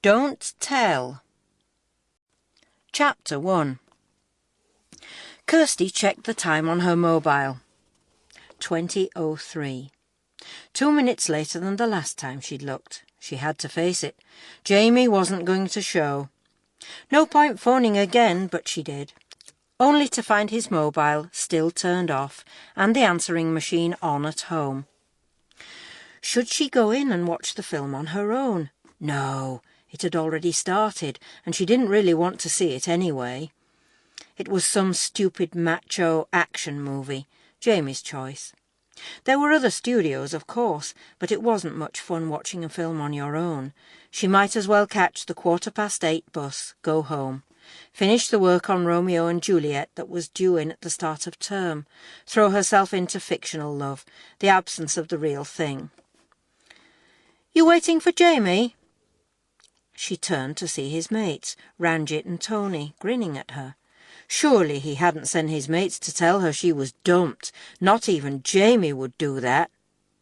Don't tell. Chapter 1. Kirsty checked the time on her mobile. 20:03. 2 minutes later than the last time she'd looked. She had to face it. Jamie wasn't going to show. No point phoning again, but she did. Only to find his mobile still turned off and the answering machine on at home. Should she go in and watch the film on her own? No, it had already started, and she didn't really want to see it anyway. It was some stupid macho action movie, Jamie's choice. There were other studios, of course, but it wasn't much fun watching a film on your own. She might as well catch the 8:15 bus, go home, finish the work on Romeo and Juliet that was due in at the start of term, throw herself into fictional love, the absence of the real thing. "You waiting for Jamie?" She turned to see his mates, Ranjit and Tony, grinning at her. Surely he hadn't sent his mates to tell her she was dumped. Not even Jamie would do that.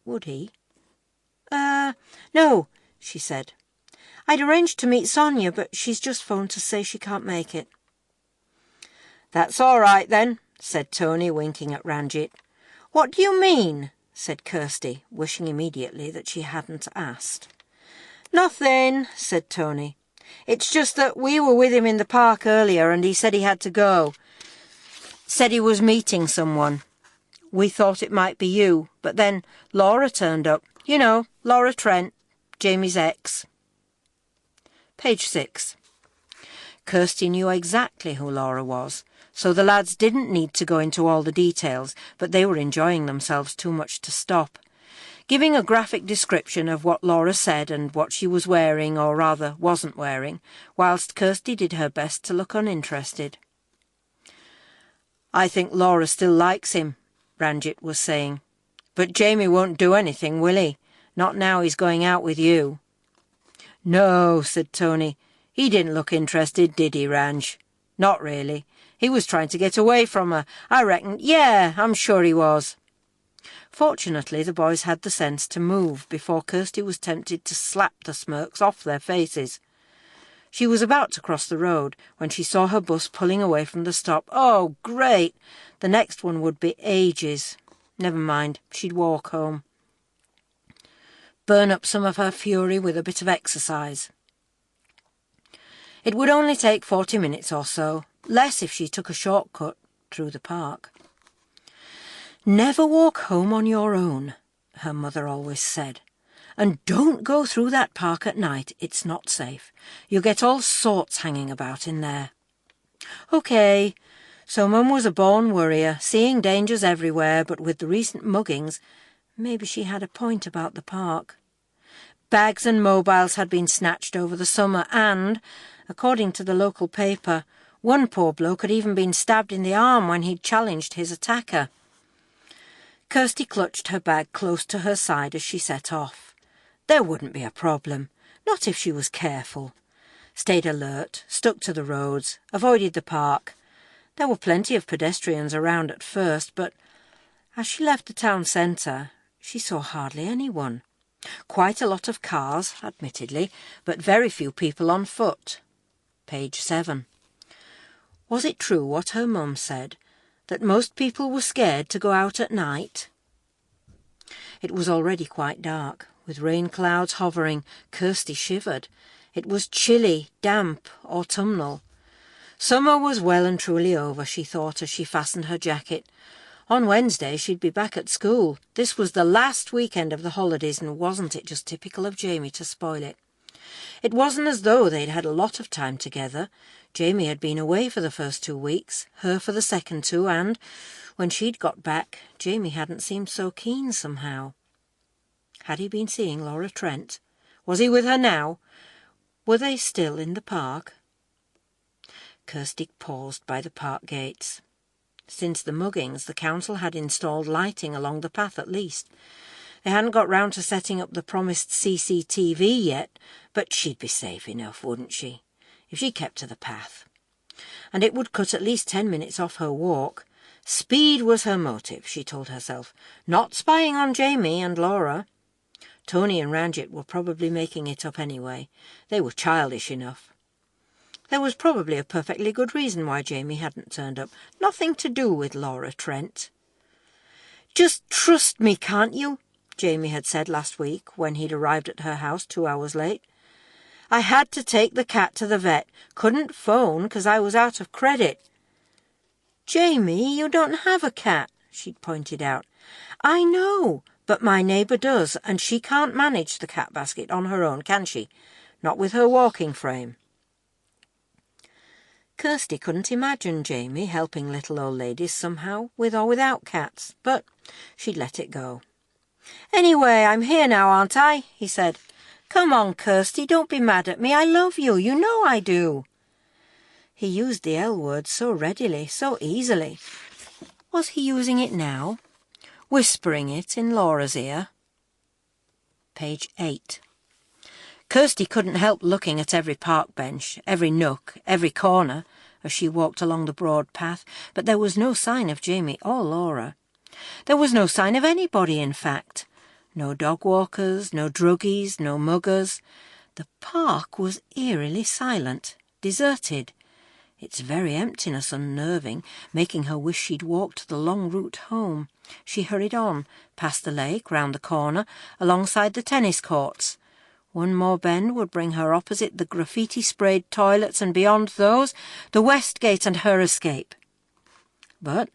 Would he? No, she said. I'd arranged to meet Sonia, but she's just phoned to say she can't make it. That's all right, then, said Tony, winking at Ranjit. What do you mean? Said Kirsty, wishing immediately that she hadn't asked. Nothing, said Tony. It's just that we were with him in the park earlier and he said he had to go. Said he was meeting someone. We thought it might be you, but then Laura turned up. You know, Laura Trent, Jamie's ex. Page 6. Kirsty knew exactly who Laura was, so the lads didn't need to go into all the details, but they were enjoying themselves too much to stop. Giving a graphic description of what Laura said and what she was wearing, or rather wasn't wearing, whilst Kirsty did her best to look uninterested. I think Laura still likes him, Ranjit was saying. But Jamie won't do anything, will he? Not now he's going out with you. No, said Tony. He didn't look interested, did he, Ranj? Not really. He was trying to get away from her, I reckon. Yeah, I'm sure he was. Fortunately, the boys had the sense to move before Kirsty was tempted to slap the smirks off their faces. She was about to cross the road when she saw her bus pulling away from the stop. Oh, great! The next one would be ages. Never mind, she'd walk home. Burn up some of her fury with a bit of exercise. It would only take 40 minutes or so, less if she took a shortcut through the park. Never walk home on your own, her mother always said. And don't go through that park at night, it's not safe. You'll get all sorts hanging about in there. OK, so Mum was a born worrier, seeing dangers everywhere, but with the recent muggings, maybe she had a point about the park. Bags and mobiles had been snatched over the summer and, according to the local paper, one poor bloke had even been stabbed in the arm when he'd challenged his attacker. Kirsty clutched her bag close to her side as she set off. There wouldn't be a problem, not if she was careful. Stayed alert, stuck to the roads, avoided the park. There were plenty of pedestrians around at first, but as she left the town centre, she saw hardly anyone. Quite a lot of cars, admittedly, but very few people on foot. Page 7. Was it true what her mum said, that most people were scared to go out at night? It was already quite dark, with rain clouds hovering. Kirsty shivered. It was chilly, damp, autumnal. Summer was well and truly over, she thought as she fastened her jacket. On Wednesday she'd be back at school. This was the last weekend of the holidays, and wasn't it just typical of Jamie to spoil it? It wasn't as though they'd had a lot of time together. Jamie had been away for the first 2 weeks, her for the second 2, and, when she'd got back, Jamie hadn't seemed so keen somehow. Had he been seeing Laura Trent? Was he with her now? Were they still in the park? Kirsty paused by the park gates. Since the muggings, the council had installed lighting along the path at least. They hadn't got round to setting up the promised CCTV yet, but she'd be safe enough, wouldn't she, if she kept to the path? And it would cut at least 10 minutes off her walk. Speed was her motive, she told herself, not spying on Jamie and Laura. Tony and Ranjit were probably making it up anyway. They were childish enough. There was probably a perfectly good reason why Jamie hadn't turned up. Nothing to do with Laura Trent. "Just trust me, can't you?" Jamie had said last week when he'd arrived at her house 2 hours late. "I had to take the cat to the vet. Couldn't phone because I was out of credit." "Jamie, you don't have a cat," she'd pointed out. "I know, but my neighbour does, and she can't manage the cat basket on her own, can she? Not with her walking frame." Kirsty couldn't imagine Jamie helping little old ladies somehow, with or without cats, but she'd let it go. "Anyway, I'm here now, aren't I?" he said. "Come on, Kirsty, don't be mad at me. I love you. You know I do." He used the L word so readily, so easily. Was he using it now? Whispering it in Laura's ear? Page 8. Kirsty couldn't help looking at every park bench, every nook, every corner, as she walked along the broad path, but there was no sign of Jamie or Laura. There was no sign of anybody, in fact. No dog walkers, no druggies, no muggers. The park was eerily silent, deserted. Its very emptiness unnerving, making her wish she'd walked the long route home. She hurried on, past the lake, round the corner, alongside the tennis courts. One more bend would bring her opposite the graffiti-sprayed toilets, and beyond those, the West Gate and her escape. But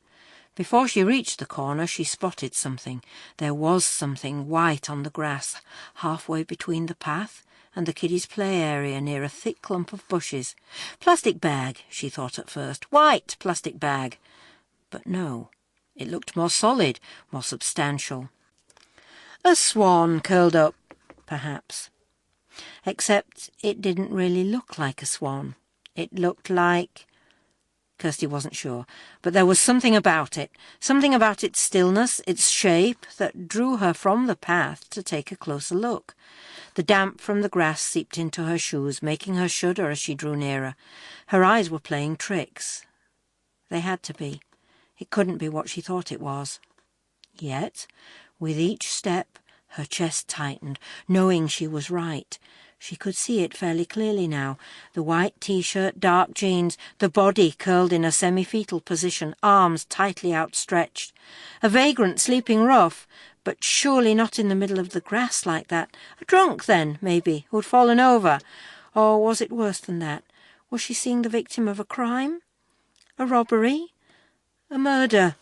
before she reached the corner, she spotted something. There was something white on the grass, halfway between the path and the kiddies' play area near a thick clump of bushes. Plastic bag, she thought at first. White plastic bag. But no, it looked more solid, more substantial. A swan curled up, perhaps. Except it didn't really look like a swan. It looked like... Kirsty wasn't sure, but there was something about its stillness, its shape, that drew her from the path to take a closer look. The damp from the grass seeped into her shoes, making her shudder as she drew nearer. Her eyes were playing tricks. They had to be. It couldn't be what she thought it was. Yet, with each step, her chest tightened, knowing she was right. She could see it fairly clearly now. The white T-shirt, dark jeans, the body curled in a semi-fetal position, arms tightly outstretched. A vagrant sleeping rough, but surely not in the middle of the grass like that. A drunk, then, maybe, who'd fallen over. Or was it worse than that? Was she seeing the victim of a crime? A robbery? A murder?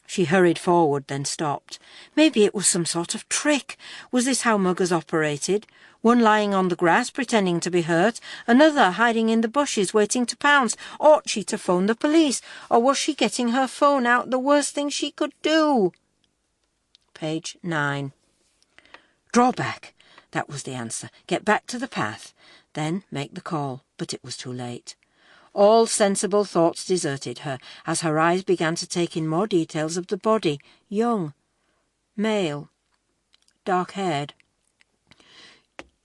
She hurried forward, then stopped. Maybe it was some sort of trick. Was this how muggers operated? One lying on the grass, pretending to be hurt, another hiding in the bushes, waiting to pounce. Ought she to phone the police? Or was she getting her phone out, the worst thing she could do? Page 9. Draw back. That was the answer. Get back to the path. Then make the call. But it was too late. All sensible thoughts deserted her as her eyes began to take in more details of the body. Young. Male. Dark-haired.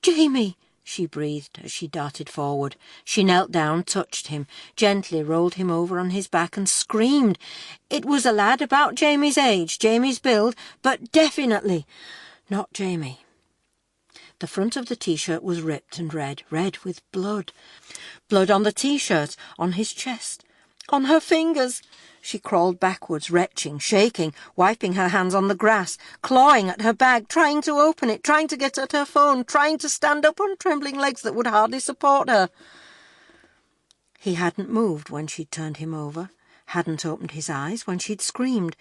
"Jamie!" she breathed as she darted forward. She knelt down, touched him, gently rolled him over on his back and screamed. It was a lad about Jamie's age, Jamie's build, but definitely not Jamie. The front of the T-shirt was ripped and red with blood. Blood on the T-shirt, on his chest, on her fingers. She crawled backwards, retching, shaking, wiping her hands on the grass, clawing at her bag, trying to open it, trying to get at her phone, trying to stand up on trembling legs that would hardly support her. He hadn't moved when she'd turned him over, hadn't opened his eyes when she'd screamed.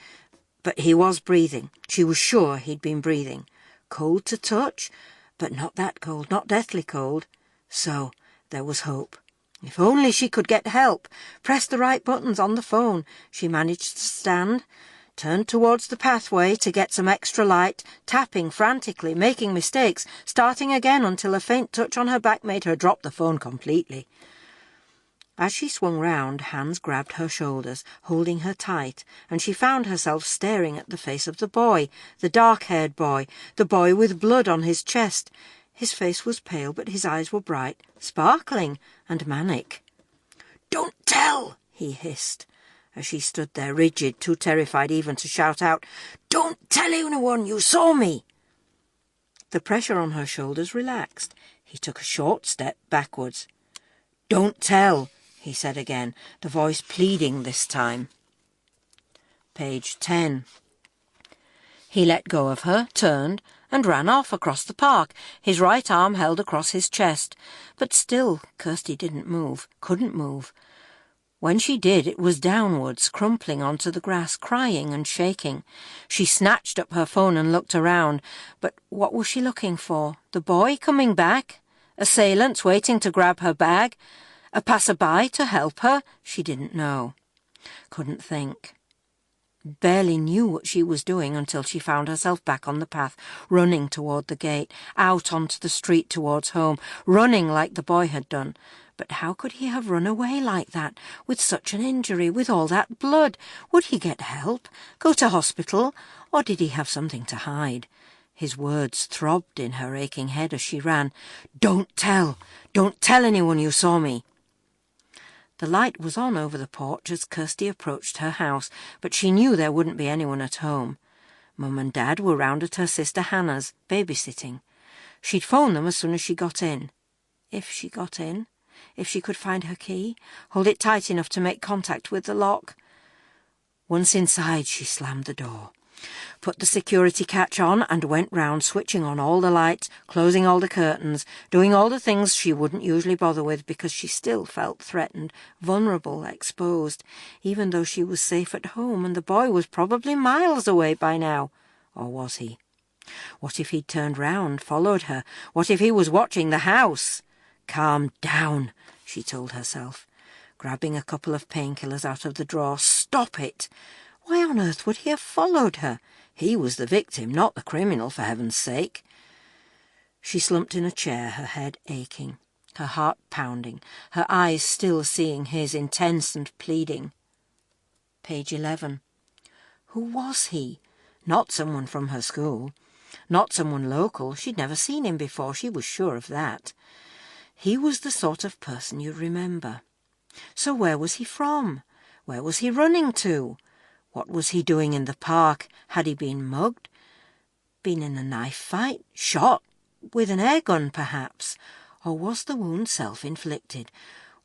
But he was breathing. She was sure he'd been breathing. Cold to touch, but not that cold, not deathly cold. So there was hope. If only she could get help, press the right buttons on the phone. She managed to stand, turned towards the pathway to get some extra light, tapping frantically, making mistakes, starting again until a faint touch on her back made her drop the phone completely. As she swung round, hands grabbed her shoulders, holding her tight, and she found herself staring at the face of the boy, the dark-haired boy, the boy with blood on his chest. His face was pale, but his eyes were bright, sparkling, and manic. "Don't tell!" he hissed, as she stood there, rigid, too terrified even to shout out, "Don't tell anyone you saw me!" The pressure on her shoulders relaxed. He took a short step backwards. "Don't tell," he said again, the voice pleading this time. Page 10. He let go of her, turned, and ran off across the park, his right arm held across his chest. But still Kirsty didn't move, couldn't move. When she did, it was downwards, crumpling onto the grass, crying and shaking. She snatched up her phone and looked around. But what was she looking for? The boy coming back? Assailants waiting to grab her bag? A passerby to help her? She didn't know. Couldn't think. Barely knew what she was doing until she found herself back on the path, running toward the gate, out onto the street towards home, running like the boy had done. But how could he have run away like that, with such an injury, with all that blood? Would he get help? Go to hospital? Or did he have something to hide? His words throbbed in her aching head as she ran. "Don't tell! Don't tell anyone you saw me!" The light was on over the porch as Kirsty approached her house, but she knew there wouldn't be anyone at home. Mum and Dad were round at her sister Hannah's, babysitting. She'd phone them as soon as she got in. If she got in, if she could find her key, hold it tight enough to make contact with the lock. Once inside, she slammed the door, put the security catch on and went round, switching on all the lights, closing all the curtains, doing all the things she wouldn't usually bother with because she still felt threatened, vulnerable, exposed, even though she was safe at home and the boy was probably miles away by now. Or was he? What if he'd turned round, followed her? What if he was watching the house? "Calm down," she told herself, grabbing a couple of painkillers out of the drawer. Stop it! Why on earth would he have followed her? He was the victim, not the criminal, for heaven's sake. She slumped in a chair, her head aching, her heart pounding, her eyes still seeing his, intense and pleading. Page 11. Who was he? Not someone from her school. Not someone local. She'd never seen him before, she was sure of that. He was the sort of person you'd remember. So where was he from? Where was he running to? What was he doing in the park? Had he been mugged? Been in a knife fight? Shot? With an air gun, perhaps? Or was the wound self-inflicted?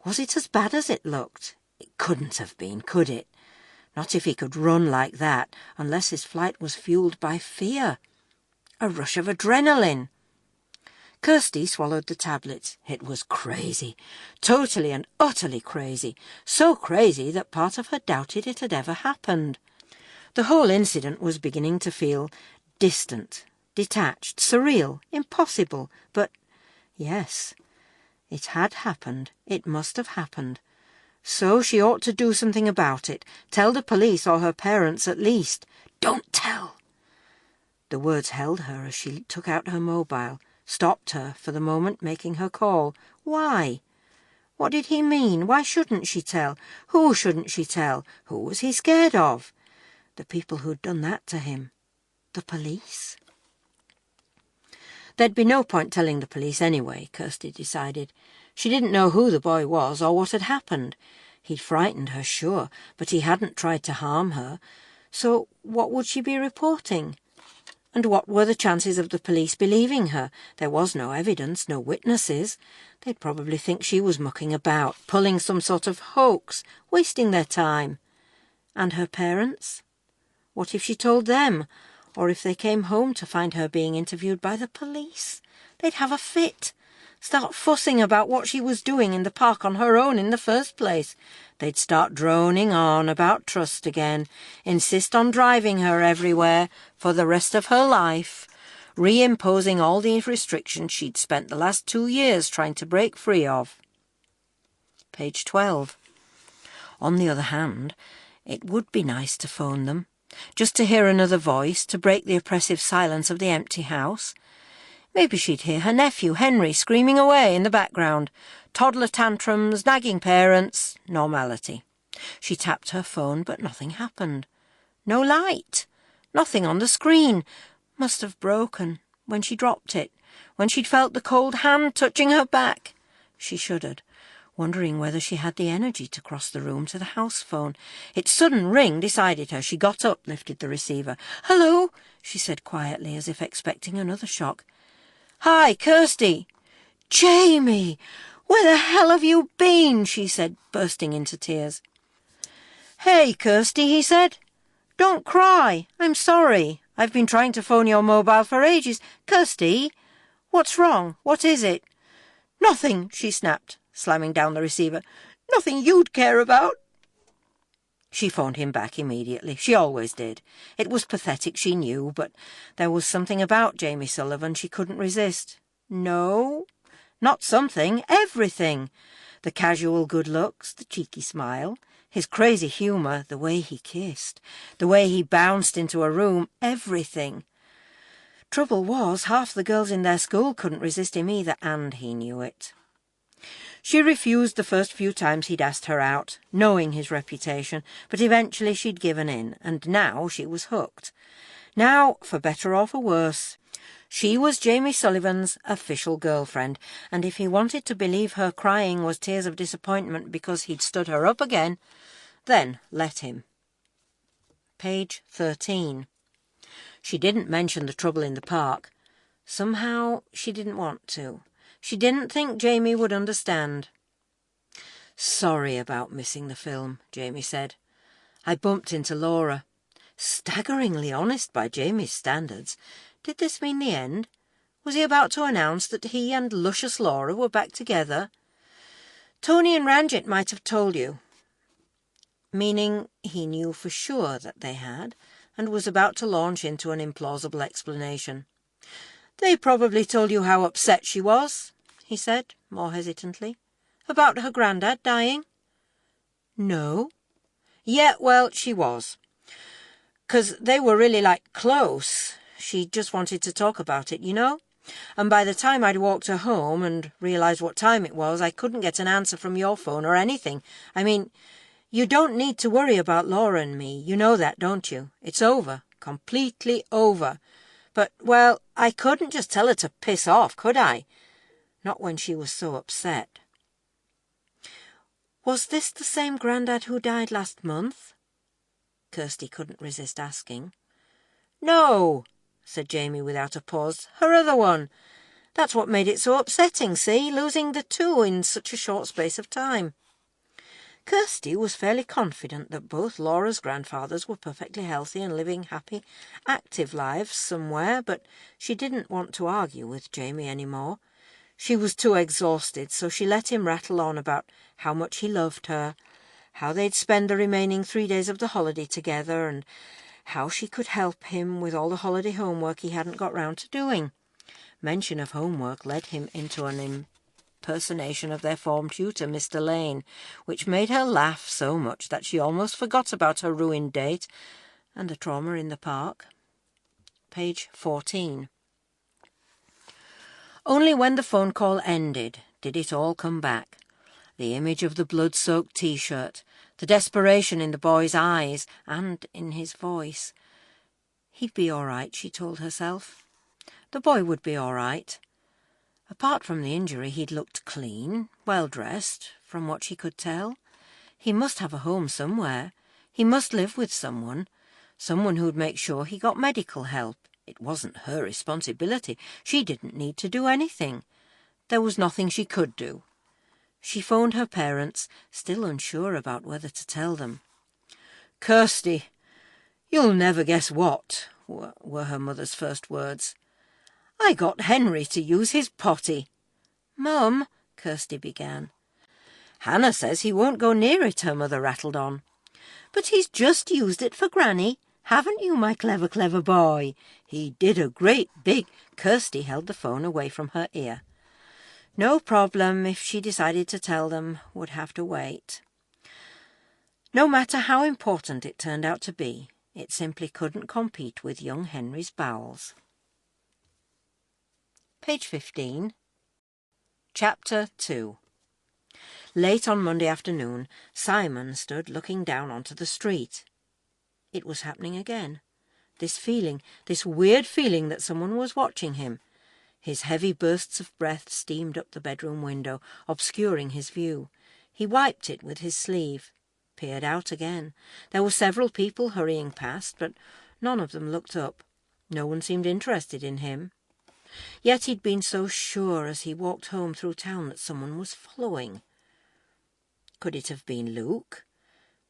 Was it as bad as it looked? It couldn't have been, could it? Not if he could run like that, unless his flight was fueled by fear. A rush of adrenaline. Kirsty swallowed the tablets. It was crazy. Totally and utterly crazy. So crazy that part of her doubted it had ever happened. The whole incident was beginning to feel distant, detached, surreal, impossible. But, yes, it had happened. It must have happened. So she ought to do something about it. Tell the police or her parents at least. "Don't tell!" The words held her as she took out her mobile, stopped her for the moment, making her call. Why? What did he mean? Why shouldn't she tell? Who shouldn't she tell? Who was he scared of? The people who'd done that to him. The police? There'd be no point telling the police anyway, Kirsty decided. She didn't know who the boy was or what had happened. He'd frightened her, sure, but he hadn't tried to harm her. So what would she be reporting? And what were the chances of the police believing her? There was no evidence, no witnesses. They'd probably think she was mucking about, pulling some sort of hoax, wasting their time. And her parents? What if she told them? Or if they came home to find her being interviewed by the police? They'd have a fit. Start fussing about what she was doing in the park on her own in the first place. They'd start droning on about trust again, insist on driving her everywhere for the rest of her life, reimposing all the restrictions she'd spent the last 2 years trying to break free of. Page 12. On the other hand, it would be nice to phone them, just to hear another voice, to break the oppressive silence of the empty house. Maybe she'd hear her nephew, Henry, screaming away in the background. Toddler tantrums, nagging parents, normality. She tapped her phone, but nothing happened. No light. Nothing on the screen. Must have broken when she dropped it, when she'd felt the cold hand touching her back. She shuddered, wondering whether she had the energy to cross the room to the house phone. Its sudden ring decided her. She got up, lifted the receiver. "Hello," she said quietly, as if expecting another shock. "Hi, Kirsty!" "Jamie! Where the hell have you been?" she said, bursting into tears. "Hey, Kirsty," he said. "Don't cry. I'm sorry. I've been trying to phone your mobile for ages. Kirsty, what's wrong? What is it?" "Nothing," she snapped, slamming down the receiver. "Nothing you'd care about." She phoned him back immediately. She always did. It was pathetic, she knew, but there was something about Jamie Sullivan she couldn't resist. No, not something, everything. The casual good looks, the cheeky smile, his crazy humour, the way he kissed, the way he bounced into a room, everything. Trouble was, half the girls in their school couldn't resist him either, and he knew it. She refused the first few times he'd asked her out, knowing his reputation, but eventually she'd given in, and now she was hooked. Now, for better or for worse, she was Jamie Sullivan's official girlfriend, and if he wanted to believe her crying was tears of disappointment because he'd stood her up again, then let him. Page 13. She didn't mention the trouble in the park. Somehow she didn't want to. She didn't think Jamie would understand. "Sorry about missing the film," Jamie said. "I bumped into Laura." Staggeringly honest by Jamie's standards. Did this mean the end? Was he about to announce that he and luscious Laura were back together? "Tony and Ranjit might have told you." Meaning he knew for sure that they had, and was about to launch into an implausible explanation. "They probably told you how upset she was," he said, more hesitantly. "About her granddad dying?" "No." "Yeah, well, she was. 'Cause they were really, close. She just wanted to talk about it, you know? And by the time I'd walked her home and realised what time it was, I couldn't get an answer from your phone or anything. I mean, you don't need to worry about Laura and me. You know that, don't you? It's over. Completely over. But, well, I couldn't just tell her to piss off, could I? Not when she was so upset." "Was this the same Grandad who died last month?" Kirsty couldn't resist asking. "No," said Jamie without a pause. "Her other one. That's what made it so upsetting, see, losing the two in such a short space of time." Kirsty was fairly confident that both Laura's grandfathers were perfectly healthy and living happy, active lives somewhere, but she didn't want to argue with Jamie any more. She was too exhausted, so she let him rattle on about how much he loved her, how they'd spend the remaining 3 days of the holiday together, and how she could help him with all the holiday homework he hadn't got round to doing. Mention of homework led him into an impersonation of their form tutor, Mr. Lane, which made her laugh so much that she almost forgot about her ruined date and the trauma in the park. Page 14. Only when the phone call ended did it all come back. The image of the blood-soaked T-shirt, the desperation in the boy's eyes and in his voice. He'd be all right, she told herself. The boy would be all right. Apart from the injury, he'd looked clean, well-dressed, from what she could tell. He must have a home somewhere. He must live with someone who'd make sure he got medical help. It wasn't her responsibility. She didn't need to do anything. There was nothing she could do. She phoned her parents, still unsure about whether to tell them. "Kirsty, you'll never guess what," were her mother's first words. "I got Henry to use his potty." "Mum," Kirsty began. "Hannah says he won't go near it," her mother rattled on. "But he's just used it for Granny, haven't you, my clever, clever boy? He did a great big—" Kirsty held the phone away from her ear. No problem if she decided to tell them, would have to wait. No matter how important it turned out to be, it simply couldn't compete with young Henry's bowels. Page 15. Chapter 2. Late on Monday afternoon, Simon stood looking down onto the street. It was happening again. This feeling, this weird feeling that someone was watching him. His heavy bursts of breath steamed up the bedroom window, obscuring his view. He wiped it with his sleeve, peered out again. There were several people hurrying past, but none of them looked up. No one seemed interested in him. Yet he'd been so sure as he walked home through town that someone was following. Could it have been Luke?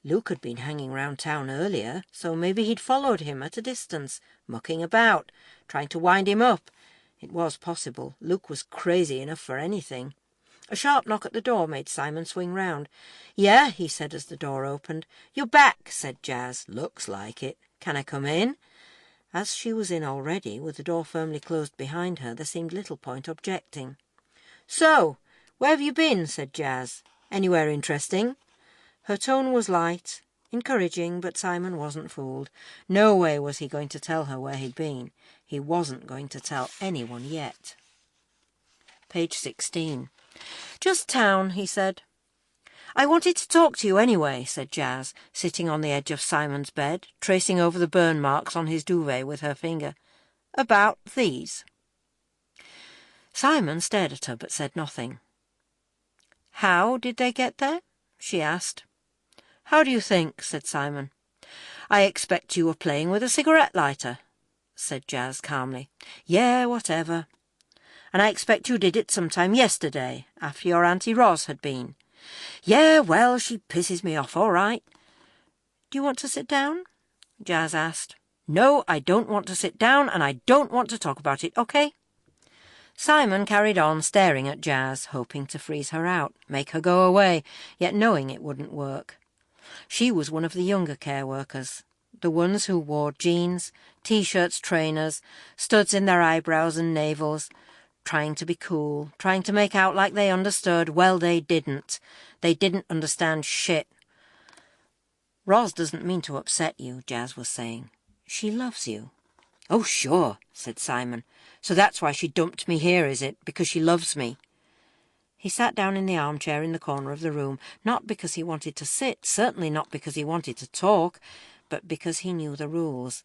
Luke had been hanging round town earlier, so maybe he'd followed him at a distance, mucking about, trying to wind him up. It was possible. Luke was crazy enough for anything. A sharp knock at the door made Simon swing round. "Yeah," he said as the door opened. "You're back," said Jazz. "Looks like it. Can I come in?" As she was in already, with the door firmly closed behind her, there seemed little point objecting. "So, where have you been?" said Jazz. "Anywhere interesting?" Her tone was light, encouraging, but Simon wasn't fooled. No way was he going to tell her where he'd been. He wasn't going to tell anyone yet. Page 16. "Just town," he said. "I wanted to talk to you anyway," said Jazz, sitting on the edge of Simon's bed, tracing over the burn marks on his duvet with her finger. "About these." Simon stared at her but said nothing. "How did they get there?" she asked. "How do you think?" said Simon. "I expect you were playing with a cigarette lighter," said Jazz calmly. "Yeah, whatever. And I expect you did it sometime yesterday, after your Auntie Ros had been." "Yeah, well, she pisses me off, all right." "Do you want to sit down?" Jazz asked. "No, I don't want to sit down, and I don't want to talk about it, okay?" Simon carried on staring at Jazz, hoping to freeze her out, make her go away, yet knowing it wouldn't work. She was one of the younger care workers, the ones who wore jeans, T-shirts, trainers, studs in their eyebrows and navels, trying to be cool, trying to make out like they understood. Well, they didn't. They didn't understand shit. "Ros doesn't mean to upset you," Jazz was saying. "She loves you." "Oh, sure," said Simon. "So that's why she dumped me here, is it? Because she loves me?" He sat down in the armchair in the corner of the room, not because he wanted to sit, certainly not because he wanted to talk, but because he knew the rules.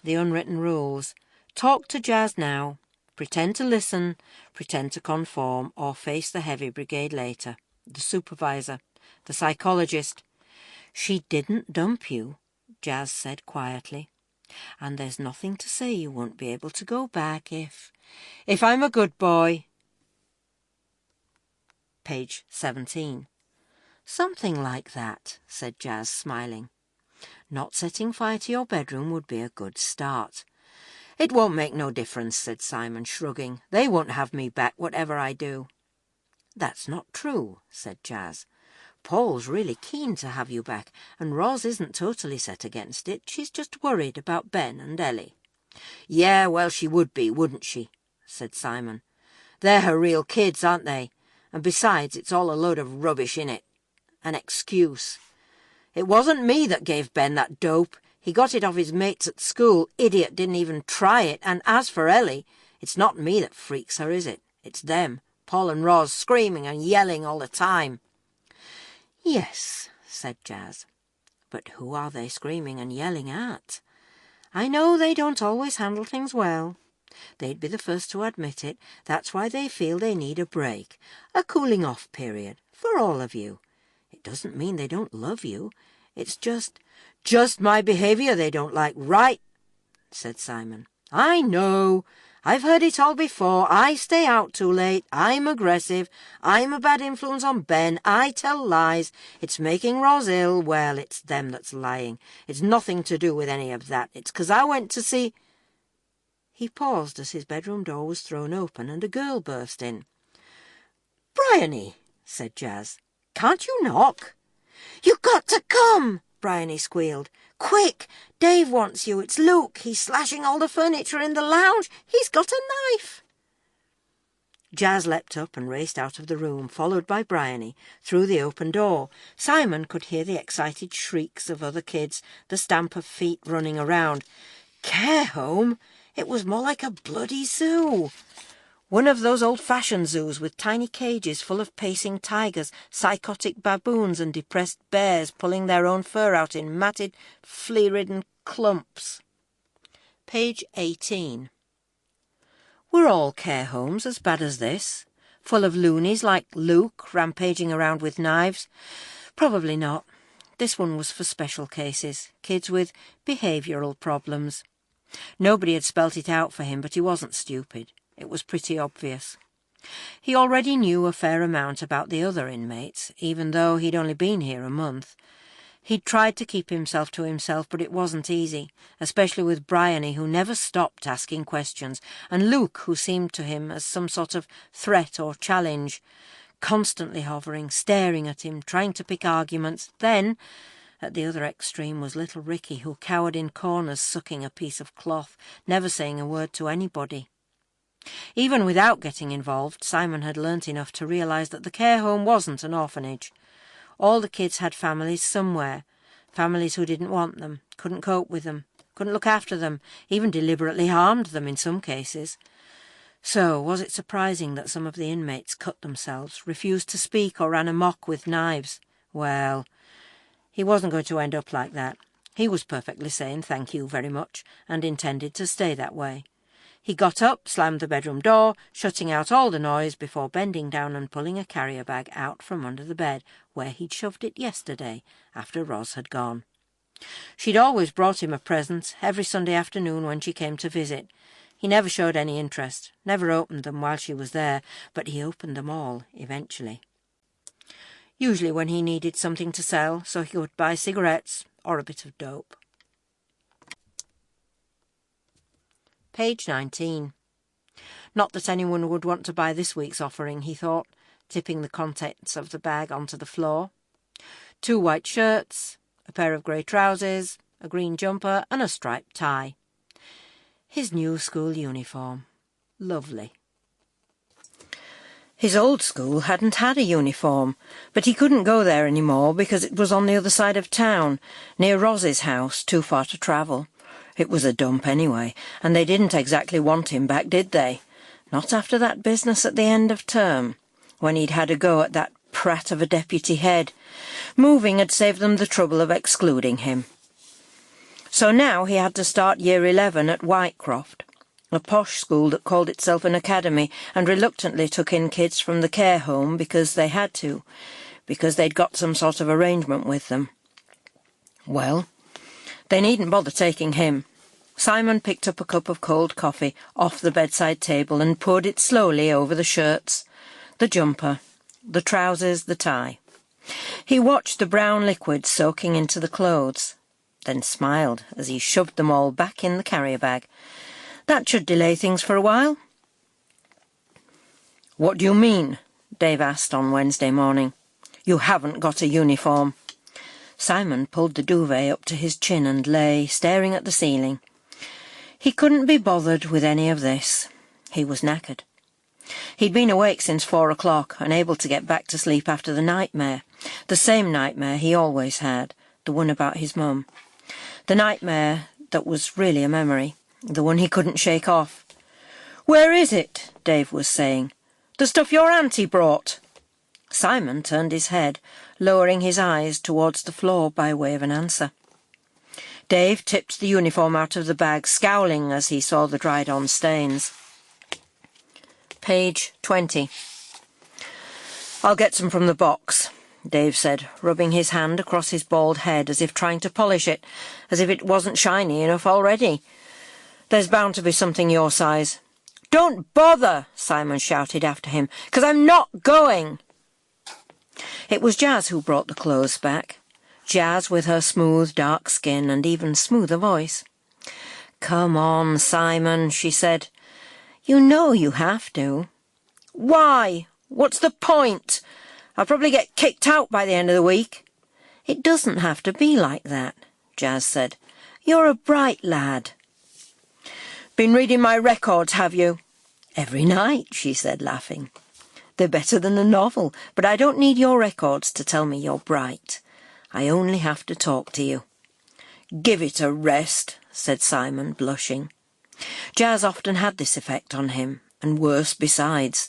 The unwritten rules. Talk to Jazz now. Pretend to listen, pretend to conform, or face the heavy brigade later. The supervisor, the psychologist. "She didn't dump you," Jazz said quietly. "And there's nothing to say you won't be able to go back if I'm a good boy." Page 17. "Something like that," said Jazz, smiling. "Not setting fire to your bedroom would be a good start." "It won't make no difference," said Simon, shrugging. "They won't have me back, whatever I do." "That's not true," said Jazz. "Paul's really keen to have you back, and Ros isn't totally set against it. She's just worried about Ben and Ellie." "Yeah, well, she would be, wouldn't she?" said Simon. "They're her real kids, aren't they? And besides, it's all a load of rubbish, innit? An excuse. It wasn't me that gave Ben that dope. He got it off his mates at school. Idiot didn't even try it. And as for Ellie, it's not me that freaks her, is it? It's them, Paul and Ros, screaming and yelling all the time." "Yes," said Jazz. "But who are they screaming and yelling at? I know they don't always handle things well. They'd be the first to admit it. That's why they feel they need a break, a cooling-off period, for all of you. It doesn't mean they don't love you. It's just my behaviour they don't like, right?" said Simon. "I know. I've heard it all before. I stay out too late. I'm aggressive. I'm a bad influence on Ben. I tell lies. It's making Ros ill. Well, it's them that's lying. It's nothing to do with any of that. It's 'cause I went to see—" He paused as his bedroom door was thrown open and a girl burst in. "Bryony," said Jazz, "can't you knock?" "You got to come," Bryony squealed. "Quick, Dave wants you. It's Luke. He's slashing all the furniture in the lounge. He's got a knife." Jazz leapt up and raced out of the room, followed by Bryony, through the open door. Simon could hear the excited shrieks of other kids, the stamp of feet running around. Care home? It was more like a bloody zoo. One of those old-fashioned zoos with tiny cages full of pacing tigers, psychotic baboons and depressed bears pulling their own fur out in matted, flea-ridden clumps. Page 18. Were all care homes as bad as this? Full of loonies like Luke rampaging around with knives? Probably not. This one was for special cases, kids with behavioural problems. Nobody had spelt it out for him, but he wasn't stupid. It was pretty obvious. He already knew a fair amount about the other inmates, even though he'd only been here a month. He'd tried to keep himself to himself, but it wasn't easy, especially with Bryony, who never stopped asking questions, and Luke, who seemed to him as some sort of threat or challenge, constantly hovering, staring at him, trying to pick arguments. Then, at the other extreme, was little Ricky, who cowered in corners sucking a piece of cloth, never saying a word to anybody. Even without getting involved, Simon had learnt enough to realise that the care home wasn't an orphanage. All the kids had families somewhere, families who didn't want them, couldn't cope with them, couldn't look after them, even deliberately harmed them in some cases. So, was it surprising that some of the inmates cut themselves, refused to speak, or ran amok with knives? Well, he wasn't going to end up like that. He was perfectly sane, thank you very much, and intended to stay that way. He got up, slammed the bedroom door, shutting out all the noise before bending down and pulling a carrier bag out from under the bed, where he'd shoved it yesterday, after Ros had gone. She'd always brought him a present, every Sunday afternoon when she came to visit. He never showed any interest, never opened them while she was there, but he opened them all, eventually. Usually when he needed something to sell, so he could buy cigarettes or a bit of dope. Page 19. Not that anyone would want to buy this week's offering, he thought, tipping the contents of the bag onto the floor. 2 white shirts, a pair of grey trousers, a green jumper and a striped tie. His new school uniform. Lovely. His old school hadn't had a uniform, but he couldn't go there any more because it was on the other side of town, near Ros's house, too far to travel. It was a dump anyway, and they didn't exactly want him back, did they? Not after that business at the end of term, when he'd had a go at that prat of a deputy head. Moving had saved them the trouble of excluding him. So now he had to start Year 11 at Whitecroft, a posh school that called itself an academy and reluctantly took in kids from the care home because they had to, because they'd got some sort of arrangement with them. Well, they needn't bother taking him. Simon picked up a cup of cold coffee off the bedside table and poured it slowly over the shirts, the jumper, the trousers, the tie. He watched the brown liquid soaking into the clothes, then smiled as he shoved them all back in the carrier bag. That should delay things for a while. "What do you mean?" Dave asked on Wednesday morning. "You haven't got a uniform." Simon pulled the duvet up to his chin and lay, staring at the ceiling. He couldn't be bothered with any of this. He was knackered. He'd been awake since 4 o'clock, unable to get back to sleep after the nightmare. The same nightmare he always had, the one about his mum. The nightmare that was really a memory, the one he couldn't shake off. "Where is it?" Dave was saying. "The stuff your auntie brought." Simon turned his head, lowering his eyes towards the floor by way of an answer. Dave tipped the uniform out of the bag, scowling as he saw the dried-on stains. Page 20. "I'll get some from the box," Dave said, rubbing his hand across his bald head as if trying to polish it, as if it wasn't shiny enough already. "There's bound to be something your size." "Don't bother," Simon shouted after him, "'cause I'm not going." It was Jazz who brought the clothes back. Jazz with her smooth, dark skin and even smoother voice. "Come on, Simon," she said. "You know you have to." "Why? What's the point? I'll probably get kicked out by the end of the week." "It doesn't have to be like that," Jazz said. "You're a bright lad." "Been reading my records, have you?" "Every night," she said, laughing. "They're better than a novel, but I don't need your records to tell me you're bright. I only have to talk to you." "Give it a rest," said Simon, blushing. Jazz often had this effect on him, and worse besides.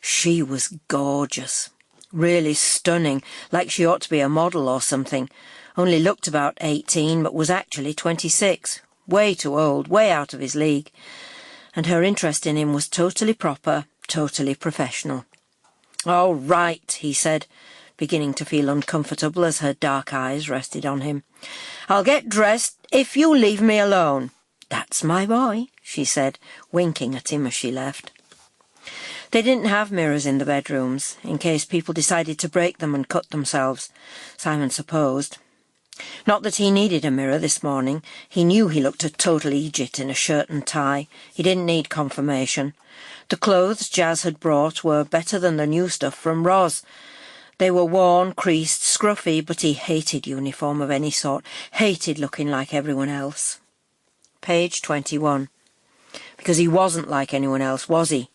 She was gorgeous, really stunning, like she ought to be a model or something, only looked about 18 but was actually 26, way too old, way out of his league. And her interest in him was totally proper, totally professional. "All right," he said, beginning to feel uncomfortable as her dark eyes rested on him. "I'll get dressed if you leave me alone." "That's my boy," she said, winking at him as she left. They didn't have mirrors in the bedrooms, in case people decided to break them and cut themselves, Simon supposed. Not that he needed a mirror this morning. He knew he looked a total Egypt in a shirt and tie. He didn't need confirmation. The clothes Jazz had brought were better than the new stuff from Roz. They were worn, creased, scruffy, but he hated uniform of any sort, hated looking like everyone else. Page 21. Because he wasn't like anyone else, was he?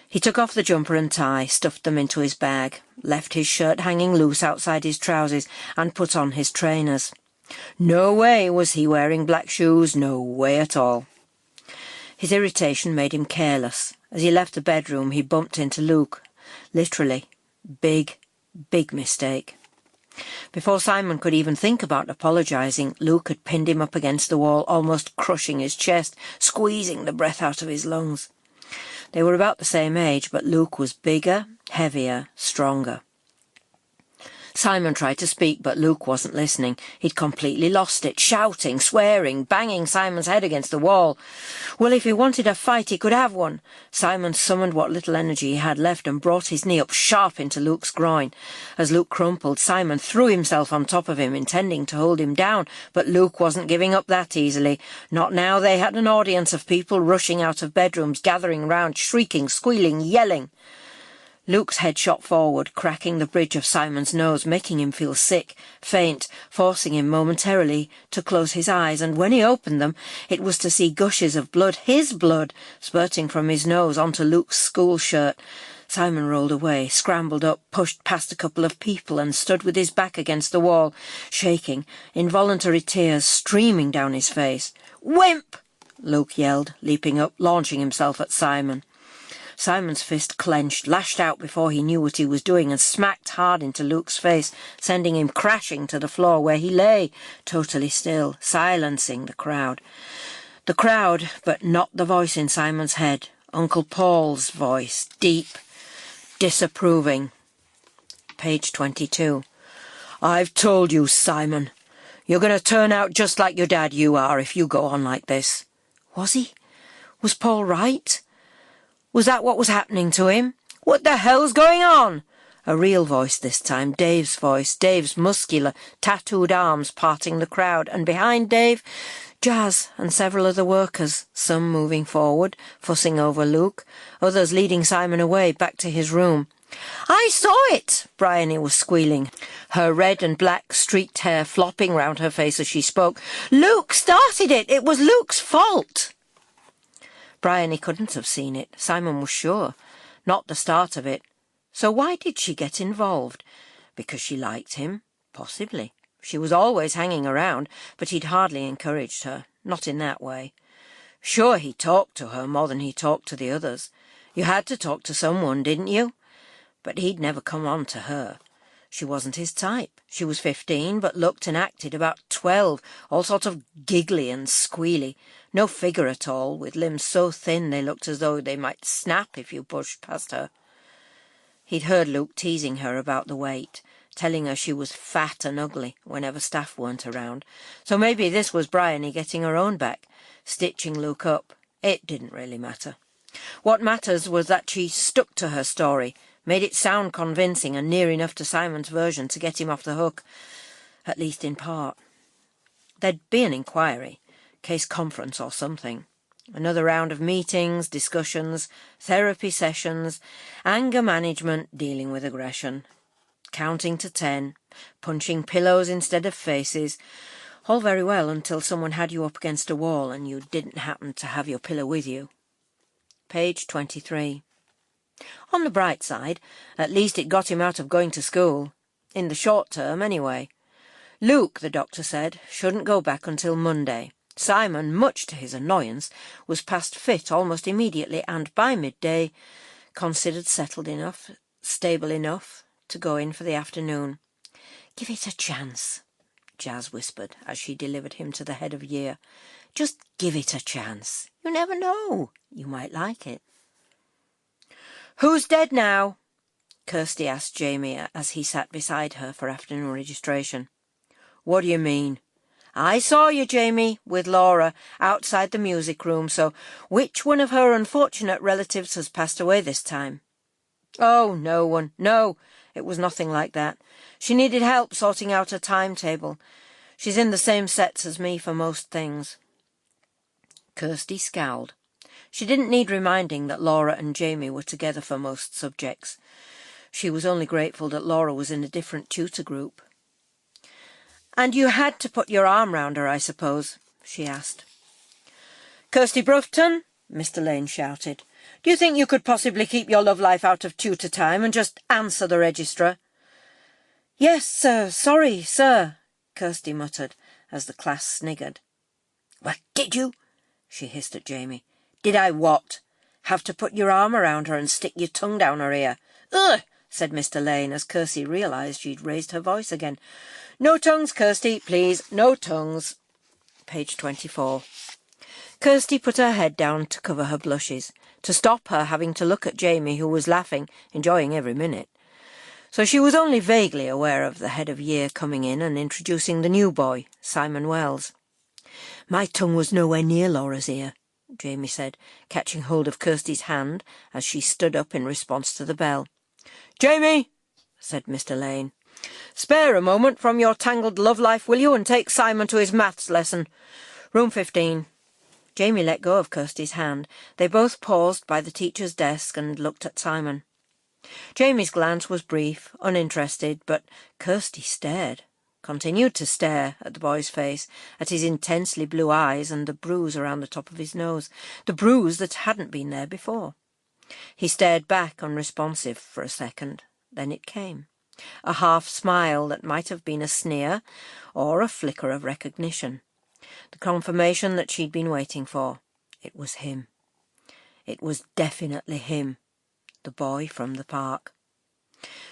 He took off the jumper and tie, stuffed them into his bag, left his shirt hanging loose outside his trousers, and put on his trainers. No way was he wearing black shoes, no way at all. His irritation made him careless. As he left the bedroom, he bumped into Luke. Literally. Big mistake. Before Simon could even think about apologising, Luke had pinned him up against the wall, almost crushing his chest, squeezing the breath out of his lungs. They were about the same age, but Luke was bigger, heavier, stronger. Simon tried to speak, but Luke wasn't listening. He'd completely lost it, shouting, swearing, banging Simon's head against the wall. Well, if he wanted a fight, he could have one. Simon summoned what little energy he had left and brought his knee up sharp into Luke's groin. As Luke crumpled, Simon threw himself on top of him, intending to hold him down, but Luke wasn't giving up that easily. Not now. They had an audience of people rushing out of bedrooms, gathering round, shrieking, squealing, yelling. Luke's head shot forward, cracking the bridge of Simon's nose, making him feel sick, faint, forcing him momentarily to close his eyes, and when he opened them, it was to see gushes of blood, his blood, spurting from his nose onto Luke's school shirt. Simon rolled away, scrambled up, pushed past a couple of people, and stood with his back against the wall, shaking, involuntary tears streaming down his face. "Wimp!" Luke yelled, leaping up, launching himself at Simon. Simon's fist clenched, lashed out before he knew what he was doing, and smacked hard into Luke's face, sending him crashing to the floor where he lay, totally still, silencing the crowd. The crowd, but not the voice in Simon's head. Uncle Paul's voice, deep, disapproving. Page 22. "I've told you, Simon. You're going to turn out just like your dad you are if you go on like this." Was he? Was Paul right? Was that what was happening to him? What the hell's going on? A real voice this time, Dave's voice, Dave's muscular, tattooed arms parting the crowd, and behind Dave, Jazz and several other workers, some moving forward, fussing over Luke, others leading Simon away back to his room. "I saw it!" Bryony was squealing, her red and black streaked hair flopping round her face as she spoke. "Luke started it! It was Luke's fault!" Bryony couldn't have seen it, Simon was sure. Not the start of it. So why did she get involved? Because she liked him? Possibly. She was always hanging around, but he'd hardly encouraged her. Not in that way. Sure, he talked to her more than he talked to the others. You had to talk to someone, didn't you? But he'd never come on to her. She wasn't his type. She was 15, but looked and acted about 12, all sort of giggly and squealy. No figure at all, with limbs so thin they looked as though they might snap if you pushed past her. He'd heard Luke teasing her about the weight, telling her she was fat and ugly whenever staff weren't around. So maybe this was Bryony getting her own back, stitching Luke up. It didn't really matter. What matters was that she stuck to her story, made it sound convincing and near enough to Simon's version to get him off the hook, at least in part. There'd be an inquiry, case conference or something. Another round of meetings, discussions, therapy sessions, anger management, dealing with aggression, counting to 10, punching pillows instead of faces. All very well until someone had you up against a wall and you didn't happen to have your pillow with you. Page 23. On the bright side, at least it got him out of going to school. In the short term, anyway. Luke, the doctor said, shouldn't go back until Monday. Simon, much to his annoyance, was past fit almost immediately and by midday considered settled enough, stable enough, to go in for the afternoon. "Give it a chance," Jazz whispered as she delivered him to the head of year. "Just give it a chance. You never know. You might like it." "Who's dead now?" Kirsty asked Jamie as he sat beside her for afternoon registration. "What do you mean?" I saw you, Jamie, with Laura, outside the music room, so which one of her unfortunate relatives has passed away this time? Oh, no one. No, it was nothing like that. She needed help sorting out her timetable. She's in the same sets as me for most things. Kirsty scowled. She didn't need reminding that Laura and Jamie were together for most subjects. She was only grateful that Laura was in a different tutor group. "And you had to put your arm round her, I suppose?" she asked. "Kirsty Brufton," Mr. Lane shouted, "do you think you could possibly keep your love life out of tutor time and just answer the registrar?" "Yes, sir, sorry, sir," Kirsty muttered as the class sniggered. "Well, did you?" she hissed at Jamie. "Did I what? Have to put your arm around her and stick your tongue down her ear?" "Ugh!" said Mr. Lane as Kirsty realised she'd raised her voice again. "No tongues, Kirsty, please, no tongues." Page 24. Kirsty put her head down to cover her blushes, to stop her having to look at Jamie, who was laughing, enjoying every minute. So she was only vaguely aware of the head of year coming in and introducing the new boy, Simon Wells. "My tongue was nowhere near Laura's ear," Jamie said, catching hold of Kirsty's hand as she stood up in response to the bell. "Jamie," said Mr. Lane, "spare a moment from your tangled love life, will you, and take Simon to his maths lesson. Room 15. Jamie let go of Kirsty's hand. They both paused by the teacher's desk and looked at Simon. Jamie's glance was brief, uninterested, but Kirsty stared, continued to stare at the boy's face, at his intensely blue eyes and the bruise around the top of his nose, the bruise that hadn't been there before. He stared back, unresponsive, for a second. Then it came. A half-smile that might have been a sneer or a flicker of recognition. The confirmation that she'd been waiting for. It was him. It was definitely him, the boy from the park.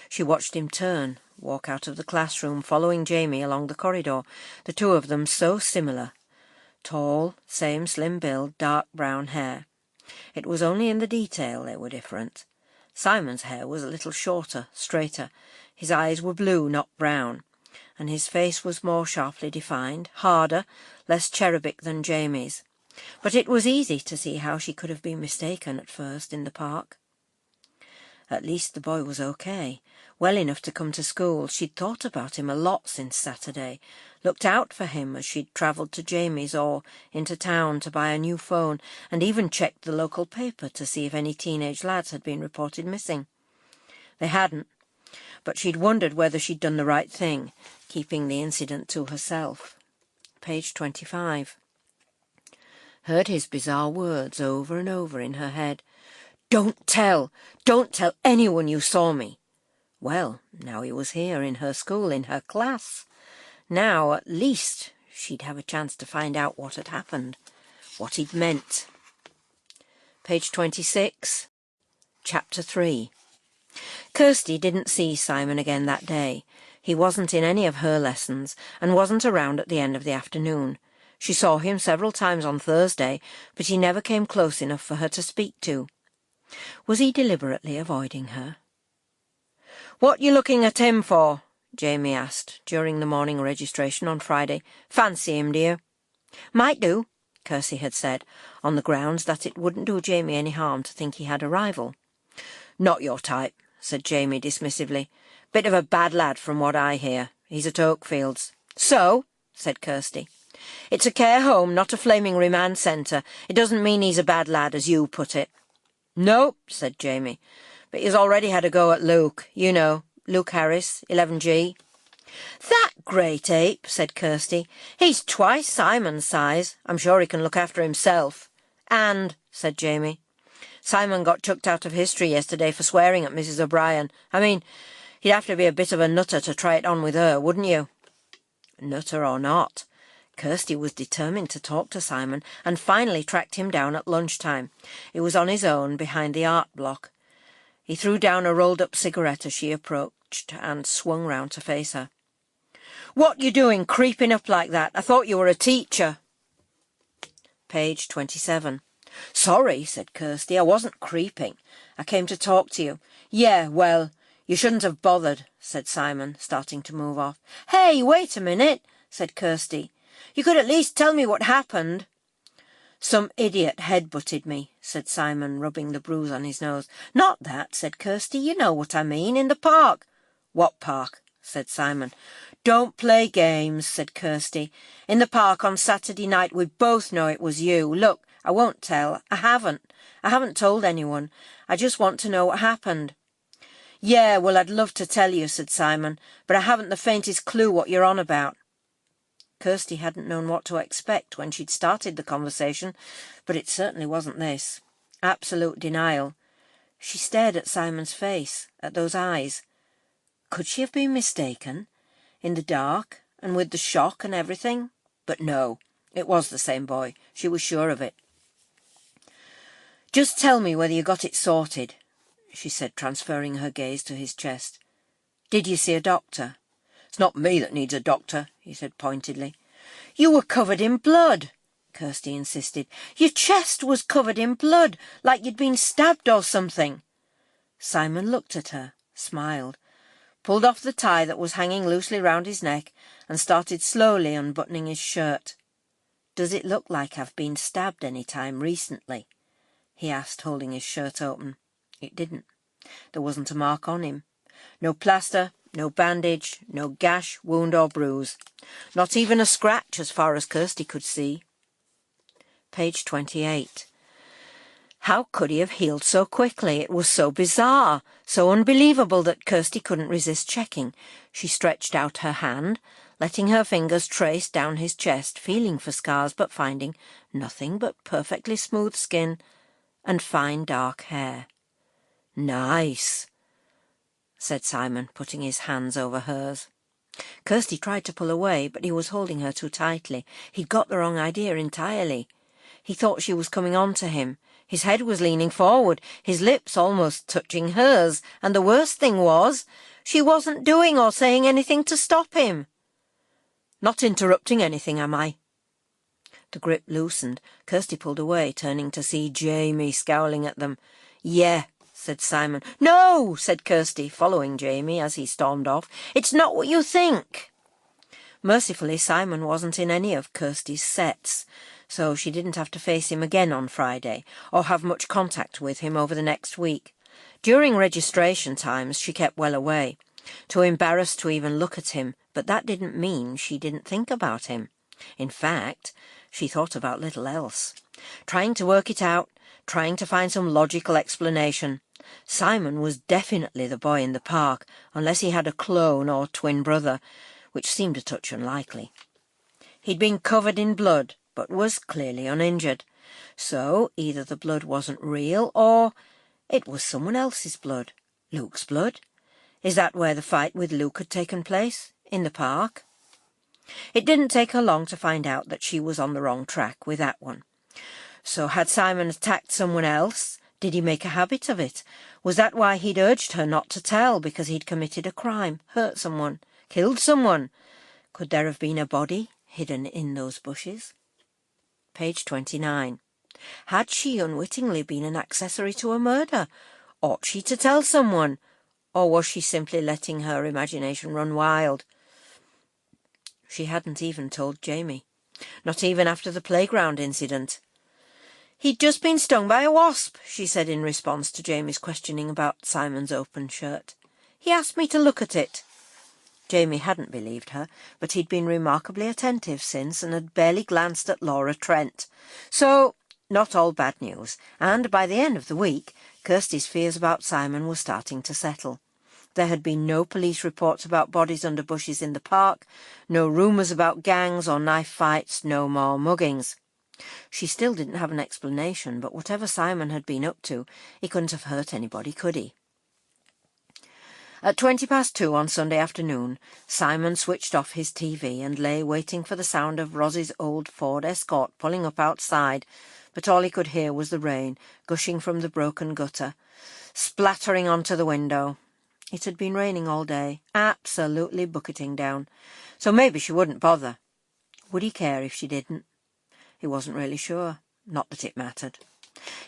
She watched him turn, walk out of the classroom, following Jamie along the corridor, the two of them so similar. Tall, same slim build, dark brown hair. It was only in the detail they were different. Simon's hair was a little shorter, straighter. His eyes were blue, not brown, and his face was more sharply defined, harder, less cherubic than Jamie's. But it was easy to see how she could have been mistaken at first in the park. At least the boy was okay, well enough to come to school. She'd thought about him a lot since Saturday, looked out for him as she'd travelled to Jamie's or into town to buy a new phone, and even checked the local paper to see if any teenage lads had been reported missing. They hadn't, but she'd wondered whether she'd done the right thing, keeping the incident to herself. Page 25. Heard his bizarre words over and over in her head. Don't tell anyone you saw me. Well, now he was here, in her school, in her class. Now, at least, she'd have a chance to find out what had happened, what he'd meant. Page 26. Chapter 3. Kirsty didn't see Simon again that day. He wasn't in any of her lessons, and wasn't around at the end of the afternoon. She saw him several times on Thursday, but he never came close enough for her to speak to. Was he deliberately avoiding her? "What you looking at him for?" Jamie asked during the morning registration on Friday. "Fancy him, dear?" "Might do," Kirsty had said, on the grounds that it wouldn't do Jamie any harm to think he had a rival. "Not your type," said Jamie dismissively. "Bit of a bad lad from what I hear. He's at Oakfields." "So?" said Kirsty. "It's a care home, not a flaming remand centre. It doesn't mean he's a bad lad, as you put it." "No," said Jamie, "but he's already had a go at Luke. You know, Luke Harris, 11G. "That great ape," said Kirsty. "He's twice Simon's size. I'm sure he can look after himself." "And," said Jamie, "Simon got chucked out of history yesterday for swearing at Mrs. O'Brien. I mean, he'd have to be a bit of a nutter to try it on with her, wouldn't you?" Nutter or not, Kirsty was determined to talk to Simon, and finally tracked him down at lunchtime. It was on his own, behind the art block. He threw down a rolled-up cigarette as she approached, and swung round to face her. "What you doing, creeping up like that? I thought you were a teacher." Page 27. "Sorry," said Kirsty, "I wasn't creeping. I came to talk to you." "Yeah, well, you shouldn't have bothered," said Simon, starting to move off. "Hey, wait a minute," said Kirsty. You could at least tell me what happened." "Some idiot head-butted me," said Simon, rubbing the bruise on his nose. "Not that," said Kirsty. "You know what I mean, in the park." "What park?" said Simon. "Don't play games," said Kirsty. "In the park on Saturday night. We both know it was you. Look, I won't tell. I haven't told anyone. I just want to know what happened." "Yeah, well, I'd love to tell you," said Simon, "but I haven't the faintest clue what you're on about." Kirsty hadn't known what to expect when she'd started the conversation, but it certainly wasn't this. Absolute denial. She stared at Simon's face, at those eyes. Could she have been mistaken? In the dark, and with the shock and everything? But no, it was the same boy. She was sure of it. "Just tell me whether you got it sorted," she said, transferring her gaze to his chest. "Did you see a doctor?" "It's not me that needs a doctor," he said pointedly. "You were covered in blood," Kirsty insisted. "Your chest was covered in blood, like you'd been stabbed or something." Simon looked at her, smiled, pulled off the tie that was hanging loosely round his neck, and started slowly unbuttoning his shirt. "Does it look like I've been stabbed any time recently?" he asked, holding his shirt open. It didn't. There wasn't a mark on him. No plaster, no bandage, no gash, wound or bruise. Not even a scratch as far as Kirsty could see. Page 28. How could he have healed so quickly? It was so bizarre, so unbelievable that Kirsty couldn't resist checking. She stretched out her hand, letting her fingers trace down his chest, feeling for scars but finding nothing but perfectly smooth skin and fine dark hair. "Nice," said Simon, putting his hands over hers. Kirsty tried to pull away, but he was holding her too tightly. He'd got the wrong idea entirely. He thought she was coming on to him. His head was leaning forward, his lips almost touching hers, and the worst thing was, she wasn't doing or saying anything to stop him. "Not interrupting anything, am I?" The grip loosened. Kirsty pulled away, turning to see Jamie scowling at them. "Yeah," said Simon. "No," said Kirsty, following Jamie as he stormed off. "It's not what you think." Mercifully, Simon wasn't in any of Kirsty's sets, so she didn't have to face him again on Friday, or have much contact with him over the next week. During registration times she kept well away, too embarrassed to even look at him, but that didn't mean she didn't think about him. In fact, she thought about little else. Trying to work it out, trying to find some logical explanation. Simon was definitely the boy in the park, unless he had a clone or twin brother, which seemed a touch unlikely. He'd been covered in blood, but was clearly uninjured. So either the blood wasn't real, or it was someone else's blood. Luke's blood? Is that where the fight with Luke had taken place? In the park? It didn't take her long to find out that she was on the wrong track with that one. So had Simon attacked someone else? Did he make a habit of it? Was that why he'd urged her not to tell, because he'd committed a crime, hurt someone, killed someone? Could there have been a body hidden in those bushes? Page 29. Had she unwittingly been an accessory to a murder? Ought she to tell someone? Or was she simply letting her imagination run wild? She hadn't even told Jamie. Not even after the playground incident. "He'd just been stung by a wasp," she said in response to Jamie's questioning about Simon's open shirt. "He asked me to look at it." Jamie hadn't believed her, but he'd been remarkably attentive since and had barely glanced at Laura Trent. So, not all bad news, and by the end of the week, Kirsty's fears about Simon were starting to settle. There had been no police reports about bodies under bushes in the park, no rumours about gangs or knife fights, no more muggings. She still didn't have an explanation, but whatever Simon had been up to, he couldn't have hurt anybody, could he? At 2:20 on Sunday afternoon, Simon switched off his TV and lay waiting for the sound of Rosie's old Ford Escort pulling up outside, but all he could hear was the rain gushing from the broken gutter, splattering onto the window. It had been raining all day, absolutely bucketing down, so maybe she wouldn't bother. Would he care if she didn't? He wasn't really sure. Not that it mattered.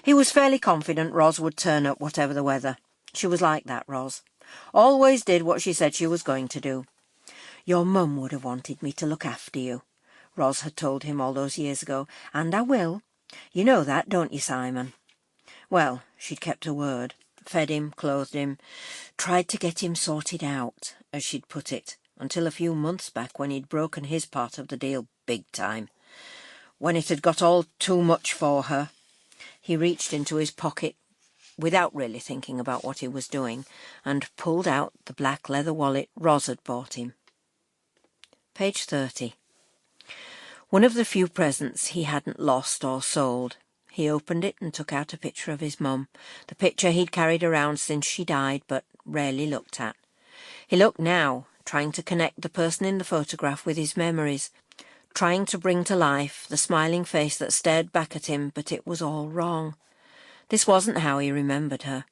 He was fairly confident Ros would turn up whatever the weather. She was like that, Ros. Always did what she said she was going to do. "Your mum would have wanted me to look after you," Ros had told him all those years ago. "And I will. You know that, don't you, Simon?" Well, she'd kept her word. Fed him, clothed him, tried to get him sorted out, as she'd put it, until a few months back when he'd broken his part of the deal big time. When it had got all too much for her, he reached into his pocket, without really thinking about what he was doing, and pulled out the black leather wallet Ros had bought him. Page 30. One of the few presents he hadn't lost or sold. He opened it and took out a picture of his mum, the picture he'd carried around since she died but rarely looked at. He looked now, trying to connect the person in the photograph with his memories, trying to bring to life the smiling face that stared back at him, but it was all wrong. This wasn't how he remembered her.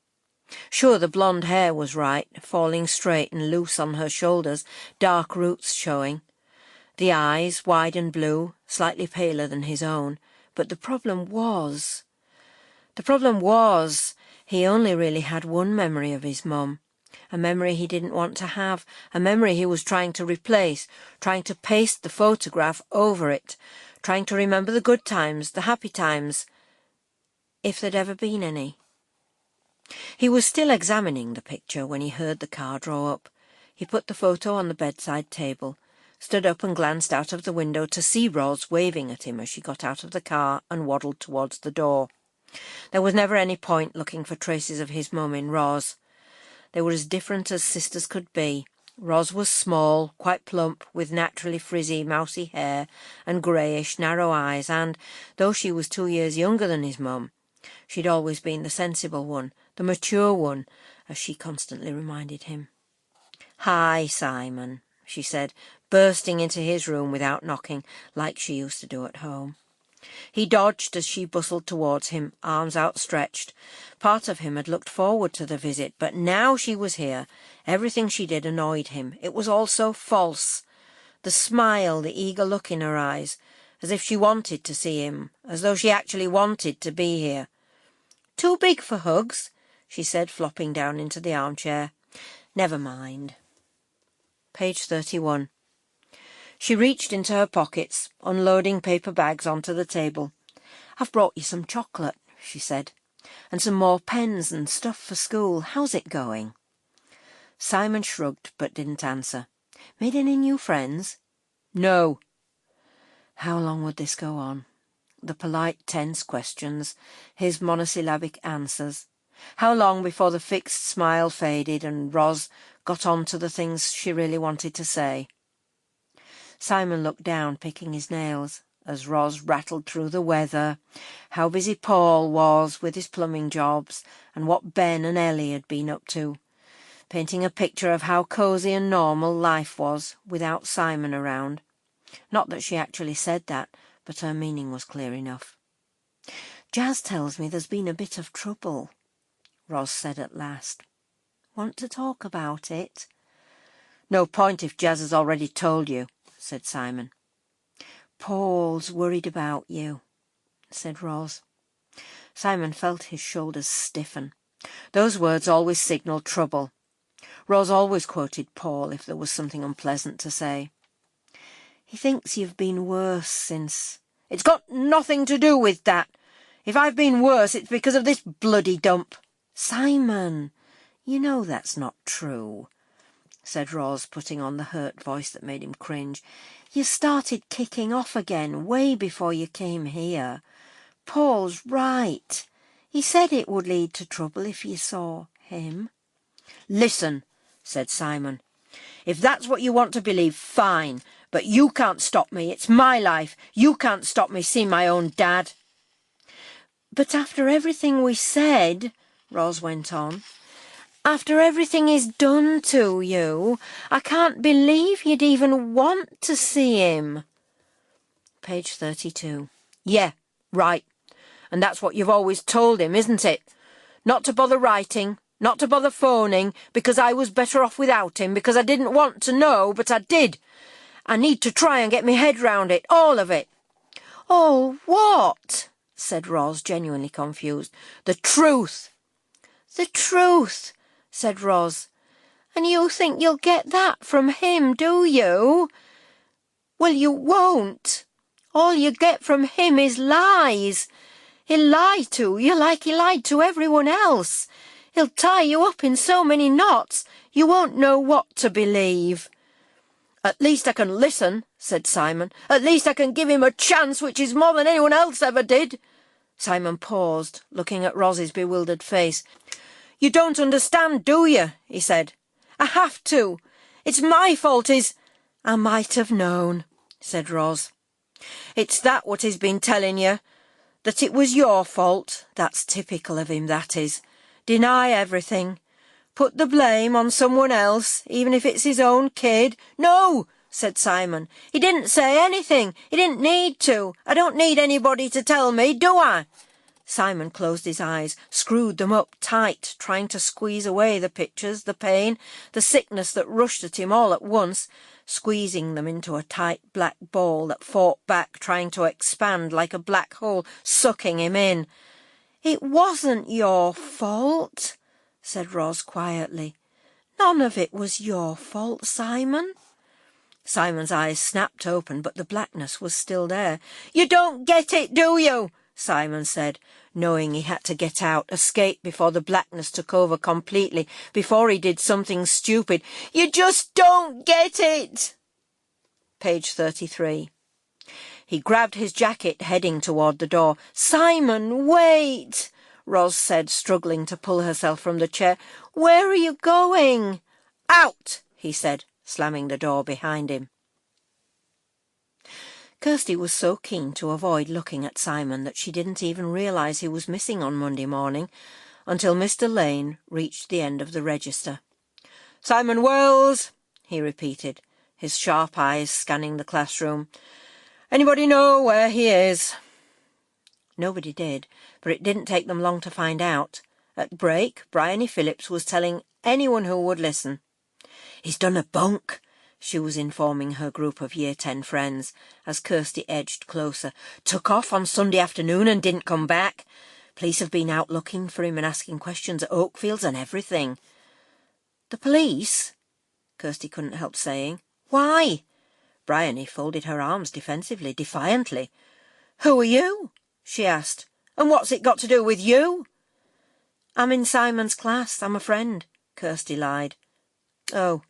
Sure, the blonde hair was right, falling straight and loose on her shoulders, dark roots showing. The eyes, wide and blue, slightly paler than his own. But the problem was, he only really had one memory of his mum, a memory he didn't want to have, a memory he was trying to replace, trying to paste the photograph over it, trying to remember the good times, the happy times, if there'd ever been any. He was still examining the picture when he heard the car draw up. He put the photo on the bedside table, stood up and glanced out of the window to see Ros waving at him as she got out of the car and waddled towards the door. There was never any point looking for traces of his mum in Ros. They were as different as sisters could be. Ros was small, quite plump, with naturally frizzy, mousy hair and greyish, narrow eyes, and, though she was 2 years younger than his mum, she'd always been the sensible one, the mature one, as she constantly reminded him. "Hi, Simon," she said, bursting into his room without knocking, like she used to do at home. He dodged as she bustled towards him, arms outstretched. Part of him had looked forward to the visit, but now she was here, everything she did annoyed him. It was all so false. The smile, the eager look in her eyes, as if she wanted to see him, as though she actually wanted to be here. "Too big for hugs?" she said, flopping down into the armchair. "Never mind." Page 31. She reached into her pockets, unloading paper bags onto the table. "I've brought you some chocolate," she said, "and some more pens and stuff for school. How's it going?" Simon shrugged but didn't answer. "Made any new friends?" "No." How long would this go on? The polite, tense questions, his monosyllabic answers. How long before the fixed smile faded and Ros got on to the things she really wanted to say? Simon looked down, picking his nails, as Ros rattled through the weather, how busy Paul was with his plumbing jobs, and what Ben and Ellie had been up to, painting a picture of how cosy and normal life was without Simon around. Not that she actually said that, but her meaning was clear enough. "Jazz tells me there's been a bit of trouble," Ros said at last. "Want to talk about it?" "No point if Jazz has already told you," said Simon. "Paul's worried about you," said Ros. Simon felt his shoulders stiffen. Those words always signalled trouble. Ros always quoted Paul if there was something unpleasant to say. "He thinks you've been worse since—" "It's got nothing to do with that. If I've been worse, it's because of this bloody dump." "Simon, you know that's not true," said Ros, putting on the hurt voice that made him cringe. "You started kicking off again way before you came here. Paul's right. He said it would lead to trouble if you saw him." "Listen," said Simon. "If that's what you want to believe, fine. But you can't stop me. It's my life. You can't stop me seeing my own dad." "But after everything we said," Ros went on, "after everything he's done to you, I can't believe you'd even want to see him." Page 32. "Yeah, right. And that's what you've always told him, isn't it? Not to bother writing, not to bother phoning, because I was better off without him, because I didn't want to know, but I did. I need to try and get my head round it, all of it." "All what?" said Ros, genuinely confused. "The truth." "The truth," said Ros. "And you think you'll get that from him, do you?" "Well, you won't," All you get from him is lies. He'll lie to you like he lied to everyone else. He'll tie you up in so many knots you won't know what to believe." "At least I can listen," said Simon. "At least I can give him a chance, which is more than anyone else ever did." Simon paused, looking at Ros's bewildered face. "You don't understand, do you?" he said. "I have to. It's my fault is—" "I might have known," said Ros. "It's that what he's been telling you, that it was your fault. That's typical of him, that is. Deny everything. Put the blame on someone else, even if it's his own kid." "No," said Simon. "He didn't say anything. He didn't need to. I don't need anybody to tell me, do I?" Simon closed his eyes, screwed them up tight, trying to squeeze away the pictures, the pain, the sickness that rushed at him all at once, squeezing them into a tight black ball that fought back, trying to expand like a black hole, sucking him in. "It wasn't your fault," said Ros quietly. "None of it was your fault, Simon." Simon's eyes snapped open, but the blackness was still there. "You don't get it, do you?" Simon said, knowing he had to get out, escape before the blackness took over completely, before he did something stupid. "You just don't get it." Page 33. He grabbed his jacket, heading toward the door. "Simon, wait," Ros said, struggling to pull herself from the chair. "Where are you going?" "Out," he said, slamming the door behind him. Kirsty was so keen to avoid looking at Simon that she didn't even realise he was missing on Monday morning until Mr. Lane reached the end of the register. "Simon Wells," he repeated, his sharp eyes scanning the classroom. "Anybody know where he is?" Nobody did, but it didn't take them long to find out. At break, Bryony Phillips was telling anyone who would listen. "He's done a bunk," she was informing her group of Year 10 friends, as Kirsty edged closer. "Took off on Sunday afternoon and didn't come back. Police have been out looking for him and asking questions at Oakfields and everything." "The police?" Kirsty couldn't help saying. "Why?" Bryony folded her arms defensively, defiantly. "Who are you?" she asked. "And what's it got to do with you?" "I'm in Simon's class. I'm a friend," Kirsty lied. "Oh,"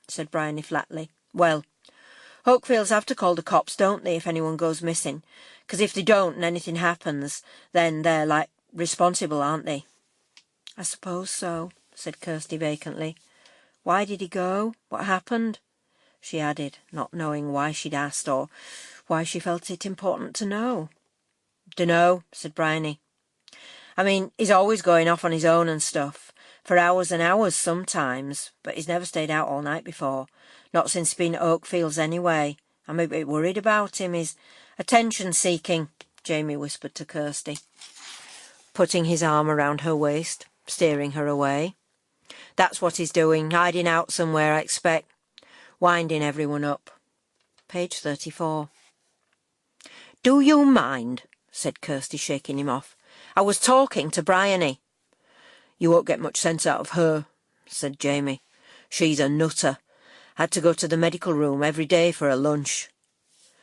said Bryony flatly. "Well, Oakfields have to call the cops, don't they, if anyone goes missing? 'Cause if they don't and anything happens, then they're, like, responsible, aren't they?" "I suppose so," said Kirsty vacantly. "Why did he go? What happened?" she added, not knowing why she'd asked or why she felt it important to know. "Dunno," said Bryony. "I mean, he's always going off on his own and stuff, for hours and hours sometimes, but he's never stayed out all night before. Not since being at Oakfields anyway. I'm a bit worried about him. He's attention-seeking," Jamie whispered to Kirsty, putting his arm around her waist, steering her away. "That's what he's doing, hiding out somewhere, I expect. Winding everyone up." Page 34. "Do you mind?" said Kirsty, shaking him off. "I was talking to Bryony." "You won't get much sense out of her," said Jamie. "She's a nutter. Had to go to the medical room every day for her lunch."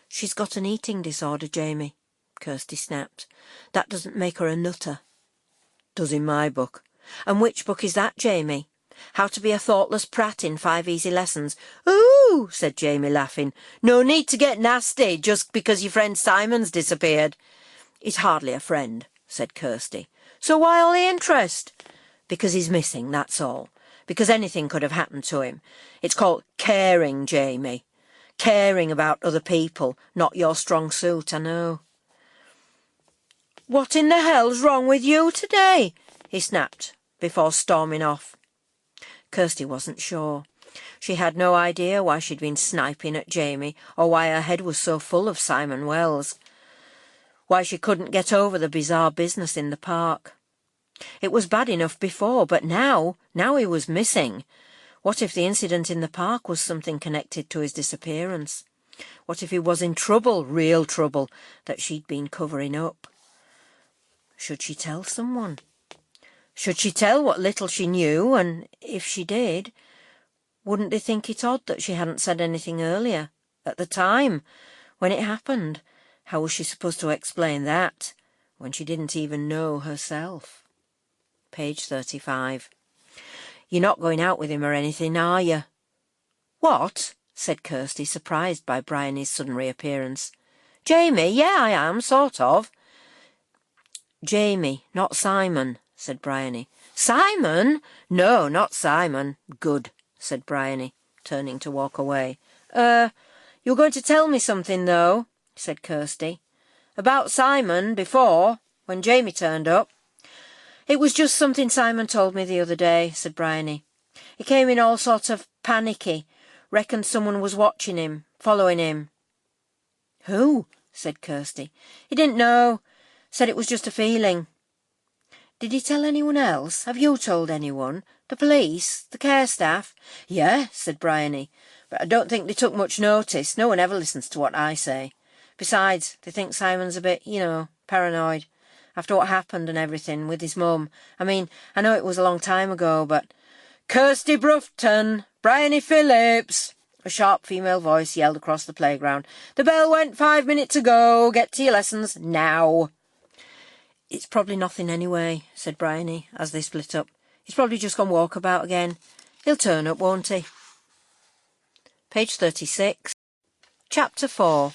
"She's got an eating disorder, Jamie," Kirsty snapped. "That doesn't make her a nutter." "Does in my book." "And which book is that, Jamie?" "How to be a thoughtless prat in 5 Easy Lessons." "Ooh," said Jamie, laughing. "No need to get nasty just because your friend Simon's disappeared." "He's hardly a friend," said Kirsty. "So why all the interest?" "Because he's missing, that's all. Because anything could have happened to him. It's called caring, Jamie. Caring about other people, not your strong suit, I know." "What in the hell's wrong with you today?" he snapped, before storming off. Kirsty wasn't sure. She had no idea why she'd been sniping at Jamie, or why her head was so full of Simon Wells. Why she couldn't get over the bizarre business in the park. It was bad enough before, but now he was missing. What if the incident in the park was something connected to his disappearance? What if he was in trouble, real trouble, that she'd been covering up? Should she tell someone? Should she tell what little she knew, and if she did, wouldn't they think it odd that she hadn't said anything earlier, at the time, when it happened, How was she supposed to explain that when she didn't even know herself? Page 35. You're not going out with him or anything, are you? What? Said Kirsty, surprised by Bryony's sudden reappearance. Jamie, yeah, I am, sort of. Jamie, not Simon, said Bryony. Simon? No, not Simon. Good, said Bryony, turning to walk away. You were going to tell me something, though, said Kirsty. About Simon, before, when Jamie turned up. It was just something Simon told me the other day, said Bryony. He came in all sort of panicky. Reckoned someone was watching him, following him. Who? Said Kirsty. He didn't know. Said it was just a feeling. Did he tell anyone else? Have you told anyone? The police? The care staff? Yeah, said Bryony. But I don't think they took much notice. No one ever listens to what I say. Besides, they think Simon's a bit, paranoid. After what happened and everything with his mum. I mean, I know it was a long time ago, but... Kirsty Brufton! Bryony Phillips! A sharp female voice yelled across the playground. The bell went 5 minutes ago. Get to your lessons now. It's probably nothing anyway, said Bryony, as they split up. He's probably just gone walkabout again. He'll turn up, won't he? Page 36. Chapter 4.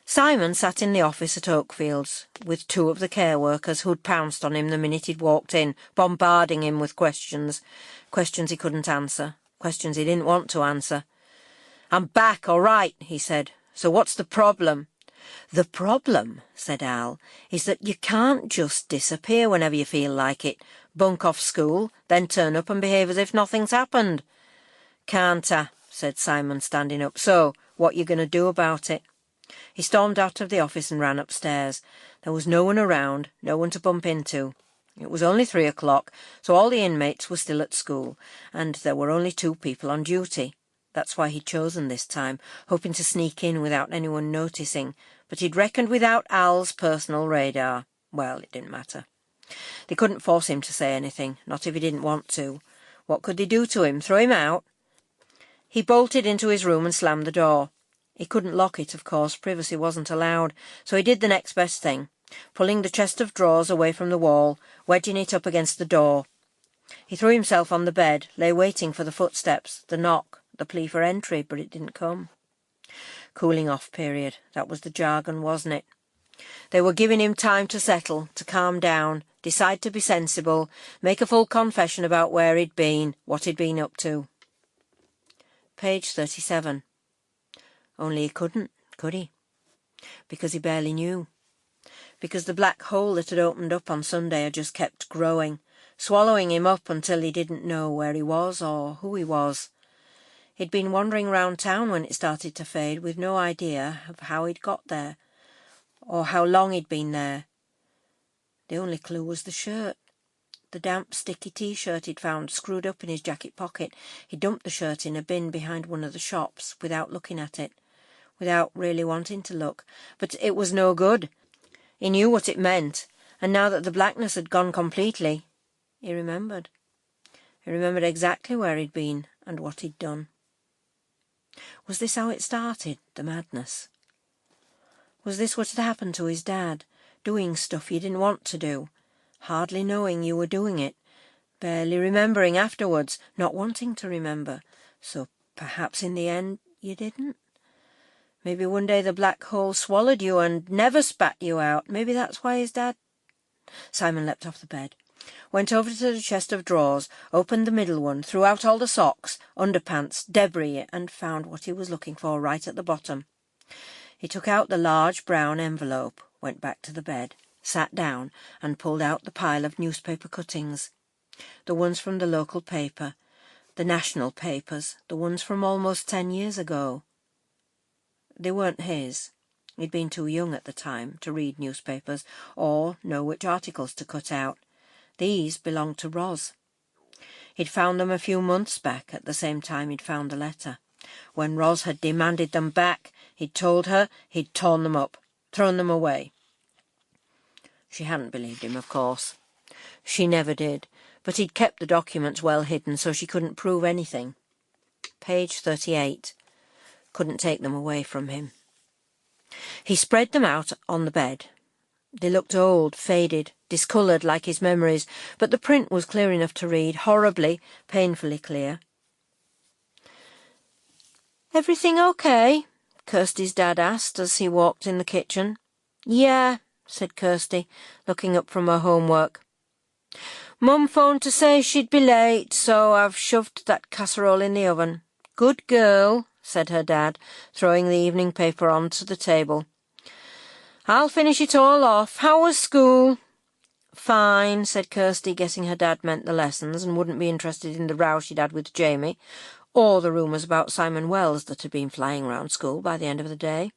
Simon sat in the office at Oakfields, with 2 of the care workers who'd pounced on him the minute he'd walked in, bombarding him with questions. Questions he couldn't answer. Questions he didn't want to answer. I'm back, all right, he said. So what's the problem? The problem, said Al, is that you can't just disappear whenever you feel like it, bunk off school, then turn up and behave as if nothing's happened. Can't I? Said Simon, standing up. So, what you going to do about it? He stormed out of the office and ran upstairs. There was no one around, no one to bump into. It was only 3 o'clock, so all the inmates were still at school, and there were only 2 people on duty. That's why he'd chosen this time, hoping to sneak in without anyone noticing, but he'd reckoned without Al's personal radar. Well, it didn't matter. They couldn't force him to say anything, not if he didn't want to. What could they do to him? Throw him out? He bolted into his room and slammed the door. He couldn't lock it, of course, privacy wasn't allowed, so he did the next best thing, pulling the chest of drawers away from the wall, wedging it up against the door. He threw himself on the bed, lay waiting for the footsteps, the knock, the plea for entry, but it didn't come. Cooling off period, that was the jargon, wasn't it? They were giving him time to settle, to calm down, decide to be sensible, make a full confession about where he'd been, what he'd been up to. Page 37. Only he couldn't, could he? Because he barely knew. Because the black hole that had opened up on Sunday had just kept growing, swallowing him up until he didn't know where he was or who he was. He'd been wandering round town when it started to fade, with no idea of how he'd got there, or how long he'd been there. The only clue was the shirt. The damp, sticky T-shirt he'd found screwed up in his jacket pocket. He dumped the shirt in a bin behind one of the shops without looking at it, without really wanting to look. But it was no good. He knew what it meant, and now that the blackness had gone completely, he remembered. He remembered exactly where he'd been and what he'd done. Was this how it started, the madness? Was this what had happened to his dad, doing stuff you didn't want to do, hardly knowing you were doing it, barely remembering afterwards, not wanting to remember, so perhaps in the end you didn't? Maybe one day the black hole swallowed you and never spat you out. Maybe that's why his dad... Simon leapt off the bed, went over to the chest of drawers, opened the middle one, threw out all the socks, underpants, debris, and found what he was looking for right at the bottom. He took out the large brown envelope, went back to the bed, sat down, and pulled out the pile of newspaper cuttings. The ones from the local paper, the national papers, the ones from almost 10 years ago. They weren't his. He'd been too young at the time to read newspapers or know which articles to cut out. These belonged to Ros. He'd found them a few months back at the same time he'd found the letter. When Ros had demanded them back, he'd told her he'd torn them up, thrown them away. She hadn't believed him, of course. She never did, but he'd kept the documents well hidden so she couldn't prove anything. Page 38. Couldn't take them away from him. He spread them out on the bed. They looked old, faded, discoloured like his memories, but the print was clear enough to read, horribly, painfully clear. "Everything okay?" Kirsty's dad asked as he walked in the kitchen. "Yeah," said Kirsty, looking up from her homework. "Mum phoned to say she'd be late, so I've shoved that casserole in the oven." "Good girl," said her dad, throwing the evening paper onto the table. "I'll finish it all off. How was school?" "Fine," said Kirsty, guessing her dad meant the lessons and wouldn't be interested in the row she'd had with Jamie, or the rumours about Simon Wells that had been flying round school by the end of the day.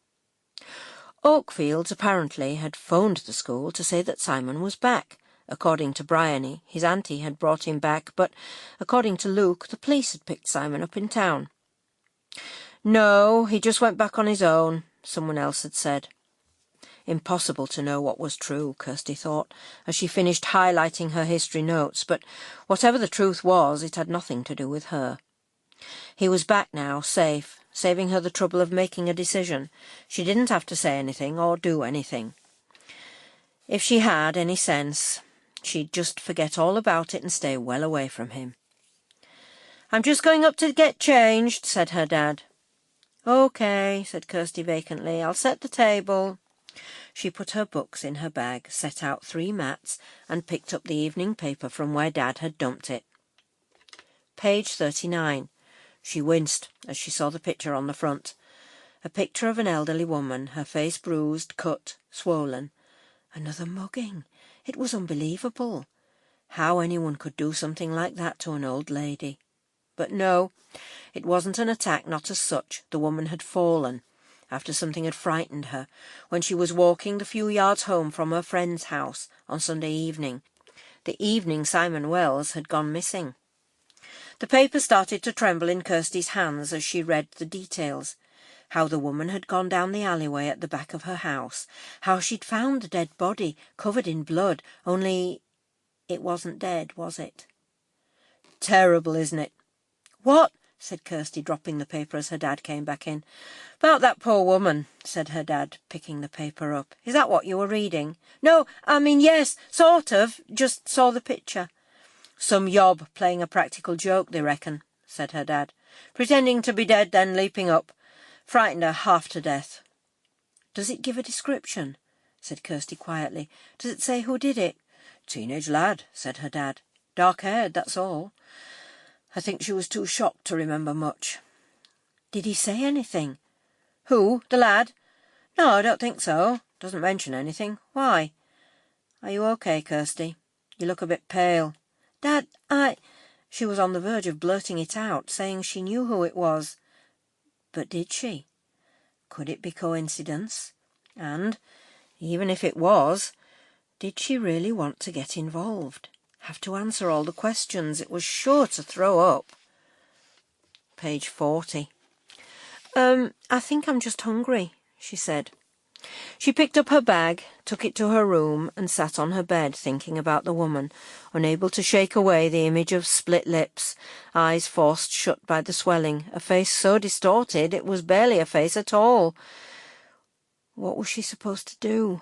Oakfields apparently had phoned the school to say that Simon was back. According to Bryony, his auntie had brought him back, but according to Luke, the police had picked Simon up in town. "No, he just went back on his own," someone else had said. Impossible to know what was true, Kirsty thought, as she finished highlighting her history notes, but whatever the truth was, it had nothing to do with her. He was back now, safe, saving her the trouble of making a decision. She didn't have to say anything or do anything. If she had any sense, she'd just forget all about it and stay well away from him. "I'm just going up to get changed," said her dad. "OK," said Kirsty vacantly. "I'll set the table." She put her books in her bag, set out 3 mats, and picked up the evening paper from where Dad had dumped it. Page 39. She winced as she saw the picture on the front. A picture of an elderly woman, her face bruised, cut, swollen. Another mugging. It was unbelievable. How anyone could do something like that to an old lady. But no, it wasn't an attack, not as such. The woman had fallen, after something had frightened her, when she was walking the few yards home from her friend's house on Sunday evening, the evening Simon Wells had gone missing. The paper started to tremble in Kirsty's hands as she read the details. How the woman had gone down the alleyway at the back of her house, how she'd found the dead body, covered in blood, only it wasn't dead, was it? "Terrible, isn't it?" "What?" said Kirsty, dropping the paper as her dad came back in. "About that poor woman," said her dad, picking the paper up. "Is that what you were reading?" "No, I mean, yes, sort of. Just saw the picture." "Some yob playing a practical joke, they reckon," said her dad. "Pretending to be dead, then leaping up. Frightened her half to death." "Does it give a description?" said Kirsty quietly. "Does it say who did it?" "Teenage lad," said her dad. "Dark-haired, that's all. I think she was too shocked to remember much." "Did he say anything?" "Who? The lad? No, I don't think so. Doesn't mention anything. Why? Are you okay, Kirsty? You look a bit pale." "Dad, She was on the verge of blurting it out, saying she knew who it was. But did she? Could it be coincidence? And, even if it was, did she really want to get involved? Have to answer all the questions? It was sure to throw up. Page 40. I think I'm just hungry," she said. She picked up her bag, took it to her room, and sat on her bed thinking about the woman, unable to shake away the image of split lips, eyes forced shut by the swelling, a face so distorted it was barely a face at all. What was she supposed to do?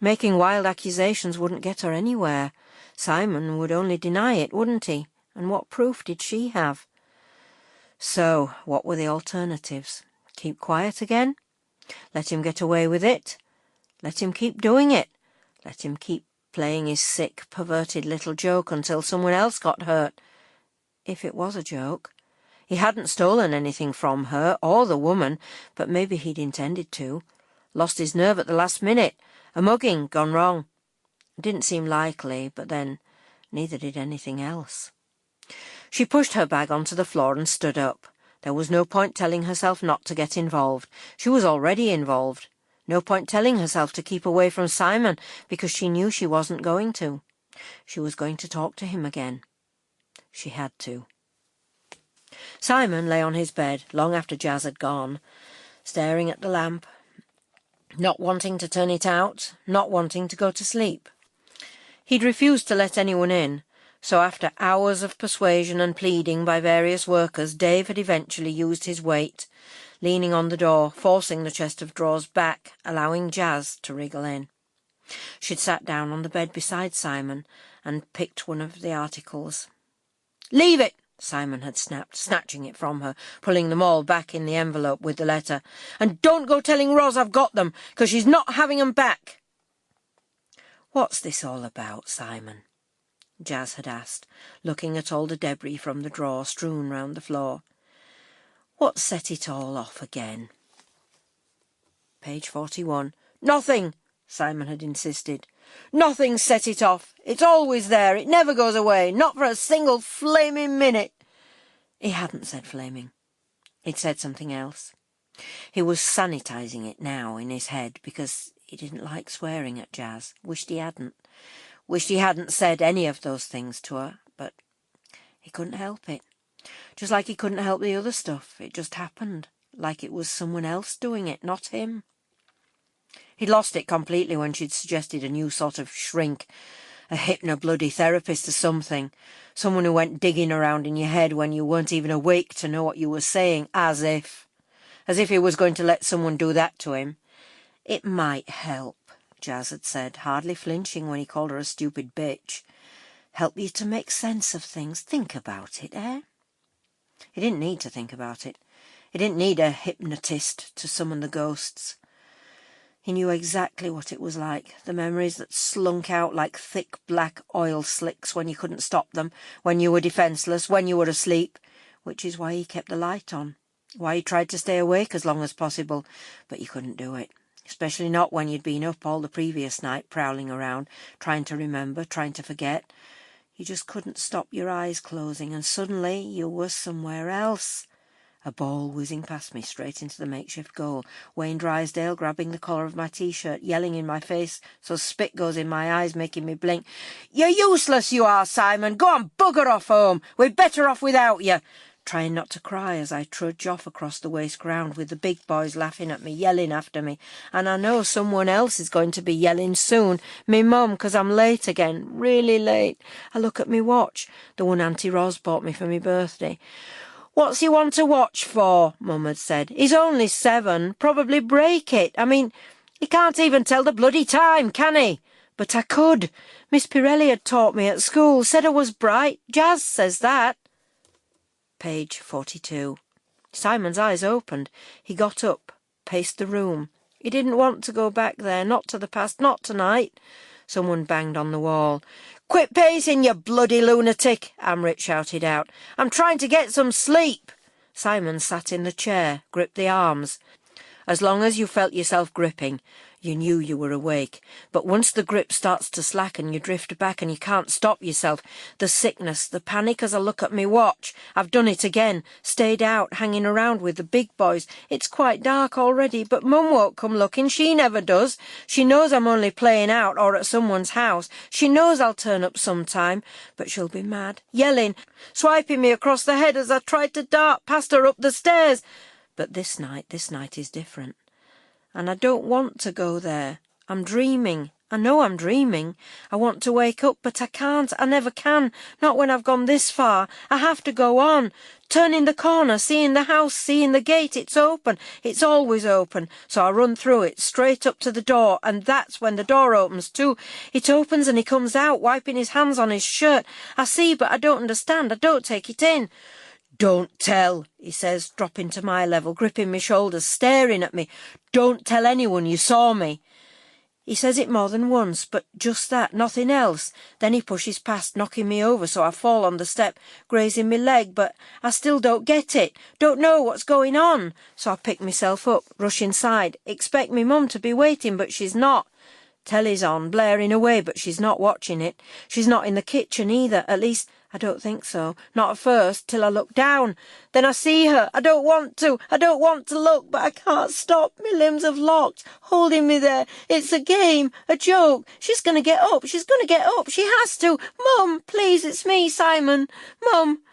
Making wild accusations wouldn't get her anywhere. Simon would only deny it, wouldn't he? And what proof did she have? So, what were the alternatives? Keep quiet again? Let him get away with it? Let him keep doing it? Let him keep playing his sick, perverted little joke until someone else got hurt? If it was a joke. He hadn't stolen anything from her or the woman, but maybe he'd intended to. Lost his nerve at the last minute. A mugging gone wrong. It didn't seem likely, but then neither did anything else. She pushed her bag onto the floor and stood up. There was no point telling herself not to get involved. She was already involved. No point telling herself to keep away from Simon, because she knew she wasn't going to. She was going to talk to him again. She had to. Simon lay on his bed long after Jazz had gone, staring at the lamp, not wanting to turn it out, not wanting to go to sleep. He'd refused to let anyone in, so after hours of persuasion and pleading by various workers, Dave had eventually used his weight, leaning on the door, forcing the chest of drawers back, allowing Jazz to wriggle in. She'd sat down on the bed beside Simon and picked one of the articles. "Leave it!" Simon had snapped, snatching it from her, pulling them all back in the envelope with the letter. "And don't go telling Ros I've got them, 'cause she's not having 'em back." "What's this all about, Simon?" Jazz had asked, looking at all the debris from the drawer strewn round the floor. "What set it all off again?" Page 41. "Nothing," Simon had insisted. "Nothing set it off. It's always there. It never goes away. Not for a single flaming minute." He hadn't said flaming. He'd said something else. He was sanitising it now in his head because he didn't like swearing at Jazz. Wished he hadn't. Wished he hadn't said any of those things to her, but he couldn't help it. Just like he couldn't help the other stuff. It just happened. Like it was someone else doing it, not him. He'd lost it completely when she'd suggested a new sort of shrink, a hypno-bloody therapist or something, someone who went digging around in your head when you weren't even awake to know what you were saying, as if he was going to let someone do that to him. "It might help," Jazz had said, hardly flinching when he called her a stupid bitch. "Help you to make sense of things. Think about it, eh?" He didn't need to think about it. He didn't need a hypnotist to summon the ghosts. He knew exactly what it was like, the memories that slunk out like thick black oil slicks when you couldn't stop them, when you were defenceless, when you were asleep, which is why he kept the light on, why he tried to stay awake as long as possible, but you couldn't do it, especially not when you'd been up all the previous night prowling around, trying to remember, trying to forget. You just couldn't stop your eyes closing, and suddenly you were somewhere else. A ball whizzing past me straight into the makeshift goal, Wayne Drysdale grabbing the collar of my T-shirt, yelling in my face so spit goes in my eyes, making me blink. "You're useless, you are, Simon. Go on, bugger off home. We're better off without you." Trying not to cry as I trudge off across the waste ground with the big boys laughing at me, yelling after me. And I know someone else is going to be yelling soon. Me mum, 'cause I'm late again, really late. I look at me watch, the one Auntie Ros bought me for me birthday. "What's he want to watch for?" Mum had said. "He's only 7. Probably break it. I mean, he can't even tell the bloody time, can he? But I could. Miss Pirelli had taught me at school, said I was bright. Jazz says that." Page 42. Simon's eyes opened. He got up, paced the room. He didn't want to go back there, not to the past, not tonight. Someone banged on the wall. "Quit pacing, you bloody lunatic," Amrit shouted out. "I'm trying to get some sleep." Simon sat in the chair, gripped the arms. As long as you felt yourself gripping, you knew you were awake. But once the grip starts to slacken, you drift back and you can't stop yourself. The sickness, the panic as I look at me watch. I've done it again. Stayed out, hanging around with the big boys. It's quite dark already, but Mum won't come looking. She never does. She knows I'm only playing out or at someone's house. She knows I'll turn up sometime. But she'll be mad, yelling, swiping me across the head as I tried to dart past her up the stairs. But this night is different. And I don't want to go there. I'm dreaming. I know I'm dreaming. I want to wake up, but I can't. I never can. Not when I've gone this far. I have to go on. Turning the corner, seeing the house, seeing the gate. It's open. It's always open. So I run through it, straight up to the door, and that's when the door opens too. It opens and he comes out, wiping his hands on his shirt. I see, but I don't understand. I don't take it in. "Don't tell," he says, dropping to my level, gripping my shoulders, staring at me. "Don't tell anyone you saw me." He says it more than once, but just that, nothing else. Then he pushes past, knocking me over so I fall on the step, grazing my leg, but I still don't get it, don't know what's going on. So I pick myself up, rush inside, expect me mum to be waiting, but she's not. Telly's on, blaring away, but she's not watching it. She's not in the kitchen either, at least I don't think so. Not at first, till I look down. Then I see her. I don't want to look, but I can't stop. My limbs have locked, holding me there. It's a game, a joke. She's going to get up. She has to. Mum, please, it's me, Simon. Mum.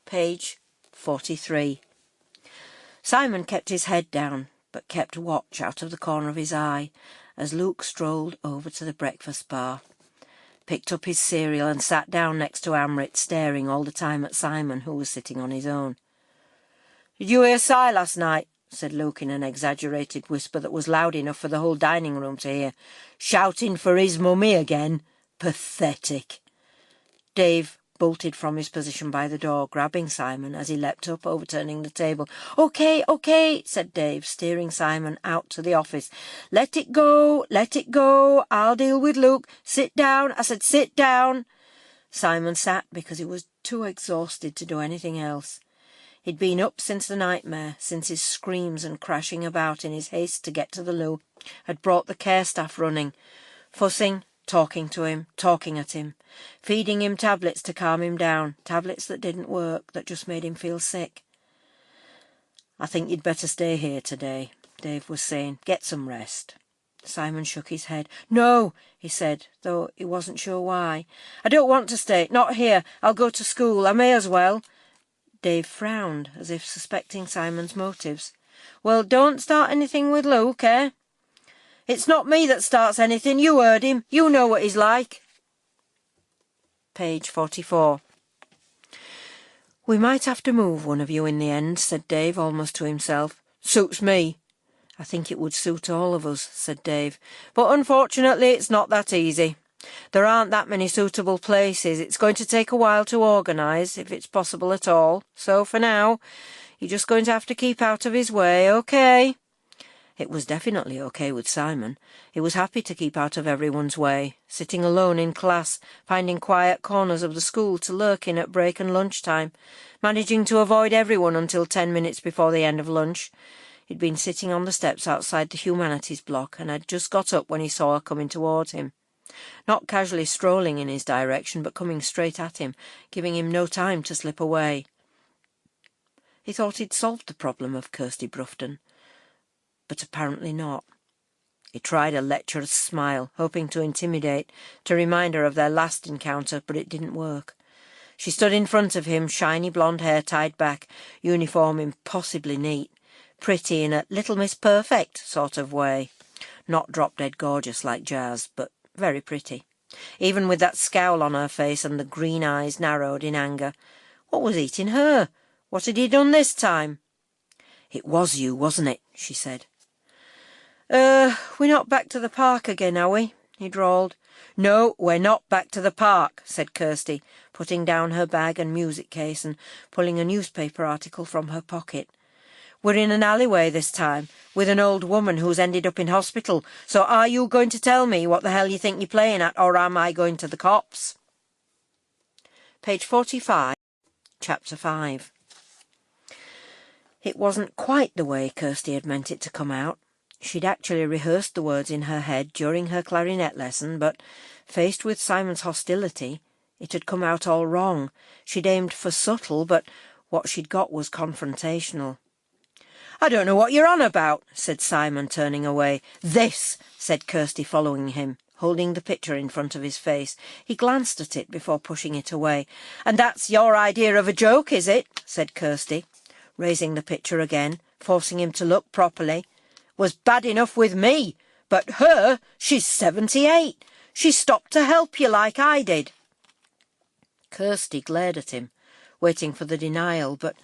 Page 43. Simon kept his head down, but kept watch out of the corner of his eye as Luke strolled over to the breakfast bar, picked up his cereal and sat down next to Amrit, staring all the time at Simon, who was sitting on his own. "Did you hear Si last night?" said Luke in an exaggerated whisper that was loud enough for the whole dining room to hear. "Shouting for his mummy again. Pathetic." Dave bolted from his position by the door, grabbing Simon as he leapt up, overturning the table. Okay, said Dave, steering Simon out to the office. Let it go, I'll deal with Luke. Sit down, I said sit down. Simon sat because he was too exhausted to do anything else. He'd been up since the nightmare, since his screams and crashing about in his haste to get to the loo had brought the care staff running, fussing, talking to him, talking at him, feeding him tablets to calm him down, tablets that didn't work, that just made him feel sick. "I think you'd better stay here today," Dave was saying. "Get some rest." Simon shook his head. "No," he said, though he wasn't sure why. "I don't want to stay. Not here. I'll go to school. I may as well." Dave frowned, as if suspecting Simon's motives. "Well, don't start anything with Luke, eh?" "It's not me that starts anything. You heard him. You know what he's like." Page 44. "We might have to move one of you in the end," said Dave, almost to himself. "Suits me." "I think it would suit all of us," said Dave. "But unfortunately it's not that easy. There aren't that many suitable places. It's going to take a while to organise, if it's possible at all. So for now, you're just going to have to keep out of his way, okay?" It was definitely okay with Simon. He was happy to keep out of everyone's way, sitting alone in class, finding quiet corners of the school to lurk in at break and lunchtime, managing to avoid everyone until 10 minutes before the end of lunch. He'd been sitting on the steps outside the humanities block and had just got up when he saw her coming towards him. Not casually strolling in his direction, but coming straight at him, giving him no time to slip away. He thought he'd solved the problem of Kirsty Brufton, but apparently not. He tried a lecherous smile, hoping to intimidate, to remind her of their last encounter, but it didn't work. She stood in front of him, shiny blonde hair tied back, uniform impossibly neat, pretty in a Little Miss Perfect sort of way. Not drop-dead gorgeous like Jazz, but very pretty. Even with that scowl on her face and the green eyes narrowed in anger. What was eating her? What had he done this time? "It was you, wasn't it?" she said. We're not back to the park again, are we?" he drawled. "No, we're not back to the park," said Kirsty, putting down her bag and music case and pulling a newspaper article from her pocket. "We're in an alleyway this time, with an old woman who's ended up in hospital, so are you going to tell me what the hell you think you're playing at, or am I going to the cops?" Page 45, Chapter 5. It wasn't quite the way Kirsty had meant it to come out. She'd actually rehearsed the words in her head during her clarinet lesson, but, faced with Simon's hostility, it had come out all wrong. She'd aimed for subtle, but what she'd got was confrontational. "I don't know what you're on about," said Simon, turning away. "This," said Kirsty, following him, holding the picture in front of his face. He glanced at it before pushing it away. "And that's your idea of a joke, is it?" said Kirsty, raising the picture again, forcing him to look properly. "Was bad enough with me, but her, she's 78. She stopped to help you like I did." Kirsty glared at him, waiting for the denial, but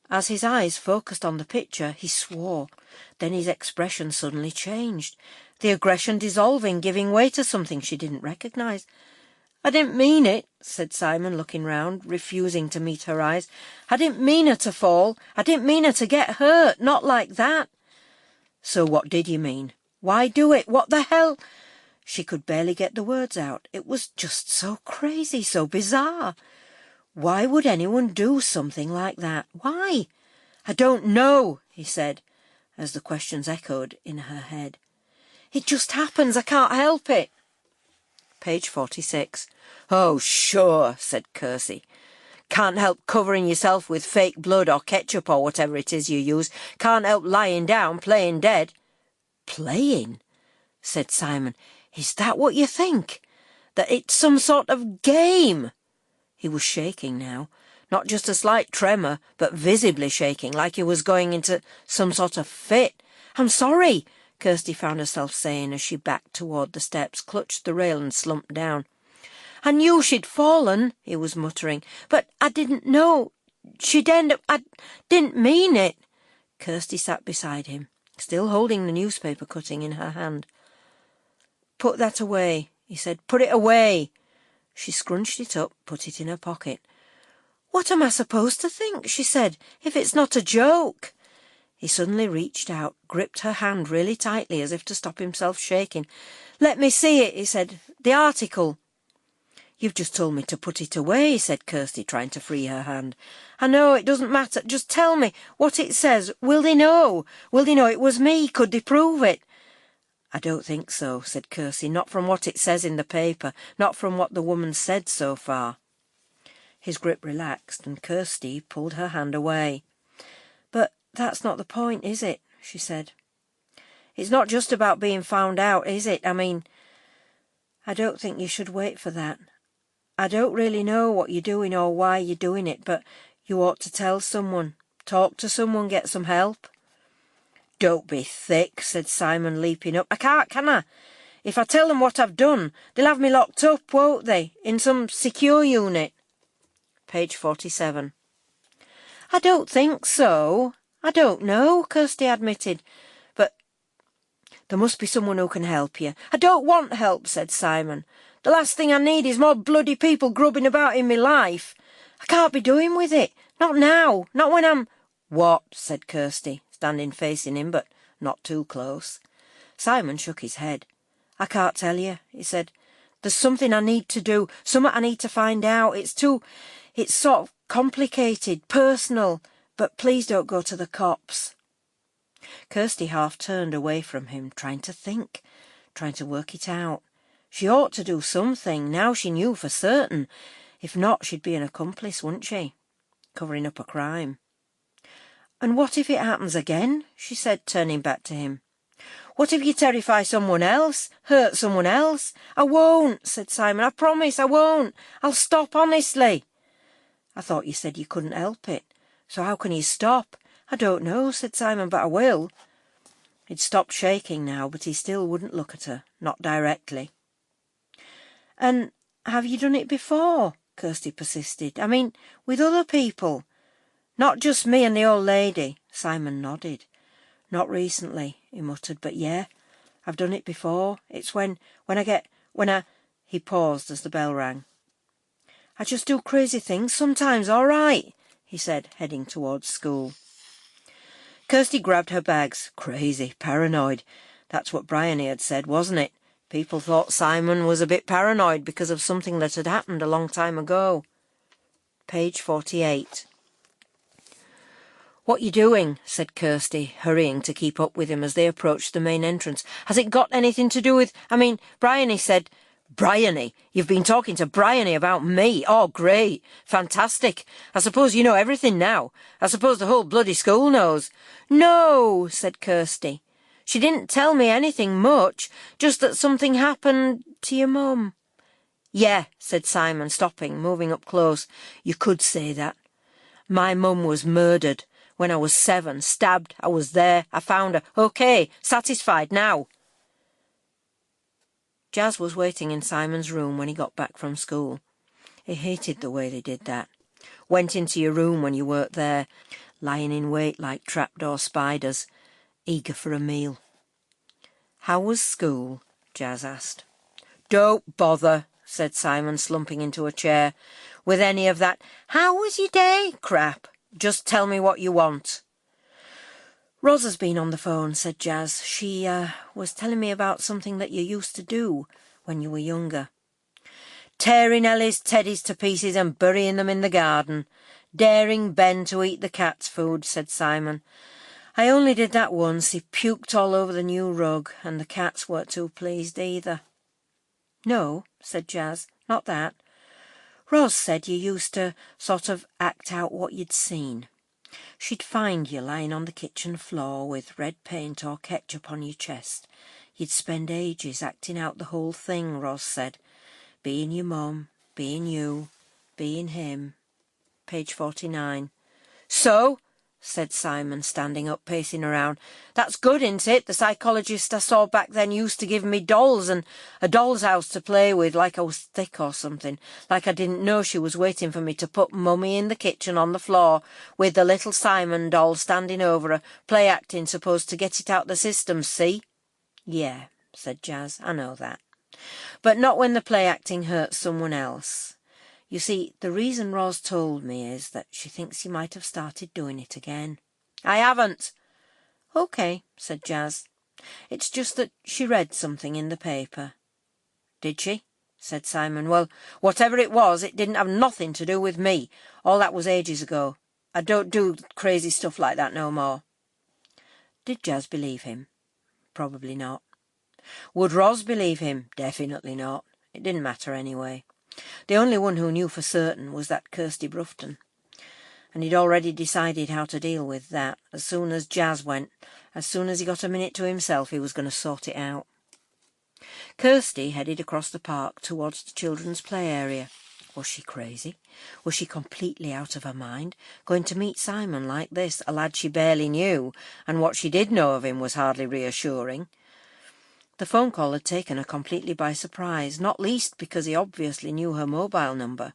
as his eyes focused on the picture, he swore. Then his expression suddenly changed, the aggression dissolving, giving way to something she didn't recognise. "I didn't mean it," said Simon, looking round, refusing to meet her eyes. "I didn't mean her to fall. I didn't mean her to get hurt. Not like that." "So what did you mean? Why do it? What the hell?" She could barely get the words out. It was just so crazy, so bizarre. Why would anyone do something like that? Why? "I don't know," he said, as the questions echoed in her head. "It just happens. I can't help it." Page 46. "Oh, sure," said Kirsty. "Can't help covering yourself with fake blood or ketchup or whatever it is you use. Can't help lying down, playing dead." "Playing?" said Simon. "Is that what you think? That it's some sort of game?" He was shaking now. Not just a slight tremor, but visibly shaking, like he was going into some sort of fit. "I'm sorry," Kirsty found herself saying as she backed toward the steps, clutched the rail and slumped down. "I knew she'd fallen," he was muttering, "but I didn't know. I didn't mean it. Kirsty sat beside him, still holding the newspaper cutting in her hand. Put that away, he said. Put it away. She scrunched it up, put it in her pocket. What am I supposed to think, she said, if it's not a joke? He suddenly reached out, gripped her hand really tightly as if to stop himself shaking. Let me see it, he said. The article. You've just told me to put it away, said Kirsty, trying to free her hand. I know, it doesn't matter. Just tell me what it says. Will they know? Will they know it was me? Could they prove it? I don't think so, said Kirsty, not from what it says in the paper, not from what the woman said so far. His grip relaxed, and Kirsty pulled her hand away. But that's not the point, is it? She said. It's not just about being found out, is it? I mean, I don't think you should wait for that. I don't really know what you're doing or why you're doing it, but you ought to tell someone, talk to someone, get some help. Don't be thick, said Simon, leaping up. I can't, can I? If I tell them what I've done, they'll have me locked up, won't they? In some secure unit. Page 47. I don't think so. I don't know, Kirsty admitted. But there must be someone who can help you. I don't want help, said Simon. The last thing I need is more bloody people grubbing about in my life. I can't be doing with it. Not now. Not when I'm... What? Said Kirsty, standing facing him, but not too close. Simon shook his head. I can't tell you, he said. There's something I need to do, something I need to find out. It's sort of complicated, personal, but please don't go to the cops. Kirsty half turned away from him, trying to think, trying to work it out. She ought to do something, now she knew for certain. If not, she'd be an accomplice, wouldn't she? Covering up a crime. And what if it happens again? She said, turning back to him. What if you terrify someone else, hurt someone else? I won't, said Simon. I promise I won't. I'll stop, honestly. I thought you said you couldn't help it. So how can you stop? I don't know, said Simon, but I will. He'd stopped shaking now, but he still wouldn't look at her, not directly. And have you done it before? Kirsty persisted. I mean, with other people. Not just me and the old lady. Simon nodded. Not recently, he muttered, but yeah, I've done it before. It's when I... He paused as the bell rang. I just do crazy things sometimes, all right, he said, heading towards school. Kirsty grabbed her bags. Crazy, paranoid. That's what Bryony had said, wasn't it? People thought Simon was a bit paranoid because of something that had happened a long time ago. Page 48. What you doing? Said Kirsty, hurrying to keep up with him as they approached the main entrance. Has it got anything to do with... I mean, Bryony said... Bryony? You've been talking to Bryony about me? Oh, great. Fantastic. I suppose you know everything now. I suppose the whole bloody school knows. No, said Kirsty. She didn't tell me anything much, just that something happened to your mum. Yeah, said Simon, stopping, moving up close. You could say that. My mum was murdered. When I was 7, stabbed. I was there. I found her. OK, satisfied now. Jazz was waiting in Simon's room when he got back from school. He hated the way they did that. Went into your room when you weren't there, lying in wait like trapdoor spiders, eager for a meal. How was school? Jazz asked. Don't bother, said Simon, slumping into a chair, with any of that "how was your day" crap. Just tell me what you want. Ros has been on the phone, said Jazz. She was telling me about something that you used to do when you were younger. Tearing Ellie's teddies to pieces and burying them in the garden. Daring Ben to eat the cat's food, said Simon. I only did that once. He puked all over the new rug, and the cats weren't too pleased either. No, said Jazz, not that. Ros said you used to sort of act out what you'd seen. She'd find you lying on the kitchen floor with red paint or ketchup on your chest. You'd spend ages acting out the whole thing, Ros said. Being your mum, being you, being him. Page 49. So, said Simon, standing up, pacing around. "That's good, isn't it? The psychologist I saw back then used to give me dolls and a doll's house to play with, like I was thick or something, like I didn't know she was waiting for me to put Mummy in the kitchen on the floor with the little Simon doll standing over her, play-acting supposed to get it out the system, see?" "Yeah," said Jazz, "I know that. But not when the play-acting hurts someone else. You see, the reason Ros told me is that she thinks you might have started doing it again." "I haven't." "OK," said Jazz. "It's just that she read something in the paper." "Did she?" said Simon. "Well, whatever it was, it didn't have nothing to do with me. All that was ages ago. I don't do crazy stuff like that no more." Did Jazz believe him? Probably not. Would Ros believe him? Definitely not. It didn't matter anyway. The only one who knew for certain was that Kirsty Brufton, and he'd already decided how to deal with that. As soon as Jazz went, as soon as he got a minute to himself, he was going to sort it out. Kirsty headed across the park towards the children's play area. Was she crazy? Was she completely out of her mind, going to meet Simon like this, a lad she barely knew, and what she did know of him was hardly reassuring? The phone call had taken her completely by surprise, not least because he obviously knew her mobile number.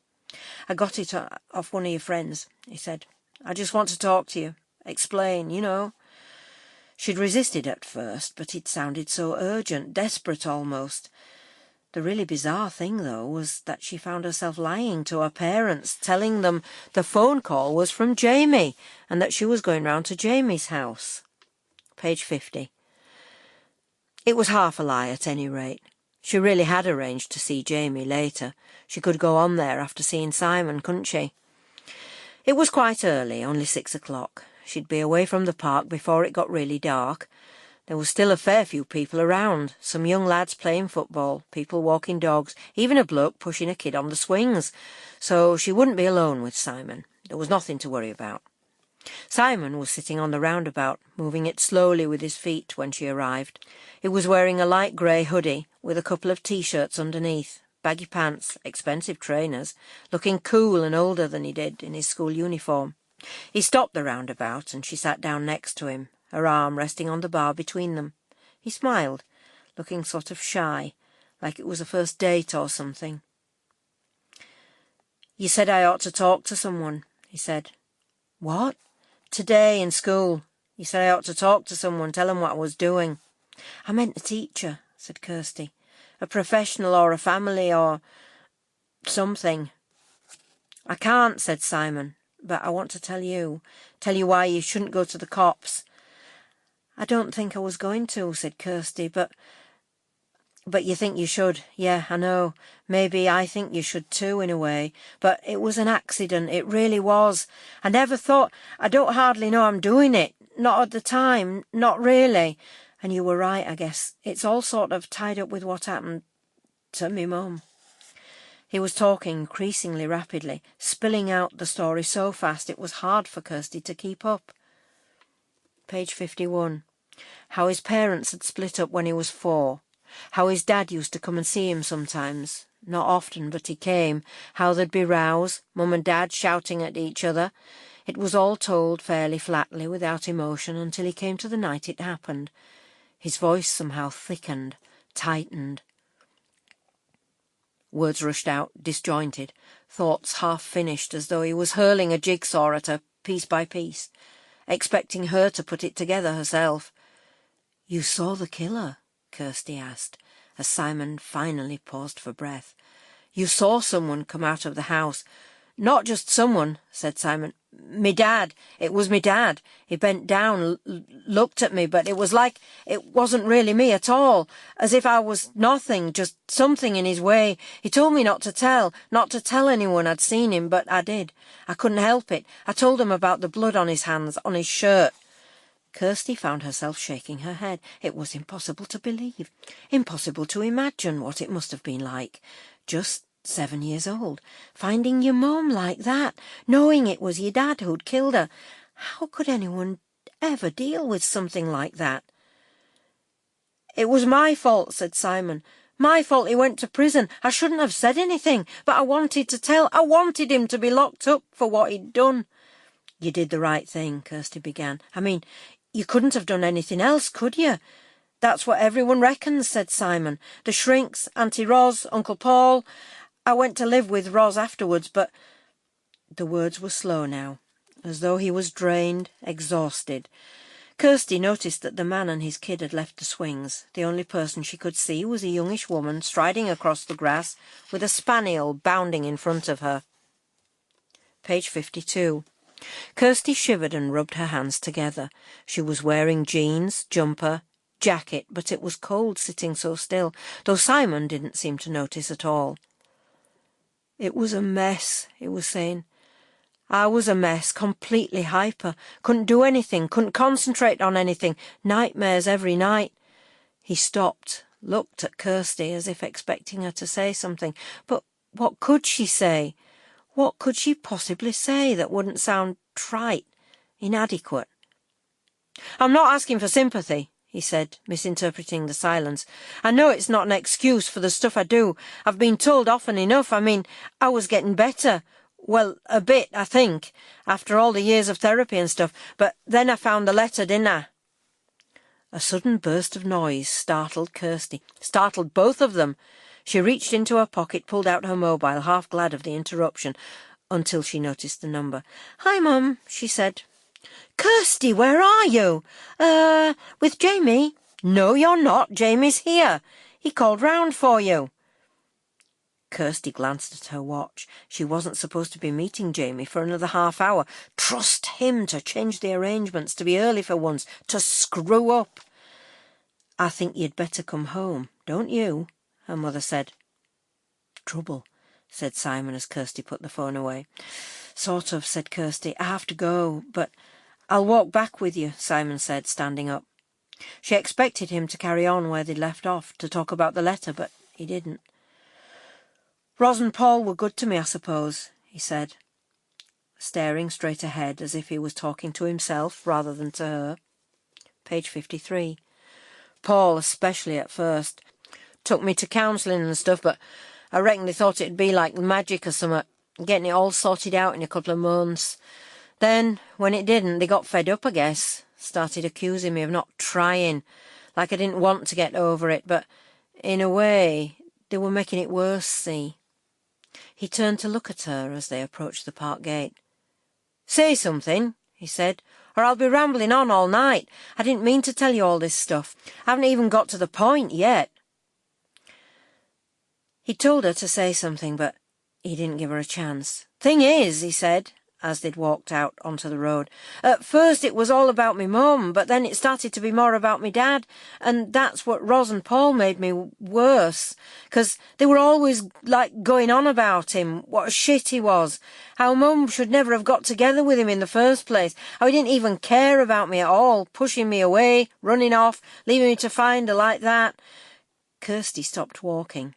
"I got it off one of your friends," he said. "I just want to talk to you. Explain, you know." She'd resisted at first, but it sounded so urgent, desperate almost. The really bizarre thing, though, was that she found herself lying to her parents, telling them the phone call was from Jamie, and that she was going round to Jamie's house. Page 50. It was half a lie, at any rate. She really had arranged to see Jamie later. She could go on there after seeing Simon, couldn't she? It was quite early, only 6 o'clock. She'd be away from the park before it got really dark. There was still a fair few people around, some young lads playing football, people walking dogs, even a bloke pushing a kid on the swings. So she wouldn't be alone with Simon. There was nothing to worry about. Simon was sitting on the roundabout, moving it slowly with his feet when she arrived. He was wearing a light grey hoodie with a couple of T-shirts underneath, baggy pants, expensive trainers, looking cool and older than he did in his school uniform. He stopped the roundabout and she sat down next to him, her arm resting on the bar between them. He smiled, looking sort of shy, like it was a first date or something. "You said I ought to talk to someone," he said. "What?" "Today in school. You said I ought to talk to someone, tell them what I was doing." "I meant a teacher," said Kirsty. "A professional or a family or something." "I can't," said Simon, "but I want to tell you why you shouldn't go to the cops." "I don't think I was going to," said Kirsty, but you think you should. Yeah, I know. Maybe I think you should too, in a way. But it was an accident. It really was. I never thought. I don't hardly know I'm doing it. Not at the time. Not really. And you were right, I guess. It's all sort of tied up with what happened to me mum. He was talking increasingly rapidly, spilling out the story so fast it was hard for Kirsty to keep up. Page 51. How his parents had split up when he was 4. How his dad used to come and see him sometimes. Not often, but he came. How there'd be rows, mum and dad shouting at each other. It was all told fairly flatly, without emotion, until he came to the night it happened. His voice somehow thickened, tightened. Words rushed out, disjointed, thoughts half-finished, as though he was hurling a jigsaw at her, piece by piece, expecting her to put it together herself. "You saw the killer?" Kirsty asked, as Simon finally paused for breath. "You saw someone come out of the house?" "Not just someone," said Simon. "Me dad. It was me dad. He bent down, looked at me, but it was like it wasn't really me at all, as if I was nothing, just something in his way. He told me not to tell anyone I'd seen him, but I did. I couldn't help it. I told him about the blood on his hands, on his shirt." Kirsty found herself shaking her head. It was impossible to believe, impossible to imagine what it must have been like. Just 7 years old, finding your mum like that, knowing it was your dad who'd killed her. How could anyone ever deal with something like that? "It was my fault," said Simon. "My fault he went to prison. I shouldn't have said anything, but I wanted to tell. I wanted him to be locked up for what he'd done." You did the right thing, Kirsty began. I mean, you couldn't have done anything else, could you? That's what everyone reckons, said Simon. The shrinks, Auntie Ros, Uncle Paul. I went to live with Ros afterwards, but... The words were slow now, as though he was drained, exhausted. Kirsty noticed that the man and his kid had left the swings. The only person she could see was a youngish woman striding across the grass with a spaniel bounding in front of her. Page 52. Kirsty shivered and rubbed her hands together. She was wearing jeans, jumper, jacket, but it was cold sitting so still, though Simon didn't seem to notice at all. It was a mess, he was saying. I was a mess, completely hyper. Couldn't do anything, couldn't concentrate on anything. Nightmares every night. He stopped, looked at Kirsty as if expecting her to say something. But what could she say? What could she possibly say that wouldn't sound trite, inadequate? I'm not asking for sympathy, he said, misinterpreting the silence. I know it's not an excuse for the stuff I do. I've been told often enough. I mean, I was getting better. Well, a bit, I think, after all the years of therapy and stuff. But then I found the letter, didn't I? A sudden burst of noise startled Kirsty, startled both of them. She reached into her pocket, pulled out her mobile, half glad of the interruption, until she noticed the number. "Hi, Mum," she said. "Kirsty, where are you?" With Jamie." "No, you're not. Jamie's here. He called round for you." Kirsty glanced at her watch. She wasn't supposed to be meeting Jamie for another half hour. Trust him to change the arrangements, to be early for once, to screw up. "I think you'd better come home, don't you?" her mother said. "Trouble," said Simon as Kirsty put the phone away. "Sort of," said Kirsty. "I have to go, but I'll walk back with you," Simon said, standing up. She expected him to carry on where they'd left off, to talk about the letter, but he didn't. "Ros and Paul were good to me, I suppose," he said, staring straight ahead as if he was talking to himself rather than to her. Page 53. "Paul, especially at first. Took me to counselling and stuff, but I reckon they thought it'd be like magic or something, getting it all sorted out in a couple of months. Then, when it didn't, they got fed up, I guess. Started accusing me of not trying, like I didn't want to get over it, but in a way, they were making it worse, see." He turned to look at her as they approached the park gate. "Say something," he said, "or I'll be rambling on all night. I didn't mean to tell you all this stuff. I haven't even got to the point yet." He told her to say something, but he didn't give her a chance. "Thing is," he said, as they'd walked out onto the road, "at first it was all about me mum, but then it started to be more about me dad, and that's what Ros and Paul made me worse, 'cause they were always, like, going on about him, what a shit he was, how mum should never have got together with him in the first place, how he didn't even care about me at all, pushing me away, running off, leaving me to find her like that." Kirsty stopped walking.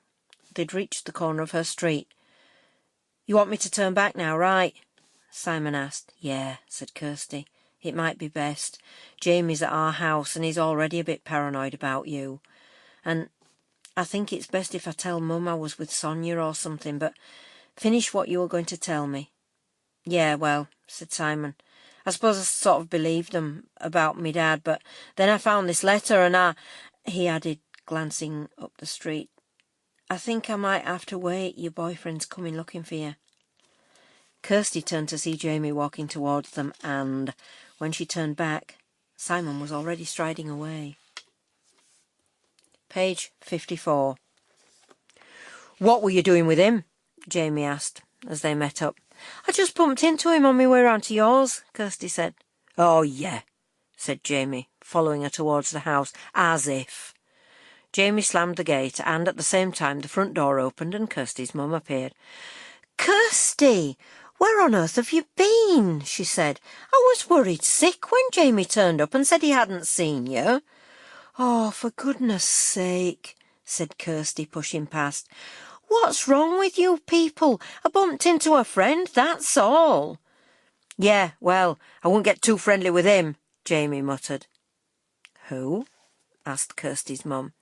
They'd reached the corner of her street. "You want me to turn back now, right?" Simon asked. "Yeah," said Kirsty. "It might be best. Jamie's at our house and he's already a bit paranoid about you. And I think it's best if I tell Mum I was with Sonia or something, but finish what you were going to tell me." "Yeah, well," said Simon, "I suppose I sort of believed them about me dad, but then I found this letter and he added, glancing up the street, "I think I might have to wait. Your boyfriend's coming looking for you." Kirsty turned to see Jamie walking towards them, and when she turned back, Simon was already striding away. Page 54. "What were you doing with him?" Jamie asked, as they met up. "I just bumped into him on my way round to yours," Kirsty said. "Oh, yeah," said Jamie, following her towards the house, as if. Jamie slammed the gate, and at the same time the front door opened and Kirsty's mum appeared. "Kirsty! Where on earth have you been?" she said. "I was worried sick when Jamie turned up and said he hadn't seen you." "Oh, for goodness sake," said Kirsty, pushing past. "What's wrong with you people? I bumped into a friend, that's all." "Yeah, well, I won't get too friendly with him," Jamie muttered. "Who?" asked Kirsty's mum.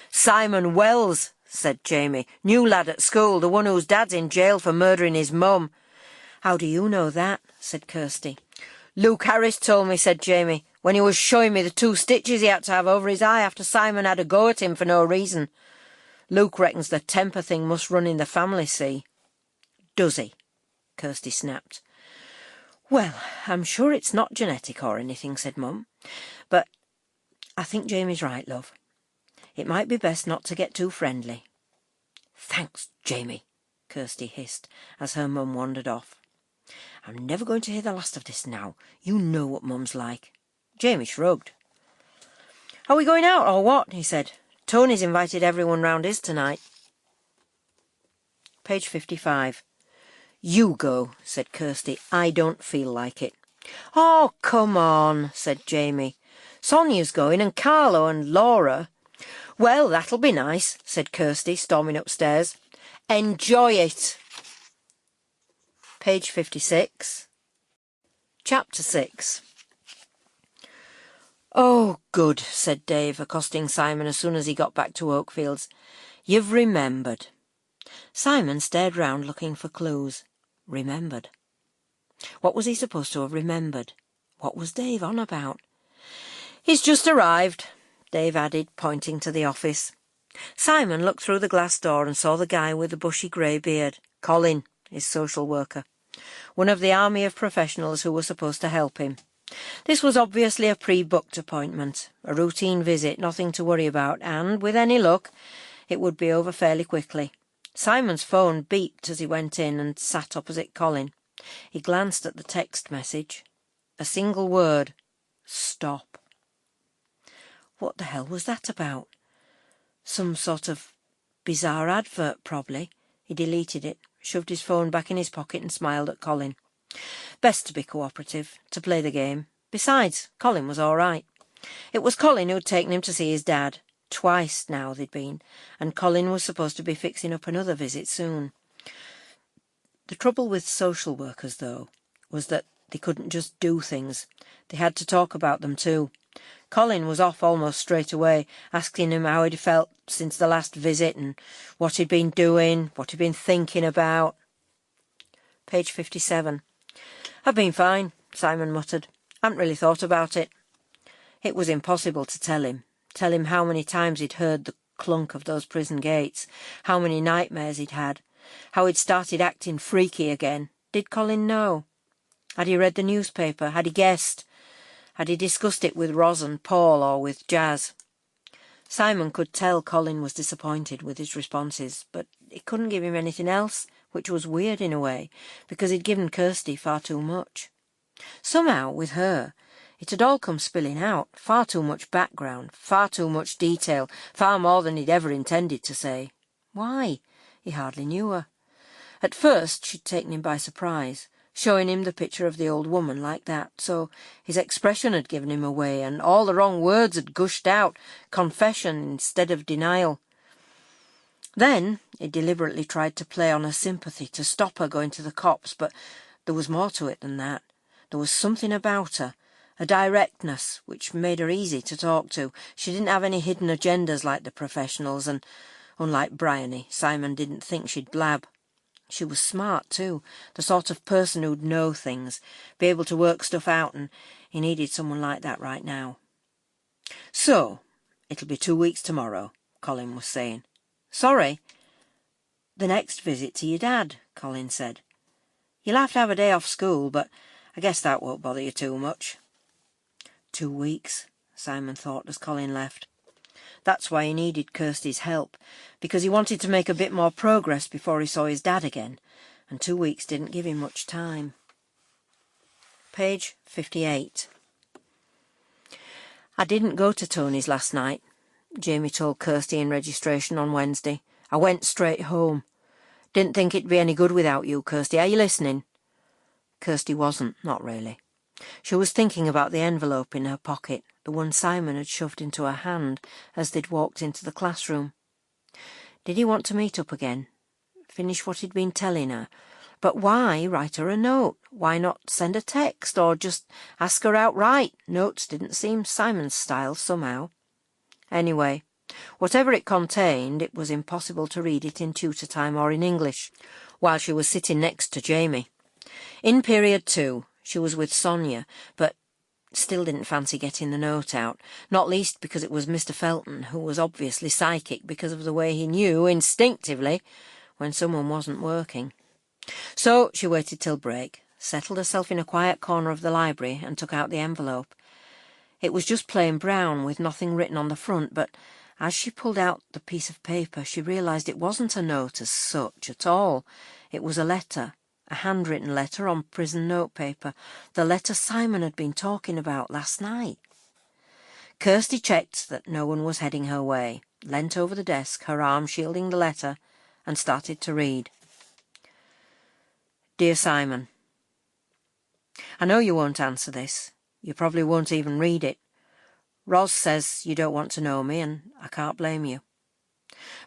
"Simon Wells," said Jamie. "New lad at school, the one whose dad's in jail for murdering his mum." "How do you know that?" said Kirsty. "Luke Harris told me," said Jamie, "when he was showing me the 2 stitches he had to have over his eye after Simon had a go at him for no reason. Luke reckons the temper thing must run in the family, see." "Does he?" Kirsty snapped. "Well, I'm sure it's not genetic or anything," said Mum. "But I think Jamie's right, love. It might be best not to get too friendly." "Thanks, Jamie," Kirsty hissed as her mum wandered off. "I'm never going to hear the last of this now. You know what Mum's like." Jamie shrugged. "Are we going out or what?" he said. "Tony's invited everyone round his tonight." Page 55. "You go," said Kirsty. "I don't feel like it." "Oh, come on," said Jamie. "Sonia's going and Carlo and Laura." "Well, that'll be nice," said Kirsty, storming upstairs. "Enjoy it." Page 56. Chapter 6. "Oh, good," said Dave, accosting Simon as soon as he got back to Oakfields. "You've remembered." Simon stared round looking for clues. Remembered. What was he supposed to have remembered? What was Dave on about? "He's just arrived," Dave added, pointing to the office. Simon looked through the glass door and saw the guy with the bushy grey beard. Colin, his social worker. One of the army of professionals who were supposed to help him. This was obviously a pre-booked appointment, a routine visit, nothing to worry about, and, with any luck, it would be over fairly quickly. Simon's phone beeped as he went in and sat opposite Colin. He glanced at the text message. A single word. Stop. What the hell was that about? Some sort of bizarre advert, probably. He deleted it, shoved his phone back in his pocket and smiled at Colin. Best to be cooperative, to play the game. Besides, Colin was all right. It was Colin who'd taken him to see his dad. Twice now they'd been, and Colin was supposed to be fixing up another visit soon. The trouble with social workers, though, was that they couldn't just do things. They had to talk about them too. Colin was off almost straight away, asking him how he'd felt since the last visit and what he'd been doing, what he'd been thinking about. Page 57. "I've been fine," Simon muttered. "Haven't really thought about it." It was impossible to tell him how many times he'd heard the clunk of those prison gates, how many nightmares he'd had, how he'd started acting freaky again. Did Colin know? Had he read the newspaper? Had he guessed? Had he discussed it with Ros and Paul or with Jazz? Simon could tell Colin was disappointed with his responses, but it couldn't give him anything else, which was weird in a way, because he'd given Kirsty far too much. Somehow, with her, it had all come spilling out, far too much background, far too much detail, far more than he'd ever intended to say. Why? He hardly knew her. At first she'd taken him by surprise, showing him the picture of the old woman like that, so his expression had given him away, and all the wrong words had gushed out, confession instead of denial. Then he deliberately tried to play on her sympathy, to stop her going to the cops, but there was more to it than that. There was something about her, a directness, which made her easy to talk to. She didn't have any hidden agendas like the professionals, and, unlike Bryony, Simon didn't think she'd blab. She was smart, too, the sort of person who'd know things, be able to work stuff out, and he needed someone like that right now. "So, it'll be 2 weeks tomorrow," Colin was saying. "Sorry?" "The next visit to your dad," Colin said. "You'll have to have a day off school, but I guess that won't bother you too much." 2 weeks, Simon thought as Colin left. That's why he needed Kirsty's help, because he wanted to make a bit more progress before he saw his dad again, and 2 weeks didn't give him much time. Page 58. "I didn't go to Tony's last night," Jamie told Kirsty in registration on Wednesday. "I went straight home. Didn't think it'd be any good without you, Kirsty. Are you listening?" Kirsty wasn't, not really. She was thinking about the envelope in her pocket, the one Simon had shoved into her hand as they'd walked into the classroom. Did he want to meet up again? Finish what he'd been telling her? But why write her a note? Why not send a text, or just ask her outright? Notes didn't seem Simon's style somehow. Anyway, whatever it contained, it was impossible to read it in tutor time or in English, while she was sitting next to Jamie. In period 2, she was with Sonia, but still didn't fancy getting the note out, not least because it was Mr. Felton, who was obviously psychic because of the way he knew, instinctively, when someone wasn't working. So she waited till break, settled herself in a quiet corner of the library and took out the envelope. It was just plain brown with nothing written on the front, but as she pulled out the piece of paper she realised it wasn't a note as such at all. It was a letter, a handwritten letter on prison notepaper, the letter Simon had been talking about last night. Kirsty checked that no one was heading her way, leant over the desk, her arm shielding the letter, and started to read. Dear Simon, I know you won't answer this. You probably won't even read it. Ros says you don't want to know me, and I can't blame you.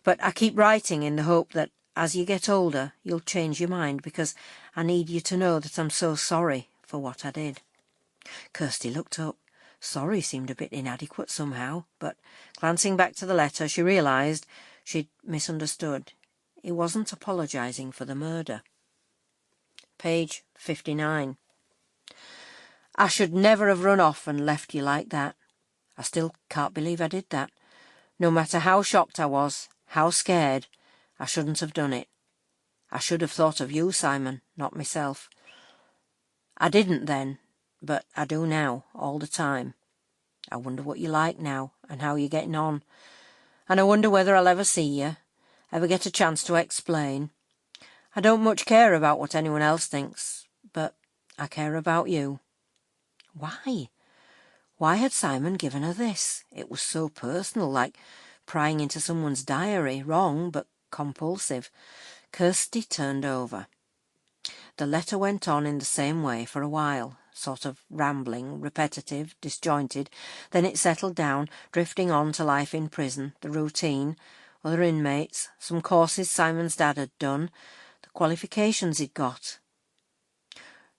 But I keep writing in the hope that as you get older you'll change your mind, because I need you to know that I'm so sorry for what I did. Kirsty looked up. Sorry seemed a bit inadequate somehow, but glancing back to the letter she realised she'd misunderstood. He wasn't apologising for the murder. Page 59. I should never have run off and left you like that. I still can't believe I did that. No matter how shocked I was, how scared, I shouldn't have done it. I should have thought of you, Simon, not myself. I didn't then, but I do now, all the time. I wonder what you're like now, and how you're getting on. And I wonder whether I'll ever see you, ever get a chance to explain. I don't much care about what anyone else thinks, but I care about you. Why? Why had Simon given her this? It was so personal, like prying into someone's diary, wrong but compulsive. Kirsty turned over. The letter went on in the same way for a while, sort of rambling, repetitive, disjointed. Then it settled down, drifting on to life in prison, the routine, other inmates, some courses Simon's dad had done, the qualifications he'd got.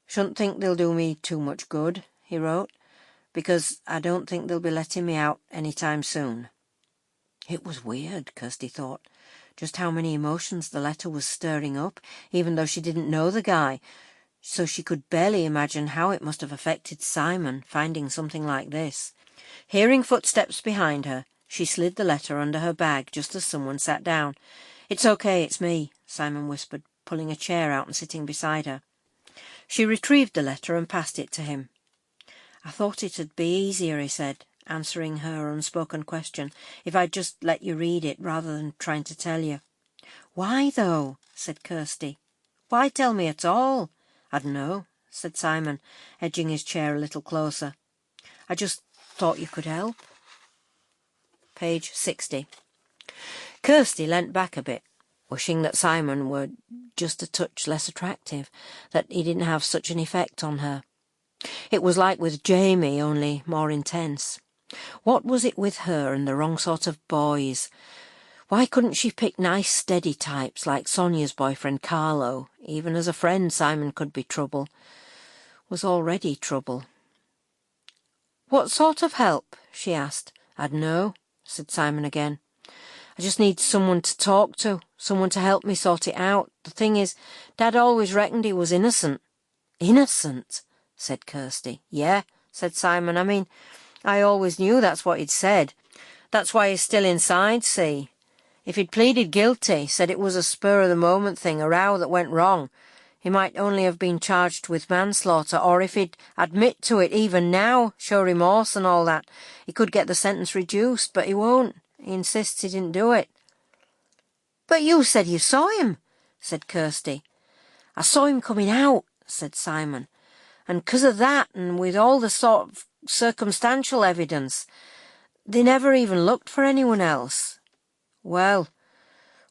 Shouldn't think they'll do me too much good, he wrote, because I don't think they'll be letting me out any time soon. It was weird, Kirsty thought, just how many emotions the letter was stirring up, even though she didn't know the guy, so she could barely imagine how it must have affected Simon, finding something like this. Hearing footsteps behind her, she slid the letter under her bag just as someone sat down. It's okay, it's me, Simon whispered, pulling a chair out and sitting beside her. She retrieved the letter and passed it to him. I thought it'd be easier, he said, answering her unspoken question, if I'd just let you read it rather than trying to tell you. Why, though? Said Kirsty. Why tell me at all? I don't know, said Simon, edging his chair a little closer. I just thought you could help. Page 60. Kirsty leant back a bit, wishing that Simon were just a touch less attractive, that he didn't have such an effect on her. It was like with Jamie, only more intense. What was it with her and the wrong sort of boys? Why couldn't she pick nice, steady types like Sonia's boyfriend Carlo? Even as a friend, Simon could be trouble. Was already trouble. What sort of help? She asked. I don't know, said Simon again. I just need someone to talk to, someone to help me sort it out. The thing is, Dad always reckoned he was innocent. Innocent? Said Kirsty. Yeah, said Simon. I mean, I always knew that's what he'd said. That's why he's still inside, see? If he'd pleaded guilty, said it was a spur-of-the-moment thing, a row that went wrong, he might only have been charged with manslaughter, or if he'd admit to it even now, show remorse and all that, he could get the sentence reduced, but he won't. He insists he didn't do it. But you said you saw him, said Kirsty. I saw him coming out, said Simon. And 'cause of that, and with all the sort of circumstantial evidence, they never even looked for anyone else. Well,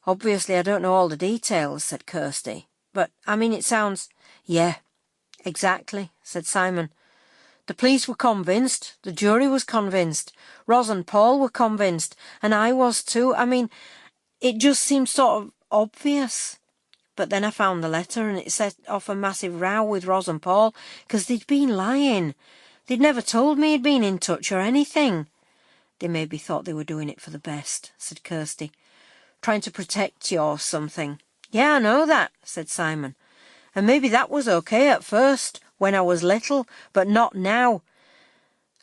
obviously I don't know all the details, said Kirsty. But, I mean, it sounds... Yeah, exactly, said Simon. The police were convinced, the jury was convinced, Ros and Paul were convinced, and I was too. I mean, it just seemed sort of obvious. But then I found the letter and it set off a massive row with Ros and Paul, 'cause they'd been lying. They'd never told me he'd been in touch or anything. They maybe thought they were doing it for the best, said Kirsty. Trying to protect you or something. Yeah, I know that, said Simon. And maybe that was okay at first, when I was little, but not now.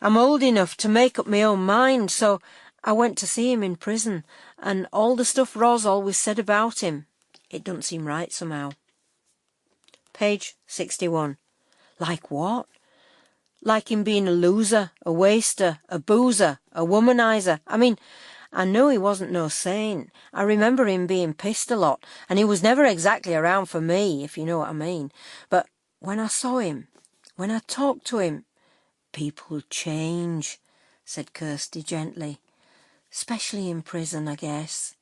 I'm old enough to make up my own mind, so I went to see him in prison, and all the stuff Ros always said about him, it doesn't seem right somehow. Page 61. Like what? Like him being a loser, a waster, a boozer, a womanizer. I mean, I know he wasn't no saint. I remember him being pissed a lot, and he was never exactly around for me, if you know what I mean. But when I saw him, when I talked to him, people change, said Kirsty gently. Especially in prison, I guess.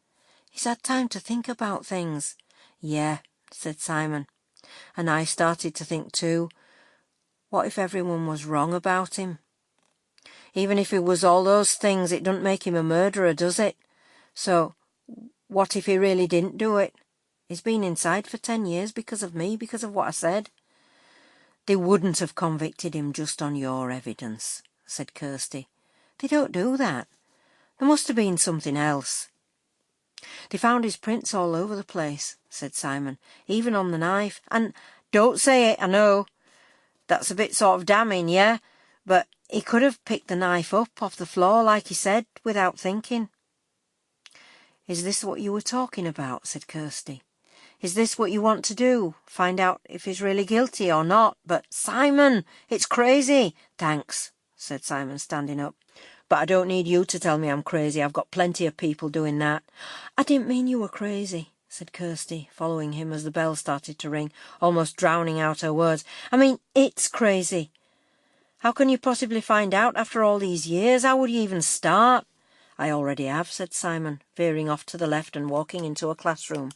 He's had time to think about things. Yeah, said Simon. And I started to think too. What if everyone was wrong about him? Even if he was all those things, it doesn't make him a murderer, does it? So, what if he really didn't do it? He's been inside for 10 years because of me, because of what I said. They wouldn't have convicted him just on your evidence, said Kirsty. They don't do that. There must have been something else. They found his prints all over the place, said Simon, even on the knife. And don't say it, I know. That's a bit sort of damning, yeah? But he could have picked the knife up off the floor, like he said, without thinking. Is this what you were talking about? Said Kirsty. Is this what you want to do? Find out if he's really guilty or not? But Simon, it's crazy. Thanks, said Simon, standing up. But I don't need you to tell me I'm crazy. I've got plenty of people doing that. I didn't mean you were crazy, said Kirsty, following him as the bell started to ring, almost drowning out her words. I mean, it's crazy. How can you possibly find out after all these years? How would you even start? I already have, said Simon, veering off to the left and walking into a classroom.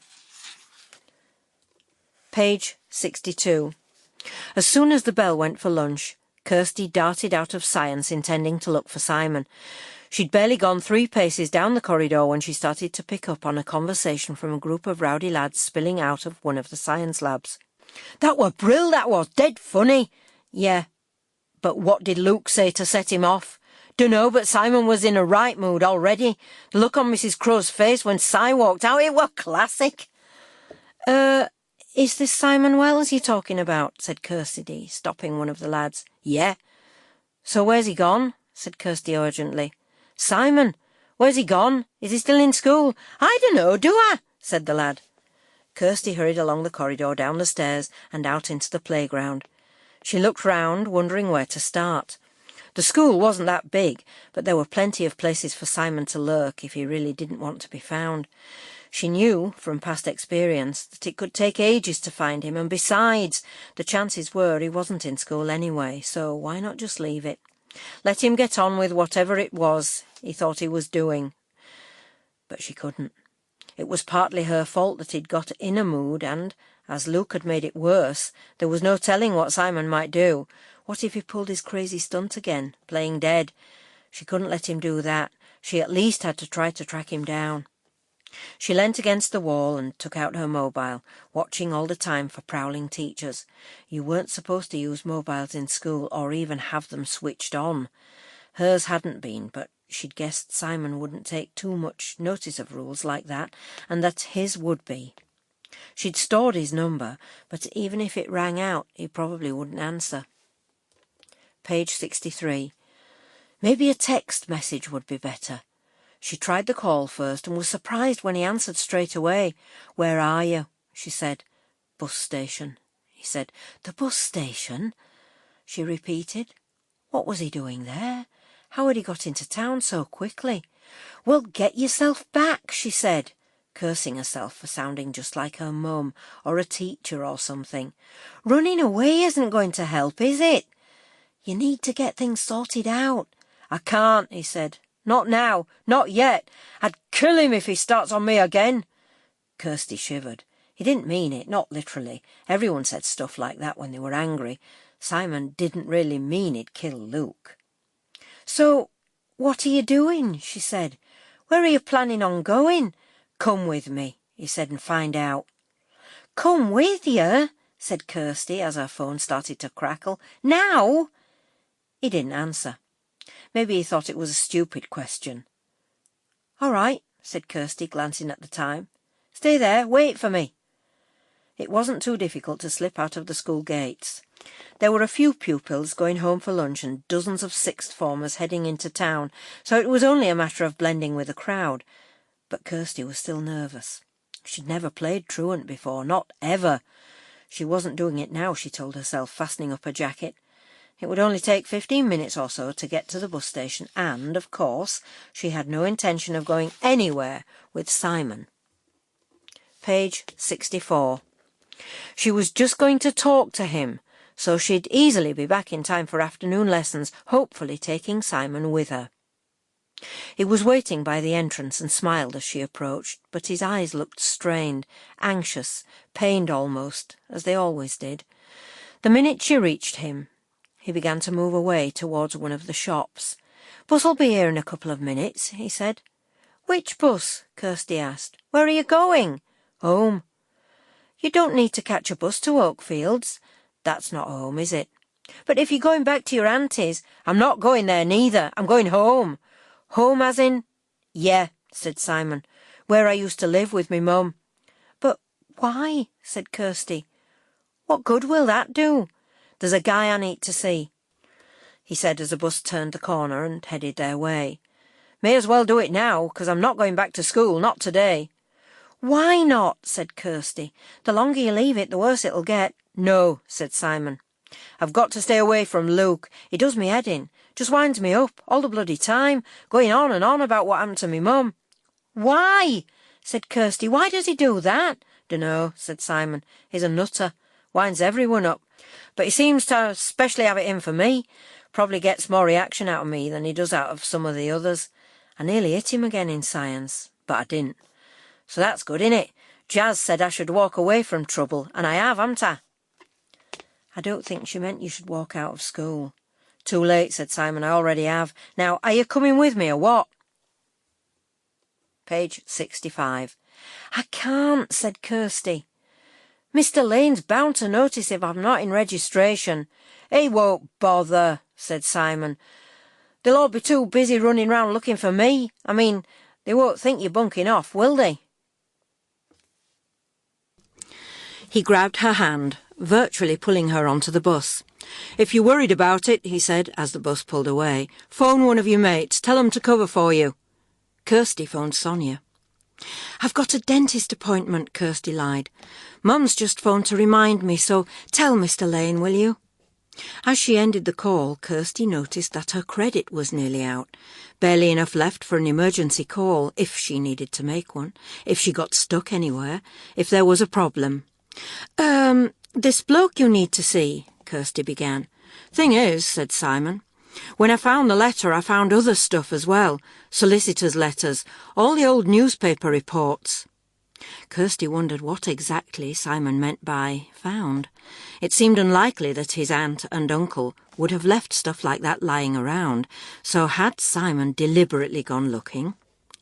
Page 62. As soon as the bell went for lunch, Kirsty darted out of science, intending to look for Simon. She'd barely gone 3 paces down the corridor when she started to pick up on a conversation from a group of rowdy lads spilling out of one of the science labs. That were brill, that was, dead funny. Yeah, but what did Luke say to set him off? Dunno, but Simon was in a right mood already. The look on Mrs. Crow's face when Si walked out, it were classic. Is this Simon Wells you're talking about? Said Kirsty, stopping one of the lads. Yeah. So where's he gone? Said Kirsty urgently. Simon, where's he gone? Is he still in school? I dunno, do I? Said the lad. Kirsty hurried along the corridor, down the stairs, and out into the playground. She looked round, wondering where to start. The school wasn't that big, but there were plenty of places for Simon to lurk if he really didn't want to be found. She knew, from past experience, that it could take ages to find him, and besides, the chances were he wasn't in school anyway, so why not just leave it? Let him get on with whatever it was he thought he was doing. But she couldn't. It was partly her fault that he'd got in a mood, and, as Luke had made it worse, there was no telling what Simon might do. What if he pulled his crazy stunt again, playing dead? She couldn't let him do that. She at least had to try to track him down. She leant against the wall and took out her mobile, watching all the time for prowling teachers. You weren't supposed to use mobiles in school or even have them switched on. Hers hadn't been, but she'd guessed Simon wouldn't take too much notice of rules like that, and that his would be. She'd stored his number, but even if it rang out, he probably wouldn't answer. Page 63. Maybe a text message would be better. She tried the call first and was surprised when he answered straight away. Where are you? She said. Bus station, he said. The bus station? She repeated. What was he doing there? How had he got into town so quickly? Well, get yourself back, she said, cursing herself for sounding just like her mum or a teacher or something. Running away isn't going to help, is it? You need to get things sorted out. I can't, he said. Not now, not yet. I'd kill him if he starts on me again. Kirsty shivered. He didn't mean it, not literally. Everyone said stuff like that when they were angry. Simon didn't really mean he'd kill Luke. So, what are you doing? She said. Where are you planning on going? Come with me, he said, and find out. Come with you? Said Kirsty as her phone started to crackle. Now? He didn't answer. Maybe he thought it was a stupid question. All right, said Kirsty, glancing at the time. Stay there, wait for me. It wasn't too difficult to slip out of the school gates. There were a few pupils going home for lunch and dozens of sixth formers heading into town, so it was only a matter of blending with the crowd. But Kirsty was still nervous. She'd never played truant before, not ever. She wasn't doing it now, she told herself, fastening up her jacket. It would only take 15 minutes or so to get to the bus station, and, of course, she had no intention of going anywhere with Simon. Page 64. She was just going to talk to him, so she'd easily be back in time for afternoon lessons, hopefully taking Simon with her. He was waiting by the entrance and smiled as she approached, but his eyes looked strained, anxious, pained almost, as they always did. The minute she reached him, he began to move away towards one of the shops. "Bus'll be here in a couple of minutes," he said. "Which bus?" Kirsty asked. "Where are you going?" "Home." "You don't need to catch a bus to Oakfields. That's not home, is it?" "But if you're going back to your auntie's—" "I'm not going there neither. I'm going home." "Home as in—" "Yeah," said Simon, "where I used to live with me mum." "But why?" said Kirsty. "What good will that do?" "There's a guy I need to see," he said as the bus turned the corner and headed their way. "May as well do it now, 'cause I'm not going back to school, not today." "Why not?" said Kirsty. "The longer you leave it, the worse it'll get." "No," said Simon. "I've got to stay away from Luke. He does me head in. Just winds me up, all the bloody time, going on and on about what happened to me mum." "Why?" said Kirsty. "Why does he do that?" "Dunno," said Simon. "He's a nutter. Winds everyone up. But he seems to specially have it in for me. Probably gets more reaction out of me than he does out of some of the others. I nearly hit him again in science, but I didn't. So that's good, innit? Jazz said I should walk away from trouble, and I have, haven't I?" "I don't think she meant you should walk out of school." "Too late," said Simon. "I already have. Now, are you coming with me or what?" Page 65. "I can't," said Kirsty. "Mr. Lane's bound to notice if I'm not in registration." "He won't bother," said Simon. "They'll all be too busy running round looking for me. I mean, they won't think you're bunking off, will they?" He grabbed her hand, virtually pulling her onto the bus. "If you're worried about it," he said as the bus pulled away, "phone one of your mates. Tell them to cover for you." Kirsty phoned Sonia. "I've got a dentist appointment," Kirsty lied. "Mum's just phoned to remind me, so tell Mr. Lane, will you?" As she ended the call, Kirsty noticed that her credit was nearly out. Barely enough left for an emergency call, if she needed to make one, if she got stuck anywhere, if there was a problem. This bloke you need to see," Kirsty began. "Thing is," said Simon, "when I found the letter I found other stuff as well. Solicitors' letters, all the old newspaper reports." Kirsty wondered what exactly Simon meant by found. It seemed unlikely that his aunt and uncle would have left stuff like that lying around, so had Simon deliberately gone looking?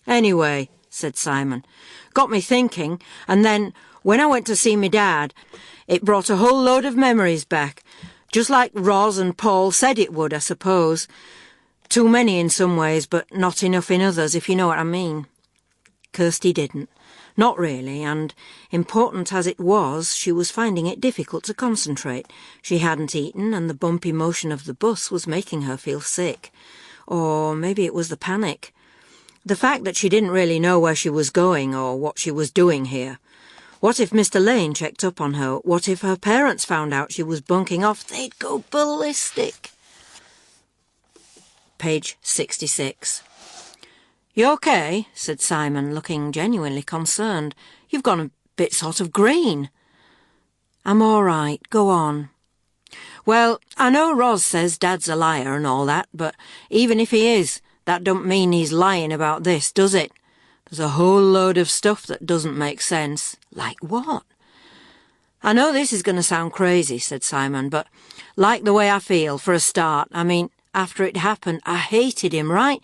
"Anyway," said Simon, "got me thinking, and then, when I went to see me dad, it brought a whole load of memories back, just like Roz and Paul said it would, I suppose. Too many in some ways, but not enough in others, if you know what I mean." Kirsty didn't. Not really, and, important as it was, she was finding it difficult to concentrate. She hadn't eaten, and the bumpy motion of the bus was making her feel sick. Or maybe it was the panic. The fact that she didn't really know where she was going or what she was doing here. What if Mr. Lane checked up on her? What if her parents found out she was bunking off? They'd go ballistic. Page 66. "You okay?" said Simon, looking genuinely concerned. "You've gone a bit sort of green." "I'm all right. Go on." "Well, I know Roz says Dad's a liar and all that, but even if he is, that don't mean he's lying about this, does it? There's a whole load of stuff that doesn't make sense." "Like what?" "I know this is going to sound crazy," said Simon, "but like the way I feel, for a start. I mean, after it happened, I hated him, right?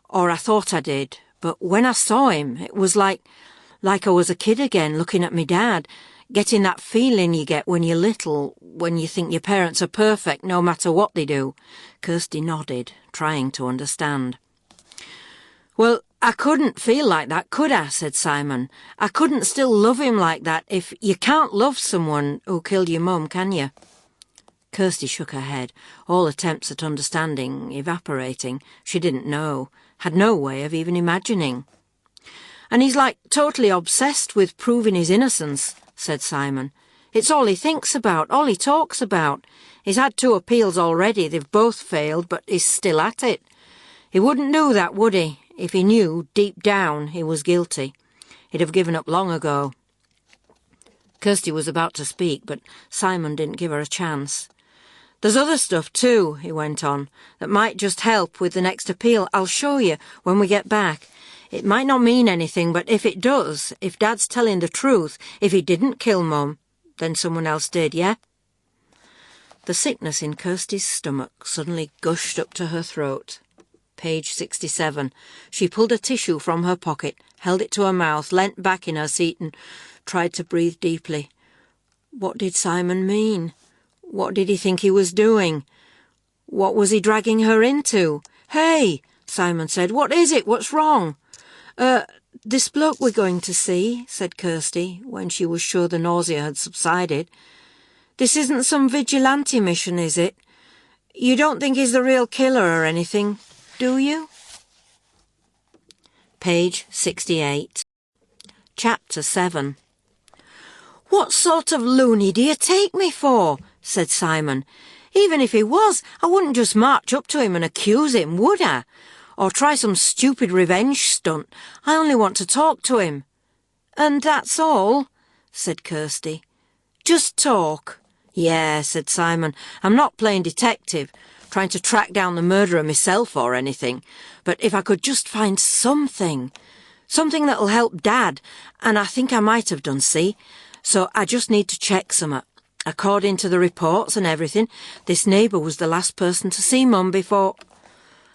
Or I thought I did. But when I saw him, it was like I was a kid again, looking at me dad, getting that feeling you get when you're little, when you think your parents are perfect, no matter what they do." Kirsty nodded, trying to understand. "Well, I couldn't feel like that, could I?" said Simon. "I couldn't still love him like that. If you can't love someone who killed your mum, can you?" Kirsty shook her head, all attempts at understanding evaporating. She didn't know, had no way of even imagining. "And he's like totally obsessed with proving his innocence," said Simon. "It's all he thinks about, all he talks about. He's had 2 appeals already, they've both failed, but he's still at it. He wouldn't do that, would he, if he knew, deep down, he was guilty. He'd have given up long ago." Kirsty was about to speak, but Simon didn't give her a chance. "There's other stuff too," he went on, "that might just help with the next appeal. I'll show you when we get back. It might not mean anything, but if it does, if Dad's telling the truth, if he didn't kill Mum, then someone else did, yeah?" The sickness in Kirsty's stomach suddenly gushed up to her throat. Page 67. She pulled a tissue from her pocket, held it to her mouth, leant back in her seat and tried to breathe deeply. What did Simon mean? What did he think he was doing? What was he dragging her into? "Hey," Simon said, "what is it? What's wrong?" This bloke we're going to see," said Kirsty, when she was sure the nausea had subsided. "This isn't some vigilante mission, is it? You don't think he's the real killer or anything, do you?" Page 68. Chapter 7. "What sort of loony do you take me for?" said Simon. "Even if he was, I wouldn't just march up to him and accuse him, would I? Or try some stupid revenge stunt. I only want to talk to him." "And that's all?" said Kirsty. "Just talk." "Yeah," said Simon. "I'm not playing detective, trying to track down the murderer myself or anything. But if I could just find something that'll help Dad, and I think I might have done, see? So I just need to check some. According to the reports and everything, this neighbour was the last person to see Mum before—"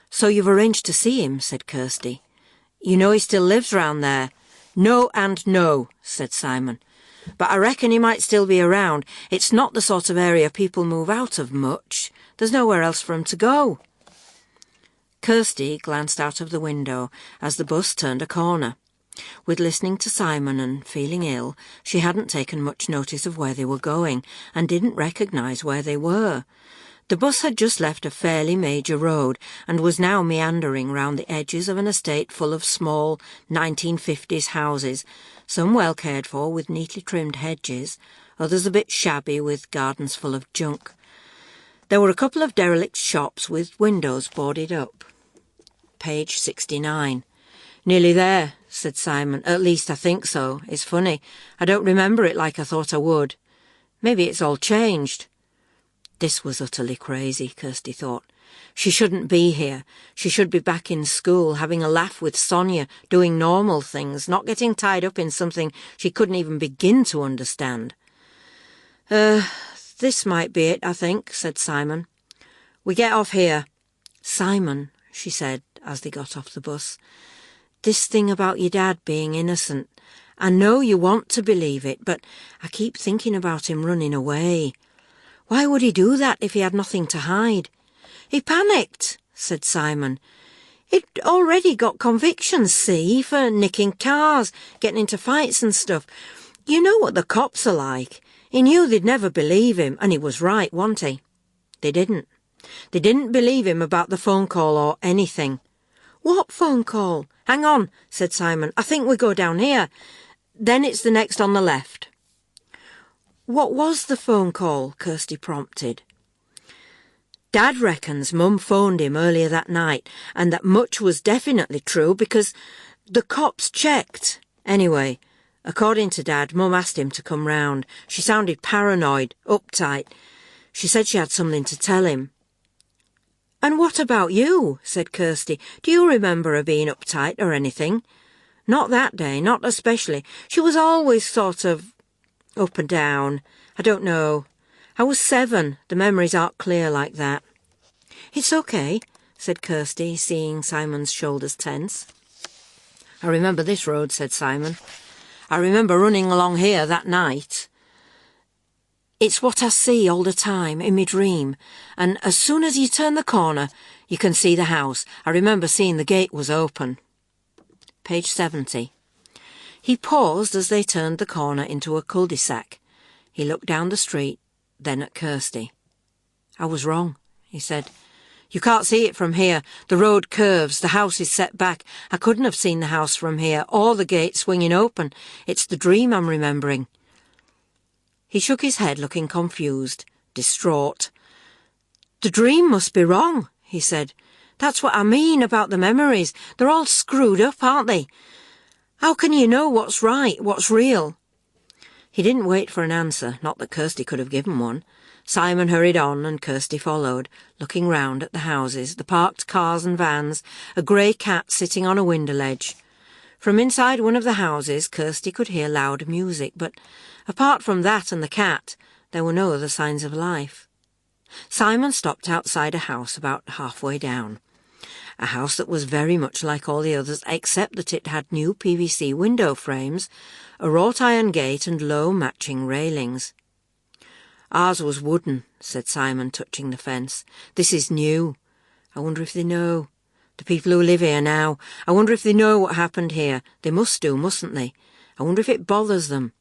"So you've arranged to see him," said Kirsty. "You know he still lives round there?" "No and no," said Simon. "But I reckon he might still be around. It's not the sort of area people move out of much. There's nowhere else for him to go." Kirsty glanced out of the window as the bus turned a corner. With listening to Simon and feeling ill, she hadn't taken much notice of where they were going and didn't recognise where they were. The bus had just left a fairly major road and was now meandering round the edges of an estate full of small 1950s houses, some well cared for with neatly trimmed hedges, others a bit shabby with gardens full of junk. There were a couple of derelict shops with windows boarded up. Page 69. "Nearly there," said Simon. "At least I think so. It's funny. I don't remember it like I thought I would. Maybe it's all changed." This was utterly crazy, Kirsty thought. She shouldn't be here. She should be back in school, having a laugh with Sonia, doing normal things, not getting tied up in something she couldn't even begin to understand. This might be it, I think," said Simon. "We get off here." "Simon," she said as they got off the bus, "this thing about your dad being innocent, I know you want to believe it, but I keep thinking about him running away. Why would he do that if he had nothing to hide?" "He panicked," said Simon. "He'd already got convictions, see, for nicking cars, getting into fights and stuff. You know what the cops are like. He knew they'd never believe him, and he was right, wasn't he? They didn't. They didn't believe him about the phone call or anything." "What phone call?" "Hang on," said Simon. "I think we go down here. Then it's the next on the left." "What was the phone call?" Kirsty prompted. "Dad reckons Mum phoned him earlier that night, and that much was definitely true because the cops checked. Anyway, according to Dad, Mum asked him to come round. She sounded paranoid, uptight. She said she had something to tell him." "And what about you?" said Kirsty. "Do you remember her being uptight or anything?" "Not that day, not especially. She was always sort of up and down. I don't know. I was 7. The memories aren't clear like that." "It's okay," said Kirsty, seeing Simon's shoulders tense. "I remember this road," said Simon. "I remember running along here that night. It's what I see all the time in my dream, and as soon as you turn the corner, you can see the house. I remember seeing the gate was open." Page 70. He paused as they turned the corner into a cul-de-sac. He looked down the street, then at Kirsty. "I was wrong," he said. "You can't see it from here. The road curves, the house is set back. I couldn't have seen the house from here, or the gate swinging open. It's the dream I'm remembering." He shook his head, looking confused, distraught. "The dream must be wrong," he said. "That's what I mean about the memories. They're all screwed up, aren't they? How can you know what's right, what's real?" He didn't wait for an answer, not that Kirsty could have given one. Simon hurried on, and Kirsty followed, looking round at the houses, the parked cars and vans, a grey cat sitting on a window ledge. From inside one of the houses, Kirsty could hear loud music, but apart from that and the cat, there were no other signs of life. Simon stopped outside a house about halfway down. A house that was very much like all the others, except that it had new PVC window frames, a wrought iron gate and low matching railings. "Ours was wooden," said Simon, touching the fence. "This is new. I wonder if they know. The people who live here now. I wonder if they know what happened here. They must do, mustn't they? I wonder if it bothers them.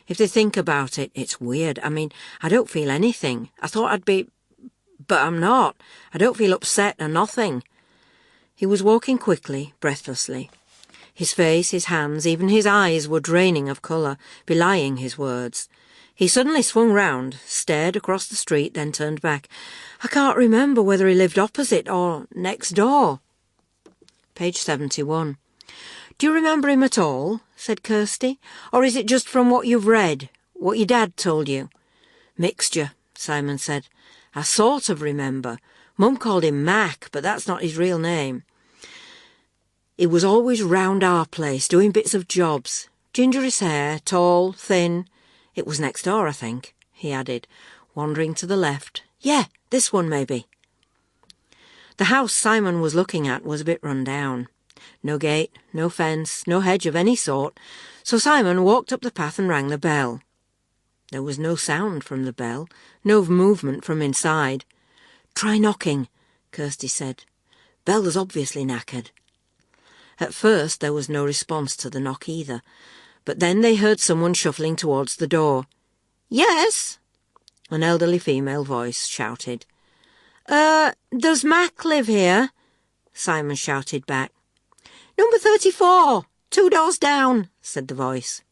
If they think about it, it's weird. I mean, I don't feel anything. I thought I'd be... but I'm not. I don't feel upset or nothing." He was walking quickly, breathlessly. His face, his hands, even his eyes were draining of colour, belying his words. He suddenly swung round, stared across the street, then turned back. "I can't remember whether he lived opposite or next door." Page 71. "Do you remember him at all?" said Kirsty. "Or is it just from what you've read, what your dad told you?" "Mixture," Simon said. "I sort of remember. Mum called him Mac, but that's not his real name. He was always round our place, doing bits of jobs. Gingerish hair, tall, thin. It was next door, I think," he added, wandering to the left. "Yeah, this one, maybe." The house Simon was looking at was a bit run down. No gate, no fence, no hedge of any sort, so Simon walked up the path and rang the bell. There was no sound from the bell, no movement from inside. "Try knocking," Kirsty said. "Bell was obviously knackered." At first there was no response to the knock either, but then they heard someone shuffling towards the door. "Yes?" An elderly female voice shouted. Does Mac live here?" Simon shouted back. "Number 34, 2 doors down," said the voice.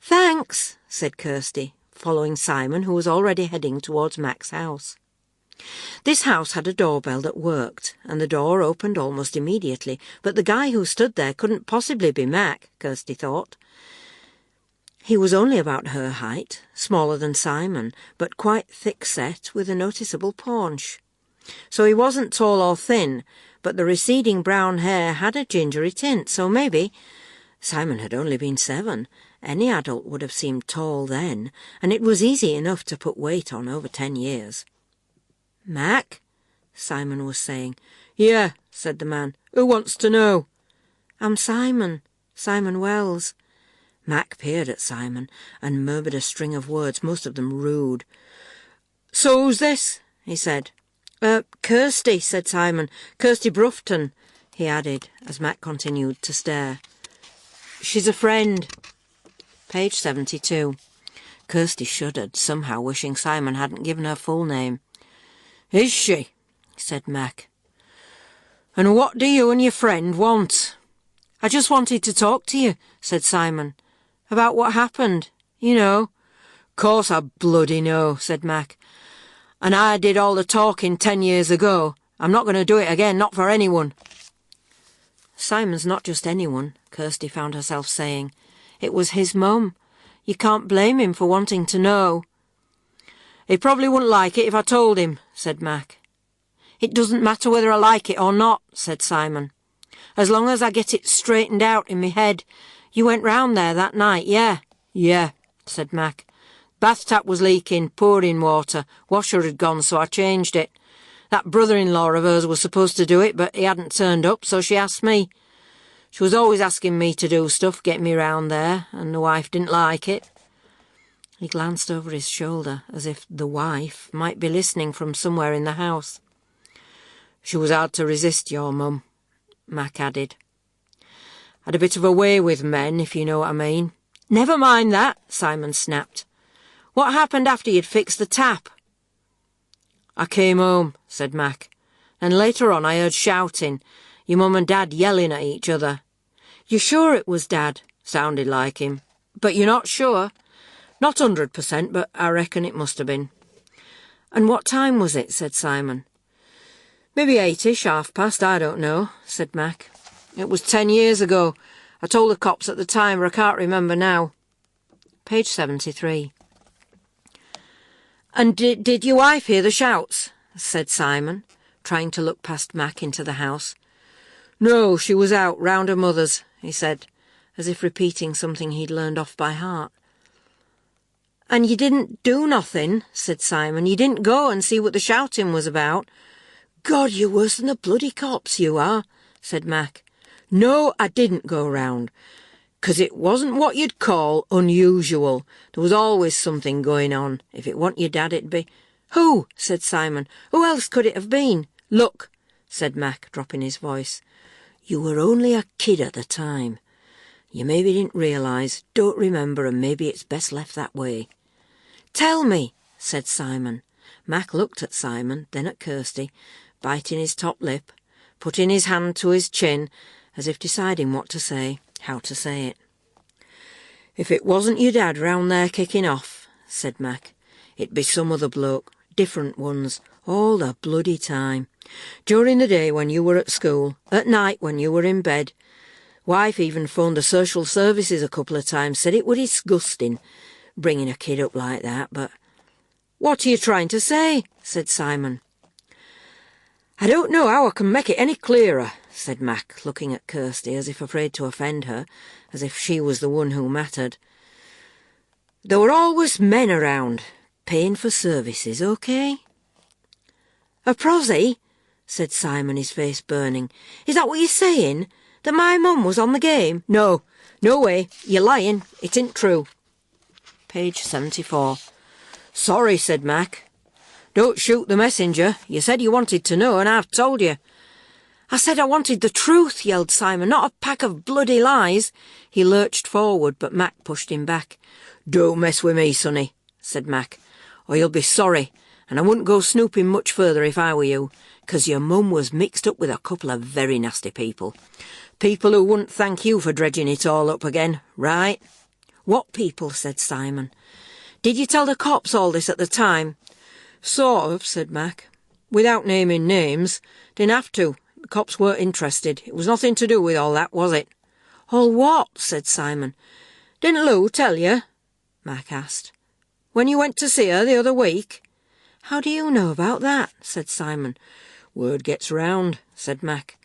"Thanks," said Kirsty, following Simon, who was already heading towards Mac's house. This house had a doorbell that worked, and the door opened almost immediately, but the guy who stood there couldn't possibly be Mac, Kirsty thought. He was only about her height, smaller than Simon, but quite thick-set with a noticeable paunch. So he wasn't tall or thin, but the receding brown hair had a gingery tint, so maybe... Simon had only been 7. Any adult would have seemed tall then, and it was easy enough to put weight on over 10 years. "Mac?" Simon was saying. "Yeah," said the man. "Who wants to know?" "I'm Simon. Simon Wells." Mac peered at Simon and murmured a string of words, most of them rude. "So who's this?" he said. Kirsty," said Simon. "Kirsty Brufton," he added, as Mac continued to stare. "She's a friend." Page 72. Kirsty shuddered, somehow wishing Simon hadn't given her full name. "Is she?" said Mac. "And what do you and your friend want?" "I just wanted to talk to you," said Simon. "About what happened, you know." "Course I bloody know," said Mac. "And I did all the talking 10 years ago. I'm not going to do it again, not for anyone." "Simon's not just anyone," Kirsty found herself saying. "It was his mum. You can't blame him for wanting to know." "He probably wouldn't like it if I told him," said Mac. "It doesn't matter whether I like it or not," said Simon. "As long as I get it straightened out in my head. You went round there that night, yeah?" "Yeah," said Mac. "Bath tap was leaking, pouring water. Washer had gone, so I changed it. That brother-in-law of hers was supposed to do it, but he hadn't turned up, so she asked me. She was always asking me to do stuff, getting me round there, and the wife didn't like it." He glanced over his shoulder, as if the wife might be listening from somewhere in the house. "She was hard to resist, your mum," Mac added. "Had a bit of a way with men, if you know what I mean." "Never mind that," Simon snapped. "What happened after you'd fixed the tap?" "I came home," said Mac. "And later on I heard shouting, your mum and Dad yelling at each other." "You sure it was Dad?" "Sounded like him." "But you're not sure?" "Not 100%, but I reckon it must have been." "And what time was it?" said Simon. "Maybe 8ish, 1:30, I don't know," said Mac. "It was 10 years ago. I told the cops at the time, but I can't remember now." Page 73. "And did your wife hear the shouts?" said Simon, trying to look past Mac into the house. "No, she was out, round her mother's," he said, as if repeating something he'd learned off by heart. "And you didn't do nothing," said Simon. "You didn't go and see what the shouting was about?" "God, you're worse than the bloody cops, you are," said Mac. "No, I didn't go round, 'cause it wasn't what you'd call unusual. There was always something going on. If it wasn't your Dad, it'd be—" "Who?" said Simon. "Who else could it have been?" "Look," said Mac, dropping his voice. "You were only a kid at the time. You maybe didn't realise, don't remember, and maybe it's best left that way." "Tell me," said Simon. Mac looked at Simon, then at Kirsty, biting his top lip, putting his hand to his chin, as if deciding what to say, how to say it. "If it wasn't your Dad round there kicking off," said Mac, "it'd be some other bloke, different ones, all the bloody time. During the day when you were at school, at night when you were in bed. Wife even phoned the social services a couple of times, said it was disgusting, bringing a kid up like that, but—" "What are you trying to say?" said Simon. "I don't know how I can make it any clearer," said Mac, looking at Kirsty as if afraid to offend her, as if she was the one who mattered. "There were always men around, paying for services, OK?" "A prosy?" said Simon, his face burning. "Is that what you're saying? That my mum was on the game?" "No, no way, you're lying, it isn't true." Page 74. "Sorry," said Mac. "Don't shoot the messenger. You said you wanted to know, and I've told you." "I said I wanted the truth," yelled Simon, "not a pack of bloody lies." He lurched forward, but Mac pushed him back. "Don't mess with me, sonny," said Mac, "or you'll be sorry, and I wouldn't go snooping much further if I were you, 'cause your mum was mixed up with a couple of very nasty people. People who wouldn't thank you for dredging it all up again, right?" "What people?" said Simon. "Did you tell the cops all this at the time?" "Sort of," said Mac. "Without naming names. Didn't have to. The cops weren't interested. It was nothing to do with all that, was it?" "All what?" said Simon. "Didn't Lou tell you?" Mac asked. "When you went to see her the other week?" "How do you know about that?" said Simon. "Word gets round," said Mac.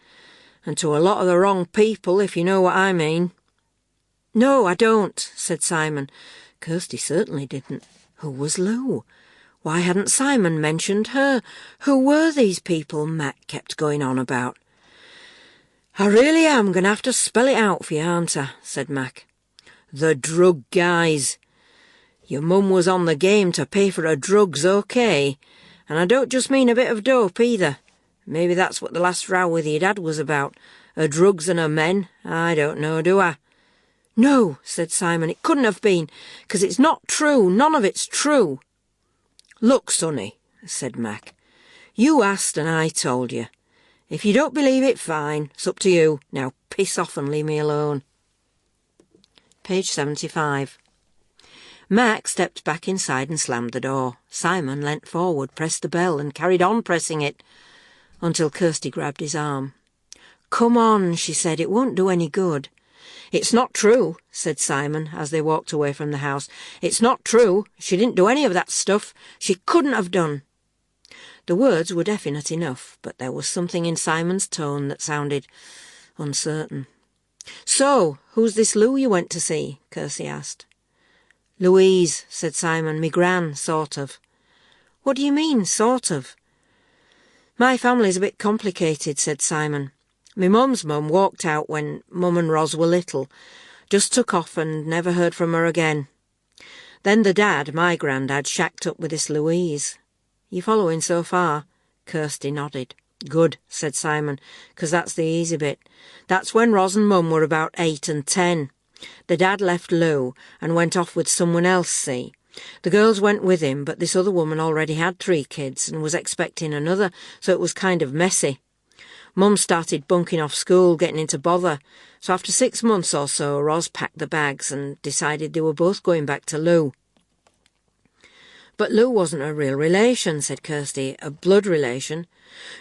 "And to a lot of the wrong people, if you know what I mean." "No, I don't," said Simon. Kirsty certainly didn't. Who was Lou? Why hadn't Simon mentioned her? Who were these people Mac kept going on about? "I really am going to have to spell it out for you, aren't I?" said Mac. "The drug guys. Your mum was on the game to pay for her drugs, OK? And I don't just mean a bit of dope either. Maybe that's what the last row with your Dad was about. Her drugs and her men. I don't know, do I?" "No," said Simon, "it couldn't have been, 'cause it's not true. None of it's true." "Look, sonny," said Mac, "you asked and I told you. If you don't believe it, fine. It's up to you. Now piss off and leave me alone." Page 75. Mac stepped back inside and slammed the door. Simon leant forward, pressed the bell, and carried on pressing it, until Kirsty grabbed his arm. "Come on," she said, "it won't do any good." "It's not true," said Simon, as they walked away from the house. "It's not true. She didn't do any of that stuff. She couldn't have done." The words were definite enough, but there was something in Simon's tone that sounded uncertain. "So, who's this Lou you went to see?" Kirsty asked. "Louise," said Simon. "Me gran, sort of." "What do you mean, sort of?" "My family's a bit complicated," said Simon. "Me mum's mum walked out when Mum and Ros were little, just took off and never heard from her again. Then the Dad, my grandad, shacked up with this Louise. You following so far?" Kirsty nodded. "Good," said Simon, "'cause that's the easy bit. That's when Ros and Mum were about 8 and 10. The Dad left Lou and went off with someone else, see? The girls went with him, but this other woman already had 3 kids and was expecting another, so it was kind of messy. Mum started bunking off school, getting into bother, so after 6 months or so, Ros packed the bags and decided they were both going back to Lou. But Lou wasn't a real relation, said Kirsty, a blood relation.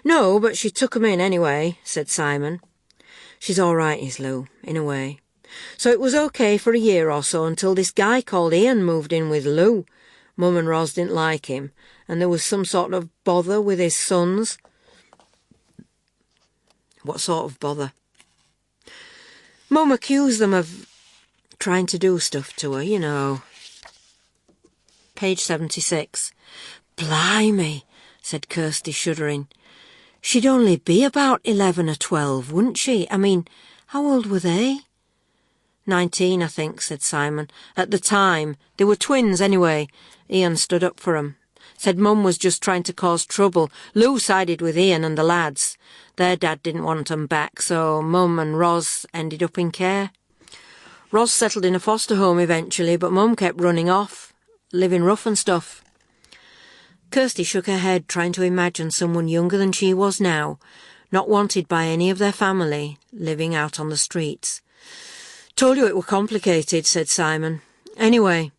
No, but she took 'em in anyway, said Simon. She's all right, is Lou, in a way. So it was okay for a year or so until this guy called Ian moved in with Lou. Mum and Ros didn't like him, and there was some sort of bother with his sons. What sort of bother? Mum accused them of trying to do stuff to her, you know. Page 76. Blimey, said Kirsty, shuddering. She'd only be about 11 or 12, wouldn't she? I mean, how old were they? 19, I think, said Simon. At the time. They were twins, anyway. Ian stood up for 'em. Said Mum was just trying to cause trouble. Lou sided with Ian and the lads. Their dad didn't want 'em back, so Mum and Ros ended up in care. Ros settled in a foster home eventually, but Mum kept running off, living rough and stuff. Kirsty shook her head, trying to imagine someone younger than she was now, not wanted by any of their family, living out on the streets. Told you it were complicated, said Simon. Anyway,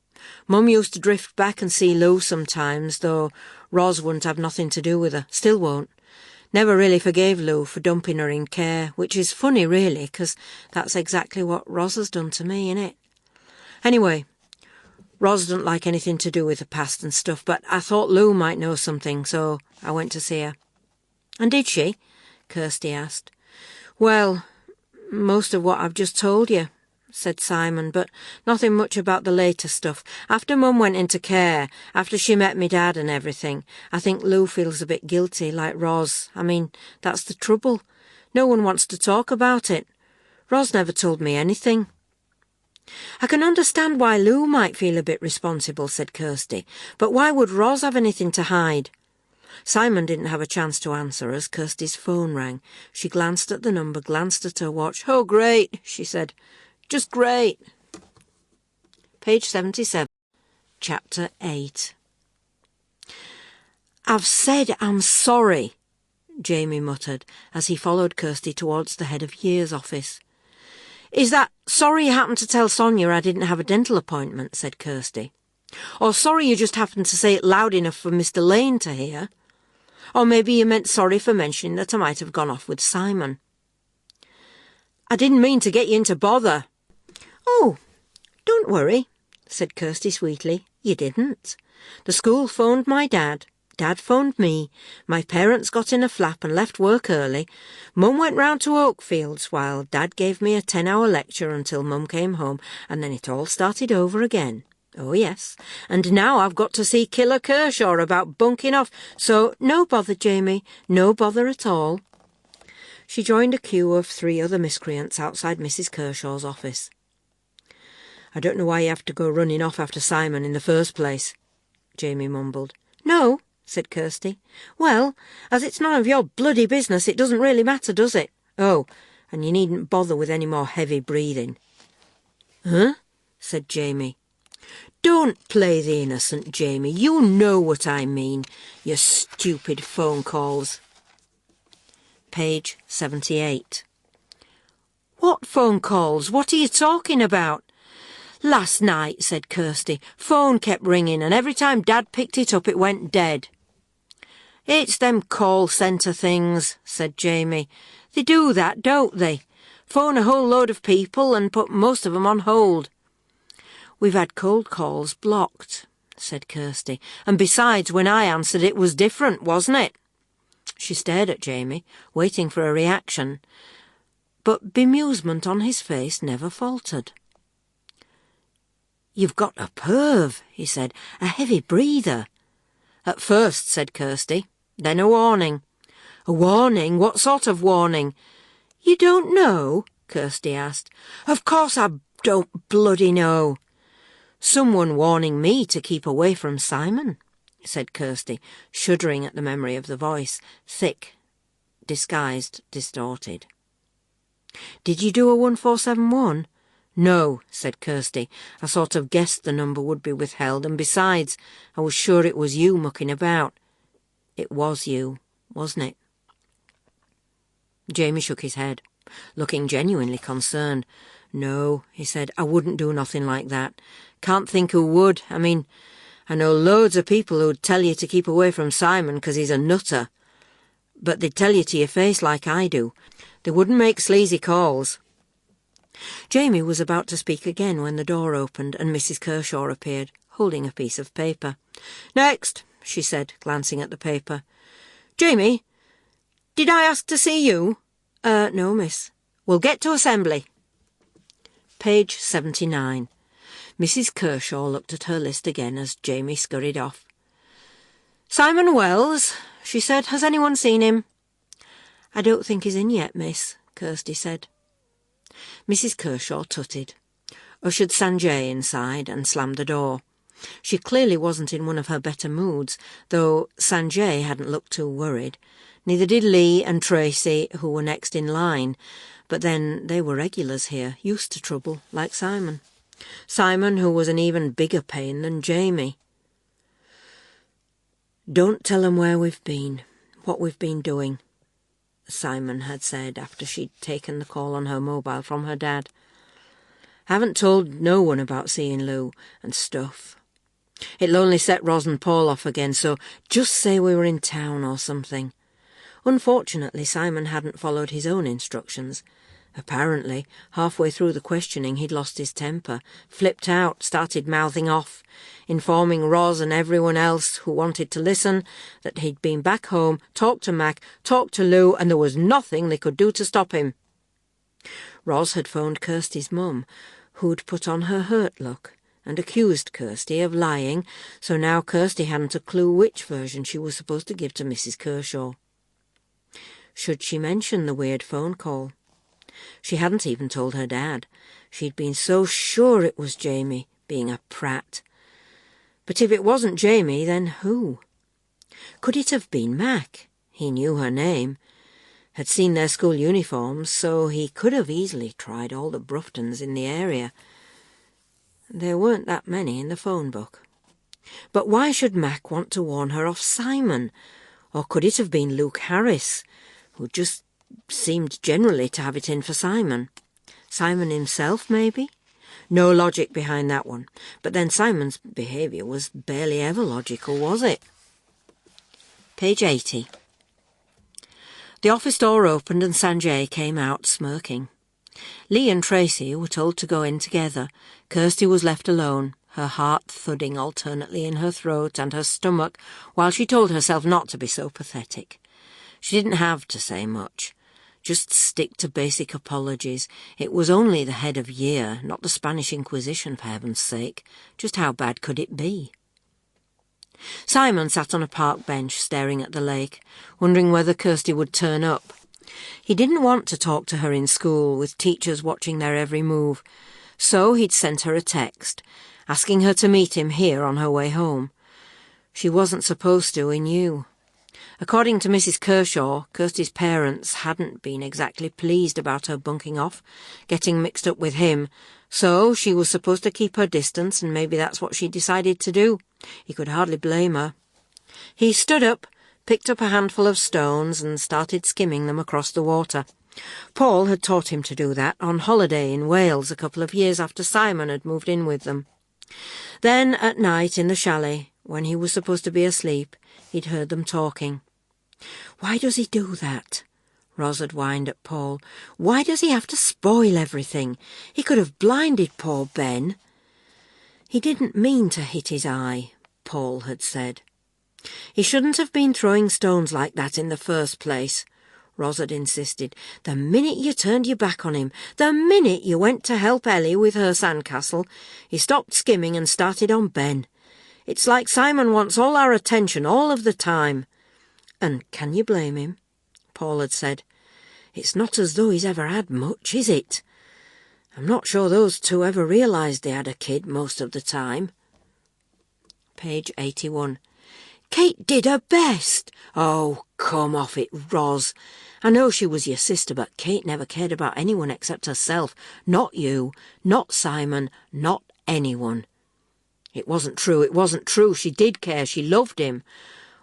Mum used to drift back and see Lou sometimes, though Ros wouldn't have nothing to do with her, still won't. Never really forgave Lou for dumping her in care, which is funny, really, because that's exactly what Ros has done to me, innit? Anyway, Ros doesn't like anything to do with the past and stuff, but I thought Lou might know something, so I went to see her. And did she? Kirsty asked. Well, most of what I've just told you, said Simon, but nothing much about the later stuff. After Mum went into care, after she met me dad and everything, I think Lou feels a bit guilty, like Ros. I mean, that's the trouble. No one wants to talk about it. Ros never told me anything. I can understand why Lou might feel a bit responsible, said Kirsty, but why would Ros have anything to hide? Simon didn't have a chance to answer as Kirsty's phone rang. She glanced at the number, glanced at her watch. Oh, great, she said. Just great. Page 77, Chapter 8. I've said I'm sorry, Jamie muttered as he followed Kirsty towards the head of year's office. Is that sorry you happened to tell Sonia I didn't have a dental appointment, said Kirsty. Or sorry you just happened to say it loud enough for Mr. Lane to hear. Or maybe you meant sorry for mentioning that I might have gone off with Simon. I didn't mean to get you into bother. Oh, don't worry, said Kirsty sweetly. You didn't. The school phoned my dad. Dad phoned me. My parents got in a flap and left work early. Mum went round to Oakfields while Dad gave me a 10-hour lecture until Mum came home, and then it all started over again. Oh, yes. And now I've got to see Killer Kershaw about bunking off, so no bother, Jamie, no bother at all. She joined a queue of 3 other miscreants outside Mrs. Kershaw's office. I don't know why you have to go running off after Simon in the first place, Jamie mumbled. No, said Kirsty. Well, as it's none of your bloody business, it doesn't really matter, does it? Oh, and you needn't bother with any more heavy breathing. Huh? Said Jamie. Don't play the innocent, Jamie. You know what I mean, you stupid phone calls. Page 78. What phone calls? What are you talking about? Last night, said Kirsty. Phone kept ringing, and every time Dad picked it up, it went dead. It's them call centre things, said Jamie. They do that, don't they? Phone a whole load of people and put most of 'em on hold. We've had cold calls blocked, said Kirsty. And besides, when I answered it was different, wasn't it? She stared at Jamie, waiting for a reaction. But bemusement on his face never faltered. You've got a perv, he said, a heavy breather. At first, said Kirsty, then a warning. A warning? What sort of warning? You don't know? Kirsty asked. Of course I don't bloody know. Someone warning me to keep away from Simon, said Kirsty, shuddering at the memory of the voice, thick, disguised, distorted. Did you do a 1471? "No," said Kirsty. "I sort of guessed the number would be withheld, and besides, I was sure it was you mucking about." "It was you, wasn't it?" Jamie shook his head, looking genuinely concerned. "No," he said, "I wouldn't do nothing like that. Can't think who would. I mean, I know loads of people who'd tell you to keep away from Simon 'cause he's a nutter. But they'd tell you to your face like I do. They wouldn't make sleazy calls." Jamie was about to speak again when the door opened and Mrs. Kershaw appeared, holding a piece of paper. "Next," she said, glancing at the paper. "Jamie, did I ask to see you?" No, miss." "We'll get to assembly." Page 79. Mrs. Kershaw looked at her list again as Jamie scurried off. "Simon Wells," she said. "Has anyone seen him?" "I don't think he's in yet, miss," Kirsty said. Mrs. Kershaw tutted, ushered Sanjay inside and slammed the door. She clearly wasn't in one of her better moods, though Sanjay hadn't looked too worried. Neither did Lee and Tracy, who were next in line, but then they were regulars here, used to trouble, like Simon. Simon, who was an even bigger pain than Jamie. "Don't tell 'em where we've been, what we've been doing," Simon had said after she'd taken the call on her mobile from her dad. "Haven't told no one about seeing Lou and stuff. It'll only set Ros and Paul off again, so just say we were in town or something." Unfortunately, Simon hadn't followed his own instructions. Apparently, halfway through the questioning he'd lost his temper, flipped out, started mouthing off, informing Ros and everyone else who wanted to listen that he'd been back home, talked to Mac, talked to Lou, and there was nothing they could do to stop him. Ros had phoned Kirsty's mum, who'd put on her hurt look and accused Kirsty of lying, so now Kirsty hadn't a clue which version she was supposed to give to Mrs. Kershaw. Should she mention the weird phone call? She hadn't even told her dad. She'd been so sure it was Jamie, being a prat. But if it wasn't Jamie, then who? Could it have been Mac? He knew her name, had seen their school uniforms, so he could have easily tried all the Bruftons in the area. There weren't that many in the phone book. But why should Mac want to warn her off Simon? Or could it have been Luke Harris, who just seemed generally to have it in for Simon? Simon himself, maybe? No logic behind that one. But then Simon's behaviour was barely ever logical, was it? Page 80. The office door opened and Sanjay came out, smirking. Lee and Tracy were told to go in together. Kirsty was left alone, her heart thudding alternately in her throat and her stomach, while she told herself not to be so pathetic. She didn't have to say much. Just stick to basic apologies. It was only the head of year, not the Spanish Inquisition, for heaven's sake. Just how bad could it be? Simon sat on a park bench staring at the lake, wondering whether Kirsty would turn up. He didn't want to talk to her in school, with teachers watching their every move, so he'd sent her a text, asking her to meet him here on her way home. She wasn't supposed to, he knew. According to Mrs. Kershaw, Kirsty's parents hadn't been exactly pleased about her bunking off, getting mixed up with him, so she was supposed to keep her distance, and maybe that's what she decided to do. He could hardly blame her. He stood up, picked up a handful of stones, and started skimming them across the water. Paul had taught him to do that on holiday in Wales a couple of years after Simon had moved in with them. Then, at night in the chalet, when he was supposed to be asleep, he'd heard them talking. "Why does he do that?" Ros had whined at Paul. "Why does he have to spoil everything? He could have blinded poor Ben." "He didn't mean to hit his eye," Paul had said. "He shouldn't have been throwing stones like that in the first place," Ros had insisted. "The minute you turned your back on him, the minute you went to help Ellie with her sandcastle, he stopped skimming and started on Ben. It's like Simon wants all our attention all of the time." "And can you blame him?" Paul had said. "It's not as though he's ever had much, is it? I'm not sure those two ever realised they had a kid most of the time." Page 81. Kate did her best. Oh, come off it, Ros. I know she was your sister, but Kate never cared about anyone except herself. Not you, not Simon, not anyone. It wasn't true. She did care. She loved him.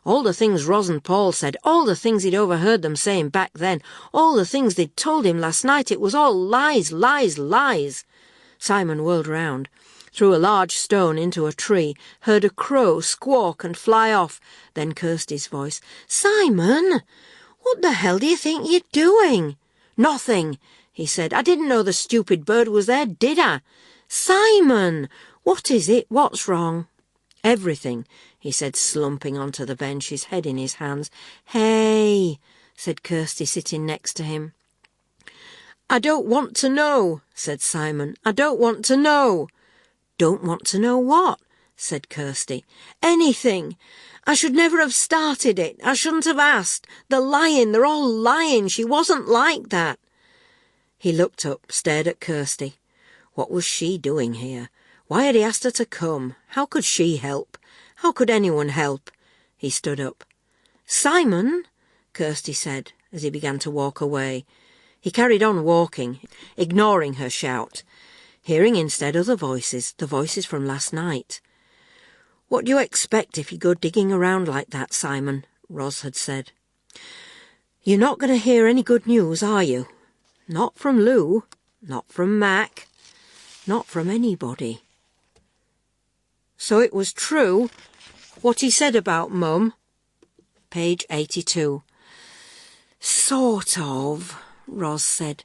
All the things Ros and Paul said, all the things he'd overheard them saying back then, all the things they'd told him last night, it was all lies, lies, lies. Simon whirled round, threw a large stone into a tree, heard a crow squawk and fly off, then Kirsty's voice. "Simon, what the hell do you think you're doing?" "Nothing," he said. "I didn't know the stupid bird was there, did I?" "Simon, what is it? What's wrong?" "Everything," he said, slumping onto the bench, his head in his hands. "Hey," said Kirsty, sitting next to him. "I don't want to know," said Simon. "I don't want to know." "Don't want to know what?" said Kirsty. "Anything. I should never have started it. I shouldn't have asked. They're lying. They're all lying. She wasn't like that." He looked up, stared at Kirsty. What was she doing here? Why had he asked her to come? How could she help? How could anyone help? He stood up. "Simon," Kirsty said, as he began to walk away. He carried on walking, ignoring her shout, hearing instead other voices, the voices from last night. "What do you expect if you go digging around like that, Simon?" Ros had said. "You're not going to hear any good news, are you? Not from Lou, not from Mac, not from anybody." So it was true, what he said about Mum. Page 82. "Sort of," Ros said.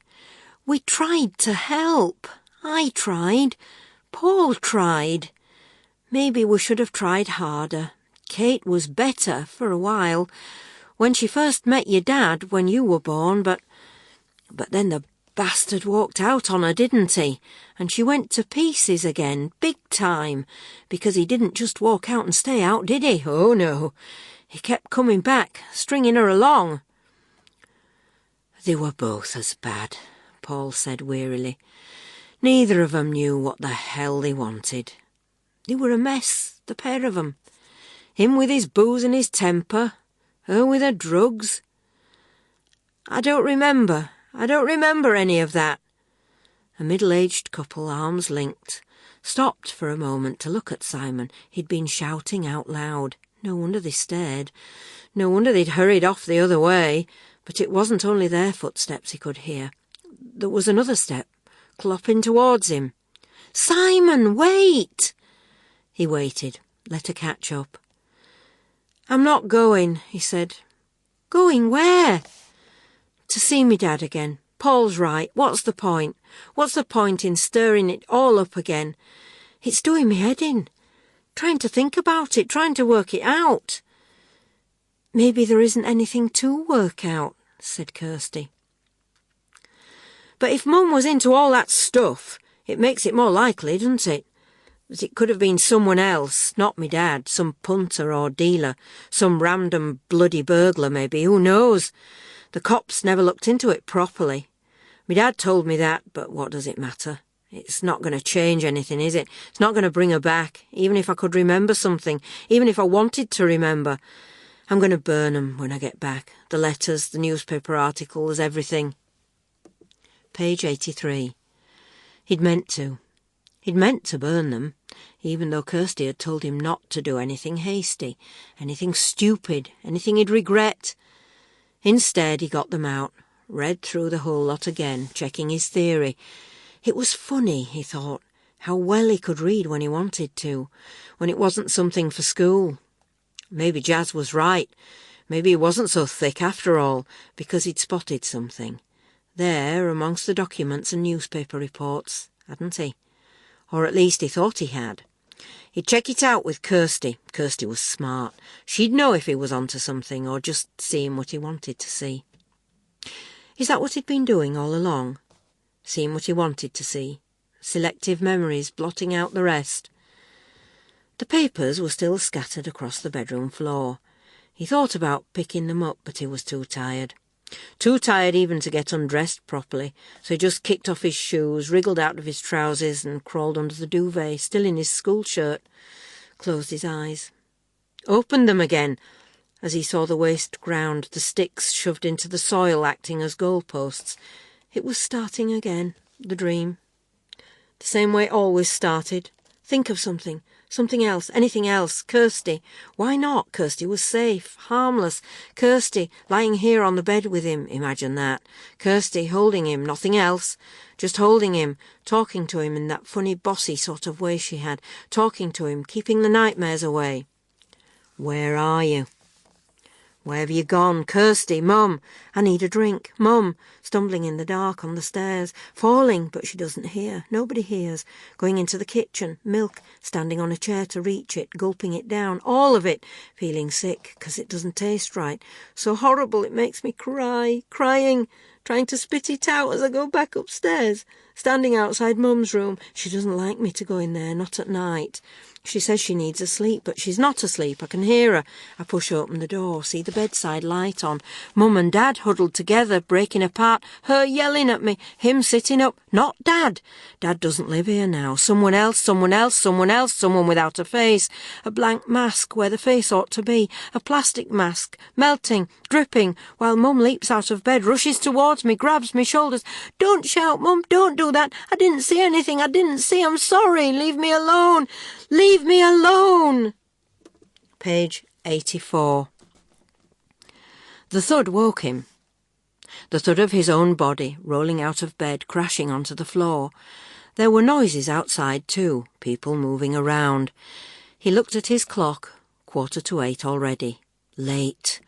"We tried to help. I tried. Paul tried. Maybe we should have tried harder. Kate was better for a while, when she first met your dad when you were born, but then the bastard walked out on her, didn't he? And she went to pieces again, big time, because he didn't just walk out and stay out, did he? Oh, no. He kept coming back, stringing her along." "They were both as bad," Paul said wearily. "Neither of 'em knew what the hell they wanted. They were a mess, the pair of 'em. Him with his booze and his temper, her with her drugs. I don't remember any of that." A middle-aged couple, arms linked, stopped for a moment to look at Simon. He'd been shouting out loud. No wonder they stared. No wonder they'd hurried off the other way. But it wasn't only their footsteps he could hear. There was another step, clopping towards him. "Simon, wait!" He waited, let her catch up. "I'm not going," he said. "Going where?" "To see me dad again. Paul's right. What's the point? What's the point in stirring it all up again? It's doing me head in. Trying to think about it, trying to work it out." "Maybe there isn't anything to work out," said Kirsty. "But if Mum was into all that stuff, it makes it more likely, doesn't it? That it could have been someone else, not me dad, some punter or dealer, some random bloody burglar maybe, who knows? The cops never looked into it properly. Me dad told me that, but what does it matter? It's not going to change anything, is it? It's not going to bring her back, even if I could remember something, even if I wanted to remember. I'm going to burn 'em when I get back, the letters, the newspaper articles, everything." Page 83. He'd meant to. He'd meant to burn them, even though Kirsty had told him not to do anything hasty, anything stupid, anything he'd regret. Instead, he got them out, read through the whole lot again, checking his theory. It was funny, he thought, how well he could read when he wanted to, when it wasn't something for school. Maybe Jazz was right. Maybe he wasn't so thick after all, because he'd spotted something. There, amongst the documents and newspaper reports, hadn't he? Or at least he thought he had. He'd check it out with Kirsty. Kirsty was smart. She'd know if he was onto something or just seeing what he wanted to see. Is that what he'd been doing all along? Seeing what he wanted to see? Selective memories, blotting out the rest? The papers were still scattered across the bedroom floor. He thought about picking them up, but he was too tired. Too tired even to get undressed properly, so he just kicked off his shoes, wriggled out of his trousers and crawled under the duvet, still in his school shirt, closed his eyes. opened them again, as he saw the waste ground, the sticks shoved into the soil acting as goalposts. It was starting again, the dream. The same way it always started. Think of something. Something else. Anything else. Kirsty. Why not? Kirsty was safe. Harmless. Kirsty lying here on the bed with him. Imagine that. Kirsty holding him. Nothing else. Just holding him. Talking to him in that funny bossy sort of way she had. Talking to him. Keeping the nightmares away. Where are you? Where have you gone? Kirsty, Mum, I need a drink. Mum, stumbling in the dark on the stairs. Falling, but she doesn't hear. Nobody hears. Going into the kitchen. Milk, standing on a chair to reach it, gulping it down. All of it. Feeling sick, 'cause it doesn't taste right. So horrible it makes me cry. Crying. Trying to spit it out as I go back upstairs. Standing outside Mum's room. She doesn't like me to go in there, not at night. She says she needs a sleep, but she's not asleep. I can hear her. I push open the door, see the bedside light on. Mum and Dad huddled together, breaking apart. Her yelling at me. Him sitting up. Not Dad. Dad doesn't live here now. Someone else, someone else, someone else, someone without a face. A blank mask where the face ought to be. A plastic mask. Melting, dripping, while Mum leaps out of bed, rushes towards me, grabs me shoulders. Don't shout, Mum, don't do that. I didn't see anything. I didn't see. I'm sorry. Leave me alone. Leave me alone! Page 84. The thud woke him. The thud of his own body, rolling out of bed, crashing onto the floor. There were noises outside too, people moving around. He looked at his clock, 7:45 already. Late.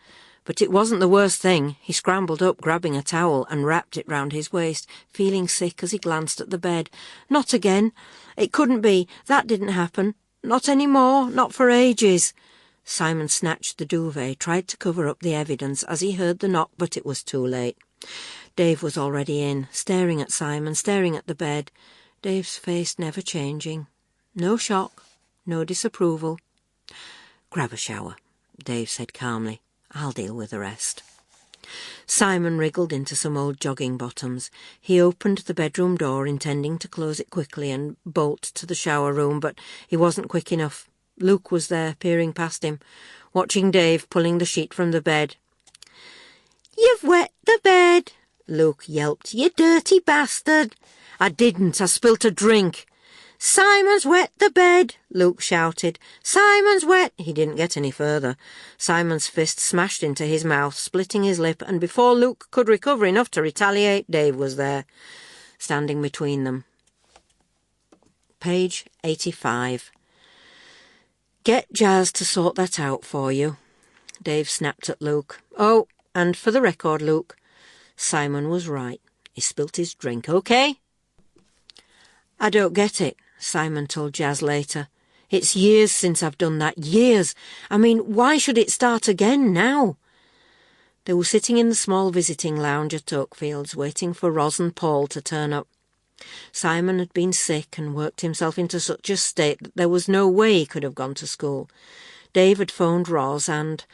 But it wasn't the worst thing. He scrambled up, grabbing a towel, and wrapped it round his waist, feeling sick as he glanced at the bed. Not again. It couldn't be. That didn't happen. Not any more. Not for ages. Simon snatched the duvet, tried to cover up the evidence as he heard the knock, but it was too late. Dave was already in, staring at Simon, staring at the bed. Dave's face never changing. No shock, no disapproval. Grab a shower, Dave said calmly. I'll deal with the rest. Simon wriggled into some old jogging bottoms. He opened the bedroom door, intending to close it quickly and bolt to the shower room, but he wasn't quick enough. Luke was there, peering past him, watching Dave pulling the sheet from the bed. "You've wet the bed," Luke yelped. "You dirty bastard." "I didn't. I spilt a drink." "Simon's wet the bed," Luke shouted. "Simon's wet." He didn't get any further. Simon's fist smashed into his mouth, splitting his lip, and before Luke could recover enough to retaliate, Dave was there, standing between them. Page 85. "Get Jazz to sort that out for you," Dave snapped at Luke. "Oh, and for the record, Luke, Simon was right. He spilt his drink, okay?" "I don't get it," Simon told Jazz later. "It's years since I've done that. Years. I mean, why should it start again now?" They were sitting in the small visiting lounge at Oakfields, waiting for Ros and Paul to turn up. Simon had been sick and worked himself into such a state that there was no way he could have gone to school. Dave had phoned Ros and,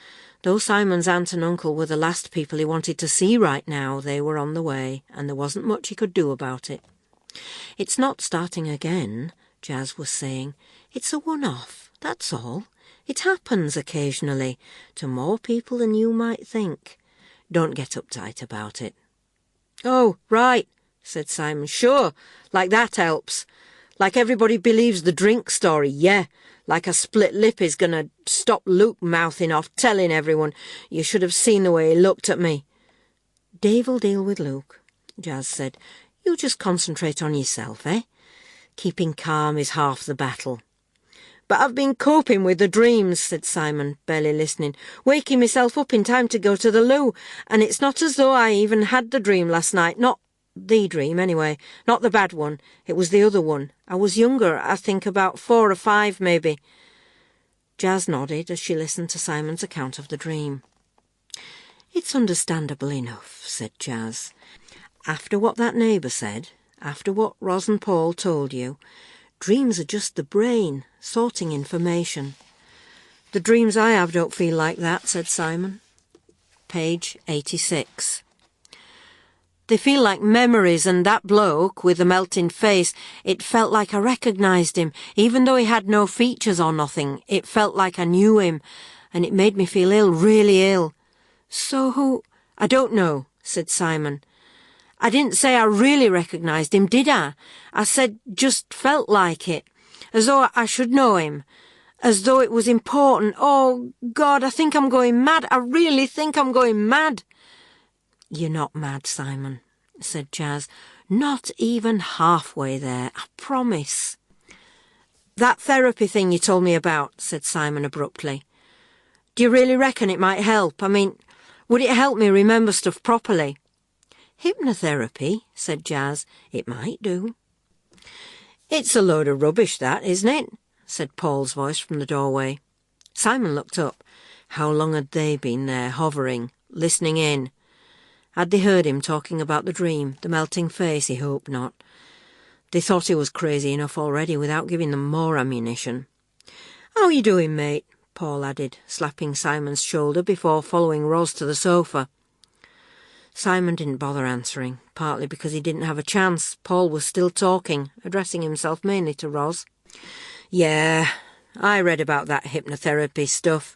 though Simon's aunt and uncle were the last people he wanted to see right now, they were on the way, and there wasn't much he could do about it. "It's not starting again," Jazz was saying. "It's a one-off, that's all. It happens occasionally, to more people than you might think. Don't get uptight about it." "Oh, right," said Simon. "Sure, like that helps. Like everybody believes the drink story, yeah. Like a split lip is going to stop Luke mouthing off, telling everyone. You should have seen the way he looked at me." "Dave'll deal with Luke," Jazz said. "You just concentrate on yourself, eh? Keeping calm is half the battle." "But I've been coping with the dreams," said Simon, barely listening. "Waking myself up in time to go to the loo. And it's not as though I even had the dream last night. Not the dream, anyway. Not the bad one. It was the other one. I was younger, I think about 4 or 5, maybe." Jazz nodded as she listened to Simon's account of the dream. "It's understandable enough," said Jazz. "After what that neighbour said, after what Ros and Paul told you, dreams are just the brain, sorting information." "The dreams I have don't feel like that," said Simon. Page 86. They feel like memories, and that bloke with the melting face, it felt like I recognised him, even though he had no features or nothing. It felt like I knew him, and it made me feel ill, really ill. So who? I don't know, said Simon. I didn't say I really recognised him, did I? I said just felt like it, as though I should know him, as though it was important. Oh, God, I think I'm going mad. I really think I'm going mad. You're not mad, Simon, said Jazz. Not even halfway there, I promise. That therapy thing you told me about, said Simon abruptly. Do you really reckon it might help? I mean, would it help me remember stuff properly? Hypnotherapy, said Jazz. It might do. It's a load of rubbish, that, isn't it? Said Paul's voice from the doorway. Simon looked up. How long had they been there, hovering, listening in? Had they heard him talking about the dream, the melting face? He hoped not. They thought he was crazy enough already without giving them more ammunition. How you doing, mate? Paul added, slapping Simon's shoulder before following Ros to the sofa. Simon didn't bother answering, partly because he didn't have a chance. Paul was still talking, addressing himself mainly to Ros. Yeah, I read about that hypnotherapy stuff.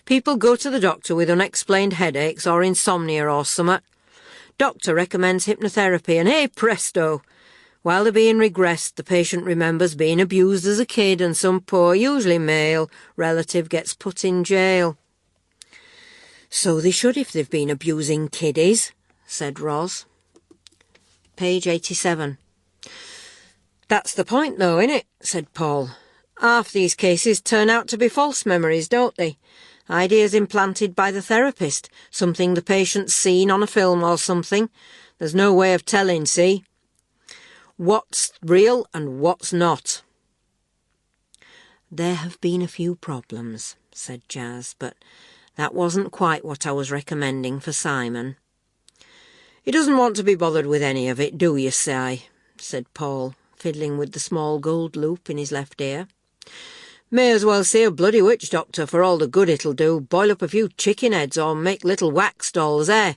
People go to the doctor with unexplained headaches or insomnia or summat. Doctor recommends hypnotherapy and hey presto! While they're being regressed, the patient remembers being abused as a kid and some poor, usually male, relative gets put in jail. So they should if they've been abusing kiddies, said Ros. Page 87. That's the point though, innit? Said Paul. Half these cases turn out to be false memories, don't they? Ideas implanted by the therapist, something the patient's seen on a film or something. There's no way of telling, see? What's real and what's not. There have been a few problems, said Jazz, but that wasn't quite what I was recommending for Simon. He doesn't want to be bothered with any of it, do you, Si? Said Paul, fiddling with the small gold loop in his left ear. May as well see a bloody witch doctor for all the good it'll do. Boil up a few chicken heads or make little wax dolls, eh?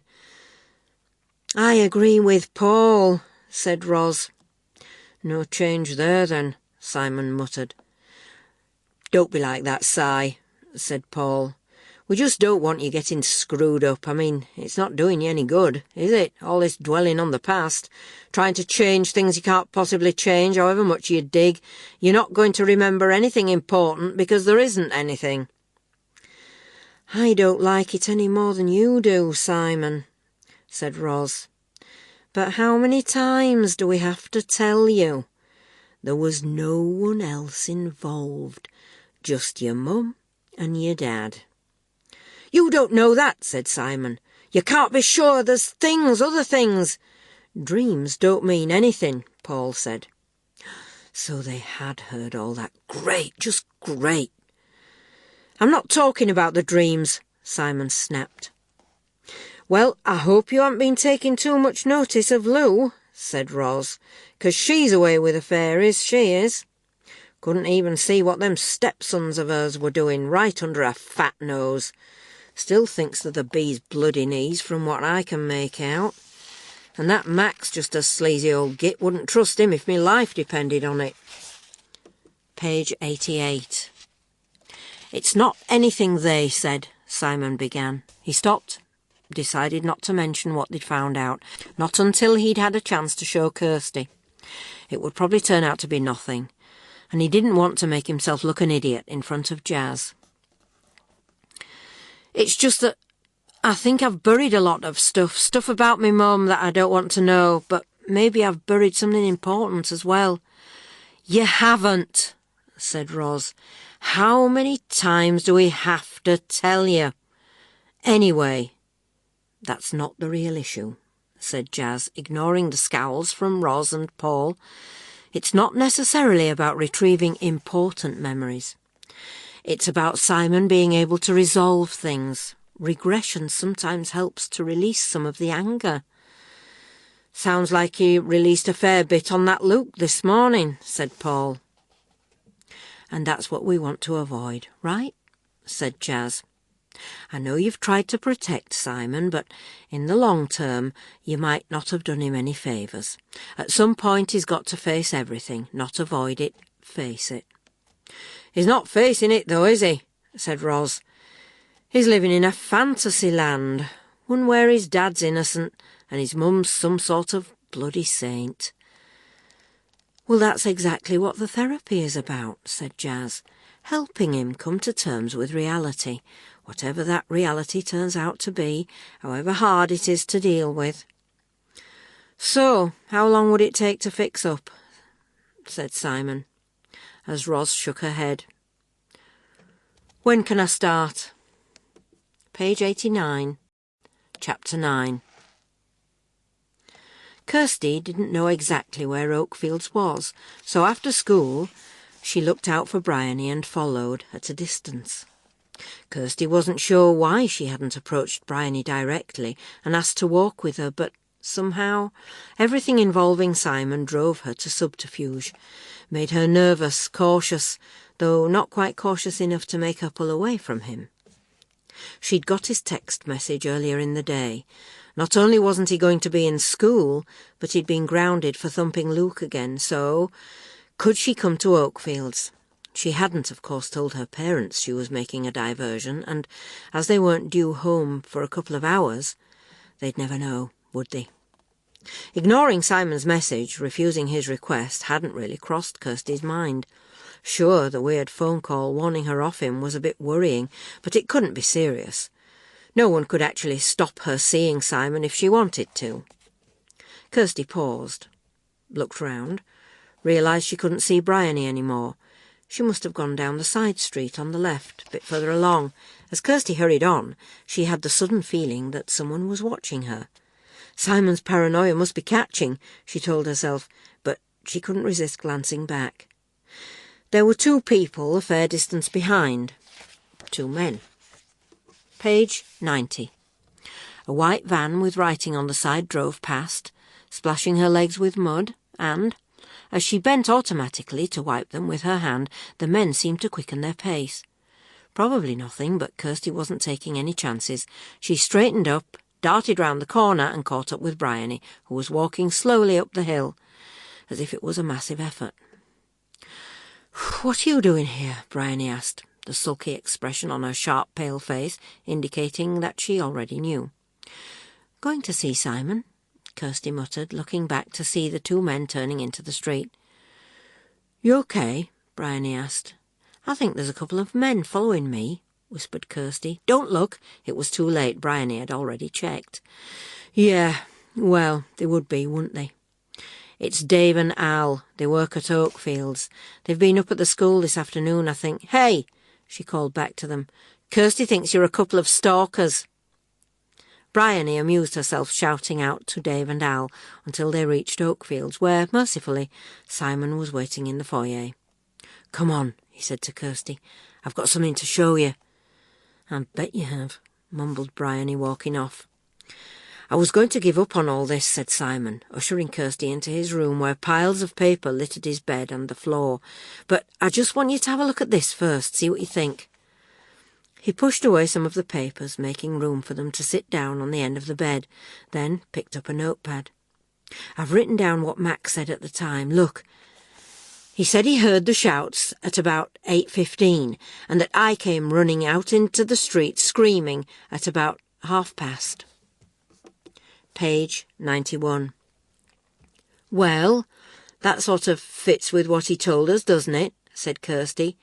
I agree with Paul, said Ros. No change there, then, Simon muttered. Don't be like that, Si, said Paul. We just don't want you getting screwed up. I mean, it's not doing you any good, is it? All this dwelling on the past, trying to change things you can't possibly change, however much you dig. You're not going to remember anything important because there isn't anything. I don't like it any more than you do, Simon, said Ros. But how many times do we have to tell you? There was no one else involved, just your mum and your dad. You don't know that, said Simon. You can't be sure there's other things. Dreams don't mean anything, Paul said. So they had heard all that. Great, just great. I'm not talking about the dreams, Simon snapped. Well, I hope you haven't been taking too much notice of Lou, said Ros, 'cause she's away with the fairies, she is. Couldn't even see what them stepsons of hers were doing right under her fat nose. Still thinks they're the bee's bloody knees from what I can make out. And that Mac's just a sleazy old git, wouldn't trust him if me life depended on it. Page 88. It's not anything they said, Simon began. He stopped, decided not to mention what they'd found out, not until he'd had a chance to show Kirsty. It would probably turn out to be nothing, and he didn't want to make himself look an idiot in front of Jazz. It's just that I think I've buried a lot of stuff about me mum that I don't want to know, but maybe I've buried something important as well. You haven't, said Ros. How many times do we have to tell you? Anyway, that's not the real issue, said Jazz, ignoring the scowls from Ros and Paul. It's not necessarily about retrieving important memories. It's about Simon being able to resolve things. Regression sometimes helps to release some of the anger. Sounds like he released a fair bit on that Luke this morning, said Paul. And that's what we want to avoid, right? Said Jazz. I know you've tried to protect Simon, but in the long term you might not have done him any favours. At some point he's got to face everything, not avoid it, face it." "He's not facing it though, is he?" said Ros. "He's living in a fantasy land, one where his dad's innocent and his mum's some sort of bloody saint." "Well, that's exactly what the therapy is about," said Jazz. "Helping him come to terms with reality, whatever that reality turns out to be, however hard it is to deal with." "So, how long would it take to fix up?" said Simon, as Ros shook her head. "When can I start?" Page 89, Chapter 9. Kirsty didn't know exactly where Oakfields was, so after school she looked out for Bryony and followed at a distance. Kirsty wasn't sure why she hadn't approached Bryony directly and asked to walk with her, but somehow everything involving Simon drove her to subterfuge, made her nervous, cautious, though not quite cautious enough to make her pull away from him. She'd got his text message earlier in the day. Not only wasn't he going to be in school, but he'd been grounded for thumping Luke again, so could she come to Oakfields? She hadn't, of course, told her parents she was making a diversion, and as they weren't due home for a couple of hours, they'd never know, would they? Ignoring Simon's message, refusing his request, hadn't really crossed Kirsty's mind. Sure, the weird phone call warning her off him was a bit worrying, but it couldn't be serious. No one could actually stop her seeing Simon if she wanted to. Kirsty paused, looked round, realised she couldn't see Bryony any more. She must have gone down the side street on the left, a bit further along. As Kirsty hurried on, she had the sudden feeling that someone was watching her. Simon's paranoia must be catching, she told herself, but she couldn't resist glancing back. There were two people a fair distance behind. Two men. Page 90. A white van with writing on the side drove past, splashing her legs with mud, and, as she bent automatically to wipe them with her hand, the men seemed to quicken their pace. Probably nothing, but Kirsty wasn't taking any chances. She straightened up, darted round the corner and caught up with Bryony, who was walking slowly up the hill, as if it was a massive effort. "What are you doing here?" Bryony asked, the sulky expression on her sharp, pale face indicating that she already knew. "Going to see Simon," Kirsty muttered, looking back to see the two men turning into the street. "You okay?" Bryony asked. "I think there's a couple of men following me," whispered Kirsty. "Don't look." It was too late. Bryony had already checked. "Yeah, well, they would be, wouldn't they? It's Dave and Al. They work at Oakfields. They've been up at the school this afternoon, I think. Hey!" she called back to them. "Kirsty thinks you're a couple of stalkers." Bryony amused herself shouting out to Dave and Al until they reached Oakfields, where, mercifully, Simon was waiting in the foyer. "Come on," he said to Kirsty. "I've got something to show you." "I bet you have," mumbled Bryony, walking off. "I was going to give up on all this," said Simon, ushering Kirsty into his room where piles of paper littered his bed and the floor. "But I just want you to have a look at this first, see what you think." He pushed away some of the papers, making room for them to sit down on the end of the bed, then picked up a notepad. "I've written down what Max said at the time. Look. He said he heard the shouts at about 8:15, and that I came running out into the street screaming at about past. Page 91. "Well, that sort of fits with what he told us, doesn't it?" said Kirsty.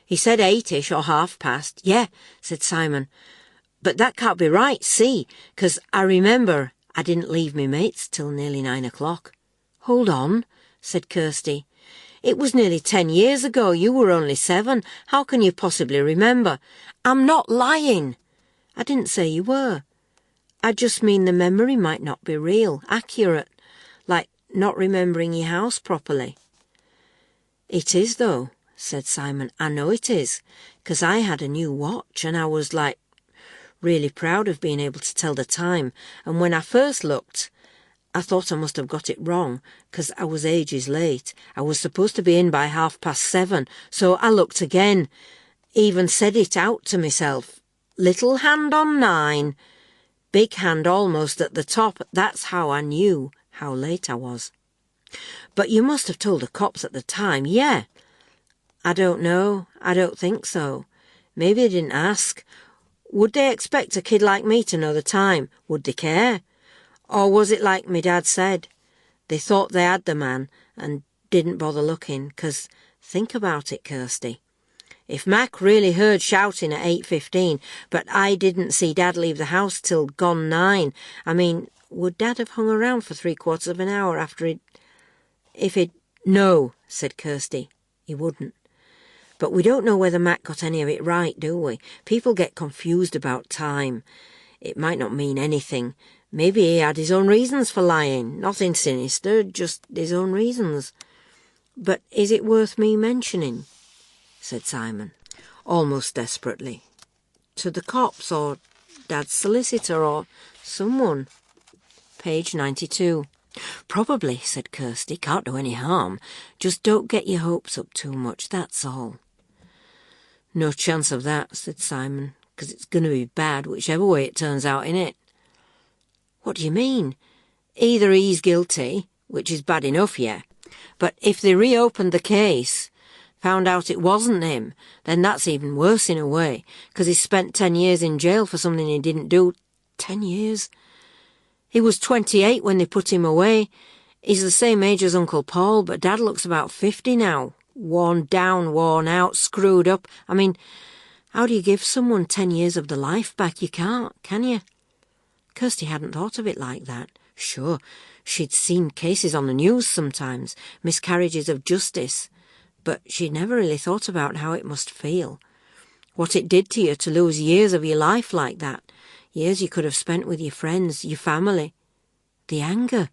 "He said 8-ish or past. "Yeah," said Simon. "But that can't be right, see, 'cause I remember I didn't leave me mates till nearly 9 o'clock. "Hold on," said Kirsty. "It was nearly 10 years ago. You were only 7. How can you possibly remember?" "I'm not lying." "I didn't say you were. I just mean the memory might not be real, accurate, like not remembering your house properly." "It is, though," said Simon. "I know it is, 'cause I had a new watch and I was, really proud of being able to tell the time, and when I first looked, I thought I must have got it wrong, 'cause I was ages late. I was supposed to be in by 7:30, so I looked again, even said it out to myself. Little hand on 9. Big hand almost at the top. That's how I knew how late I was. But you must have told the cops at the time, yeah. I don't know. I don't think so. Maybe they didn't ask. Would they expect a kid like me to know the time? Would they care? Or was it like my dad said? They thought they had the man and didn't bother looking, 'cause think about it, Kirsty. If Mac really heard shouting at 8:15, but I didn't see Dad leave the house till gone 9, I mean, would Dad have hung around for 3/4 of an hour after No, said Kirsty, he wouldn't. But we don't know whether Mac got any of it right, do we? People get confused about time. It might not mean anything. Maybe he had his own reasons for lying. Nothing sinister, just his own reasons. But is it worth me mentioning? Said Simon, almost desperately. To the cops or Dad's solicitor or someone. Page 92. Probably, said Kirsty. Can't do any harm. Just don't get your hopes up too much, that's all. No chance of that, said Simon, 'cause it's going to be bad whichever way it turns out, innit? What do you mean? Either he's guilty, which is bad enough, yeah, but if they reopened the case, found out it wasn't him, then that's even worse in a way, 'cause he spent 10 years in jail for something he didn't do. 10 years? He was 28 when they put him away. He's the same age as Uncle Paul, but Dad looks about 50 now. Worn down, worn out, screwed up. I mean, how do you give someone 10 years of their life back? You can't, can you? Kirsty hadn't thought of it like that. Sure, she'd seen cases on the news sometimes, miscarriages of justice, but she'd never really thought about how it must feel. What it did to you to lose years of your life like that, years you could have spent with your friends, your family. The anger,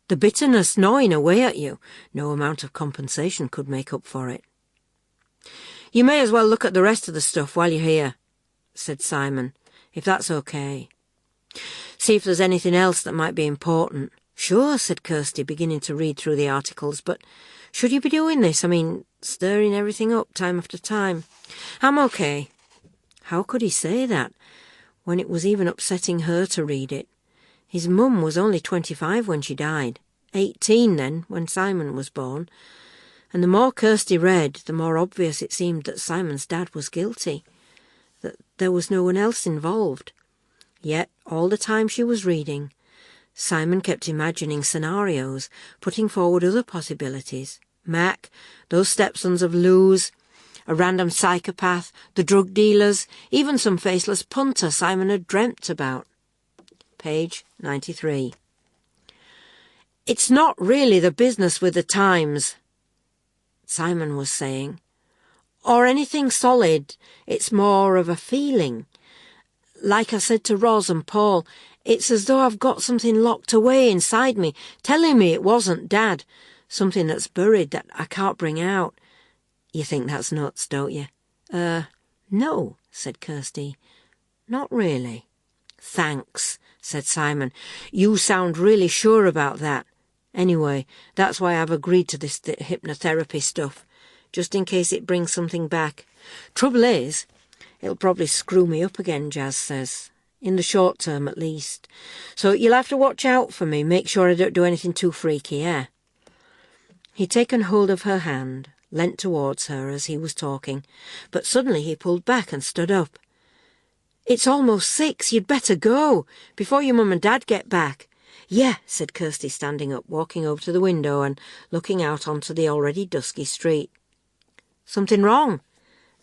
the bitterness gnawing away at you, no amount of compensation could make up for it. You may as well look at the rest of the stuff while you're here, said Simon, if that's okay. See if there's anything else that might be important. Sure, said Kirsty, beginning to read through the articles, but should you be doing this? I mean, stirring everything up time after time. I'm okay. How could he say that, when it was even upsetting her to read it? His mum was only 25 when she died, 18 then, when Simon was born, and the more Kirsty read, the more obvious it seemed that Simon's dad was guilty, that there was no one else involved. Yet, all the time she was reading, Simon kept imagining scenarios, putting forward other possibilities. Mac, those stepsons of Lou's, a random psychopath, the drug dealers, even some faceless punter Simon had dreamt about. Page 93. It's not really the business with the times, Simon was saying, or anything solid. It's more of a feeling. Like I said to Ros and Paul, it's as though I've got something locked away inside me, telling me it wasn't Dad, something that's buried that I can't bring out. You think that's nuts, don't you? No, said Kirsty. Not really. Thanks, said Simon. You sound really sure about that. Anyway, that's why I've agreed to this hypnotherapy stuff, just in case it brings something back. Trouble is, it'll probably screw me up again, Jazz says. In the short term, at least. So you'll have to watch out for me. Make sure I don't do anything too freaky, yeah? He'd taken hold of her hand, leant towards her as he was talking, but suddenly he pulled back and stood up. It's almost 6. You'd better go, before your mum and Dad get back. Yeah, said Kirsty, standing up, walking over to the window and looking out onto the already dusky street. Something wrong?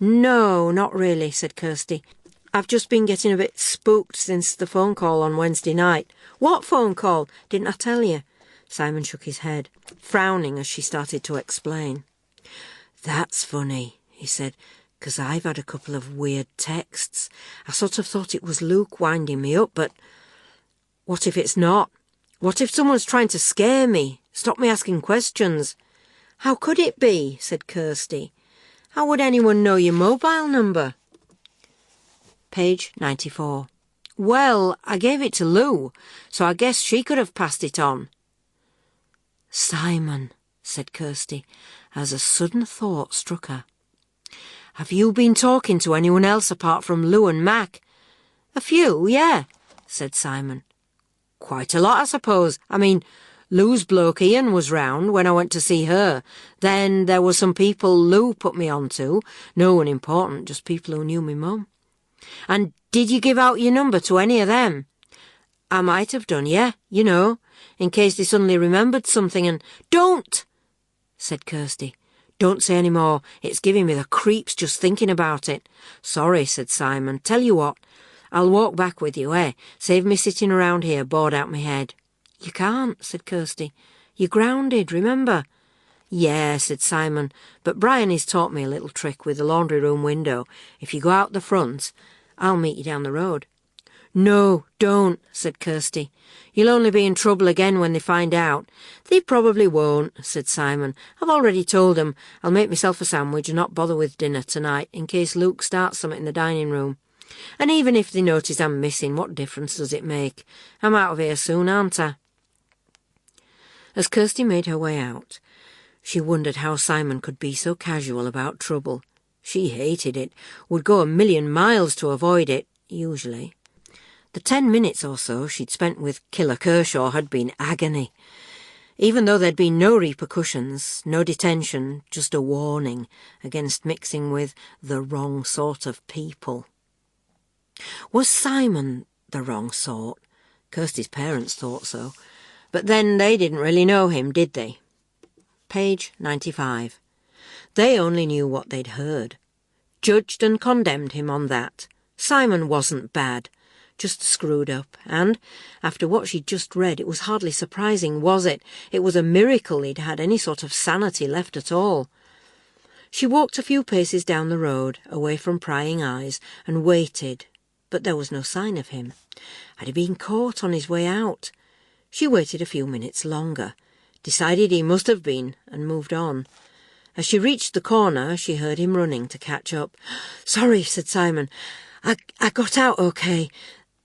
No, not really, said Kirsty. I've just been getting a bit spooked since the phone call on Wednesday night. What phone call? Didn't I tell you? Simon shook his head, frowning as she started to explain. That's funny, he said, 'cause I've had a couple of weird texts. I sort of thought it was Luke winding me up, but what if it's not? What if someone's trying to scare me, stop me asking questions? How could it be? Said Kirsty. How would anyone know your mobile number? Page 94. Well, I gave it to Lou, so I guess she could have passed it on. Simon, said Kirsty, as a sudden thought struck her. Have you been talking to anyone else apart from Lou and Mac? "A few, yeah," said Simon. "Quite a lot, I suppose. I mean, Lou's bloke Ian was round when I went to see her. Then there were some people Lou put me on to. No one important, just people who knew me mum." "And did you give out your number to any of them?" "I might have done, yeah, you know, in case they suddenly remembered something and—" "Don't!" said Kirsty. "Don't say any more. It's giving me the creeps just thinking about it." "Sorry," said Simon. "Tell you what, I'll walk back with you, eh? Save me sitting around here bored out my head." "You can't," said Kirsty. "You're grounded, remember?" "Yeah," said Simon, "but Brian has taught me a little trick with the laundry room window. If you go out the front, I'll meet you down the road." "No, don't," said Kirsty. "You'll only be in trouble again when they find out." "They probably won't," said Simon. "I've already told them I'll make myself a sandwich and not bother with dinner tonight in case Luke starts something in the dining room. And even if they notice I'm missing, what difference does it make? I'm out of here soon, aren't I?" As Kirsty made her way out, she wondered how Simon could be so casual about trouble. She hated it, would go a million miles to avoid it, usually. The 10 minutes or so she'd spent with Killer Kershaw had been agony. Even though there'd been no repercussions, no detention, just a warning against mixing with the wrong sort of people. Was Simon the wrong sort? Kirsty's parents thought so. But then they didn't really know him, did they? Page 95. They only knew what they'd heard. Judged and condemned him on that. Simon wasn't bad, just screwed up, and, after what she'd just read, it was hardly surprising, was it? It was a miracle he'd had any sort of sanity left at all. She walked a few paces down the road, away from prying eyes, and waited, but there was no sign of him. Had he been caught on his way out? She waited a few minutes longer, decided he must have been, and moved on. As she reached the corner, she heard him running to catch up. "Sorry," said Simon. I got out okay.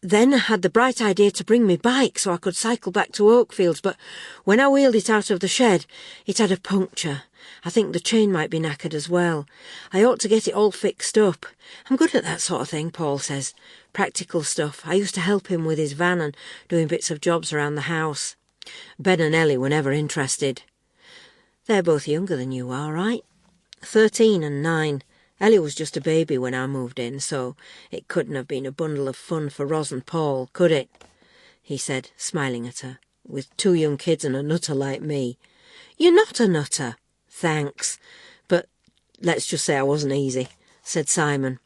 Then I had the bright idea to bring me bike so I could cycle back to Oakfields, but when I wheeled it out of the shed, it had a puncture. I think the chain might be knackered as well. I ought to get it all fixed up. I'm good at that sort of thing, Paul says. Practical stuff. I used to help him with his van and doing bits of jobs around the house. Ben and Ellie were never interested. They're both younger than you are, right? 13 and 9. Ellie was just a baby when I moved in, so it couldn't have been a bundle of fun for Ros and Paul, could it?" he said, smiling at her. "With 2 young kids and a nutter like me." "You're not a nutter." "Thanks. But let's just say I wasn't easy," said Simon.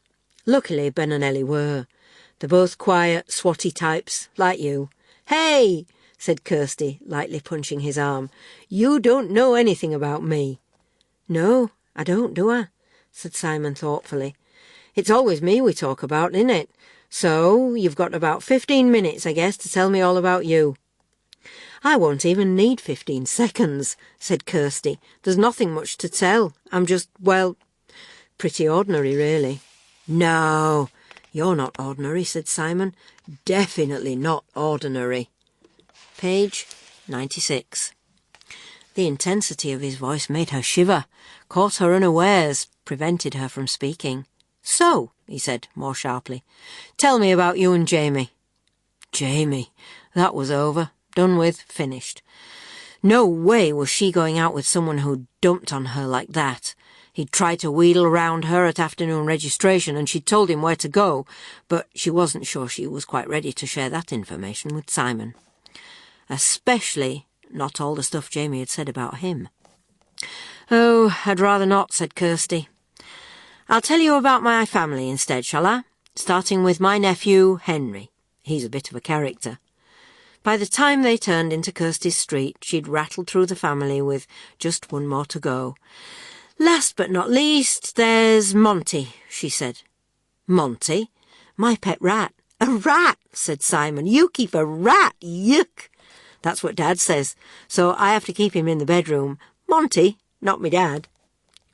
Luckily, Ben and Ellie were. They're both quiet, swotty types, like you. "Hey!" said Kirsty, lightly punching his arm. "You don't know anything about me." "No, I don't, do I?" said Simon thoughtfully. "It's always me we talk about, isn't it? So you've got about 15 minutes, I guess, to tell me all about you." "I won't even need 15 seconds, said Kirsty. "There's nothing much to tell. I'm just, well, pretty ordinary, really." "No, you're not ordinary," said Simon. "Definitely not ordinary." Page 96. The intensity of his voice made her shiver, caught her unawares, prevented her from speaking. "So," he said, more sharply, "tell me about you and Jamie." Jamie. That was over. Done with. Finished. No way was she going out with someone who'd dumped on her like that. He'd tried to wheedle around her at afternoon registration and she'd told him where to go, but she wasn't sure she was quite ready to share that information with Simon. Especially not all the stuff Jamie had said about him. "Oh, I'd rather not," said Kirsty. "I'll tell you about my family instead, shall I? Starting with my nephew, Henry. He's a bit of a character." By the time they turned into Kirsty's street, she'd rattled through the family with just one more to go. "Last but not least, there's Monty," she said. "Monty? My pet rat." "A rat," said Simon. "You keep a rat? Yuck!" "That's what Dad says, so I have to keep him in the bedroom. Monty, not me Dad."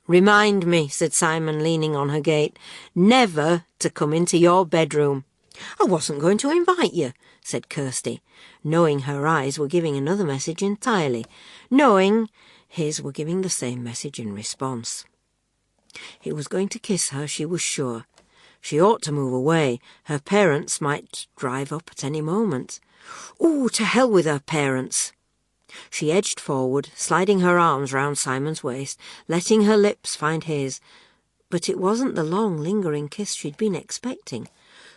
"Remind me," said Simon, leaning on her gate, "never to come into your bedroom." "I wasn't going to invite you," said Kirsty, knowing her eyes were giving another message entirely, knowing his were giving the same message in response. He was going to kiss her, she was sure. She ought to move away. Her parents might drive up at any moment. Ooh, to hell with her parents! She edged forward, sliding her arms round Simon's waist, letting her lips find his. But it wasn't the long, lingering kiss she'd been expecting.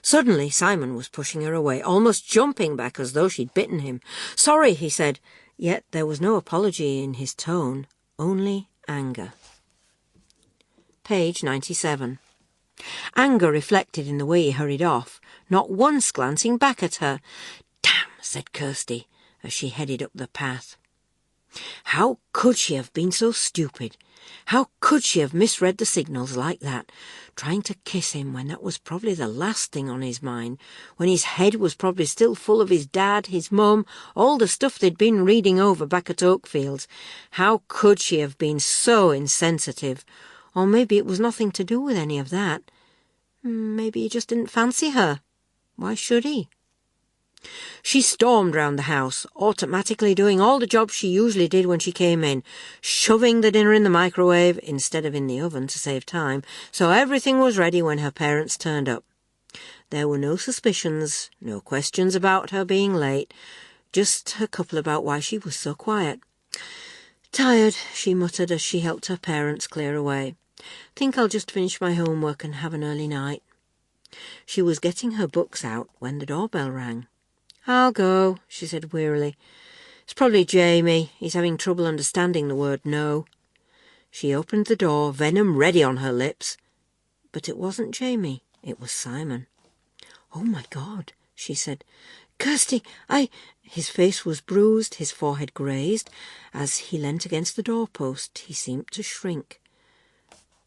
Suddenly Simon was pushing her away, almost jumping back as though she'd bitten him. "Sorry," he said, yet there was no apology in his tone, only anger. Page 97. Anger reflected in the way he hurried off, not once glancing back at her. "Damn," said Kirsty, as she headed up the path. How could she have been so stupid? How could she have misread the signals like that, trying to kiss him when that was probably the last thing on his mind, when his head was probably still full of his dad, his mum, all the stuff they'd been reading over back at Oakfields? How could she have been so insensitive? Or maybe it was nothing to do with any of that. Maybe he just didn't fancy her. Why should he? She stormed round the house, automatically doing all the jobs she usually did when she came in, shoving the dinner in the microwave instead of in the oven to save time, so everything was ready when her parents turned up. There were no suspicions, no questions about her being late, just a couple about why she was so quiet. "Tired," she muttered as she helped her parents clear away. "Think I'll just finish my homework and have an early night." She was getting her books out when the doorbell rang. "I'll go," she said wearily. "It's probably Jamie. He's having trouble understanding the word no." She opened the door, venom ready on her lips. But it wasn't Jamie, it was Simon. "Oh, my God," she said. "Kirsty, His face was bruised, his forehead grazed. As he leant against the doorpost, he seemed to shrink.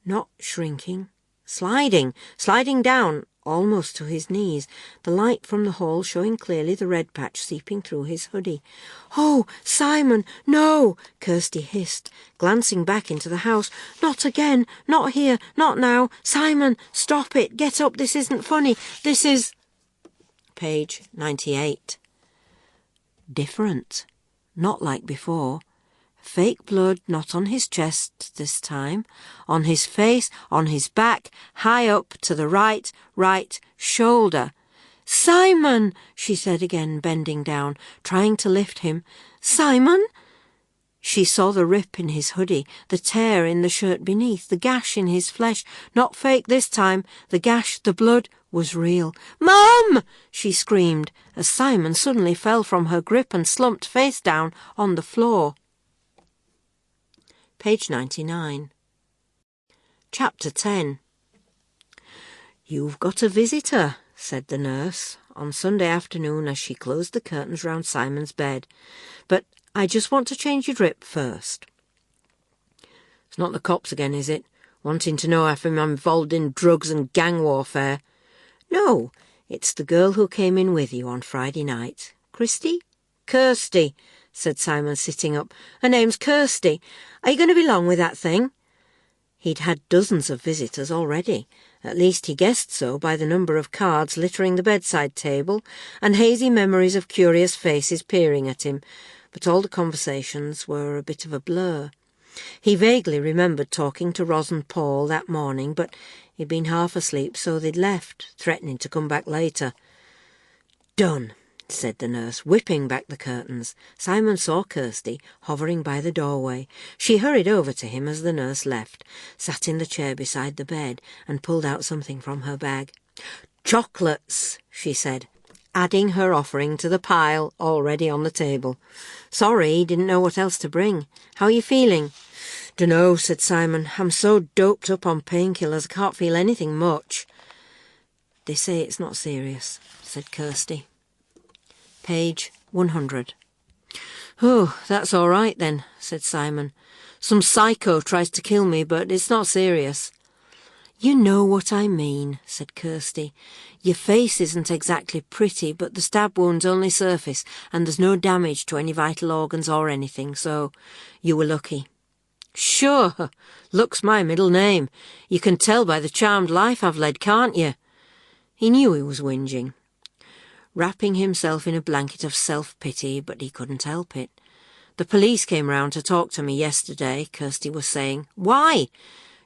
Not shrinking, sliding down, almost to his knees, the light from the hall showing clearly the red patch seeping through his hoodie. "Oh, Simon, no!" Kirsty hissed, glancing back into the house. "Not again! Not here! Not now! Simon, stop it! Get up! This isn't funny! This is—" Page 98. Different. Not like before. Fake blood not on his chest this time, on his face, on his back, high up to the right shoulder. "Simon," she said again, bending down, trying to lift him. "Simon?" She saw the rip in his hoodie, the tear in the shirt beneath, the gash in his flesh. Not fake this time. The gash, the blood, was real. "Mum!" she screamed, as Simon suddenly fell from her grip and slumped face down on the floor. Page 99. Chapter 10. "You've got a visitor," said the nurse, on Sunday afternoon as she closed the curtains round Simon's bed. "But I just want to change your drip first." "It's not the cops again, is it? Wanting to know if I'm involved in drugs and gang warfare?" "No, it's the girl who came in with you on Friday night. Kirsty?" said Simon, sitting up. "Her name's Kirsty. Are you going to be long with that thing?" He'd had dozens of visitors already. At least he guessed so by the number of cards littering the bedside table and hazy memories of curious faces peering at him, but all the conversations were a bit of a blur. He vaguely remembered talking to Ros and Paul that morning, but he'd been half asleep, so they'd left, threatening to come back later. "Done," said the nurse, whipping back the curtains. Simon saw Kirsty hovering by the doorway. She hurried over to him as the nurse left, sat in the chair beside the bed, and pulled out something from her bag. "Chocolates," she said, adding her offering to the pile already on the table. "Sorry, didn't know what else to bring. How are you feeling?" "Dunno," said Simon. "I'm so doped up on painkillers I can't feel anything much." "They say it's not serious," said Kirsty. Page 100. "Oh, that's all right then," said Simon. "Some psycho tries to kill me, but it's not serious." "You know what I mean," said Kirsty. "Your face isn't exactly pretty, but the stab wound's only surface, and there's no damage to any vital organs or anything, so you were lucky." "Sure, luck's my middle name. You can tell by the charmed life I've led, can't you?" He knew he was whinging, wrapping himself in a blanket of self-pity, but he couldn't help it. "The police came round to talk to me yesterday," Kirsty was saying. "Why?"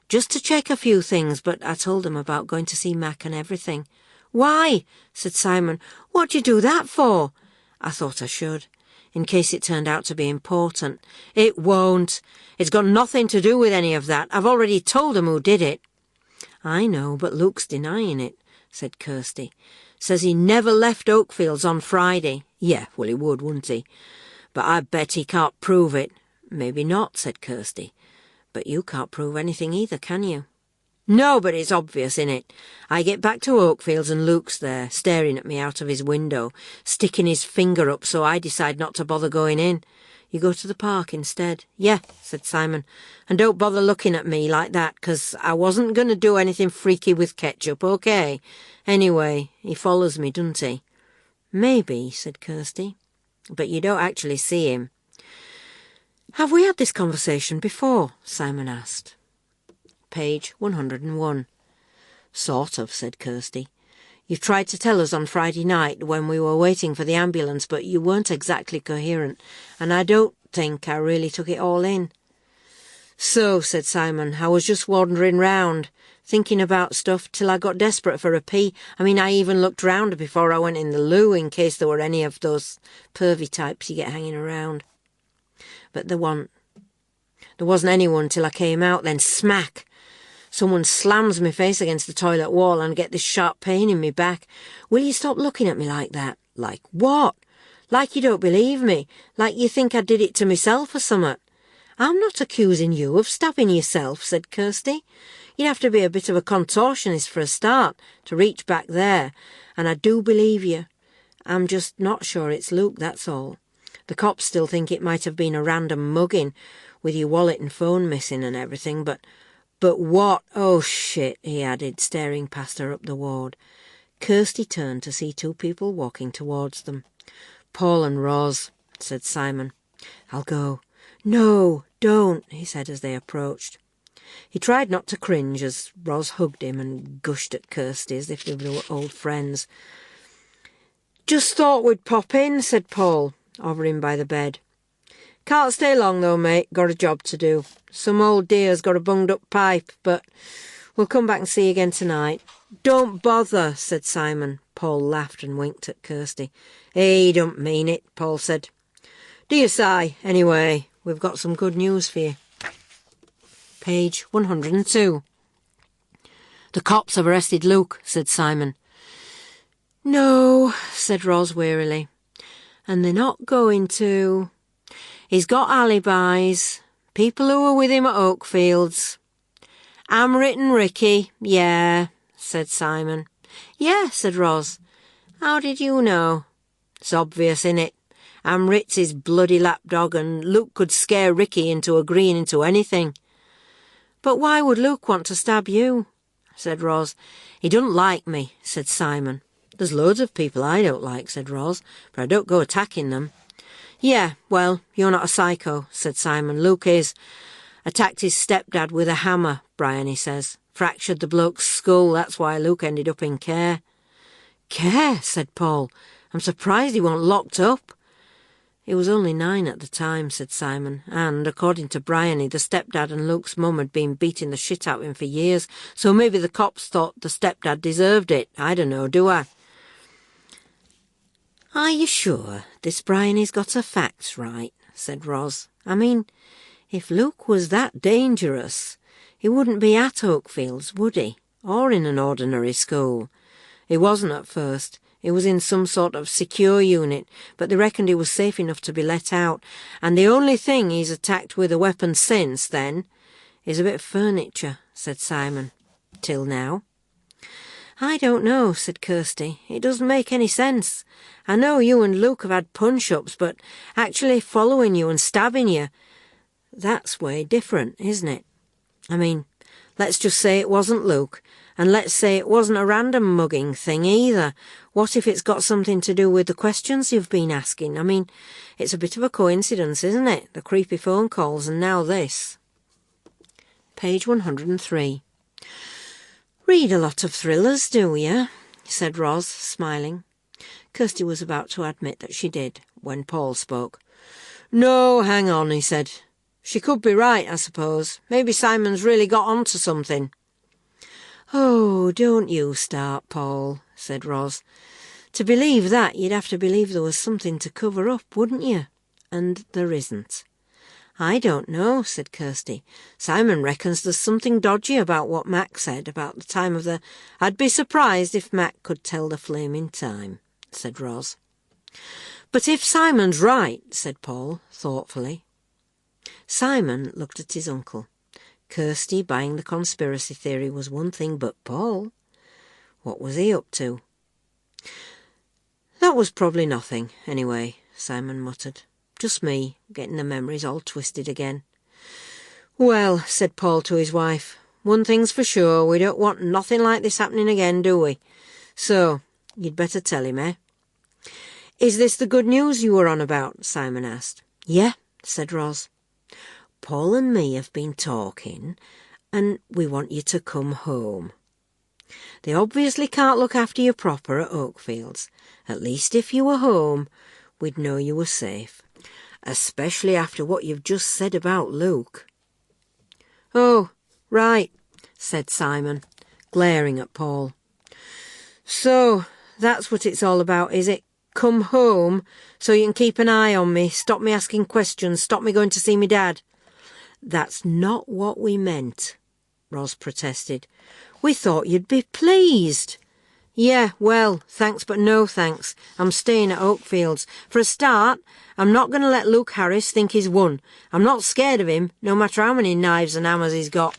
Just to check a few things, but I told them about going to see Mac and everything. Why? Said Simon. What'd you do that for? I thought I should, in case it turned out to be important. It won't. It's got nothing to do with any of that. I've already told them who did it. I know, but Luke's denying it, said Kirsty. Says he never left Oakfields on Friday. Yeah, well, he would, wouldn't he? But I bet he can't prove it. Maybe not, said Kirsty. But you can't prove anything either, can you? No, but it's obvious, innit? I get back to Oakfields and Luke's there, staring at me out of his window, sticking his finger up, so I decide not to bother going in. You go to the park instead. Yeah, said Simon. And don't bother looking at me like that, 'cause I wasn't going to do anything freaky with ketchup, okay? Anyway, he follows me, doesn't he? Maybe, said Kirsty. But you don't actually see him. Have we had this conversation before? Simon asked. Page 101. Sort of, said Kirsty. You tried to tell us on Friday night when we were waiting for the ambulance, but you weren't exactly coherent, and I don't think I really took it all in. So, said Simon, I was just wandering round, thinking about stuff till I got desperate for a pee. I mean, I even looked round before I went in the loo in case there were any of those pervy types you get hanging around. But there wasn't anyone till I came out, then smack! Someone slams my face against the toilet wall and I get this sharp pain in my back. Will you stop looking at me like that? Like what? Like you don't believe me? Like you think I did it to myself or something? I'm not accusing you of stabbing yourself, said Kirsty. You'd have to be a bit of a contortionist for a start to reach back there, and I do believe you. I'm just not sure it's Luke, that's all. The cops still think it might have been a random mugging, with your wallet and phone missing and everything, but what? Oh, shit, he added, staring past her up the ward. Kirsty turned to see two people walking towards them. Paul and Ros, said Simon. I'll go. No, don't, he said as they approached. He tried not to cringe as Ros hugged him and gushed at Kirsty as if they were old friends. Just thought we'd pop in, said Paul, hovering by the bed. Can't stay long though, mate. Got a job to do. Some old dear's got a bunged-up pipe, but we'll come back and see you again tonight. Don't bother, said Simon. Paul laughed and winked at Kirsty. He don't mean it, Paul said. Do you, Si? Anyway, we've got some good news for you. Page 102. The cops have arrested Luke, said Simon. No, said Ros wearily. And they're not going to. He's got alibis, people who were with him at Oakfields. Amrit and Ricky, yeah, said Simon. Yeah, said Ros. How did you know? It's obvious, innit? Amrit's his bloody lapdog, and Luke could scare Ricky into agreeing into anything. But why would Luke want to stab you? Said Ros. He doesn't like me, said Simon. There's loads of people I don't like, said Ros, but I don't go attacking them. Yeah, well, you're not a psycho, said Simon. Luke is. Attacked his stepdad with a hammer, Bryony says. Fractured the bloke's skull, that's why Luke ended up in care. Care, said Paul. I'm surprised he wasn't locked up. He was only 9 at the time, said Simon, and, according to Bryony, the stepdad and Luke's mum had been beating the shit out of him for years, so maybe the cops thought the stepdad deserved it. I don't know, do I? Are you sure this Bryony's got her facts right? Said Ros. I mean, if Luke was that dangerous, he wouldn't be at Oakfields, would he? Or in an ordinary school. He wasn't at first. He was in some sort of secure unit, but they reckoned he was safe enough to be let out, and the only thing he's attacked with a weapon since then is a bit of furniture, said Simon. Till now. I don't know, said Kirsty. It doesn't make any sense. I know you and Luke have had punch-ups, but actually following you and stabbing you, that's way different, isn't it? I mean, let's just say it wasn't Luke, and let's say it wasn't a random mugging thing either. What if it's got something to do with the questions you've been asking? I mean, it's a bit of a coincidence, isn't it? The creepy phone calls and now this. Page 103. Read a lot of thrillers, do you? Said Ros, smiling. Kirsty was about to admit that she did, when Paul spoke. No, hang on, he said. She could be right, I suppose. Maybe Simon's really got on to something." "Oh, don't you start, Paul," said Ros. "To believe that, you'd have to believe there was something to cover up, wouldn't you? And there isn't." "I don't know," said Kirsty. "Simon reckons there's something dodgy about what Mac said about the time of the—" "I'd be surprised if Mac could tell the flaming time," said Ros. "But if Simon's right," said Paul, thoughtfully. Simon looked at his uncle. Kirsty buying the conspiracy theory was one thing, but Paul? What was he up to? "That was probably nothing, anyway," Simon muttered. "Just me, getting the memories all twisted again." "Well," said Paul to his wife, "one thing's for sure, we don't want nothing like this happening again, do we? So, you'd better tell him, eh?" "Is this the good news you were on about?" Simon asked. "Yeah," said Ros. "Paul and me have been talking, and we want you to come home. They obviously can't look after you proper at Oakfields. At least if you were home, we'd know you were safe. Especially after what you've just said about Luke." "Oh, right," said Simon, glaring at Paul. "So, that's what it's all about, is it? Come home, so you can keep an eye on me, stop me asking questions, stop me going to see me dad." "That's not what we meant," Ros protested. "We thought you'd be pleased." "Yeah, well, thanks but no thanks. I'm staying at Oakfields. For a start, I'm not going to let Luke Harris think he's won. I'm not scared of him, no matter how many knives and hammers he's got."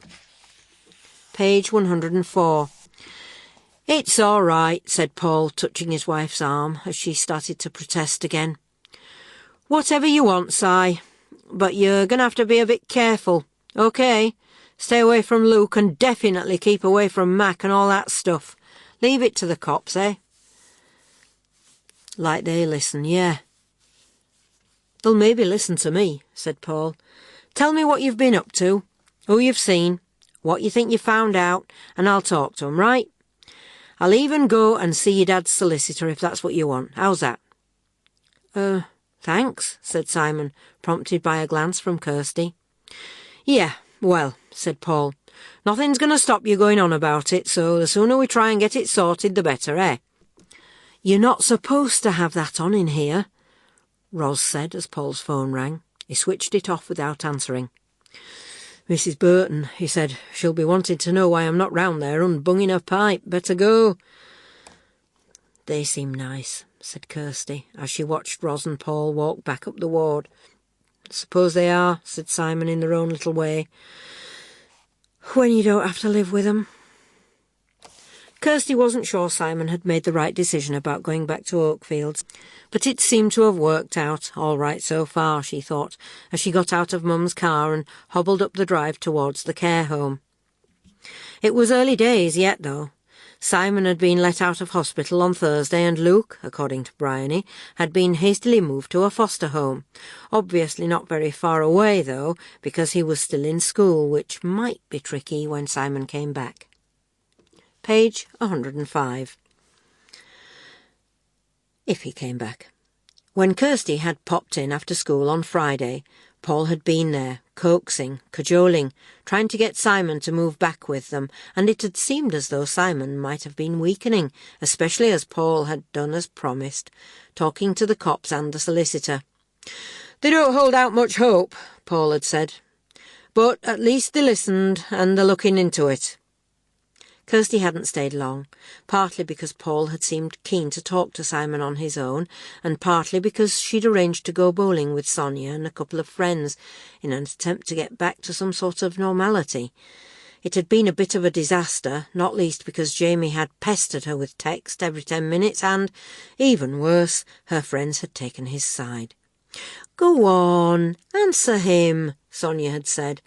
Page 104. "It's all right," said Paul, touching his wife's arm as she started to protest again. "Whatever you want, Si. But you're going to have to be a bit careful, OK? Stay away from Luke and definitely keep away from Mac and all that stuff. Leave it to the cops, eh?" "Like they listen, yeah." "They'll maybe listen to me," said Paul. "Tell me what you've been up to, who you've seen, what you think you found out, and I'll talk to 'em, right? I'll even go and see your dad's solicitor if that's what you want. How's that?" Thanks," said Simon, prompted by a glance from Kirsty. "Yeah, well," said Paul, "nothing's going to stop you going on about it, so the sooner we try and get it sorted, the better, eh?" "You're not supposed to have that on in here," Ros said as Paul's phone rang. He switched it off without answering. "Mrs. Burton," he said. "She'll be wanting to know why I'm not round there unbunging her pipe. Better go." "They seem nice," said Kirsty, as she watched Ros and Paul walk back up the ward. "Suppose they are," said Simon in their own little way. "When you don't have to live with them." Kirsty wasn't sure Simon had made the right decision about going back to Oakfields, but it seemed to have worked out all right so far, she thought, as she got out of Mum's car and hobbled up the drive towards the care home. It was early days yet, though. Simon had been let out of hospital on Thursday, and Luke, according to Bryony, had been hastily moved to a foster home. Obviously not very far away, though, because he was still in school, which might be tricky when Simon came back. Page 105. If he came back. When Kirsty had popped in after school on Friday, Paul had been there, coaxing, cajoling, trying to get Simon to move back with them, and it had seemed as though Simon might have been weakening, especially as Paul had done as promised, talking to the cops and the solicitor. "They don't hold out much hope," Paul had said, "but at least they listened, and they're looking into it." Kirsty hadn't stayed long, partly because Paul had seemed keen to talk to Simon on his own, and partly because she'd arranged to go bowling with Sonia and a couple of friends in an attempt to get back to some sort of normality. It had been a bit of a disaster, not least because Jamie had pestered her with text every 10 minutes and, even worse, her friends had taken his side. "Go on, answer him," Sonia had said.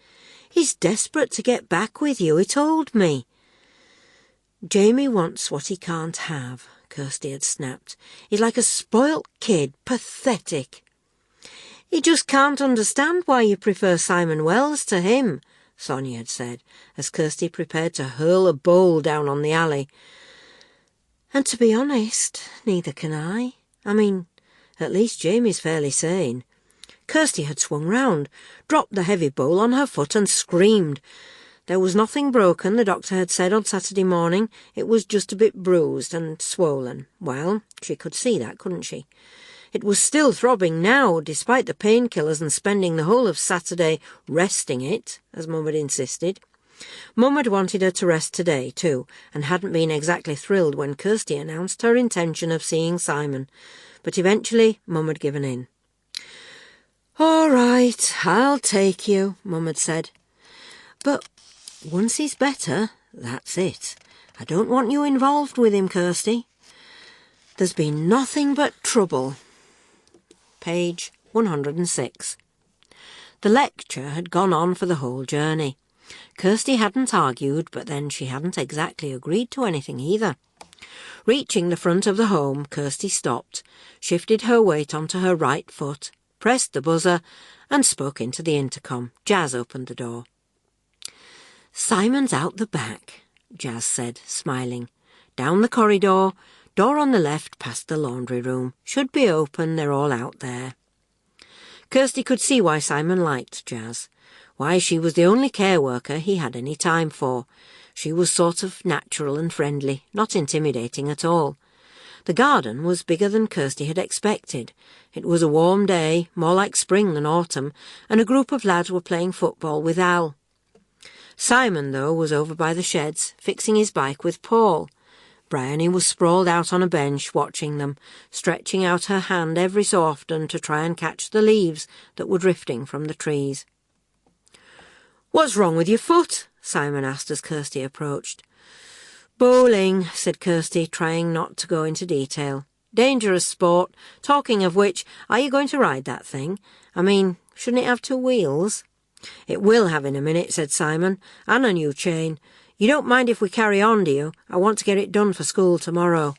"He's desperate to get back with you, he told me." "Jamie wants what he can't have," Kirsty had snapped. "He's like a spoilt kid, pathetic." "He just can't understand why you prefer Simon Wells to him," Sonia had said, as Kirsty prepared to hurl a bowl down on the alley. "And to be honest, neither can I. I mean, at least Jamie's fairly sane." Kirsty had swung round, dropped the heavy bowl on her foot and screamed. There was nothing broken, the doctor had said on Saturday morning. It was just a bit bruised and swollen. Well, she could see that, couldn't she? It was still throbbing now, despite the painkillers and spending the whole of Saturday resting it, as Mum had insisted. Mum had wanted her to rest today, too, and hadn't been exactly thrilled when Kirsty announced her intention of seeing Simon. But eventually Mum had given in. "All right, I'll take you," Mum had said. "But once he's better, that's it. I don't want you involved with him, Kirsty. There's been nothing but trouble." Page 106. The lecture had gone on for the whole journey. Kirsty hadn't argued, but then she hadn't exactly agreed to anything either. Reaching the front of the home, Kirsty stopped, shifted her weight onto her right foot, pressed the buzzer, and spoke into the intercom. Jazz opened the door. "Simon's out the back," Jazz said, smiling. "Down the corridor, door on the left past the laundry room. Should be open, they're all out there." Kirsty could see why Simon liked Jazz, why she was the only care worker he had any time for. She was sort of natural and friendly, not intimidating at all. The garden was bigger than Kirsty had expected. It was a warm day, more like spring than autumn, and a group of lads were playing football with Al. Simon, though, was over by the sheds, fixing his bike with Paul. Bryony was sprawled out on a bench, watching them, stretching out her hand every so often to try and catch the leaves that were drifting from the trees. "What's wrong with your foot?" Simon asked as Kirsty approached. "Bowling," said Kirsty, trying not to go into detail. "Dangerous sport. Talking of which, are you going to ride that thing? I mean, shouldn't it have 2 wheels? "It will have in a minute," said Simon, "and a new chain. You don't mind if we carry on, do you? I want to get it done for school tomorrow."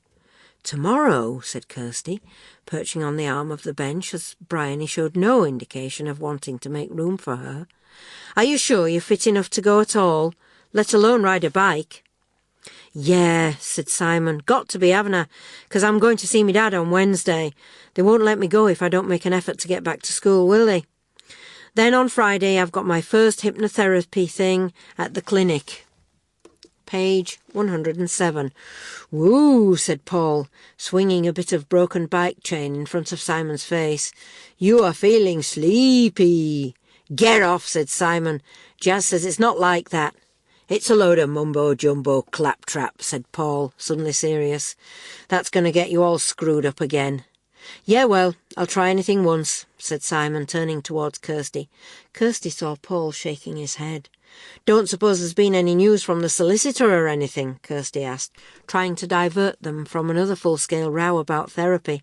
"Tomorrow," said Kirsty, perching on the arm of the bench as Bryony showed no indication of wanting to make room for her. "Are you sure you're fit enough to go at all, let alone ride a bike?" "Yeah," said Simon. "Got to be, haven't I? 'Cause I'm going to see me dad on Wednesday. They won't let me go if I don't make an effort to get back to school, will they? Then on Friday I've got my first hypnotherapy thing at the clinic." Page 107. "Woo," said Paul, swinging a bit of broken bike chain in front of Simon's face. "You are feeling sleepy." "Get off," said Simon. "Jazz says it's not like that." "It's a load of mumbo-jumbo claptrap," said Paul, suddenly serious. "That's going to get you all screwed up again." "Yeah, well, I'll try anything once," said Simon, turning towards Kirsty. Kirsty saw Paul shaking his head. "Don't suppose there's been any news from the solicitor or anything?" Kirsty asked, trying to divert them from another full-scale row about therapy.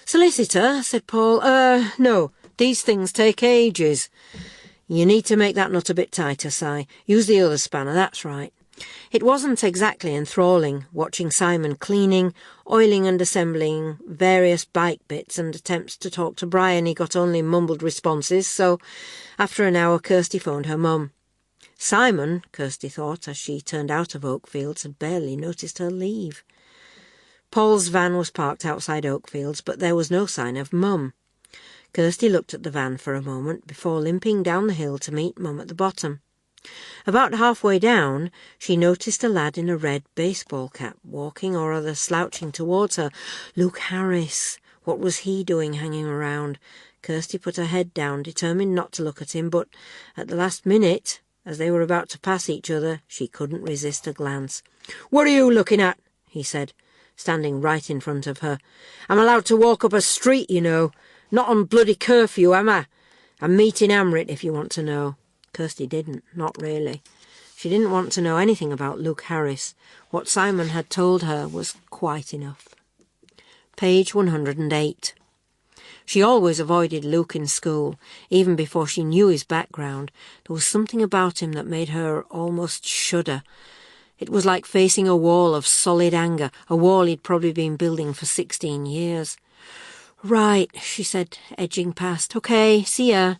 "Solicitor?" said Paul. No, these things take ages." "You need to make that nut a bit tighter, Si. Use the other spanner, that's right." It wasn't exactly enthralling, watching Simon cleaning, oiling and assembling various bike bits, and attempts to talk to Bryony got only mumbled responses, so after an hour Kirsty phoned her mum. Simon, Kirsty thought, as she turned out of Oakfields, had barely noticed her leave. Paul's van was parked outside Oakfields, but there was no sign of Mum. Kirsty looked at the van for a moment before limping down the hill to meet Mum at the bottom. About halfway down, she noticed a lad in a red baseball cap, walking or rather slouching towards her. Luke Harris. What was he doing hanging around? Kirsty put her head down, determined not to look at him, but at the last minute, as they were about to pass each other, she couldn't resist a glance. "What are you looking at?" he said, standing right in front of her. "I'm allowed to walk up a street, you know. Not on bloody curfew, am I? I'm meeting Amrit, if you want to know." Kirsty didn't, not really. She didn't want to know anything about Luke Harris. What Simon had told her was quite enough. Page 108. She always avoided Luke in school, even before she knew his background. There was something about him that made her almost shudder. It was like facing a wall of solid anger, a wall he'd probably been building for 16 years. "Right," she said, edging past. "Okay, see ya."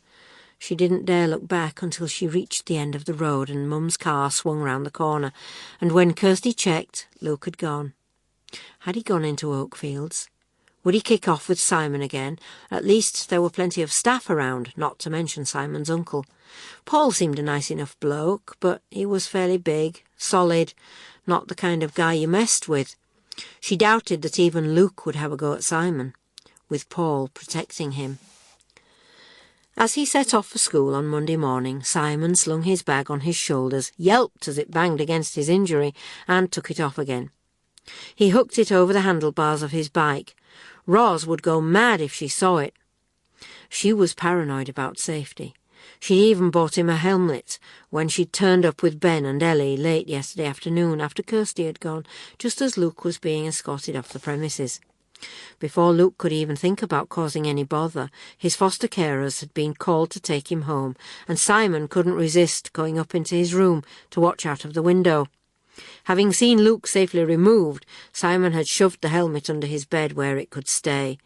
She didn't dare look back until she reached the end of the road and Mum's car swung round the corner, and when Kirsty checked, Luke had gone. Had he gone into Oakfields? Would he kick off with Simon again? At least there were plenty of staff around, not to mention Simon's uncle. Paul seemed a nice enough bloke, but he was fairly big, solid, not the kind of guy you messed with. She doubted that even Luke would have a go at Simon, with Paul protecting him. As he set off for school on Monday morning, Simon slung his bag on his shoulders, yelped as it banged against his injury, and took it off again. He hooked it over the handlebars of his bike. Roz would go mad if she saw it. She was paranoid about safety. She'd even bought him a helmet when she'd turned up with Ben and Ellie late yesterday afternoon after Kirsty had gone, just as Luke was being escorted off the premises. Before Luke could even think about causing any bother, his foster carers had been called to take him home, and Simon couldn't resist going up into his room to watch out of the window. Having seen Luke safely removed, Simon had shoved the helmet under his bed where it could stay.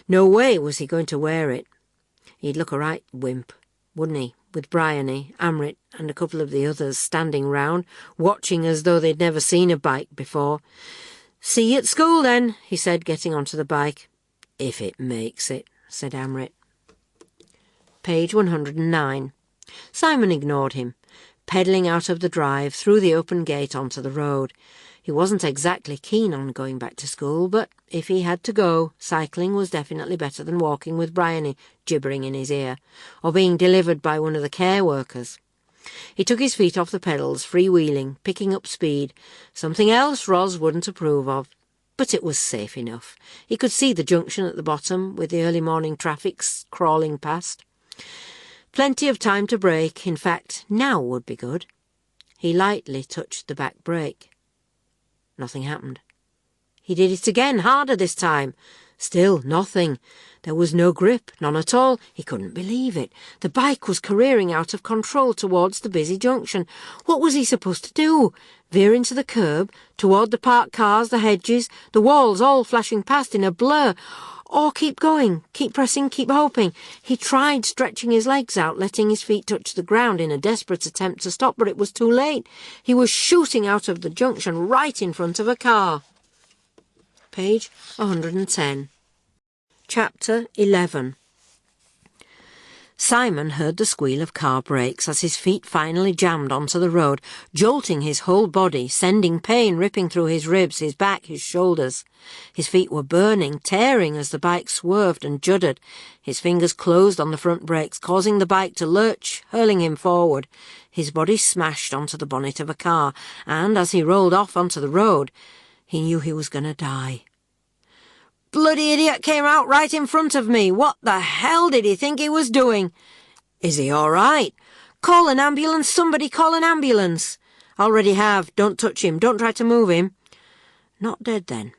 No way was he going to wear it. He'd look a right wimp, wouldn't he, with Bryony, Amrit and a couple of the others standing round, watching as though they'd never seen a bike before. "See you at school, then," he said, getting onto the bike. "If it makes it," said Amrit. Page 109. Simon ignored him, pedalling out of the drive through the open gate onto the road. He wasn't exactly keen on going back to school, but if he had to go, cycling was definitely better than walking with Bryony gibbering in his ear, or being delivered by one of the care workers. He took his feet off the pedals, freewheeling, picking up speed, something else Roz wouldn't approve of. But it was safe enough. He could see the junction at the bottom, with the early morning traffic crawling past. Plenty of time to brake. In fact, now would be good. He lightly touched the back brake. Nothing happened. He did it again, harder this time. Still nothing. There was no grip, none at all. He couldn't believe it. The bike was careering out of control towards the busy junction. What was he supposed to do? Veer into the curb, toward the parked cars, the hedges, the walls all flashing past in a blur? Or keep going, keep pressing, keep hoping? He tried stretching his legs out, letting his feet touch the ground in a desperate attempt to stop, but it was too late. He was shooting out of the junction right in front of a car. Page 110. Chapter 11. Simon heard the squeal of car brakes as his feet finally jammed onto the road, jolting his whole body, sending pain ripping through his ribs, his back, his shoulders. His feet were burning, tearing as the bike swerved and juddered. His fingers closed on the front brakes, causing the bike to lurch, hurling him forward. His body smashed onto the bonnet of a car, and as he rolled off onto the road, he knew he was going to die. "Bloody idiot came out right in front of me. What the hell did he think he was doing? Is he all right? Call an ambulance, somebody call an ambulance." "Already have. Don't touch him. Don't try to move him." Not dead then.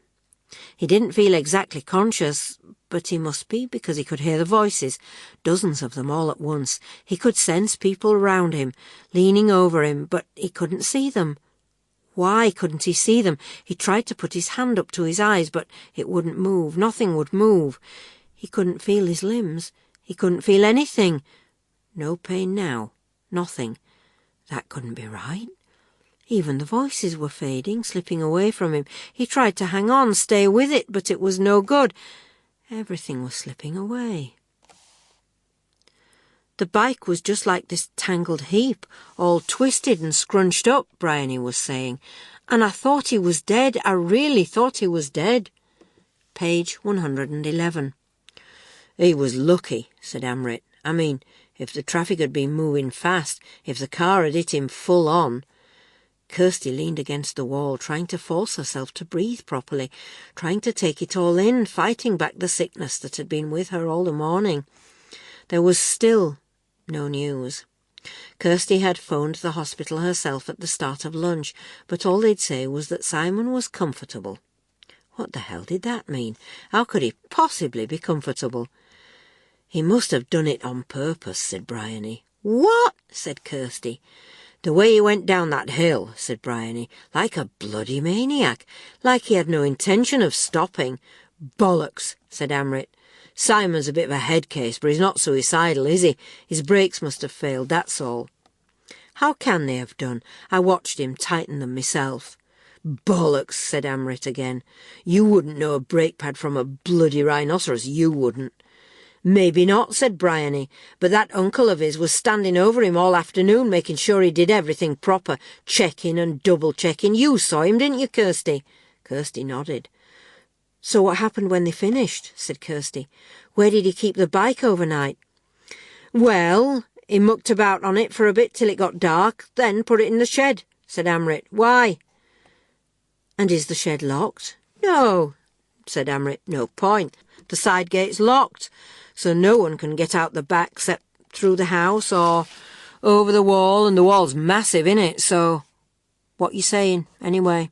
He didn't feel exactly conscious, but he must be because he could hear the voices, dozens of them all at once. He could sense people around him, leaning over him, but he couldn't see them. Why couldn't he see them? He tried to put his hand up to his eyes, but it wouldn't move. Nothing would move. He couldn't feel his limbs. He couldn't feel anything. No pain now. Nothing. That couldn't be right. Even the voices were fading, slipping away from him. He tried to hang on, stay with it, but it was no good. Everything was slipping away. The bike was just like this tangled heap, all twisted and scrunched up, Bryony was saying. And I thought he was dead. I really thought he was dead. Page 111. "He was lucky," said Amrit. "I mean, if the traffic had been moving fast, if the car had hit him full on." Kirsty leaned against the wall, trying to force herself to breathe properly, trying to take it all in, fighting back the sickness that had been with her all the morning. There was still no news. Kirsty had phoned the hospital herself at the start of lunch, but all they'd say was that Simon was comfortable. What the hell did that mean? How could he possibly be comfortable? "He must have done it on purpose," said Bryony. "What?" said Kirsty. "The way he went down that hill," said Bryony, "like a bloody maniac, like he had no intention of stopping." "Bollocks," said Amrit. "Simon's a bit of a head case, but he's not suicidal, is he? His brakes must have failed, that's all." "How can they have done? I watched him tighten them myself." "Bollocks," said Amrit again. "You wouldn't know a brake pad from a bloody rhinoceros, you wouldn't." "Maybe not," said Bryony, "but that uncle of his was standing over him all afternoon, making sure he did everything proper, checking and double-checking. You saw him, didn't you, Kirsty?" Kirsty nodded. "So what happened when they finished?" said Kirsty. "Where did he keep the bike overnight?" "Well, he mucked about on it for a bit till it got dark, then put it in the shed," said Amrit. "Why?" "And is the shed locked?" "No," said Amrit. "No point. The side gate's locked, so no one can get out the back except through the house or over the wall, and the wall's massive, innit, so—" "What you saying, anyway?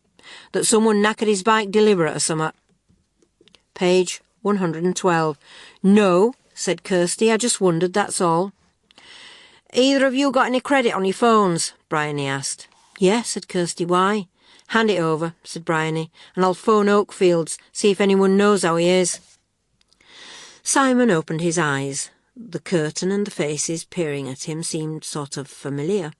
That someone knackered his bike deliberate or summat?" Page 112. "No," said Kirsty, "I just wondered, that's all." "Either of you got any credit on your phones?" Bryony asked. "Yeah," said Kirsty. "Why?" "Hand it over," said Bryony, "and I'll phone Oakfields, see if anyone knows how he is." Simon opened his eyes. The curtain and the faces peering at him seemed sort of familiar.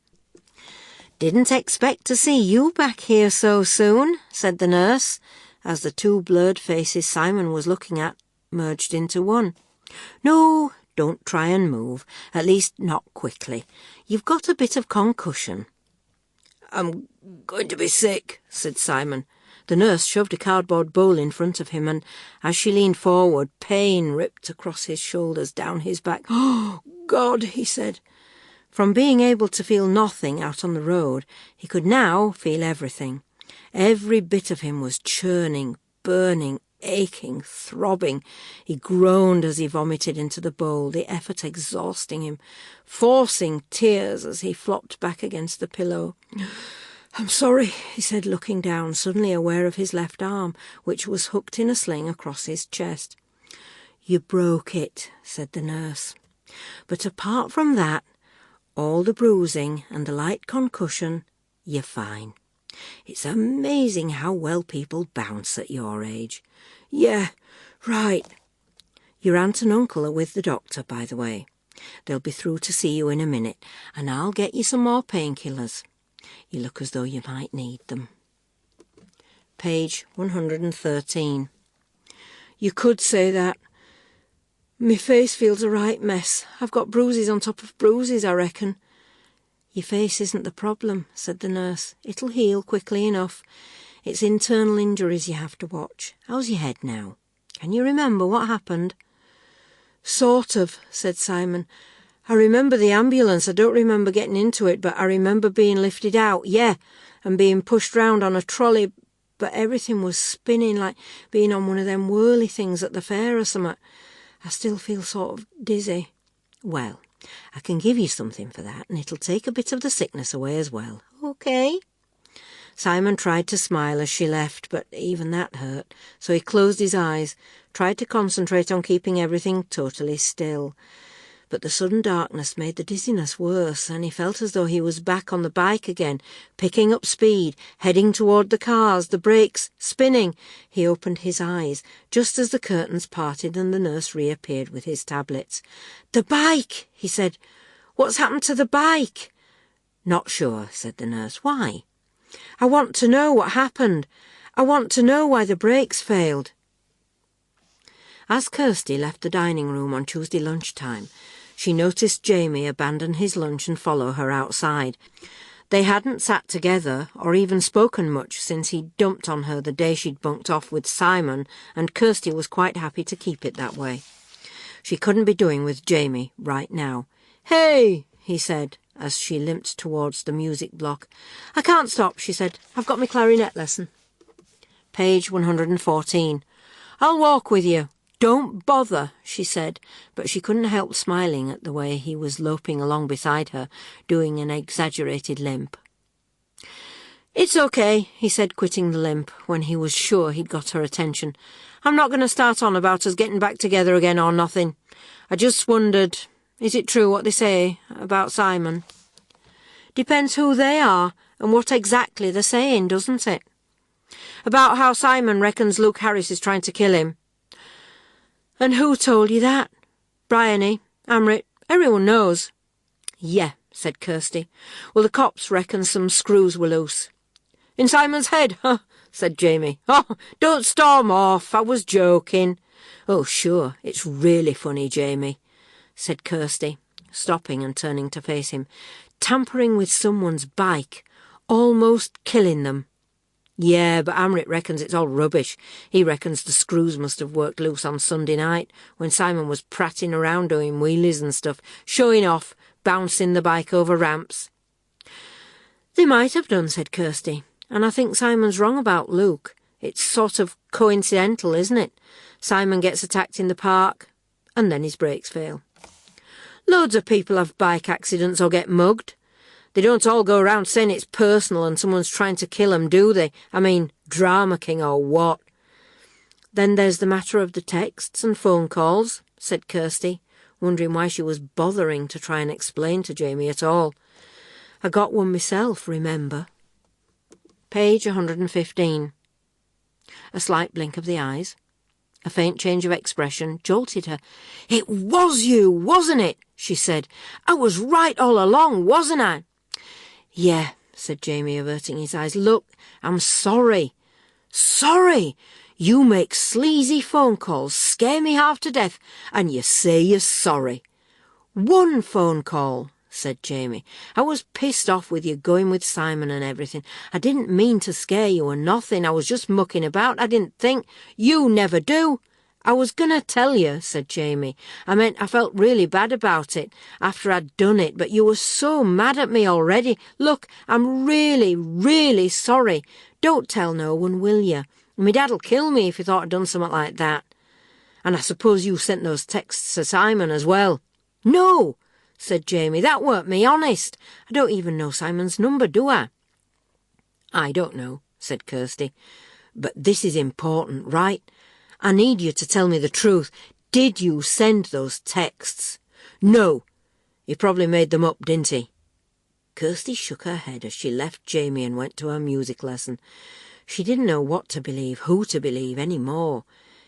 "Didn't expect to see you back here so soon," said the nurse, as the two blurred faces Simon was looking at merged into one. "No, don't try and move, at least not quickly. You've got a bit of concussion." "I'm going to be sick," said Simon. The nurse shoved a cardboard bowl in front of him, and as she leaned forward, pain ripped across his shoulders, down his back. "Oh, God," he said. From being able to feel nothing out on the road, he could now feel everything. Every bit of him was churning, burning, aching, throbbing. He groaned as he vomited into the bowl, the effort exhausting him, forcing tears as he flopped back against the pillow. "I'm sorry," he said, looking down, suddenly aware of his left arm, which was hooked in a sling across his chest. "You broke it," said the nurse. "But apart from that, all the bruising and the light concussion, you're fine. It's amazing how well people bounce at your age." "Yeah, right." "Your aunt and uncle are with the doctor, by the way. They'll be through to see you in a minute, and I'll get you some more painkillers. You look as though you might need them." Page 113. "You could say that. Me face feels a right mess. I've got bruises on top of bruises, I reckon." "Your face isn't the problem," said the nurse. "It'll heal quickly enough. It's internal injuries you have to watch. How's your head now? Can you remember what happened?" "Sort of," said Simon. "I remember the ambulance. I don't remember getting into it, but I remember being lifted out, yeah, and being pushed round on a trolley, but everything was spinning like being on one of them whirly things at the fair or something. I still feel sort of dizzy." "Well, I can give you something for that, and it'll take a bit of the sickness away as well. Okay?" Simon tried to smile as she left, but even that hurt, so he closed his eyes, tried to concentrate on keeping everything totally still. But the sudden darkness made the dizziness worse, and he felt as though he was back on the bike again, picking up speed, heading toward the cars, the brakes, spinning. He opened his eyes, just as the curtains parted and the nurse reappeared with his tablets. "The bike," he said. "What's happened to the bike?" "Not sure," said the nurse. "Why?" "I want to know what happened. I want to know why the brakes failed." As Kirsty left the dining room on Tuesday lunchtime, she noticed Jamie abandon his lunch and follow her outside. They hadn't sat together or even spoken much since he'd dumped on her the day she'd bunked off with Simon, and Kirsty was quite happy to keep it that way. She couldn't be doing with Jamie right now. "Hey," he said, as she limped towards the music block. "I can't stop," she said. "I've got my clarinet lesson." Page 114. "I'll walk with you." "Don't bother," she said, but she couldn't help smiling at the way he was loping along beside her, doing an exaggerated limp. "It's okay," he said, quitting the limp, when he was sure he'd got her attention. "I'm not going to start on about us getting back together again or nothing. I just wondered, is it true what they say about Simon?" "Depends who they are and what exactly they're saying, doesn't it?" "About how Simon reckons Luke Harris is trying to kill him." "And who told you that?" "Bryony, Amrit, everyone knows." "Yeah," said Kirsty. "Well, the cops reckon some screws were loose." In Simon's head, huh? Said Jamie. Oh, don't storm off, I was joking. Oh, sure, it's really funny, Jamie, said Kirsty, stopping and turning to face him. Tampering with someone's bike, almost killing them. Yeah, but Amrit reckons it's all rubbish. He reckons the screws must have worked loose on Sunday night when Simon was prattling around doing wheelies and stuff, showing off, bouncing the bike over ramps. They might have done, said Kirsty, and I think Simon's wrong about Luke. It's sort of coincidental, isn't it? Simon gets attacked in the park, and then his brakes fail. Loads of people have bike accidents or get mugged. They don't all go around saying it's personal and someone's trying to kill them, do they? I mean, drama king or what? Then there's the matter of the texts and phone calls, said Kirsty, wondering why she was bothering to try and explain to Jamie at all. I got one myself, remember? Page 115. A slight blink of the eyes. A faint change of expression jolted her. It was you, wasn't it? She said. I was right all along, wasn't I? Yeah, said Jamie, averting his eyes. Look, I'm sorry. Sorry? You make sleazy phone calls, scare me half to death, and you say you're sorry. One phone call, said Jamie. I was pissed off with you going with Simon and everything. I didn't mean to scare you or nothing. I was just mucking about. I didn't think. You never do. I was going to tell you, said Jamie. I meant I felt really bad about it after I'd done it, but you were so mad at me already. Look, I'm really, really sorry. Don't tell no one, will you? My dad'll kill me if he thought I'd done something like that. And I suppose you sent those texts to Simon as well. No, said Jamie. That weren't me, honest. I don't even know Simon's number, do I? I don't know, said Kirsty. But this is important, right? I need you to tell me the truth. Did you send those texts? No. He probably made them up, didn't he? Kirsty shook her head as she left Jamie and went to her music lesson. She didn't know what to believe, who to believe any more.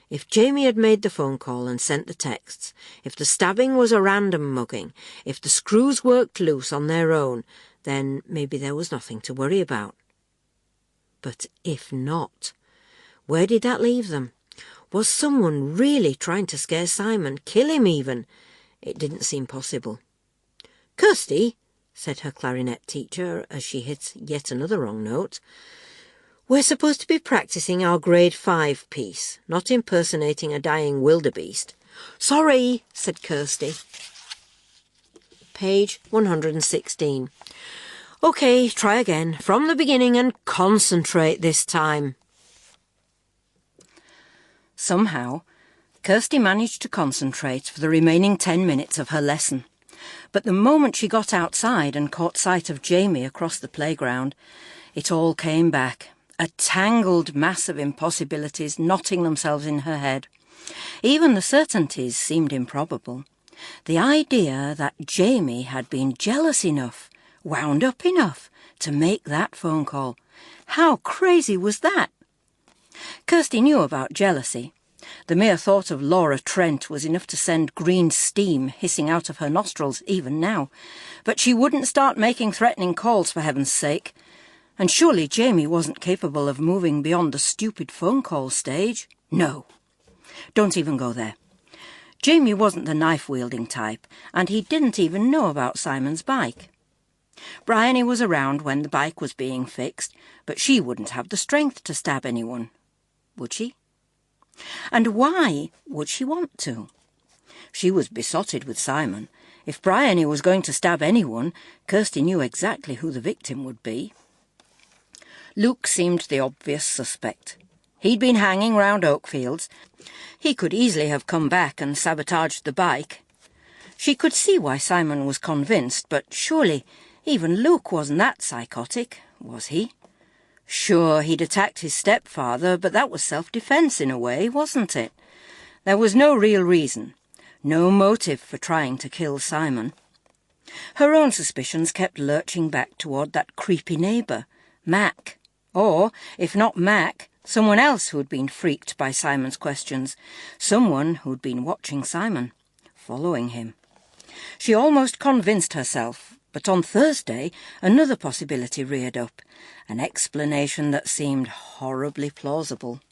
If Jamie had made the phone call and sent the texts, if the stabbing was a random mugging, if the screws worked loose on their own, then maybe there was nothing to worry about. But if not, where did that leave them? Was someone really trying to scare Simon, kill him even? It didn't seem possible. Kirsty, said her clarinet teacher as she hit yet another wrong note, we're supposed to be practising our grade 5 piece, not impersonating a dying wildebeest. Sorry, said Kirsty. Page 116. OK, try again, from the beginning and concentrate this time. Somehow, Kirsty managed to concentrate for the remaining 10 minutes of her lesson. But the moment she got outside and caught sight of Jamie across the playground, it all came back, a tangled mass of impossibilities knotting themselves in her head. Even the certainties seemed improbable. The idea that Jamie had been jealous enough, wound up enough, to make that phone call. How crazy was that? Kirsty knew about jealousy. The mere thought of Laura Trent was enough to send green steam hissing out of her nostrils, even now. But she wouldn't start making threatening calls, for heaven's sake. And surely Jamie wasn't capable of moving beyond the stupid phone call stage. No. Don't even go there. Jamie wasn't the knife-wielding type, and he didn't even know about Simon's bike. Bryony was around when the bike was being fixed, but she wouldn't have the strength to stab anyone. Would she? And why would she want to? She was besotted with Simon. If Bryony was going to stab anyone, Kirsty knew exactly who the victim would be. Luke seemed the obvious suspect. He'd been hanging round Oakfields. He could easily have come back and sabotaged the bike. She could see why Simon was convinced, but surely even Luke wasn't that psychotic, was he? Sure, he'd attacked his stepfather, but that was self-defence in a way, wasn't it? There was no real reason, no motive for trying to kill Simon. Her own suspicions kept lurching back toward that creepy neighbour, Mac. Or, if not Mac, someone else who'd been freaked by Simon's questions, someone who'd been watching Simon, following him. She almost convinced herself, But on Thursday, another possibility reared up, an explanation that seemed horribly plausible.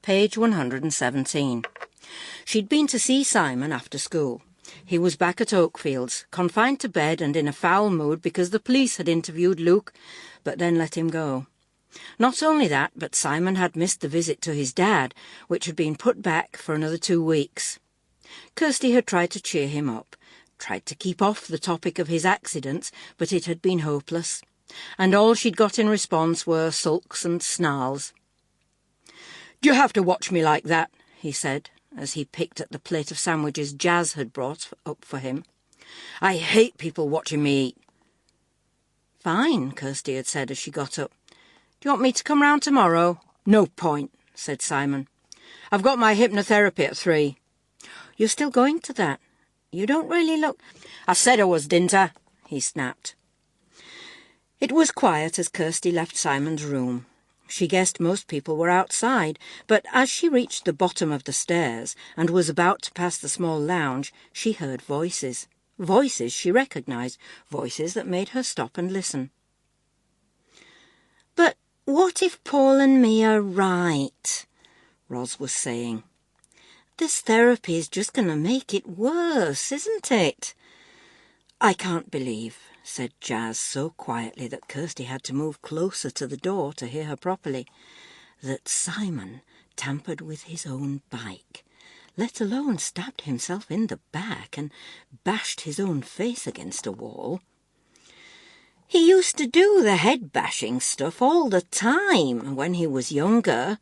Page 117. She'd been to see Simon after school. He was back at Oakfields, confined to bed and in a foul mood because the police had interviewed Luke, but then let him go. Not only that, but Simon had missed the visit to his dad, which had been put back for another 2 weeks. Kirsty had tried to cheer him up, tried to keep off the topic of his accidents, but it had been hopeless, and all she'd got in response were sulks and snarls. "Do you have to watch me like that?" he said, as he picked at the plate of sandwiches Jazz had brought up for him. "I hate people watching me eat." "Fine," Kirsty had said as she got up. "Do you want me to come round tomorrow?" "No point," said Simon. "I've got my hypnotherapy at 3. "You're still going to that? You don't really look—" "I said I was, didn't I?" he snapped. It was quiet as Kirsty left Simon's room. She guessed most people were outside, but as she reached the bottom of the stairs and was about to pass the small lounge, she heard voices. Voices she recognised, voices that made her stop and listen. "But what if Paul and me are right?" Ros was saying. "This therapy is just going to make it worse, isn't it?" "I can't believe," said Jazz so quietly that Kirsty had to move closer to the door to hear her properly, "that Simon tampered with his own bike, let alone stabbed himself in the back and bashed his own face against a wall." "He used to do the head-bashing stuff all the time when he was younger,"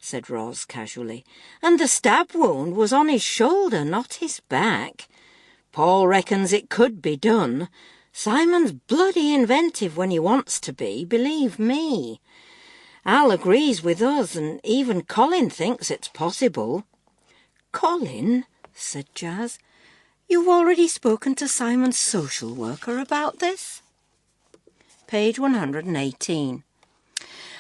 said Ros casually, "and the stab wound was on his shoulder, not his back. Paul reckons it could be done. Simon's bloody inventive when he wants to be, believe me. Al agrees with us, and even Colin thinks it's possible." "Colin?" said Jazz. "You've already spoken to Simon's social worker about this?" Page 118.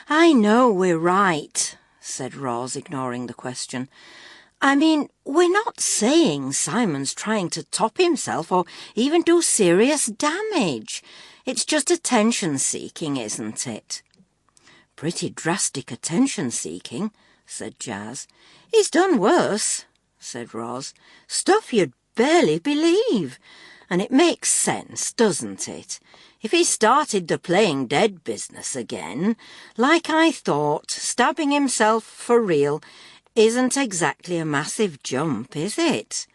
"I know we're right," said Ros, ignoring the question. "I mean, we're not saying Simon's trying to top himself or even do serious damage. It's just attention-seeking, isn't it?" "Pretty drastic attention-seeking," said Jazz. "He's done worse," said Ros. "Stuff you'd barely believe. And it makes sense, doesn't it? If he started the playing dead business again, like I thought, stabbing himself for real isn't exactly a massive jump, is it?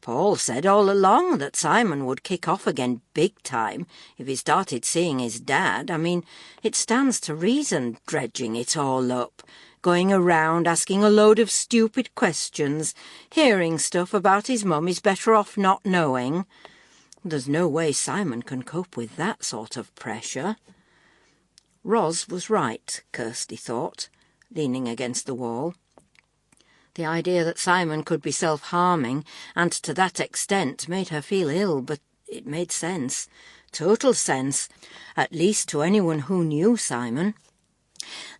Paul said all along that Simon would kick off again big time if he started seeing his dad. I mean, it stands to reason, dredging it all up, going around asking a load of stupid questions, hearing stuff about his mum he's better off not knowing. There's no way Simon can cope with that sort of pressure." Ros was right, Kirsty thought, leaning against the wall. The idea that Simon could be self-harming, and to that extent, made her feel ill, but it made sense. Total sense, at least to anyone who knew Simon.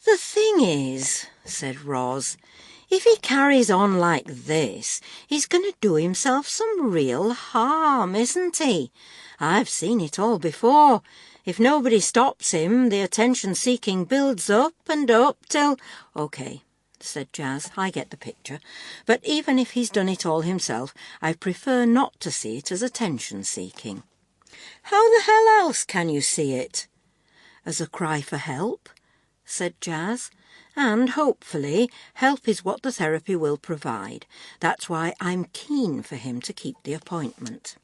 "The thing is," said Ros, "if he carries on like this, he's going to do himself some real harm, isn't he? I've seen it all before. If nobody stops him, the attention-seeking builds up and up till—" "OK," said Jazz, "I get the picture. But even if he's done it all himself, I prefer not to see it as attention-seeking." "How the hell else can you see it?" "As a cry for help," said Jazz. "And, hopefully, help is what the therapy will provide. That's why I'm keen for him to keep the appointment."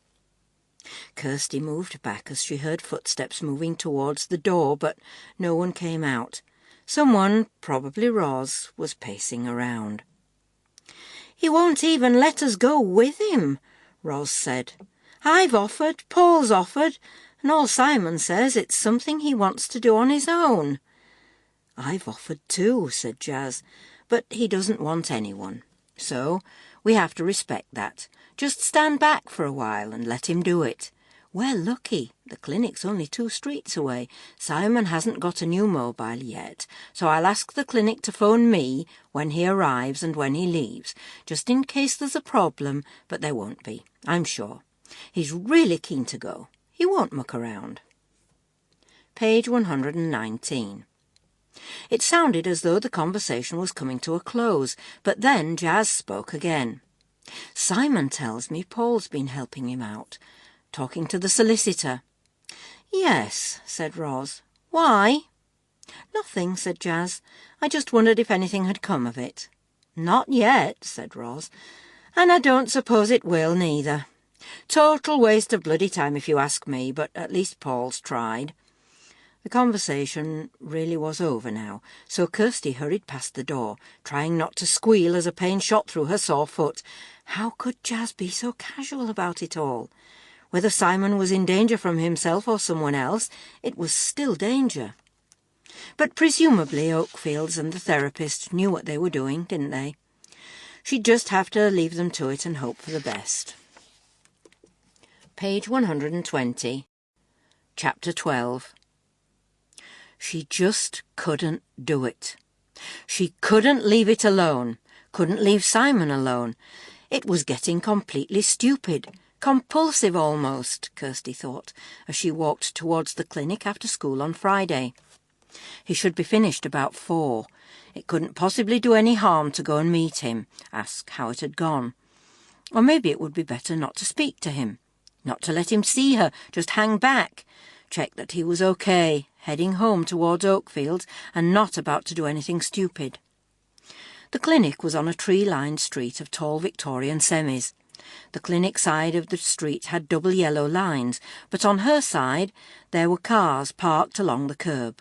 Kirsty moved back as she heard footsteps moving towards the door, but no one came out. Someone, probably Ros, was pacing around. "He won't even let us go with him," Ros said. "I've offered, Paul's offered, and all Simon says it's something he wants to do on his own." "I've offered too," said Jazz, "but he doesn't want anyone. So we have to respect that. Just stand back for a while and let him do it. We're lucky. The clinic's only 2 streets away. Simon hasn't got a new mobile yet, so I'll ask the clinic to phone me when he arrives and when he leaves, just in case there's a problem, but there won't be, I'm sure. He's really keen to go. He won't muck around. Page 119. It sounded as though the conversation was coming to a close, but then Jazz spoke again. Simon tells me Paul's been helping him out, talking to the solicitor. Yes, said Roz. Why? Nothing, said Jazz. I just wondered if anything had come of it. Not yet, said Roz. And I don't suppose it will, neither. Total waste of bloody time if you ask me, but at least Paul's tried. The conversation really was over now, so Kirsty hurried past the door, trying not to squeal as a pain shot through her sore foot. How could Jazz be so casual about it all? Whether Simon was in danger from himself or someone else, it was still danger. But presumably Oakfields and the therapist knew what they were doing, didn't they? She'd just have to leave them to it and hope for the best. Page 120. Chapter 12. She just couldn't do it. She couldn't leave it alone, couldn't leave Simon alone. It was getting completely stupid, compulsive almost, Kirsty thought, as she walked towards the clinic after school on Friday. He should be finished about 4. It couldn't possibly do any harm to go and meet him, ask how it had gone. Or maybe it would be better not to speak to him, not to let him see her, just hang back, check that he was okay, heading home towards Oakfields and not about to do anything stupid. The clinic was on a tree-lined street of tall Victorian semis. The clinic side of the street had double yellow lines, but on her side there were cars parked along the curb.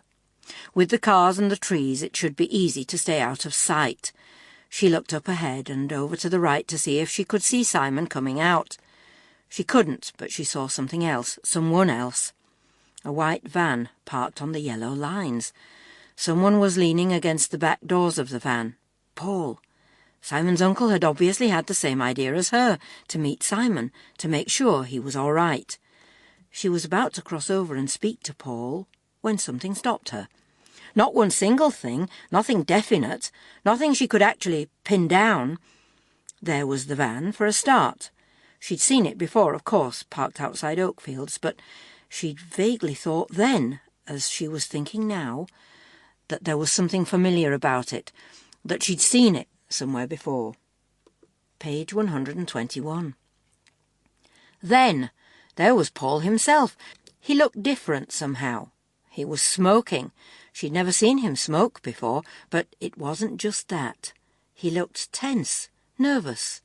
With the cars and the trees it should be easy to stay out of sight. She looked up ahead and over to the right to see if she could see Simon coming out. She couldn't, but she saw something else, someone else. A white van parked on the yellow lines. Someone was leaning against the back doors of the van. Paul. Simon's uncle had obviously had the same idea as her, to meet Simon, to make sure he was all right. She was about to cross over and speak to Paul when something stopped her. Not one single thing, nothing definite, nothing she could actually pin down. There was the van for a start. She'd seen it before, of course, parked outside Oakfields, but she'd vaguely thought then, as she was thinking now, that there was something familiar about it, that she'd seen it somewhere before. Page 121. Then, there was Paul himself. He looked different somehow. He was smoking. She'd never seen him smoke before, but it wasn't just that. He looked tense, nervous.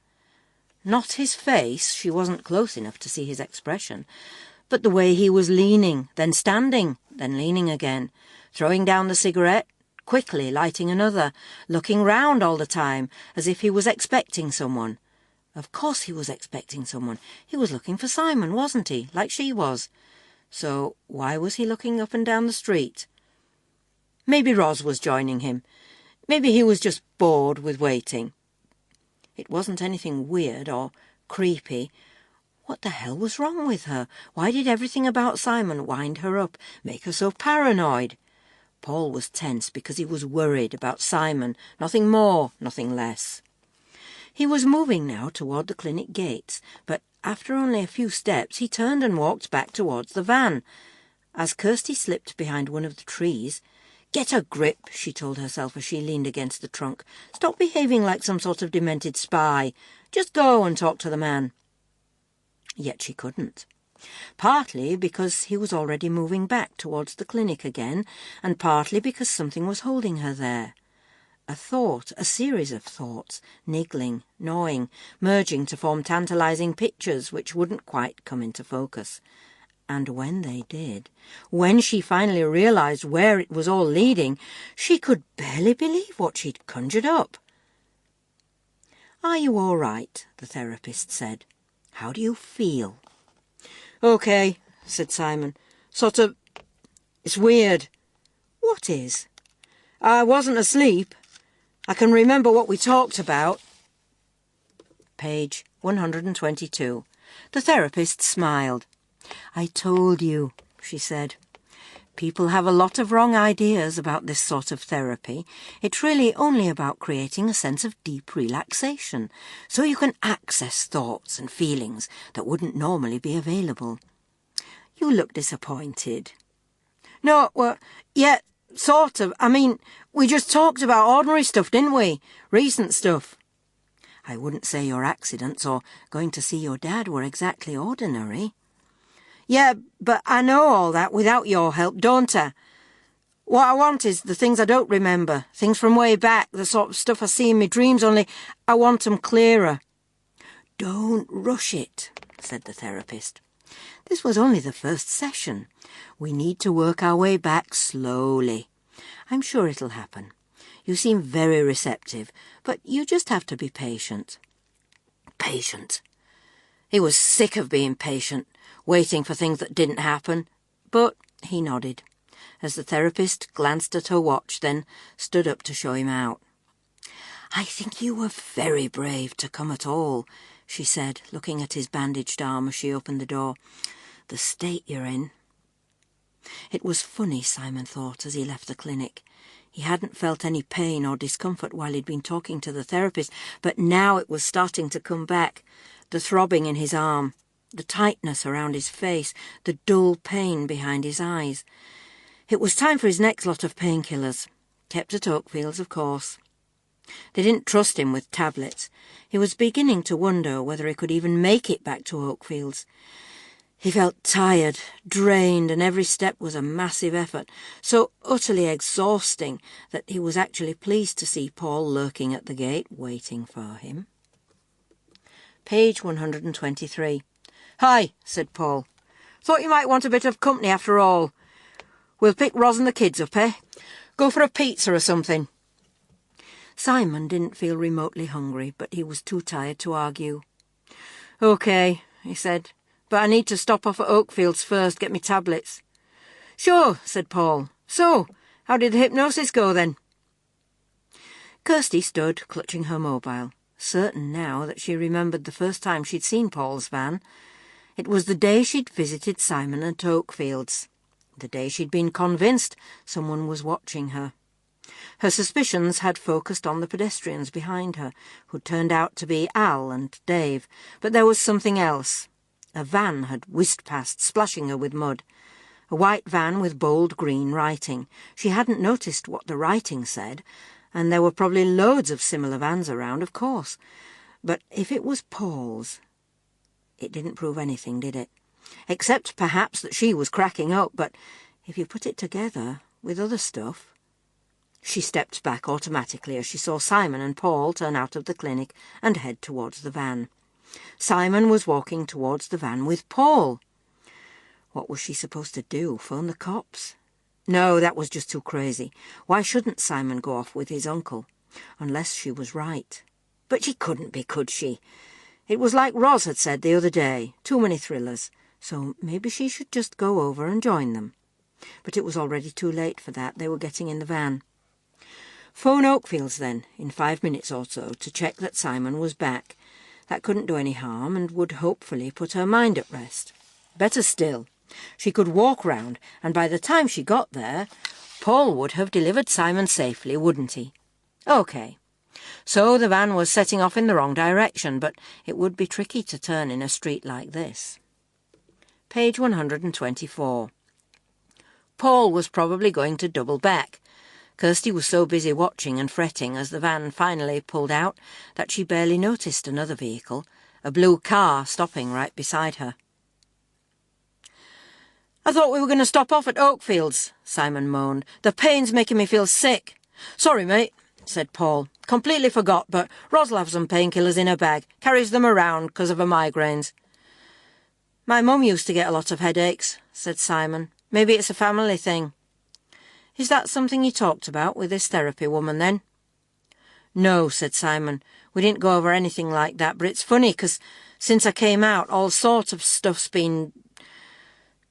Not his face, she wasn't close enough to see his expression, but the way he was leaning, then standing, then leaning again, throwing down the cigarette, quickly lighting another, looking round all the time, as if he was expecting someone. Of course he was expecting someone. He was looking for Simon, wasn't he, like she was? So why was he looking up and down the street? Maybe Roz was joining him. Maybe he was just bored with waiting. It wasn't anything weird or creepy. What the hell was wrong with her? Why did everything about Simon wind her up, make her so paranoid? Paul was tense because he was worried about Simon, nothing more, nothing less. He was moving now toward the clinic gates, but after only a few steps he turned and walked back towards the van. As Kirsty slipped behind one of the trees, "Get a grip," she told herself as she leaned against the trunk. "Stop behaving like some sort of demented spy. Just go and talk to the man." Yet she couldn't. Partly because he was already moving back towards the clinic again, and partly because something was holding her there. A thought, a series of thoughts, niggling, gnawing, merging to form tantalizing pictures which wouldn't quite come into focus. And when they did, when she finally realized where it was all leading, she could barely believe what she'd conjured up. "Are you all right?" the therapist said. "How do you feel?" "Okay," said Simon. "Sort of... it's weird." "What is?" "I wasn't asleep. I can remember what we talked about." Page 122. The therapist smiled. "I told you," she said. "People have a lot of wrong ideas about this sort of therapy. It's really only about creating a sense of deep relaxation, so you can access thoughts and feelings that wouldn't normally be available. You look disappointed. No, well, yeah, sort of. I mean, we just talked about ordinary stuff, didn't we? Recent stuff. I wouldn't say your accidents or going to see your dad were exactly ordinary. Yeah, but I know all that without your help, don't I? What I want is the things I don't remember, things from way back, the sort of stuff I see in my dreams, only I want 'em clearer. Don't rush it, said the therapist. This was only the first session. We need to work our way back slowly. I'm sure it'll happen. You seem very receptive, but you just have to be patient. Patient. He was sick of being patient, waiting for things that didn't happen, but he nodded, as the therapist glanced at her watch, then stood up to show him out. I think you were very brave to come at all, she said, looking at his bandaged arm as she opened the door. The state you're in. It was funny, Simon thought, as he left the clinic. He hadn't felt any pain or discomfort while he'd been talking to the therapist, but now it was starting to come back. The throbbing in his arm, the tightness around his face, the dull pain behind his eyes. It was time for his next lot of painkillers. Kept at Oakfields, of course. They didn't trust him with tablets. He was beginning to wonder whether he could even make it back to Oakfields. He felt tired, drained, and every step was a massive effort, so utterly exhausting that he was actually pleased to see Paul lurking at the gate, waiting for him. Page 123. Hi, said Paul. Thought you might want a bit of company after all. We'll pick Ros and the kids up, eh? Go for a pizza or something. Simon didn't feel remotely hungry, but he was too tired to argue. OK, he said, but I need to stop off at Oakfields first, get me tablets. Sure, said Paul. So, how did the hypnosis go then? Kirsty stood, clutching her mobile, certain now that she remembered the first time she'd seen Paul's van. It was the day she'd visited Simon at Oakfields, the day she'd been convinced someone was watching her. Her suspicions had focused on the pedestrians behind her, who turned out to be Al and Dave, but there was something else. A van had whizzed past, splashing her with mud. A white van with bold green writing. She hadn't noticed what the writing said, and there were probably loads of similar vans around, of course. But if it was Paul's... It didn't prove anything, did it? Except perhaps that she was cracking up, but if you put it together with other stuff... She stepped back automatically as she saw Simon and Paul turn out of the clinic and head towards the van. Simon was walking towards the van with Paul. What was she supposed to do, phone the cops? No, that was just too crazy. Why shouldn't Simon go off with his uncle? Unless she was right. But she couldn't be, could she? It was like Ros had said the other day, too many thrillers, so maybe she should just go over and join them. But it was already too late for that. They were getting in the van. Phone Oakfields, then, in 5 minutes or so, to check that Simon was back. That couldn't do any harm and would hopefully put her mind at rest. Better still, she could walk round, and by the time she got there, Paul would have delivered Simon safely, wouldn't he? OK. So the van was setting off in the wrong direction, but it would be tricky to turn in a street like this. Page 124. Paul was probably going to double back. Kirsty was so busy watching and fretting as the van finally pulled out that she barely noticed another vehicle, a blue car, stopping right beside her. I thought we were going to stop off at Oakfields, Simon moaned. The pain's making me feel sick. Sorry, mate, said Paul. Completely forgot, but Ros'll have some painkillers in her bag. Carries them around because of her migraines. My mum used to get a lot of headaches, said Simon. Maybe it's a family thing. Is that something you talked about with this therapy woman, then? No, said Simon. We didn't go over anything like that, but it's funny, 'cause since I came out, all sorts of stuff's been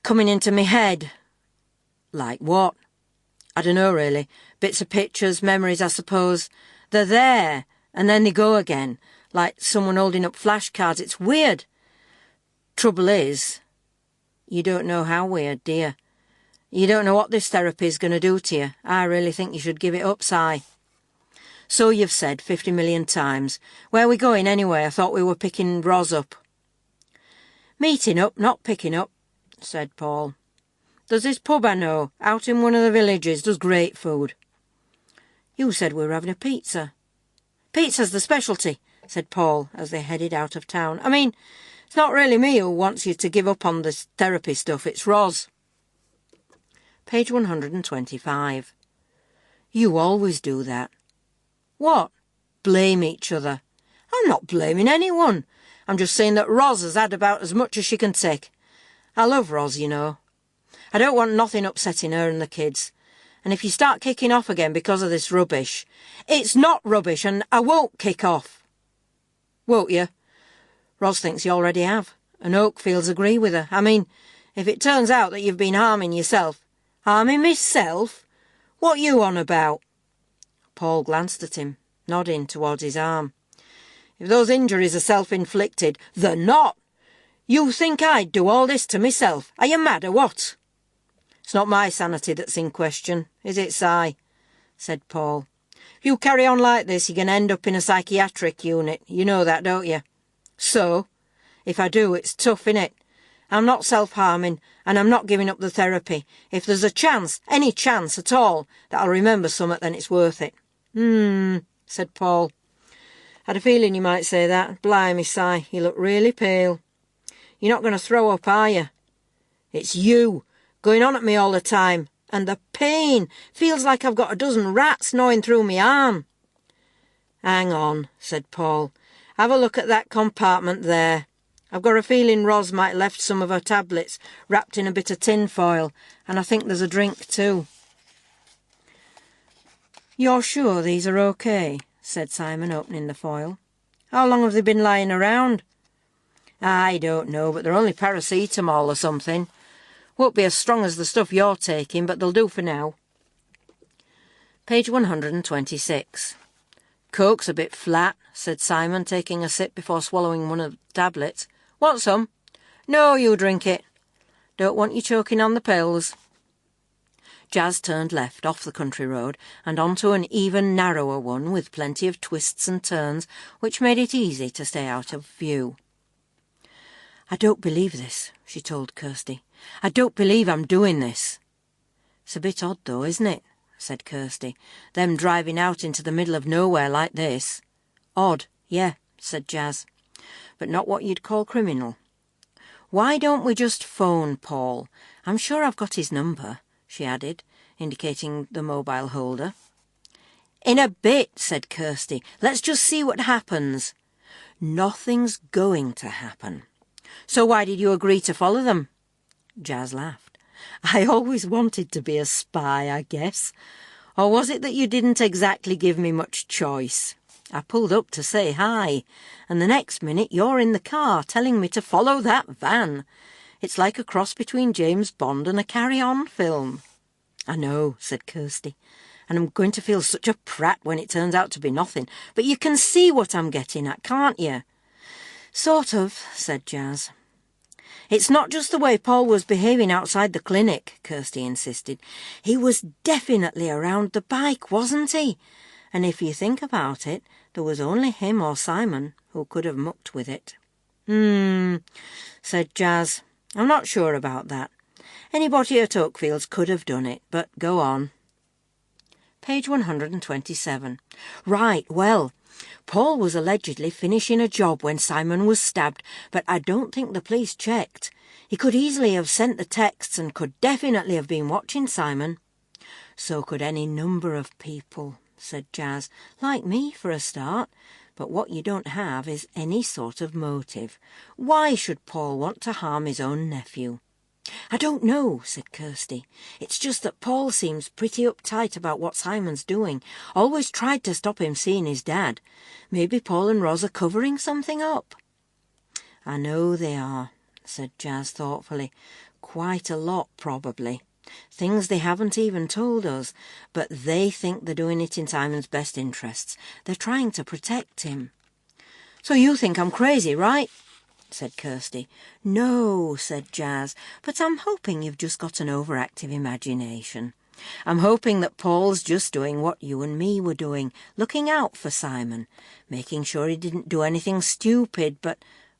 coming into me head. Like what? I don't know, really. Bits of pictures, memories, I suppose. They're there, and then they go again, like someone holding up flashcards. It's weird. Trouble is, you don't know how weird, do you? You don't know what this therapy is going to do to you. I really think you should give it up, Si. So you've said 50 million times. Where are we going anyway? I thought we were picking Ros up. Meeting up, not picking up. said Paul. "There's this pub I know, out in one of the villages, does great food." "You said we were having a pizza." "Pizza's the specialty," said Paul as they headed out of town. "I mean, it's not really me who wants you to give up on this therapy stuff, it's Roz." Page 125. "You always do that." "What?" "Blame each other." "I'm not blaming anyone. I'm just saying that Roz has had about as much as she can take. I love Roz, you know. I don't want nothing upsetting her and the kids. And if you start kicking off again because of this rubbish..." "It's not rubbish, and I won't kick off." "Won't you?" "Roz thinks you already have, and Oakfields agree with her. I mean, if it turns out that you've been harming yourself..." "Harming myself? What you on about?" Paul glanced at him, nodding towards his arm. "If those injuries are self-inflicted..." "They're not! You think I'd do all this to myself? Are you mad or what?" "It's not my sanity that's in question, is it, Si?" said Paul. "If you carry on like this, you're going to end up in a psychiatric unit. You know that, don't you?" "So? If I do, it's tough, innit? I'm not self-harming, and I'm not giving up the therapy. If there's a chance, any chance at all, that I'll remember something, then it's worth it." Said Paul. "Had a feeling you might say that. Blimey, Si, you look really pale. You're not going to throw up, are you?" "It's you, going on at me all the time. And the pain. Feels like I've got a dozen rats gnawing through my arm." "Hang on," said Paul. "Have a look at that compartment there. I've got a feeling Roz might have left some of her tablets wrapped in a bit of tin foil, and I think there's a drink too." "You're sure these are okay?" said Simon, opening the foil. "How long have they been lying around?" "I don't know, but they're only paracetamol or something. Won't be as strong as the stuff you're taking, but they'll do for now." Page 126. "Coke's a bit flat," said Simon, taking a sip before swallowing one of the tablets. "Want some?" "No, you drink it. Don't want you choking on the pills." Jazz turned left off the country road and onto an even narrower one with plenty of twists and turns, which made it easy to stay out of view. "I don't believe this," she told Kirsty. "I don't believe I'm doing this." "It's a bit odd though, isn't it?" said Kirsty. "Them driving out into the middle of nowhere like this." "Odd, yeah," said Jazz. "But not what you'd call criminal. Why don't we just phone Paul? I'm sure I've got his number," she added, indicating the mobile holder. "In a bit," said Kirsty. "Let's just see what happens." "Nothing's going to happen." "So why did you agree to follow them?" Jazz laughed. "I always wanted to be a spy, I guess. Or was it that you didn't exactly give me much choice? I pulled up to say hi, and the next minute you're in the car telling me to follow that van. It's like a cross between James Bond and a Carry-On film." "I know," said Kirsty, "and I'm going to feel such a prat when it turns out to be nothing. But you can see what I'm getting at, can't you?" "Sort of," said Jazz. "It's not just the way Paul was behaving outside the clinic," Kirsty insisted. "He was definitely around the bike, wasn't he? And if you think about it, there was only him or Simon who could have mucked with it." Said Jazz. "I'm not sure about that. Anybody at Oakfields could have done it, but go on." Page 127. "Right, well, Paul was allegedly finishing a job when Simon was stabbed, but I don't think the police checked. He could easily have sent the texts and could definitely have been watching Simon." "So could any number of people," said Jazz. "Like me, for a start. But what you don't have is any sort of motive. Why should Paul want to harm his own nephew?" "I don't know," said Kirsty. "It's just that Paul seems pretty uptight about what Simon's doing. Always tried to stop him seeing his dad. Maybe Paul and Roz are covering something up." "I know they are," said Jazz thoughtfully. "Quite a lot, probably. Things they haven't even told us. But they think they're doing it in Simon's best interests. They're trying to protect him." "So you think I'm crazy, right?" said Kirsty. "No," said Jazz, "but I'm hoping you've just got an overactive imagination. I'm hoping that Paul's just doing what you and me were doing, looking out for Simon, making sure he didn't do anything stupid, but..."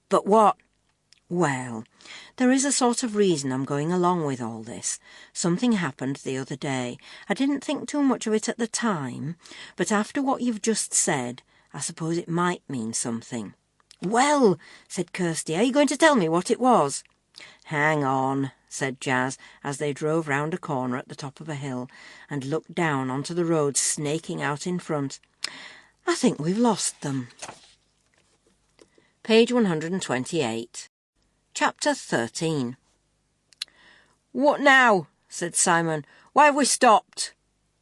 "But what?" Well, there is a sort of reason I'm going along with all this. Something happened the other day. I didn't think too much of it at the time, but after what you've just said, I suppose it might mean something." "Well," said Kirsty, "are you going to tell me what it was?" "Hang on," said Jazz, as they drove round a corner at the top of a hill and looked down onto the road snaking out in front. "I think we've lost them." Page 128. Chapter 13. "What now?" said Simon. "Why have we stopped?"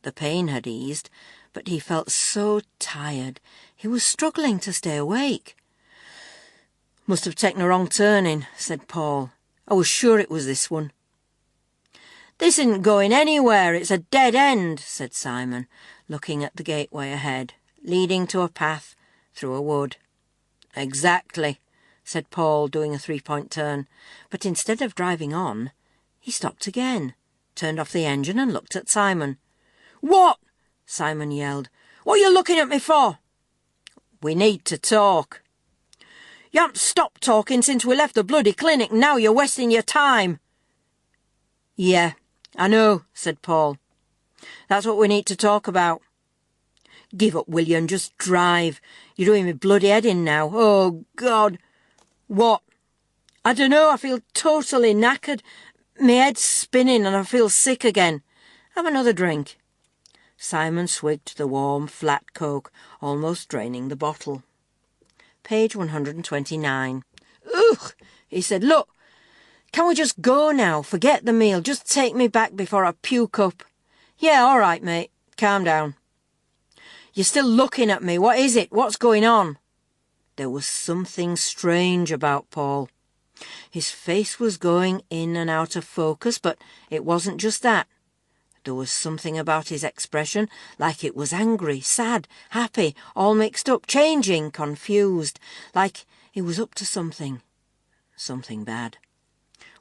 The pain had eased, but he felt so tired. He was struggling to stay awake. "Must have taken a wrong turning," said Paul. "I was sure it was this one." "This isn't going anywhere, it's a dead end," said Simon, looking at the gateway ahead, leading to a path through a wood. "Exactly," said Paul, doing a 3-point turn, but instead of driving on, he stopped again, turned off the engine and looked at Simon. "What?" Simon yelled. "What are you looking at me for?" "We need to talk." "You haven't stopped talking since we left the bloody clinic. Now you're wasting your time." "Yeah, I know," said Paul. "That's what we need to talk about." "Give up, will you, and just drive. You're doing me bloody head in now. Oh, God." "What?" "I dunno, I feel totally knackered. My head's spinning and I feel sick again. Have another drink." Simon swigged the warm, flat Coke, almost draining the bottle. Page 129. "Ugh," he said. "Look, can we just go now? Forget the meal. Just take me back before I puke up." "Yeah, all right, mate. Calm down." "You're still looking at me. What is it? What's going on?" There was something strange about Paul. His face was going in and out of focus, but it wasn't just that. There was something about his expression, like it was angry, sad, happy, all mixed up, changing, confused, like he was up to something bad.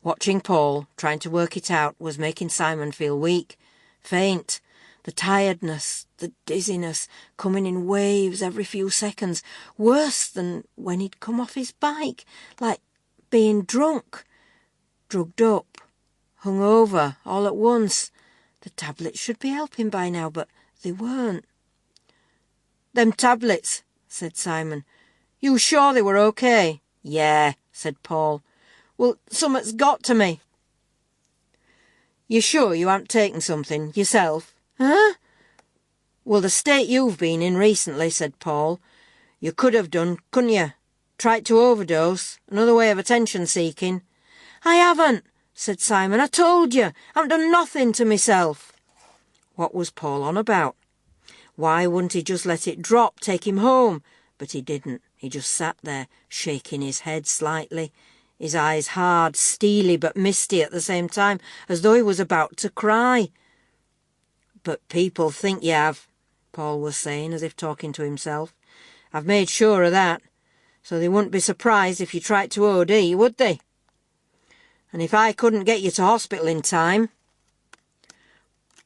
Watching Paul, trying to work it out, was making Simon feel weak, faint. The tiredness, the dizziness, coming in waves every few seconds, worse than when he'd come off his bike, like being drunk, drugged up, hung over, all at once. The tablets should be helping by now, but they weren't. "Them tablets," said Simon. "You sure they were okay?" "Yeah," said Paul. "Well, summat's got to me." "You sure you haven't taken something yourself?" "Huh?" "Well, the state you've been in recently," said Paul. "You could have done, couldn't you? Tried to overdose, another way of attention-seeking." "I haven't," said Simon. "I told you, I haven't done nothing to myself." What was Paul on about? Why wouldn't he just let it drop, take him home? But he didn't. He just sat there, shaking his head slightly, his eyes hard, steely but misty at the same time, as though he was about to cry. "But people think you have," Paul was saying, as if talking to himself. "I've made sure of that. So they wouldn't be surprised if you tried to OD, would they? And if I couldn't get you to hospital in time..."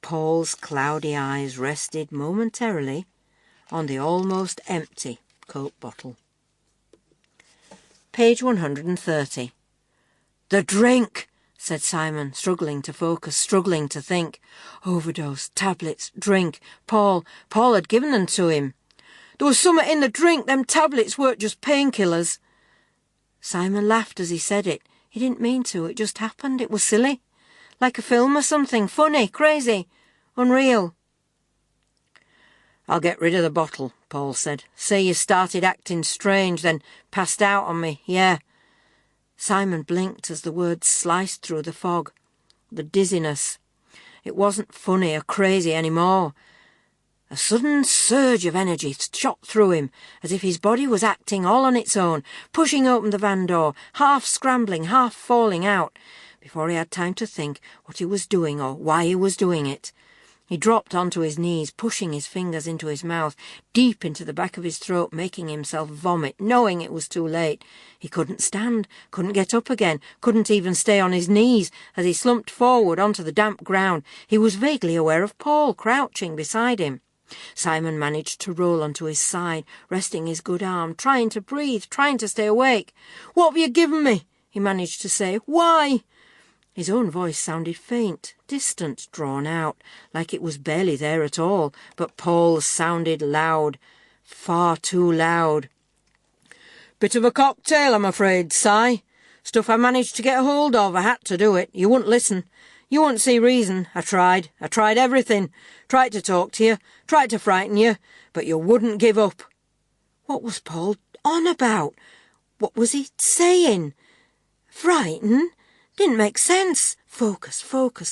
Paul's cloudy eyes rested momentarily on the almost empty Coke bottle. Page 130. "The drink," said Simon, struggling to focus, struggling to think. Overdose, tablets, drink. Paul had given them to him. "There was something in the drink. Them tablets weren't just painkillers." Simon laughed as he said it. He didn't mean to. It just happened. It was silly. Like a film or something. Funny, crazy, unreal. "I'll get rid of the bottle," Paul said. "Say you started acting strange, then passed out on me. Yeah." Simon blinked as the words sliced through the fog. The dizziness. It wasn't funny or crazy anymore. A sudden surge of energy shot through him, as if his body was acting all on its own, pushing open the van door, half scrambling, half falling out, before he had time to think what he was doing or why he was doing it. He dropped onto his knees, pushing his fingers into his mouth, deep into the back of his throat, making himself vomit, knowing it was too late. He couldn't stand, couldn't get up again, couldn't even stay on his knees. As he slumped forward onto the damp ground, he was vaguely aware of Paul crouching beside him. Simon managed to roll onto his side, resting his good arm, trying to breathe, trying to stay awake. "What have you given me?" he managed to say. "Why?" His own voice sounded faint, distant, drawn out, like it was barely there at all, but Paul's sounded loud, far too loud. "Bit of a cocktail, I'm afraid, Si. Stuff I managed to get a hold of. I had to do it. You wouldn't listen. You wouldn't see reason. I tried everything. Tried to talk to you, tried to frighten you, but you wouldn't give up." What was Paul on about? What was he saying? Frighten? Didn't make sense. Focus,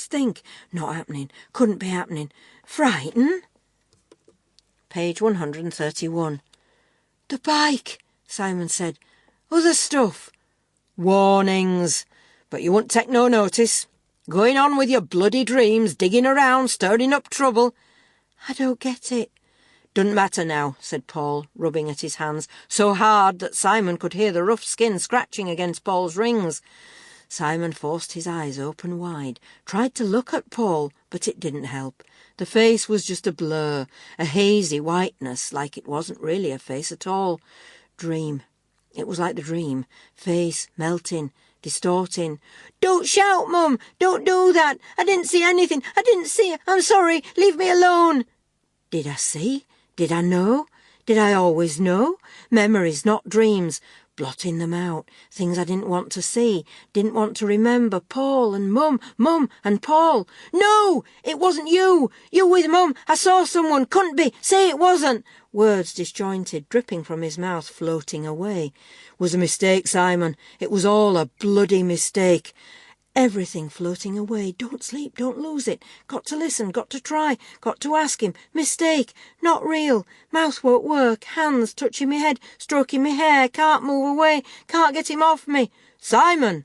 think. Not happening. Couldn't be happening. Frighten? Page 131. "The bike," Simon said. "Other stuff." "Warnings. But you wouldn't take no notice. Going on with your bloody dreams, digging around, stirring up trouble." "I don't get it." "Doesn't matter now," said Paul, rubbing at his hands, so hard that Simon could hear the rough skin scratching against Paul's rings. Simon forced his eyes open wide, tried to look at Paul, but it didn't help. The face was just a blur, a hazy whiteness, like it wasn't really a face at all. Dream. It was like the dream. Face melting, distorting. "Don't shout, Mum! Don't do that! I didn't see anything! I didn't see it! I'm sorry! Leave me alone!" Did I see? Did I know? Did I always know? Memories, not dreams. Blotting them out. Things I didn't want to see. Didn't want to remember. Paul and Mum. Mum and Paul. "No! It wasn't you! You with Mum! I saw someone! Couldn't be! Say it wasn't!" Words disjointed, dripping from his mouth, floating away. "Was a mistake, Simon. It was all a bloody mistake." Everything floating away. Don't sleep, don't lose it. Got to listen, got to try, got to ask him. Mistake, not real. Mouth won't work. Hands touching me head, stroking me hair. Can't move away, can't get him off me. "Simon!"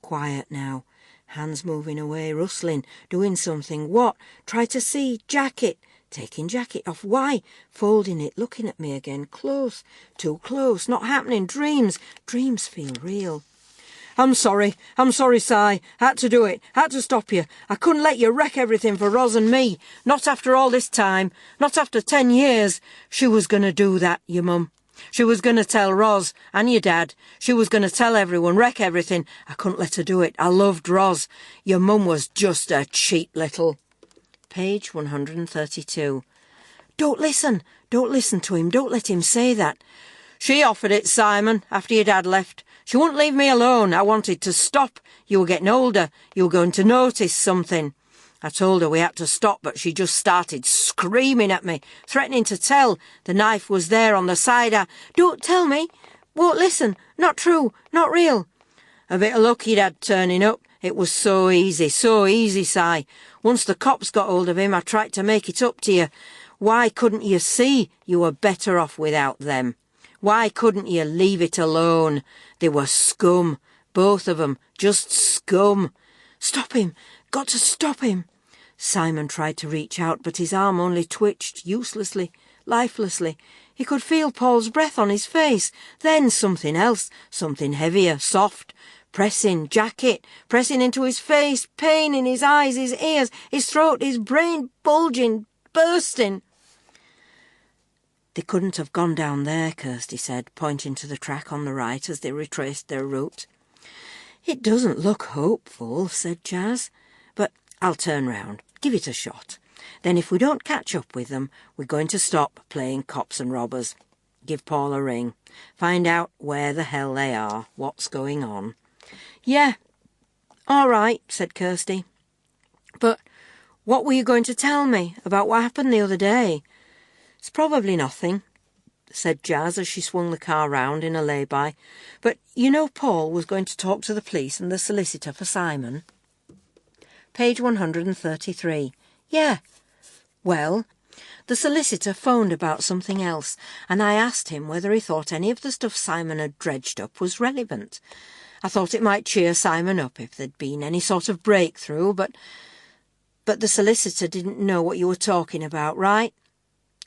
Quiet now. Hands moving away, rustling, doing something. What? Try to see. Jacket. Taking jacket off. Why? Folding it, looking at me again. Close. Too close. Not happening. Dreams. Dreams feel real. I'm sorry, Si. Had to do it. Had to stop you. I couldn't let you wreck everything for Ros and me. Not after all this time. Not after 10 years. She was going to do that, your Mum. She was going to tell Ros and your Dad. She was going to tell everyone, wreck everything. I couldn't let her do it. I loved Ros. Your Mum was just a cheap little... Page 132. Don't listen to him. Don't let him say that. She offered it, Simon, after your Dad left. She wouldn't leave me alone. I wanted to stop. You were getting older. You were going to notice something. I told her we had to stop, but she just started screaming at me, threatening to tell. The knife was there on the side. Don't tell me. Won't listen. Not true. Not real. A bit of luck he'd had turning up. It was so easy, Si. Once the cops got hold of him, I tried to make it up to you. Why couldn't you see you were better off without them? Why couldn't you leave it alone? They were scum, both of them, just scum. Stop him. Got to stop him. Simon tried to reach out, but his arm only twitched, uselessly, lifelessly. He could feel Paul's breath on his face. Then something else, something heavier, soft, pressing, jacket, pressing into his face, pain in his eyes, his ears, his throat, his brain bulging, bursting. They couldn't have gone down there, Kirsty said, pointing to the track on the right as they retraced their route. It doesn't look hopeful, said Jazz, but I'll turn round, give it a shot. Then if we don't catch up with them, we're going to stop playing cops and robbers. Give Paul a ring. Find out where the hell they are, what's going on. Yeah, all right, said Kirsty. But what were you going to tell me about what happened the other day? It's probably nothing, said Jazz as she swung the car round in a lay-by. But you know Paul was going to talk to the police and the solicitor for Simon. Page 133. Yeah. Well, the solicitor phoned about something else, and I asked him whether he thought any of the stuff Simon had dredged up was relevant. I thought it might cheer Simon up if there'd been any sort of breakthrough, but the solicitor didn't know what you were talking about, right?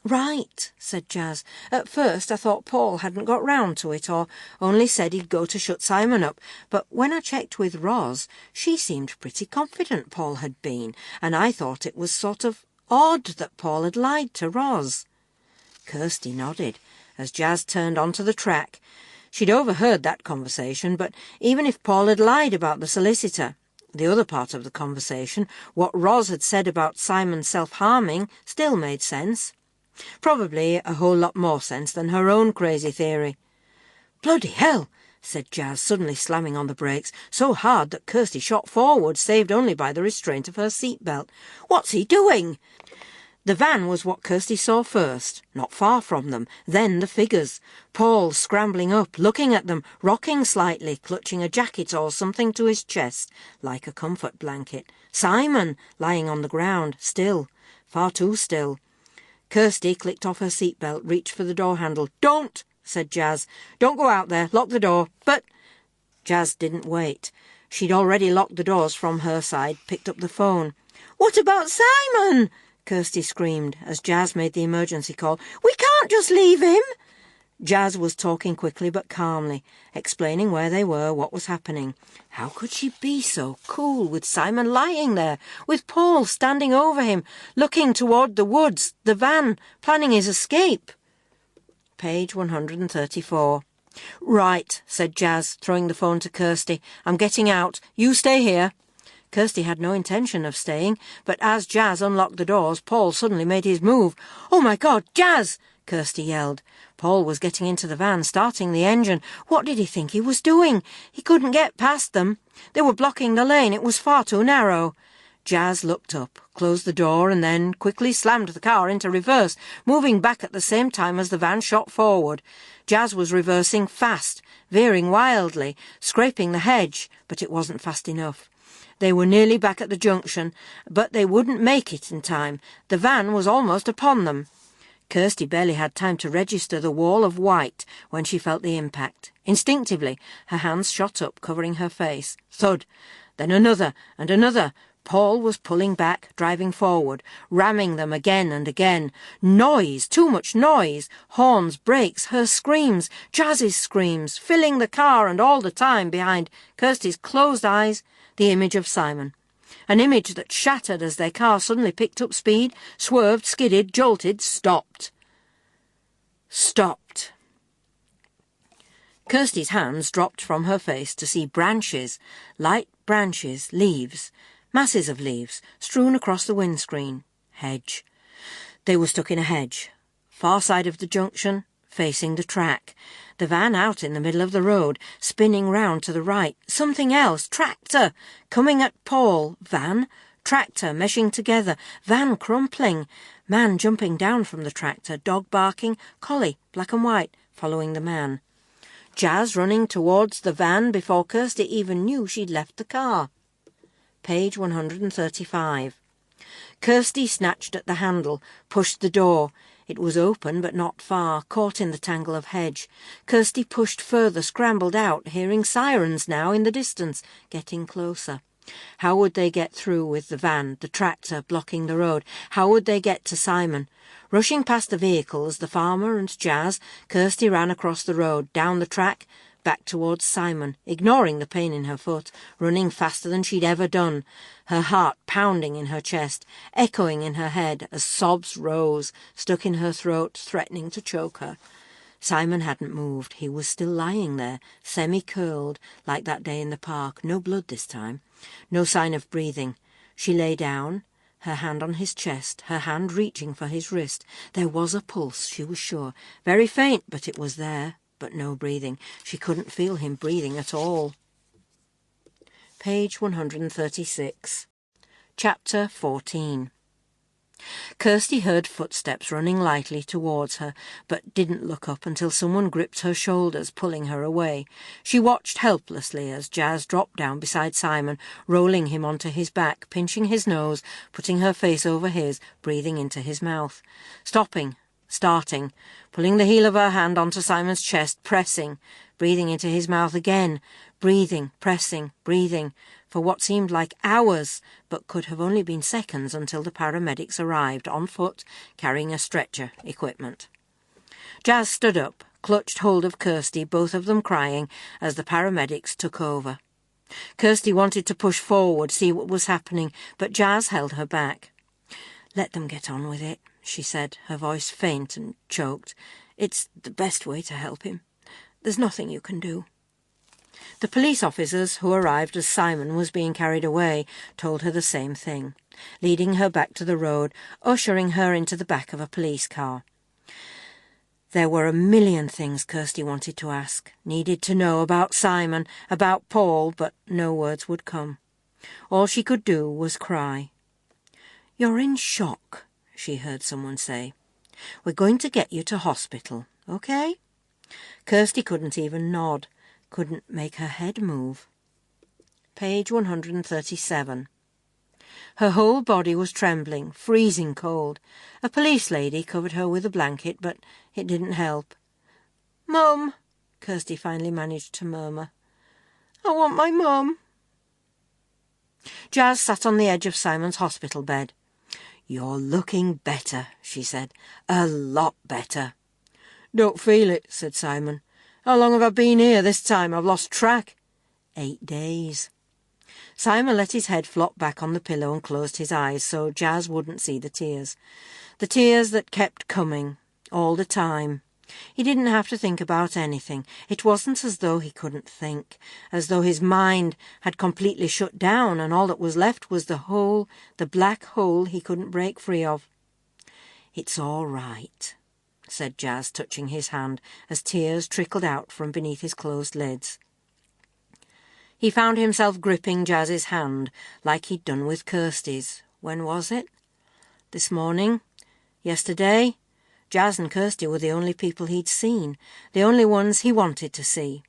Right, said Jazz. At first I thought Paul hadn't got round to it, or only said he'd go to shut Simon up, but when I checked with Ros, she seemed pretty confident Paul had been, and I thought it was sort of odd that Paul had lied to Ros. Kirsty nodded as Jazz turned onto the track. She'd overheard that conversation, but even if Paul had lied about the solicitor, the other part of the conversation, what Roz had said about Simon self-harming, still made sense. Probably a whole lot more sense than her own crazy theory. "Bloody hell!" said Jazz, suddenly slamming on the brakes, so hard that Kirsty shot forward, saved only by the restraint of her seatbelt. "What's he doing?" The van was what Kirsty saw first, not far from them, then the figures. Paul scrambling up, looking at them, rocking slightly, clutching a jacket or something to his chest, like a comfort blanket. Simon, lying on the ground, still, far too still. Kirsty clicked off her seatbelt, reached for the door handle. "Don't!" said Jazz. "Don't go out there. Lock the door." "But—" Jazz didn't wait. She'd already locked the doors from her side, picked up the phone. "What about Simon?" Kirsty screamed as Jazz made the emergency call. "We can't just leave him." Jazz was talking quickly but calmly, explaining where they were, what was happening. How could she be so cool with Simon lying there, with Paul standing over him, looking toward the woods, the van, planning his escape? Page 134. "Right," said Jazz, throwing the phone to Kirsty. "I'm getting out. You stay here." Kirsty had no intention of staying, but as Jazz unlocked the doors, Paul suddenly made his move. "Oh, my God, Jazz!" Kirsty yelled. Paul was getting into the van, starting the engine. What did he think he was doing? He couldn't get past them. They were blocking the lane. It was far too narrow. Jazz looked up, closed the door, and then quickly slammed the car into reverse, moving back at the same time as the van shot forward. Jazz was reversing fast, veering wildly, scraping the hedge, but it wasn't fast enough. They were nearly back at the junction, but they wouldn't make it in time. The van was almost upon them. Kirsty barely had time to register the wall of white when she felt the impact. Instinctively, her hands shot up, covering her face. Thud! Then another and another. Paul was pulling back, driving forward, ramming them again and again. Noise! Too much noise! Horns, brakes, her screams, Jazz's screams, filling the car, and all the time, behind Kirsty's closed eyes, the image of Simon. An image that shattered as their car suddenly picked up speed, swerved, skidded, jolted, stopped. Stopped. Kirsty's hands dropped from her face to see branches, light branches, leaves, masses of leaves, strewn across the windscreen. Hedge. They were stuck in a hedge. Far side of the junction, facing the track. The van out in the middle of the road, spinning round to the right. Something else. Tractor! Coming at Paul. Van. Tractor meshing together. Van crumpling. Man jumping down from the tractor. Dog barking. Collie, black and white, following the man. Jazz running towards the van before Kirsty even knew she'd left the car. Page 135. Kirsty snatched at the handle, pushed the door. It was open, but not far, caught in the tangle of hedge. Kirsty pushed further, scrambled out, hearing sirens now in the distance, getting closer. How would they get through with the van, the tractor blocking the road? How would they get to Simon? Rushing past the vehicles, the farmer and Jazz, Kirsty ran across the road, down the track, back towards Simon, ignoring the pain in her foot, running faster than she'd ever done, her heart pounding in her chest, echoing in her head as sobs rose, stuck in her throat, threatening to choke her. Simon hadn't moved. He was still lying there, semi-curled, like that day in the park. No blood this time. No sign of breathing. She lay down, her hand on his chest, her hand reaching for his wrist. There was a pulse, she was sure. Very faint, but it was there. But no breathing. She couldn't feel him breathing at all. Page 136. Chapter 14. Kirsty heard footsteps running lightly towards her, but didn't look up until someone gripped her shoulders, pulling her away. She watched helplessly as Jazz dropped down beside Simon, rolling him onto his back, pinching his nose, putting her face over his, breathing into his mouth. Stopping. Starting, pulling the heel of her hand onto Simon's chest, pressing, breathing into his mouth again, breathing, pressing, breathing, for what seemed like hours, but could have only been seconds until the paramedics arrived, on foot, carrying a stretcher equipment. Jazz stood up, clutched hold of Kirsty, both of them crying, as the paramedics took over. Kirsty wanted to push forward, see what was happening, but Jazz held her back. "Let them get on with it," she said, her voice faint and choked. "It's the best way to help him. There's nothing you can do." The police officers who arrived as Simon was being carried away told her the same thing, leading her back to the road, ushering her into the back of a police car. There were a million things Kirsty wanted to ask, needed to know about Simon, about Paul, but no words would come. All she could do was cry. "You're in shock," she heard someone say. "We're going to get you to hospital, okay?" Kirsty couldn't even nod, couldn't make her head move. Page 137. Her whole body was trembling, freezing cold. A police lady covered her with a blanket, but it didn't help. "Mum," Kirsty finally managed to murmur. "I want my mum." Jazz sat on the edge of Simon's hospital bed. "You're looking better," she said. "A lot better." "Don't feel it," said Simon. "How long have I been here this time? I've lost track." 8 days. Simon let his head flop back on the pillow and closed his eyes so Jazz wouldn't see the tears that kept coming, all the time. He didn't have to think about anything. It wasn't as though he couldn't think, as though his mind had completely shut down and all that was left was the black hole he couldn't break free of. "It's all right," said Jazz, touching his hand as tears trickled out from beneath his closed lids. He found himself gripping Jazz's hand like he'd done with Kirsty's. When was it? This morning? Yesterday? Jazz and Kirsty were the only people he'd seen, the only ones he wanted to see.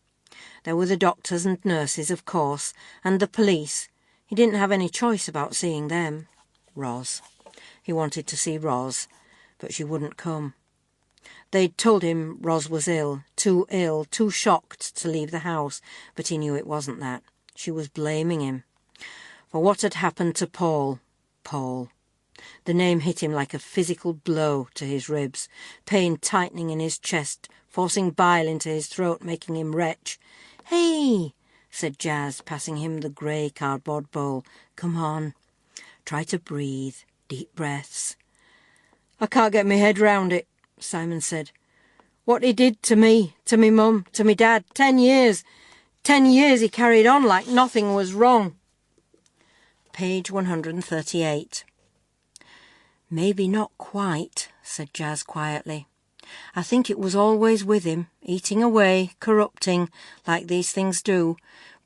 There were the doctors and nurses, of course, and the police. He didn't have any choice about seeing them. Roz. He wanted to see Roz, but she wouldn't come. They'd told him Roz was ill, too shocked to leave the house, but he knew it wasn't that. She was blaming him for what had happened to Paul. Paul. The name hit him like a physical blow to his ribs, pain tightening in his chest, forcing bile into his throat, making him retch. "Hey," said Jazz, passing him the grey cardboard bowl. "Come on. Try to breathe. Deep breaths." "I can't get my head round it," Simon said. "What he did to me mum, to me dad, 10 years. 10 years he carried on like nothing was wrong." Page 138. "Maybe not quite," said Jazz quietly. "I think it was always with him, eating away, corrupting, like these things do,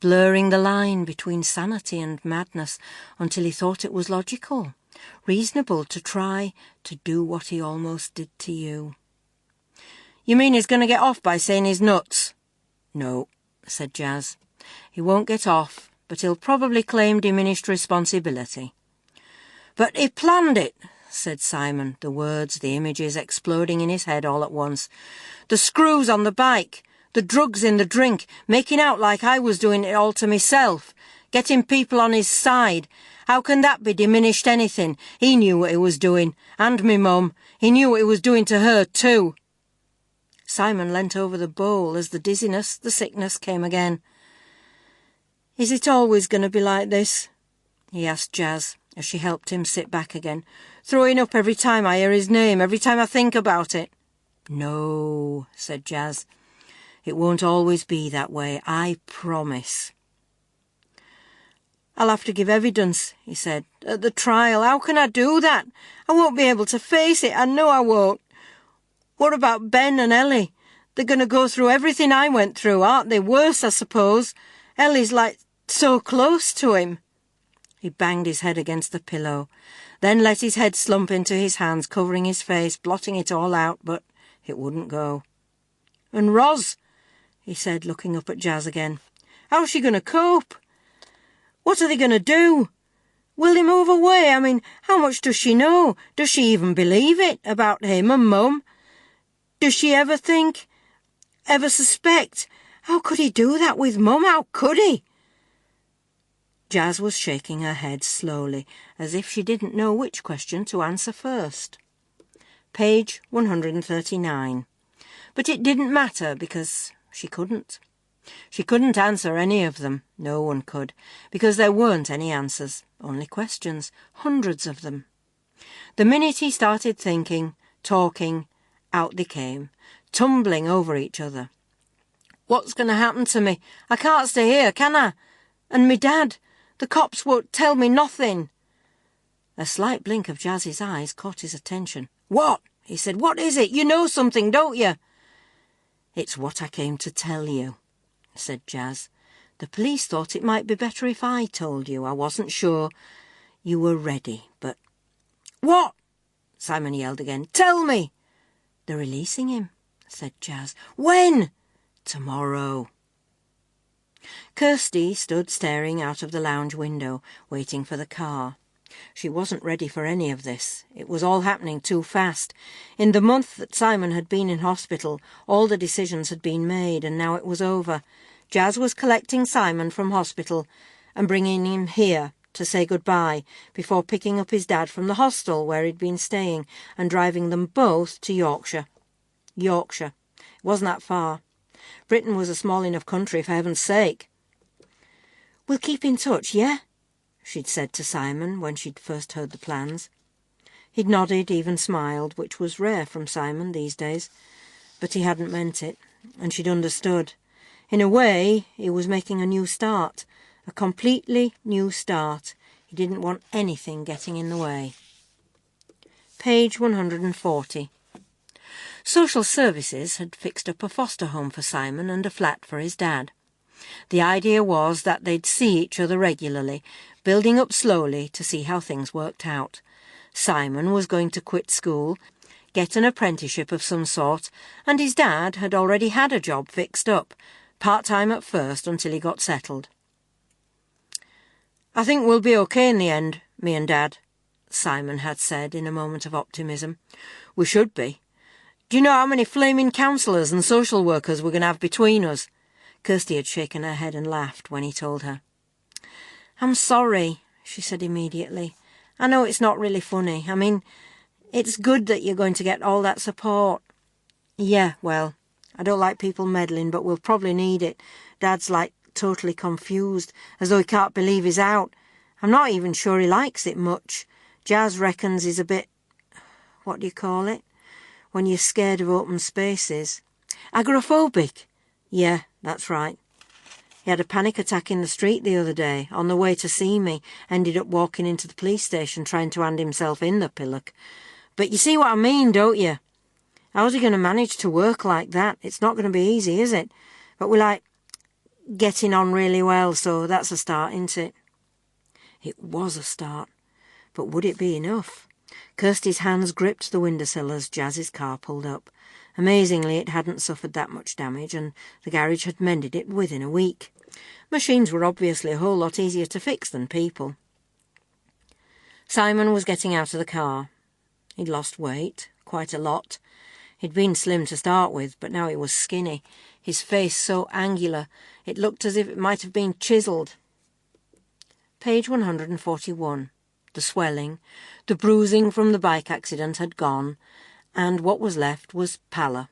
blurring the line between sanity and madness until he thought it was logical, reasonable to try to do what he almost did to you." "You mean he's going to get off by saying he's nuts?" "No," said Jazz. "He won't get off, but he'll probably claim diminished responsibility." "But he planned it," said Simon, the words, the images exploding in his head all at once. "The screws on the bike, the drugs in the drink, making out like I was doing it all to myself, getting people on his side. How can that be diminished anything? He knew what he was doing, and me mum. He knew what he was doing to her too." Simon leant over the bowl as the dizziness, the sickness came again. "Is it always going to be like this?" he asked Jazz, as she helped him sit back again. "Throwing up every time I hear his name, every time I think about it?" "No," said Jazz. "It won't always be that way, I promise." "I'll have to give evidence," he said, "at the trial. How can I do that? I won't be able to face it. I know I won't. What about Ben and Ellie? They're going to go through everything I went through, aren't they? Worse, I suppose. Ellie's like so close to him." He banged his head against the pillow, then let his head slump into his hands, covering his face, blotting it all out, but it wouldn't go. "And Roz," he said, looking up at Jazz again. "How's she going to cope? What are they going to do? Will they move away? I mean, how much does she know? Does she even believe it about him and Mum? Does she ever think, ever suspect? How could he do that with Mum? How could he?" Jazz was shaking her head slowly, as if she didn't know which question to answer first. Page 139. But it didn't matter, because she couldn't. She couldn't answer any of them. No one could, because there weren't any answers, only questions, hundreds of them. The minute he started thinking, talking, out they came, tumbling over each other. What's going to happen to me? I can't stay here, can I? And me dad, the cops won't tell me nothing. A slight blink of Jazz's eyes caught his attention. What? He said. What is it? You know something, don't you? It's what I came to tell you, said Jazz. The police thought it might be better if I told you. I wasn't sure you were ready, but... What? Simon yelled again. Tell me! They're releasing him, said Jazz. When? Tomorrow. Kirsty stood staring out of the lounge window, waiting for the car. She wasn't ready for any of this. It was all happening too fast. In the month that Simon had been in hospital, all the decisions had been made, and now it was over. Jazz was collecting Simon from hospital and bringing him here to say goodbye before picking up his dad from the hostel where he'd been staying and driving them both to Yorkshire. Yorkshire. It wasn't that far. Britain was a small enough country, for heaven's sake. We'll keep in touch, yeah? She'd said to Simon when she'd first heard the plans. He'd nodded, even smiled, which was rare from Simon these days. But he hadn't meant it, and she'd understood. In a way, he was making a new start, a completely new start. He didn't want anything getting in the way. Page 140. Social Services had fixed up a foster home for Simon and a flat for his dad. The idea was that they'd see each other regularly, building up slowly to see how things worked out. Simon was going to quit school, get an apprenticeship of some sort, and his dad had already had a job fixed up, part-time at first until he got settled. I think we'll be okay in the end, me and Dad, Simon had said in a moment of optimism. We should be. Do you know how many flaming counsellors and social workers we're going to have between us? Kirsty had shaken her head and laughed when he told her. I'm sorry, she said immediately. I know it's not really funny. I mean, it's good that you're going to get all that support. Yeah, well, I don't like people meddling, but we'll probably need it. Dad's totally confused, as though he can't believe he's out. I'm not even sure he likes it much. Jazz reckons he's a bit... what do you call it? When you're scared of open spaces. Agoraphobic. Yeah, that's right. He had a panic attack in the street the other day, on the way to see me, ended up walking into the police station trying to hand himself in the pillock. But you see what I mean, don't you? How's he going to manage to work like that? It's not going to be easy, is it? But we're getting on really well, so that's a start, isn't it? It was a start. But would it be enough? Kirsty's hands gripped the windowsill as Jazz's car pulled up. Amazingly, it hadn't suffered that much damage, and the garage had mended it within a week. Machines were obviously a whole lot easier to fix than people. Simon was getting out of the car. He'd lost weight, quite a lot. He'd been slim to start with, but now he was skinny, his face so angular it looked as if it might have been chiselled. Page 141. The swelling, the bruising from the bike accident had gone, and what was left was pallor.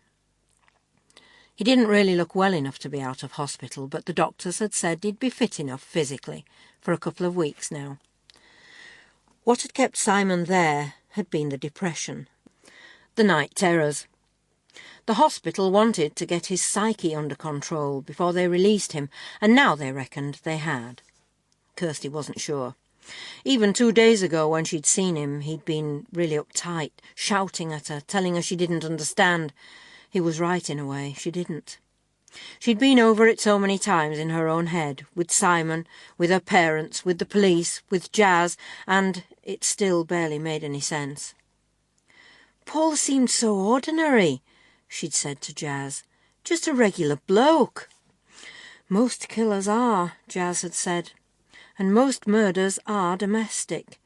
He didn't really look well enough to be out of hospital, but the doctors had said he'd be fit enough physically for a couple of weeks now. What had kept Simon there had been the depression, the night terrors. The hospital wanted to get his psyche under control before they released him, and now they reckoned they had. Kirsty wasn't sure. Even 2 days ago, when she'd seen him, he'd been really uptight, shouting at her, telling her she didn't understand. He was right in a way, she didn't. She'd been over it so many times in her own head, with Simon, with her parents, with the police, with Jazz, and it still barely made any sense. Paul seemed so ordinary, she'd said to Jazz. Just a regular bloke. Most killers are, Jazz had said. And most murders are domestic.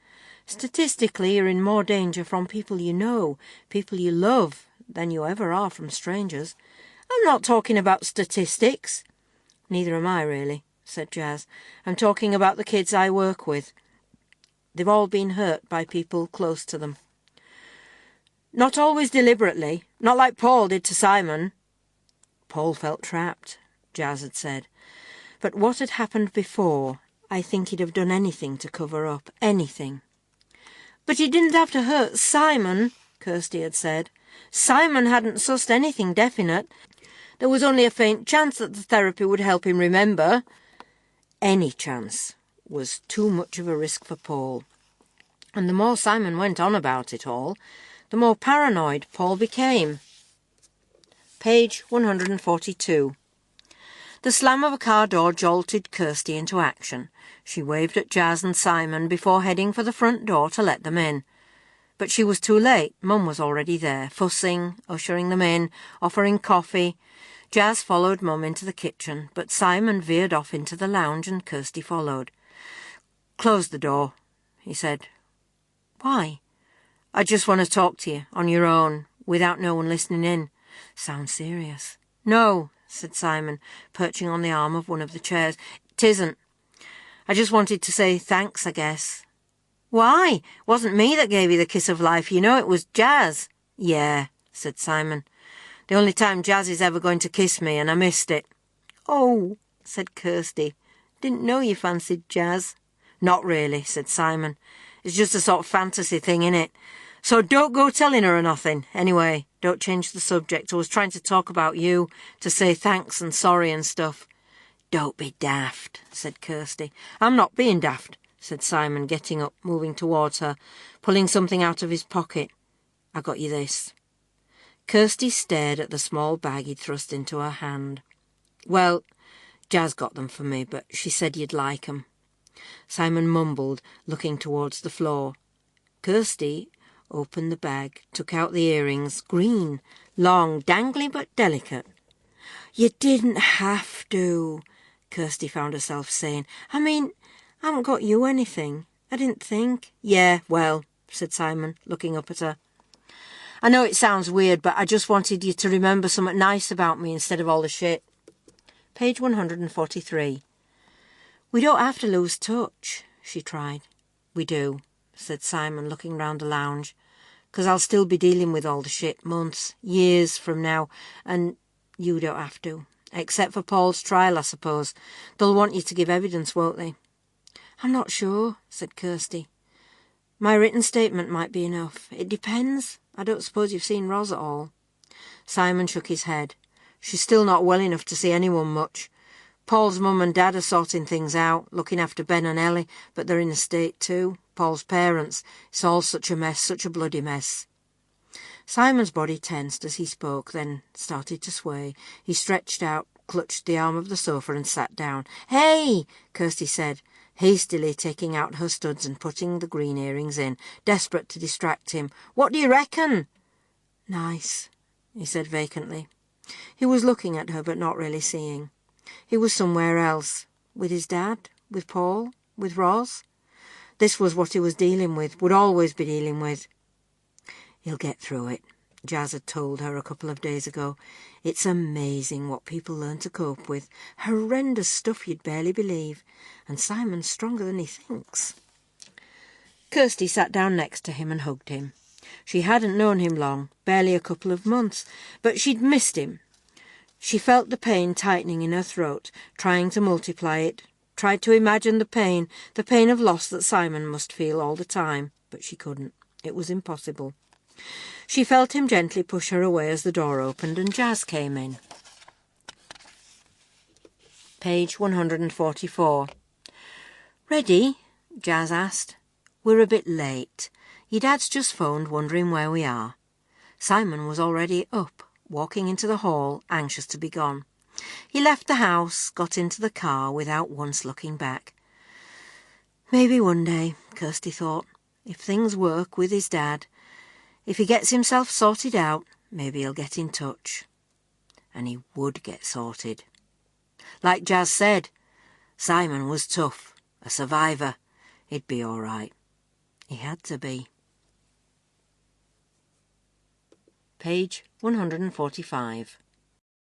Statistically, you're in more danger from people you know, people you love, than you ever are from strangers. I'm not talking about statistics. Neither am I, really, said Jazz. I'm talking about the kids I work with. They've all been hurt by people close to them. Not always deliberately, not like Paul did to Simon. Paul felt trapped, Jazz had said. But what had happened before, I think he'd have done anything to cover up, anything. But he didn't have to hurt Simon, Kirsty had said. Simon hadn't sussed anything definite. There was only a faint chance that the therapy would help him remember. Any chance was too much of a risk for Paul. And the more Simon went on about it all, the more paranoid Paul became. Page 142. The slam of a car door jolted Kirsty into action. She waved at Jazz and Simon before heading for the front door to let them in. But she was too late. Mum was already there, fussing, ushering them in, offering coffee. Jazz followed Mum into the kitchen, but Simon veered off into the lounge and Kirsty followed. "Close the door," he said. "Why?" "I just want to talk to you, on your own, without no one listening in." "Sounds serious." "No," said Simon, perching on the arm of one of the chairs. "'Tisn't. I just wanted to say thanks, I guess." "Why? Wasn't me that gave you the kiss of life, you know, it was Jazz." "Yeah," said Simon. "The only time Jazz is ever going to kiss me, and I missed it." "Oh," said Kirsty. "Didn't know you fancied Jazz." "Not really," said Simon. "It's just a sort of fantasy thing, innit? So don't go telling her or nothing. Anyway, don't change the subject. I was trying to talk about you, to say thanks and sorry and stuff." "Don't be daft," said Kirsty. "I'm not being daft," said Simon, getting up, moving towards her, pulling something out of his pocket. "I got you this." Kirsty stared at the small bag he'd thrust into her hand. "Well, Jazz got them for me, but she said you'd like 'em." Simon mumbled, looking towards the floor. Kirsty opened the bag, took out the earrings, green, long, dangly but delicate. "You didn't have to," Kirsty found herself saying. "I mean, I haven't got you anything. I didn't think." "Yeah, well," said Simon, looking up at her. "I know it sounds weird, but I just wanted you to remember something nice about me instead of all the shit." Page 143. "We don't have to lose touch," she tried. "We do," said Simon, looking round the lounge. "'Cause I'll still be dealing with all the shit months, years from now, and you don't have to. Except for Paul's trial, I suppose. They'll want you to give evidence, won't they?" "I'm not sure," said Kirsty. "My written statement might be enough. It depends. I don't suppose you've seen Ros at all." Simon shook his head. "She's still not well enough to see anyone much. Paul's mum and dad are sorting things out, looking after Ben and Ellie, but they're in a state too. Paul's parents. It's all such a mess, such a bloody mess." Simon's body tensed as he spoke, then started to sway. He stretched out, clutched the arm of the sofa and sat down. "Hey!" Kirsty said, hastily taking out her studs and putting the green earrings in, desperate to distract him. "What do you reckon?" "Nice," he said vacantly. He was looking at her but not really seeing. He was somewhere else. With his dad? With Paul? With Ros? This was what he was dealing with, would always be dealing with. "He'll get through it," Jazz had told her a couple of days ago. "It's amazing what people learn to cope with. Horrendous stuff you'd barely believe. And Simon's stronger than he thinks." Kirsty sat down next to him and hugged him. She hadn't known him long, barely a couple of months, but she'd missed him. She felt the pain tightening in her throat, trying to multiply it, tried to imagine the pain of loss that Simon must feel all the time, but she couldn't. It was impossible. She felt him gently push her away as the door opened and Jazz came in. Page 144. "Ready?" Jazz asked. "We're a bit late. Your dad's just phoned wondering where we are." Simon was already up, walking into the hall, anxious to be gone. He left the house, got into the car without once looking back. Maybe one day, Kirsty thought, if things work with his dad, if he gets himself sorted out, maybe he'll get in touch. And he would get sorted. Like Jazz said, Simon was tough, a survivor. He'd be all right. He had to be. Page 145.